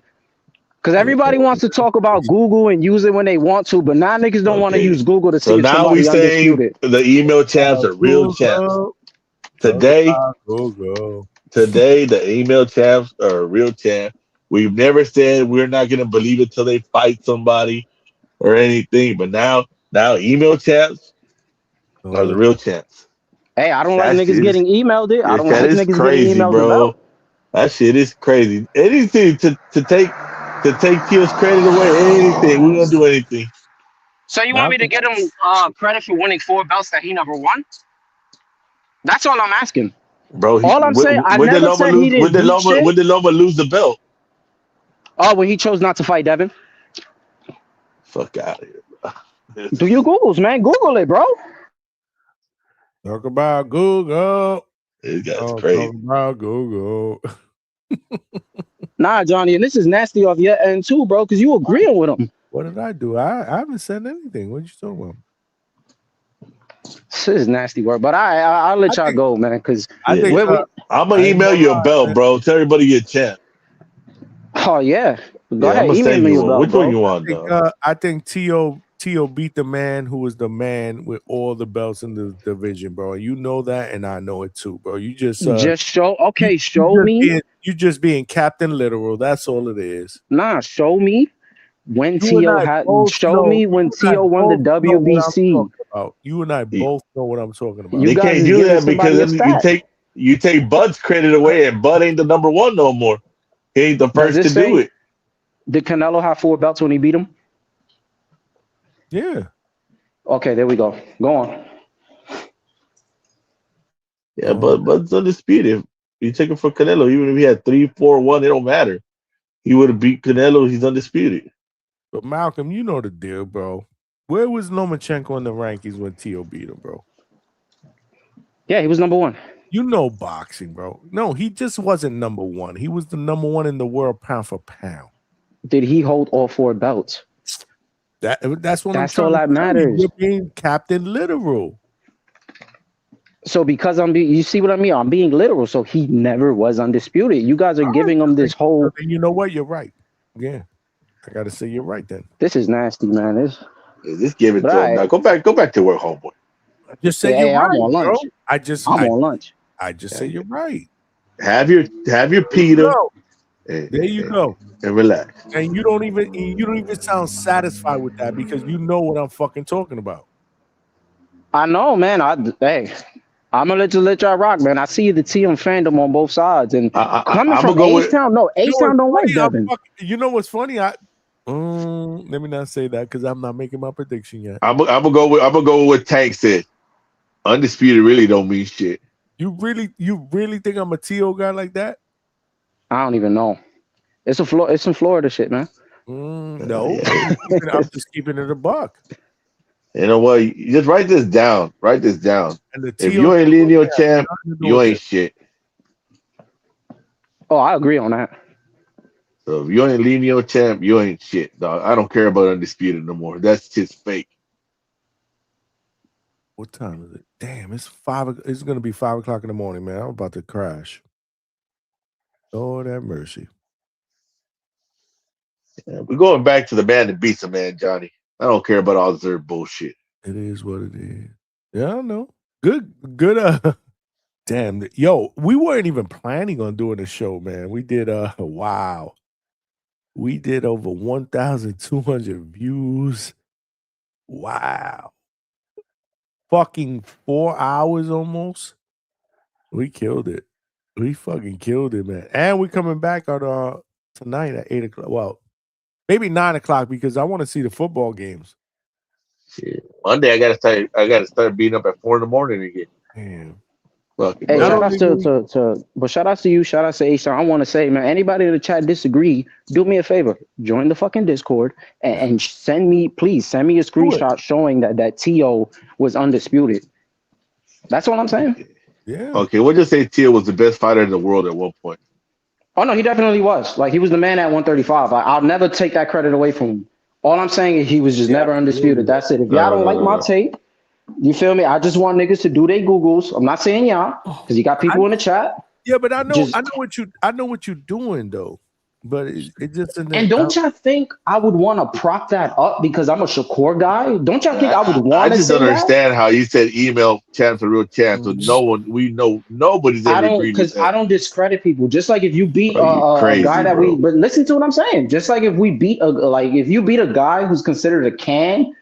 Because everybody wants to talk about Google and use it when they want to, but now niggas don't want to use Google to see if now somebody we saying undisputed. the email champs are real champs. Today, the email champs are a real champ. We've never said we're not gonna believe it till they fight somebody or anything, but now email champs are the real champs. Hey, I don't like niggas getting emailed it. I don't like niggas crazy, getting emailed bro. about. That shit is crazy. Anything to take Kill's credit away, anything. We're gonna do anything. So you want me to get him credit for winning 4 belts that he never won? That's all I'm asking. Bro, all I'm saying, I never said he didn't do shit. When did Loma lose the belt? Oh, when he chose not to fight Devin. Fuck out of here, bro. Do your Googles, man. Google it, bro. Talk about Google. This guy's crazy. Talk about Google. Nah, Johnny, and this is nasty off your end too, bro, because you agreeing with him. What did I do? I haven't said anything. What you talking about? This is nasty work, but I'll let y'all go, man, because I'm gonna email you a belt, bro. Tell everybody you're a champ. Oh yeah, go ahead, email me a belt. Which one you want, though? I think T.O. beat the man who was the man with all the belts in the division, bro. You know that, and I know it too, bro. You just show. Okay, show me. You just being Captain Literal. That's all it is. Nah, show me when T.O. had. Show me when T.O. won the WBC. You and I both know what I'm talking about. You can't do that because you take Bud's credit away, and Bud ain't the number one no more. He ain't the first to do it. Did Canelo have 4 belts when he beat him? Yeah. Okay, there we go. Go on. Yeah, Bud's undisputed. You take it for Canelo, even if he had 3-4-1, it don't matter. He would have beat Canelo. He's undisputed. But Malcolm, you know the deal, bro. Where was Lomachenko in the rankings when T.O. beat him, bro? Yeah, he was number 1. You know boxing, bro. No, he just wasn't number 1. He was the number 1 in the world pound for pound. Did he hold all 4 belts? That's all that matters. You're being Captain Literal. So because you see what I mean? I'm being literal. So he never was undisputed. You guys are giving him this whole. You know what? You're right. Yeah, I gotta say you're right then. This is nasty, man. Just give it to him. Now go back to work, homeboy. Just say you're right, I'm on lunch. bro. I'm on lunch. I just say you're right. Have your Peter. There you go. And relax. And you don't even sound satisfied with that because you know what I'm fucking talking about. I know, man. I'm gonna let y'all rock, man. I see the TM fandom on both sides, and coming from H-Town, H-Town don't like Devin. You know what's funny? Let me not say that because I'm not making my prediction yet. I'm gonna go with what Tank said. Undisputed really don't mean shit. You really think I'm a T.O. guy like that? I don't even know. It's some Florida shit, man. No, I'm just keeping it a buck. You know what? You just write this down. Write this down. If you ain't leading your champ, you ain't shit. Oh, I agree on that. So if you ain't leading your champ, you ain't shit, dog. I don't care about undisputed no more. That's just fake. What time is it? Damn, it's 5. It's gonna be 5 o'clock in the morning, man. I'm about to crash. Lord have mercy. Yeah, we're going back to the man that beats a man, Johnny. I don't care about all this bullshit. It is what it is. Yeah, I know. Good Damn, yo, we weren't even planning on doing a show, man. We did wow. We did over 1,200 views. Wow. Fucking 4 hours almost. We killed it. We fucking killed it, man. And we're coming back on tonight at 8 o'clock. Well, maybe 9 o'clock because I want to see the football games. Shit. Monday I gotta start beating up at 4 a.m. again. Damn. Fucking Hey, Not shout only out do we- but shout out to you, shout out to H-Town. I want to say, man, anybody in the chat disagree, do me a favor, join the fucking Discord and send me a screenshot showing that T.O. was undisputed. That's what I'm saying. Yeah. Okay, we'll just say Tia was the best fighter in the world at one point. Oh no, he definitely was. Like he was the man at 135. I'll never take that credit away from him. All I'm saying is he was just never undisputed. That's it. If y'all don't like my tape, you feel me? I just want niggas to do their Googles. I'm not saying y'all, because you got people in the chat. Yeah, but I know what you're doing though. But it just And don't y'all think I would want to prop that up because I'm a Shakur guy? Don't y'all think I would I want to just say don't that? understand how you said email champ for real champ. So nobody's I ever don't, agreed with because that. I don't discredit people. Just like if you beat Bro, you a crazy, guy that bro. but listen to what I'm saying. Just like if we beat if you beat a guy who's considered a can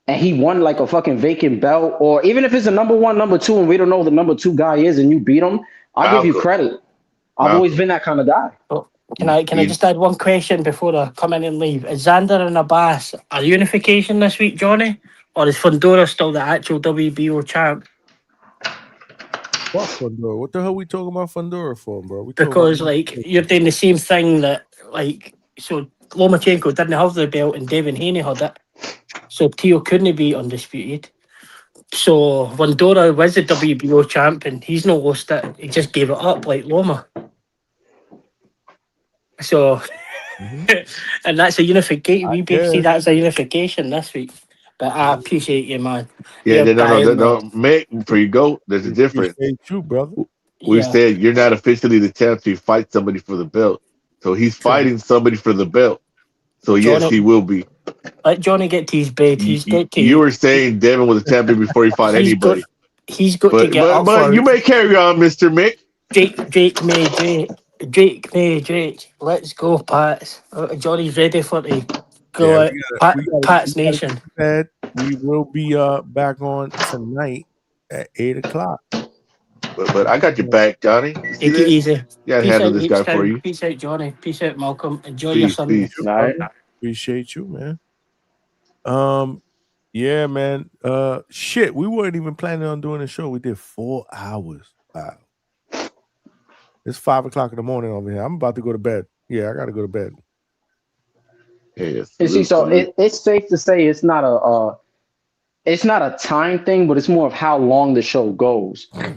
and he won like a fucking vacant belt, or even if it's a number one, number two, and we don't know who the number two guy is, and you beat him, I'll give you credit. I've always been that kind of guy. Can I just add one question before I come in and leave? Is Xander and Abbas a unification this week, Johnny? Or is Fundora still the actual WBO champ? Fuck Fundora. What the hell we talking about Fundora for, bro? Because you're doing the same thing that so Lomachenko didn't have the belt and Devin Haney had it. So Teo couldn't be undisputed. So Fundora was the WBO champ and he's not lost it. He just gave it up like Loma. So and that's a unification. We both see that as a unification this week. But I appreciate you, man. Yeah, You're dying, no. Make before you go. There's a difference. You, brother. We Yeah. said you're not officially the champ. So you fight somebody for the belt. So he's fighting somebody for the belt. So yes, Johnny- he will be. Let Johnny get to his bed. He's got to. You were saying Devin was a champion before he fought anybody. He's got to get up but for you may carry on, Mr. Mick. Drake May. Let's go, Pats. Johnny's ready for the go out. Pats Nation. We will be back on tonight at 8 o'clock. But I got your back, Johnny. You see Take it this? easy. Yeah, I Peace handle out, this guy H-Town. for you. Peace out, Johnny. Peace out, Malcolm. Enjoy your Peace, Sunday. peace. Appreciate you, man. Yeah, man. Shit, we weren't even planning on doing a show. We did 4 hours. Wow. It's 5 o'clock in the morning over here. I'm about to go to bed. Yeah, I gotta go to bed. Yes. And see, so it's safe to say it's not a time thing, but it's more of how long the show goes. I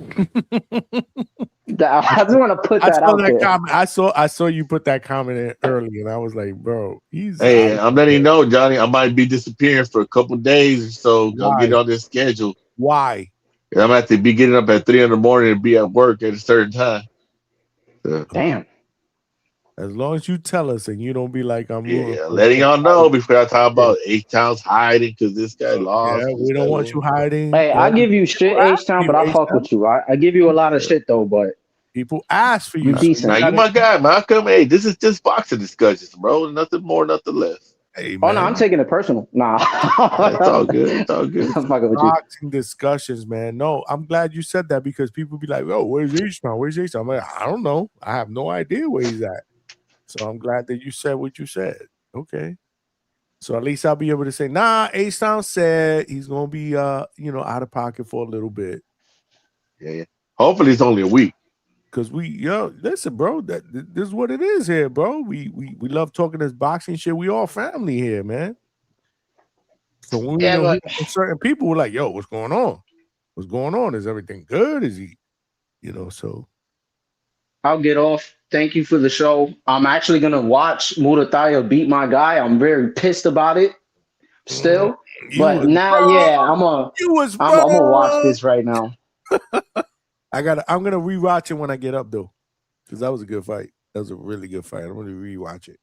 just want to put that out there. Comment. I saw you put that comment in early, and I was like, bro, Hey, I'm letting you know, Johnny. I might be disappearing for a couple days or so. I'll get on this schedule. Why? I'm gonna have to be getting up at 3 in the morning and be at work at a certain time. So, damn. As long as you tell us and you don't be like, I'm letting y'all know before I talk about H-Town's hiding because this guy lost. Yeah, we don't want you hiding. Hey, I give you shit, H-Town, but I fuck with you. I give you a lot of shit though, but people ask for you. You decent. Now you my guy, Malcolm. Hey, this is just boxing discussions, bro. Nothing more, nothing less. Hey, oh no, I'm taking it personal. Nah, it's all good. It's all good. I'm fucking with you. Boxing discussions, man. No, I'm glad you said that because people be like, "Oh, where's H-Town? Where's H-Town?" I'm like, I don't know. I have no idea where he's at. So I'm glad that you said what you said. Okay. So at least I'll be able to say, nah, H-Town said he's gonna be out of pocket for a little bit. Yeah. Hopefully it's only a week. Cause listen, bro, this is what it is here, bro. We love talking this boxing shit. We all family here, man. So when we know certain people were like, yo, what's going on? What's going on? Is everything good? Is he, so I'll get off. Thank you for the show. I'm actually gonna watch Muratalla beat my guy. I'm very pissed about it still. But now, I'm gonna watch this right now. I'm gonna rewatch it when I get up though. Because that was a good fight. That was a really good fight. I'm gonna rewatch it.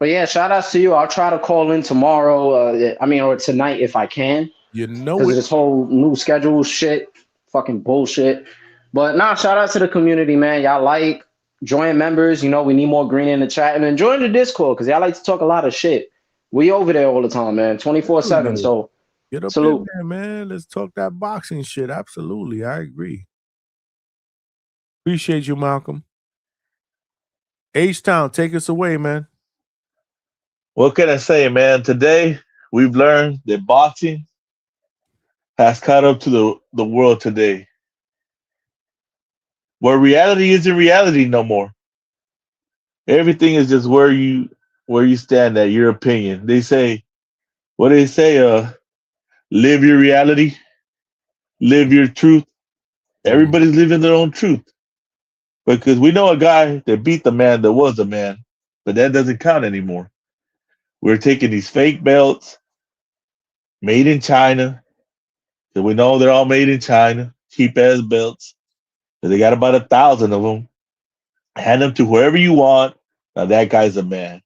But yeah, shout out to you. I'll try to call in tomorrow. Or tonight if I can. You know because of this whole new schedule shit, fucking bullshit. But nah, shout out to the community, man. Y'all like join members. You know, we need more green in the chat and then join the Discord because y'all like to talk a lot of shit. We over there all the time, man, 24/7. So get up salute. in there, man. Let's talk that boxing shit. Absolutely, I agree. Appreciate you, Malcolm. H-Town, take us away, man. What can I say, man? Today we've learned that boxing has caught up to the world today. Where reality isn't reality no more. Everything is just where you stand at, your opinion. They say, what do they say? Live your reality, live your truth. Everybody's living their own truth. Because we know a guy that beat the man that was a man, but that doesn't count anymore. We're taking these fake belts made in China. So we know they're all made in China, cheap ass belts. So they got about 1,000 of them. Hand them to whoever you want. Now that guy's a man.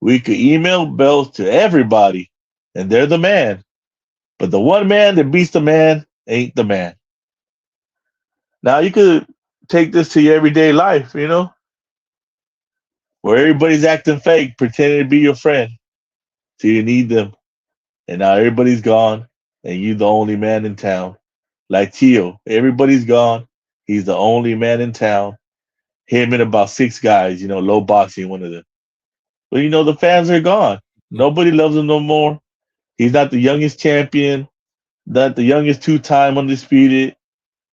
We could email belts to everybody, and they're the man. But the one man that beats the man ain't the man. Now you could take this to your everyday life, you know, where everybody's acting fake, pretending to be your friend. So you need them. And now everybody's gone, and you're the only man in town. Like Tio, everybody's gone. He's the only man in town. Him and about 6 guys, you know, low boxing, one of them. But you know, the fans are gone. Nobody loves him no more. He's not the youngest champion, not the youngest 2-time undisputed.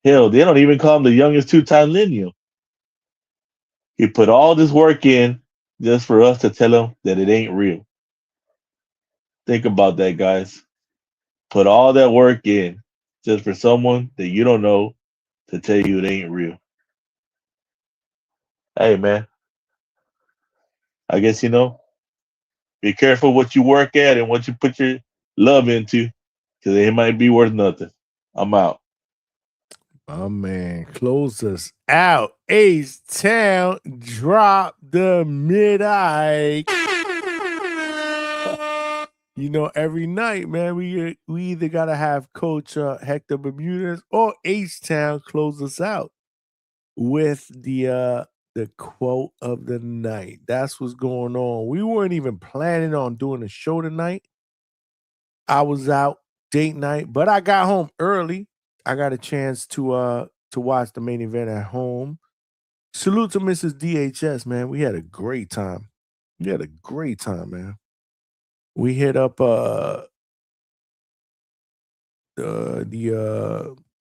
Hell, they don't even call him the youngest 2-time lineal. He put all this work in just for us to tell him that it ain't real. Think about that, guys. Put all that work in just for someone that you don't know to tell you it ain't real. Hey, man. I guess, you know, be careful what you work at and what you put your love into, because it might be worth nothing. I'm out. My man, close us out. H-Town, drop the mid-eye. You know, every night, man, we either gotta have Coach Hector Bermudez or H-Town close us out with the quote of the night. That's what's going on. We weren't even planning on doing a show tonight. I was out date night, but I got home early. I got a chance to watch the main event at home. Salute to Mrs. DHS, man. We had a great time. Man. We hit up the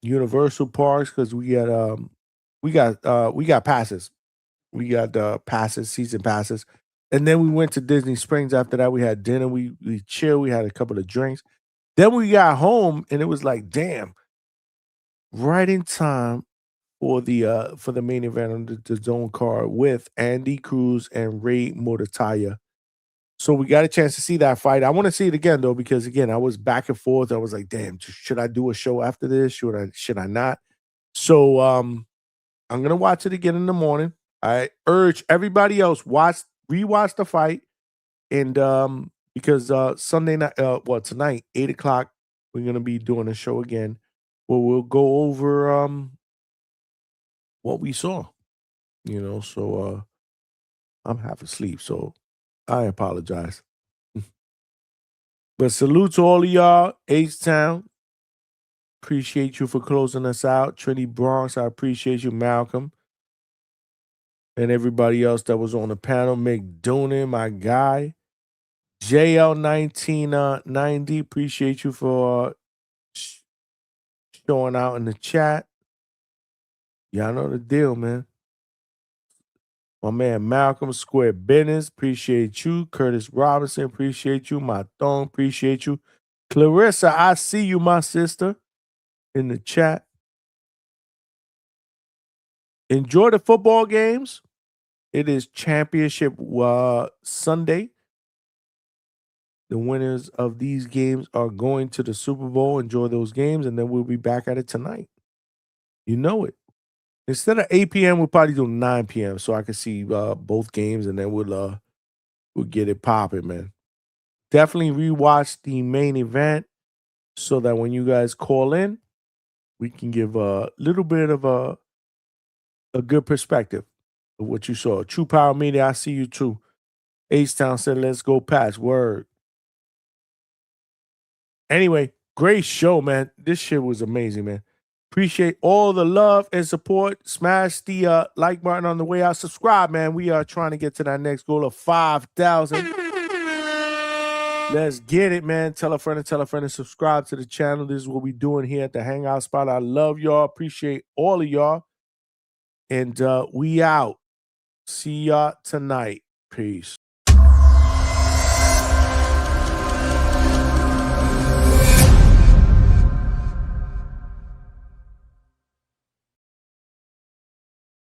Universal Parks because we got passes. We got passes, season passes. And then we went to Disney Springs after that. We had dinner. We chilled. We had a couple of drinks. Then we got home and it was like, damn, right in time for the main event on the zone card with Andy Cruz and Raymond Muratalla. So we got a chance to see that fight. I want to see it again though, because again, I was back and forth. I was like, damn, should I do a show after this? Should I not? So I'm gonna watch it again in the morning. I urge everybody else rewatch the fight. And because Sunday night, tonight, 8:00, we're gonna be doing a show again where we'll go over what we saw. You know, so I'm half asleep, so I apologize. But salute to all of y'all. H-Town, appreciate you for closing us out. Trinity Bronx, I appreciate you, Malcolm. And everybody else that was on the panel. McDoonan, my guy. JL1990, appreciate you for showing out in the chat. Y'all know the deal, man. My man Malcolm Square Business, appreciate you. Curtis Robinson, appreciate you. My Thong, appreciate you. Clarissa, I see you, my sister, in the chat. Enjoy the football games. It is championship Sunday. The winners of these games are going to the Super Bowl. Enjoy those games, and then we'll be back at it tonight. You know it. Instead of 8 p.m., we'll probably do 9 p.m. so I can see both games, and then we'll get it popping, man. Definitely rewatch the main event so that when you guys call in, we can give a little bit of a a good perspective of what you saw. True Power Media, I see you too. H-Town said, let's go past. Word. Anyway, great show, man. This shit was amazing, man. Appreciate all the love and support. Smash the like button on the way out. Subscribe, man. We are trying to get to that next goal of 5,000. Let's get it, man. Tell a friend and subscribe to the channel. This is what we're doing here at the Hangout Spot. I love y'all. Appreciate all of y'all. And we out. See y'all tonight. Peace.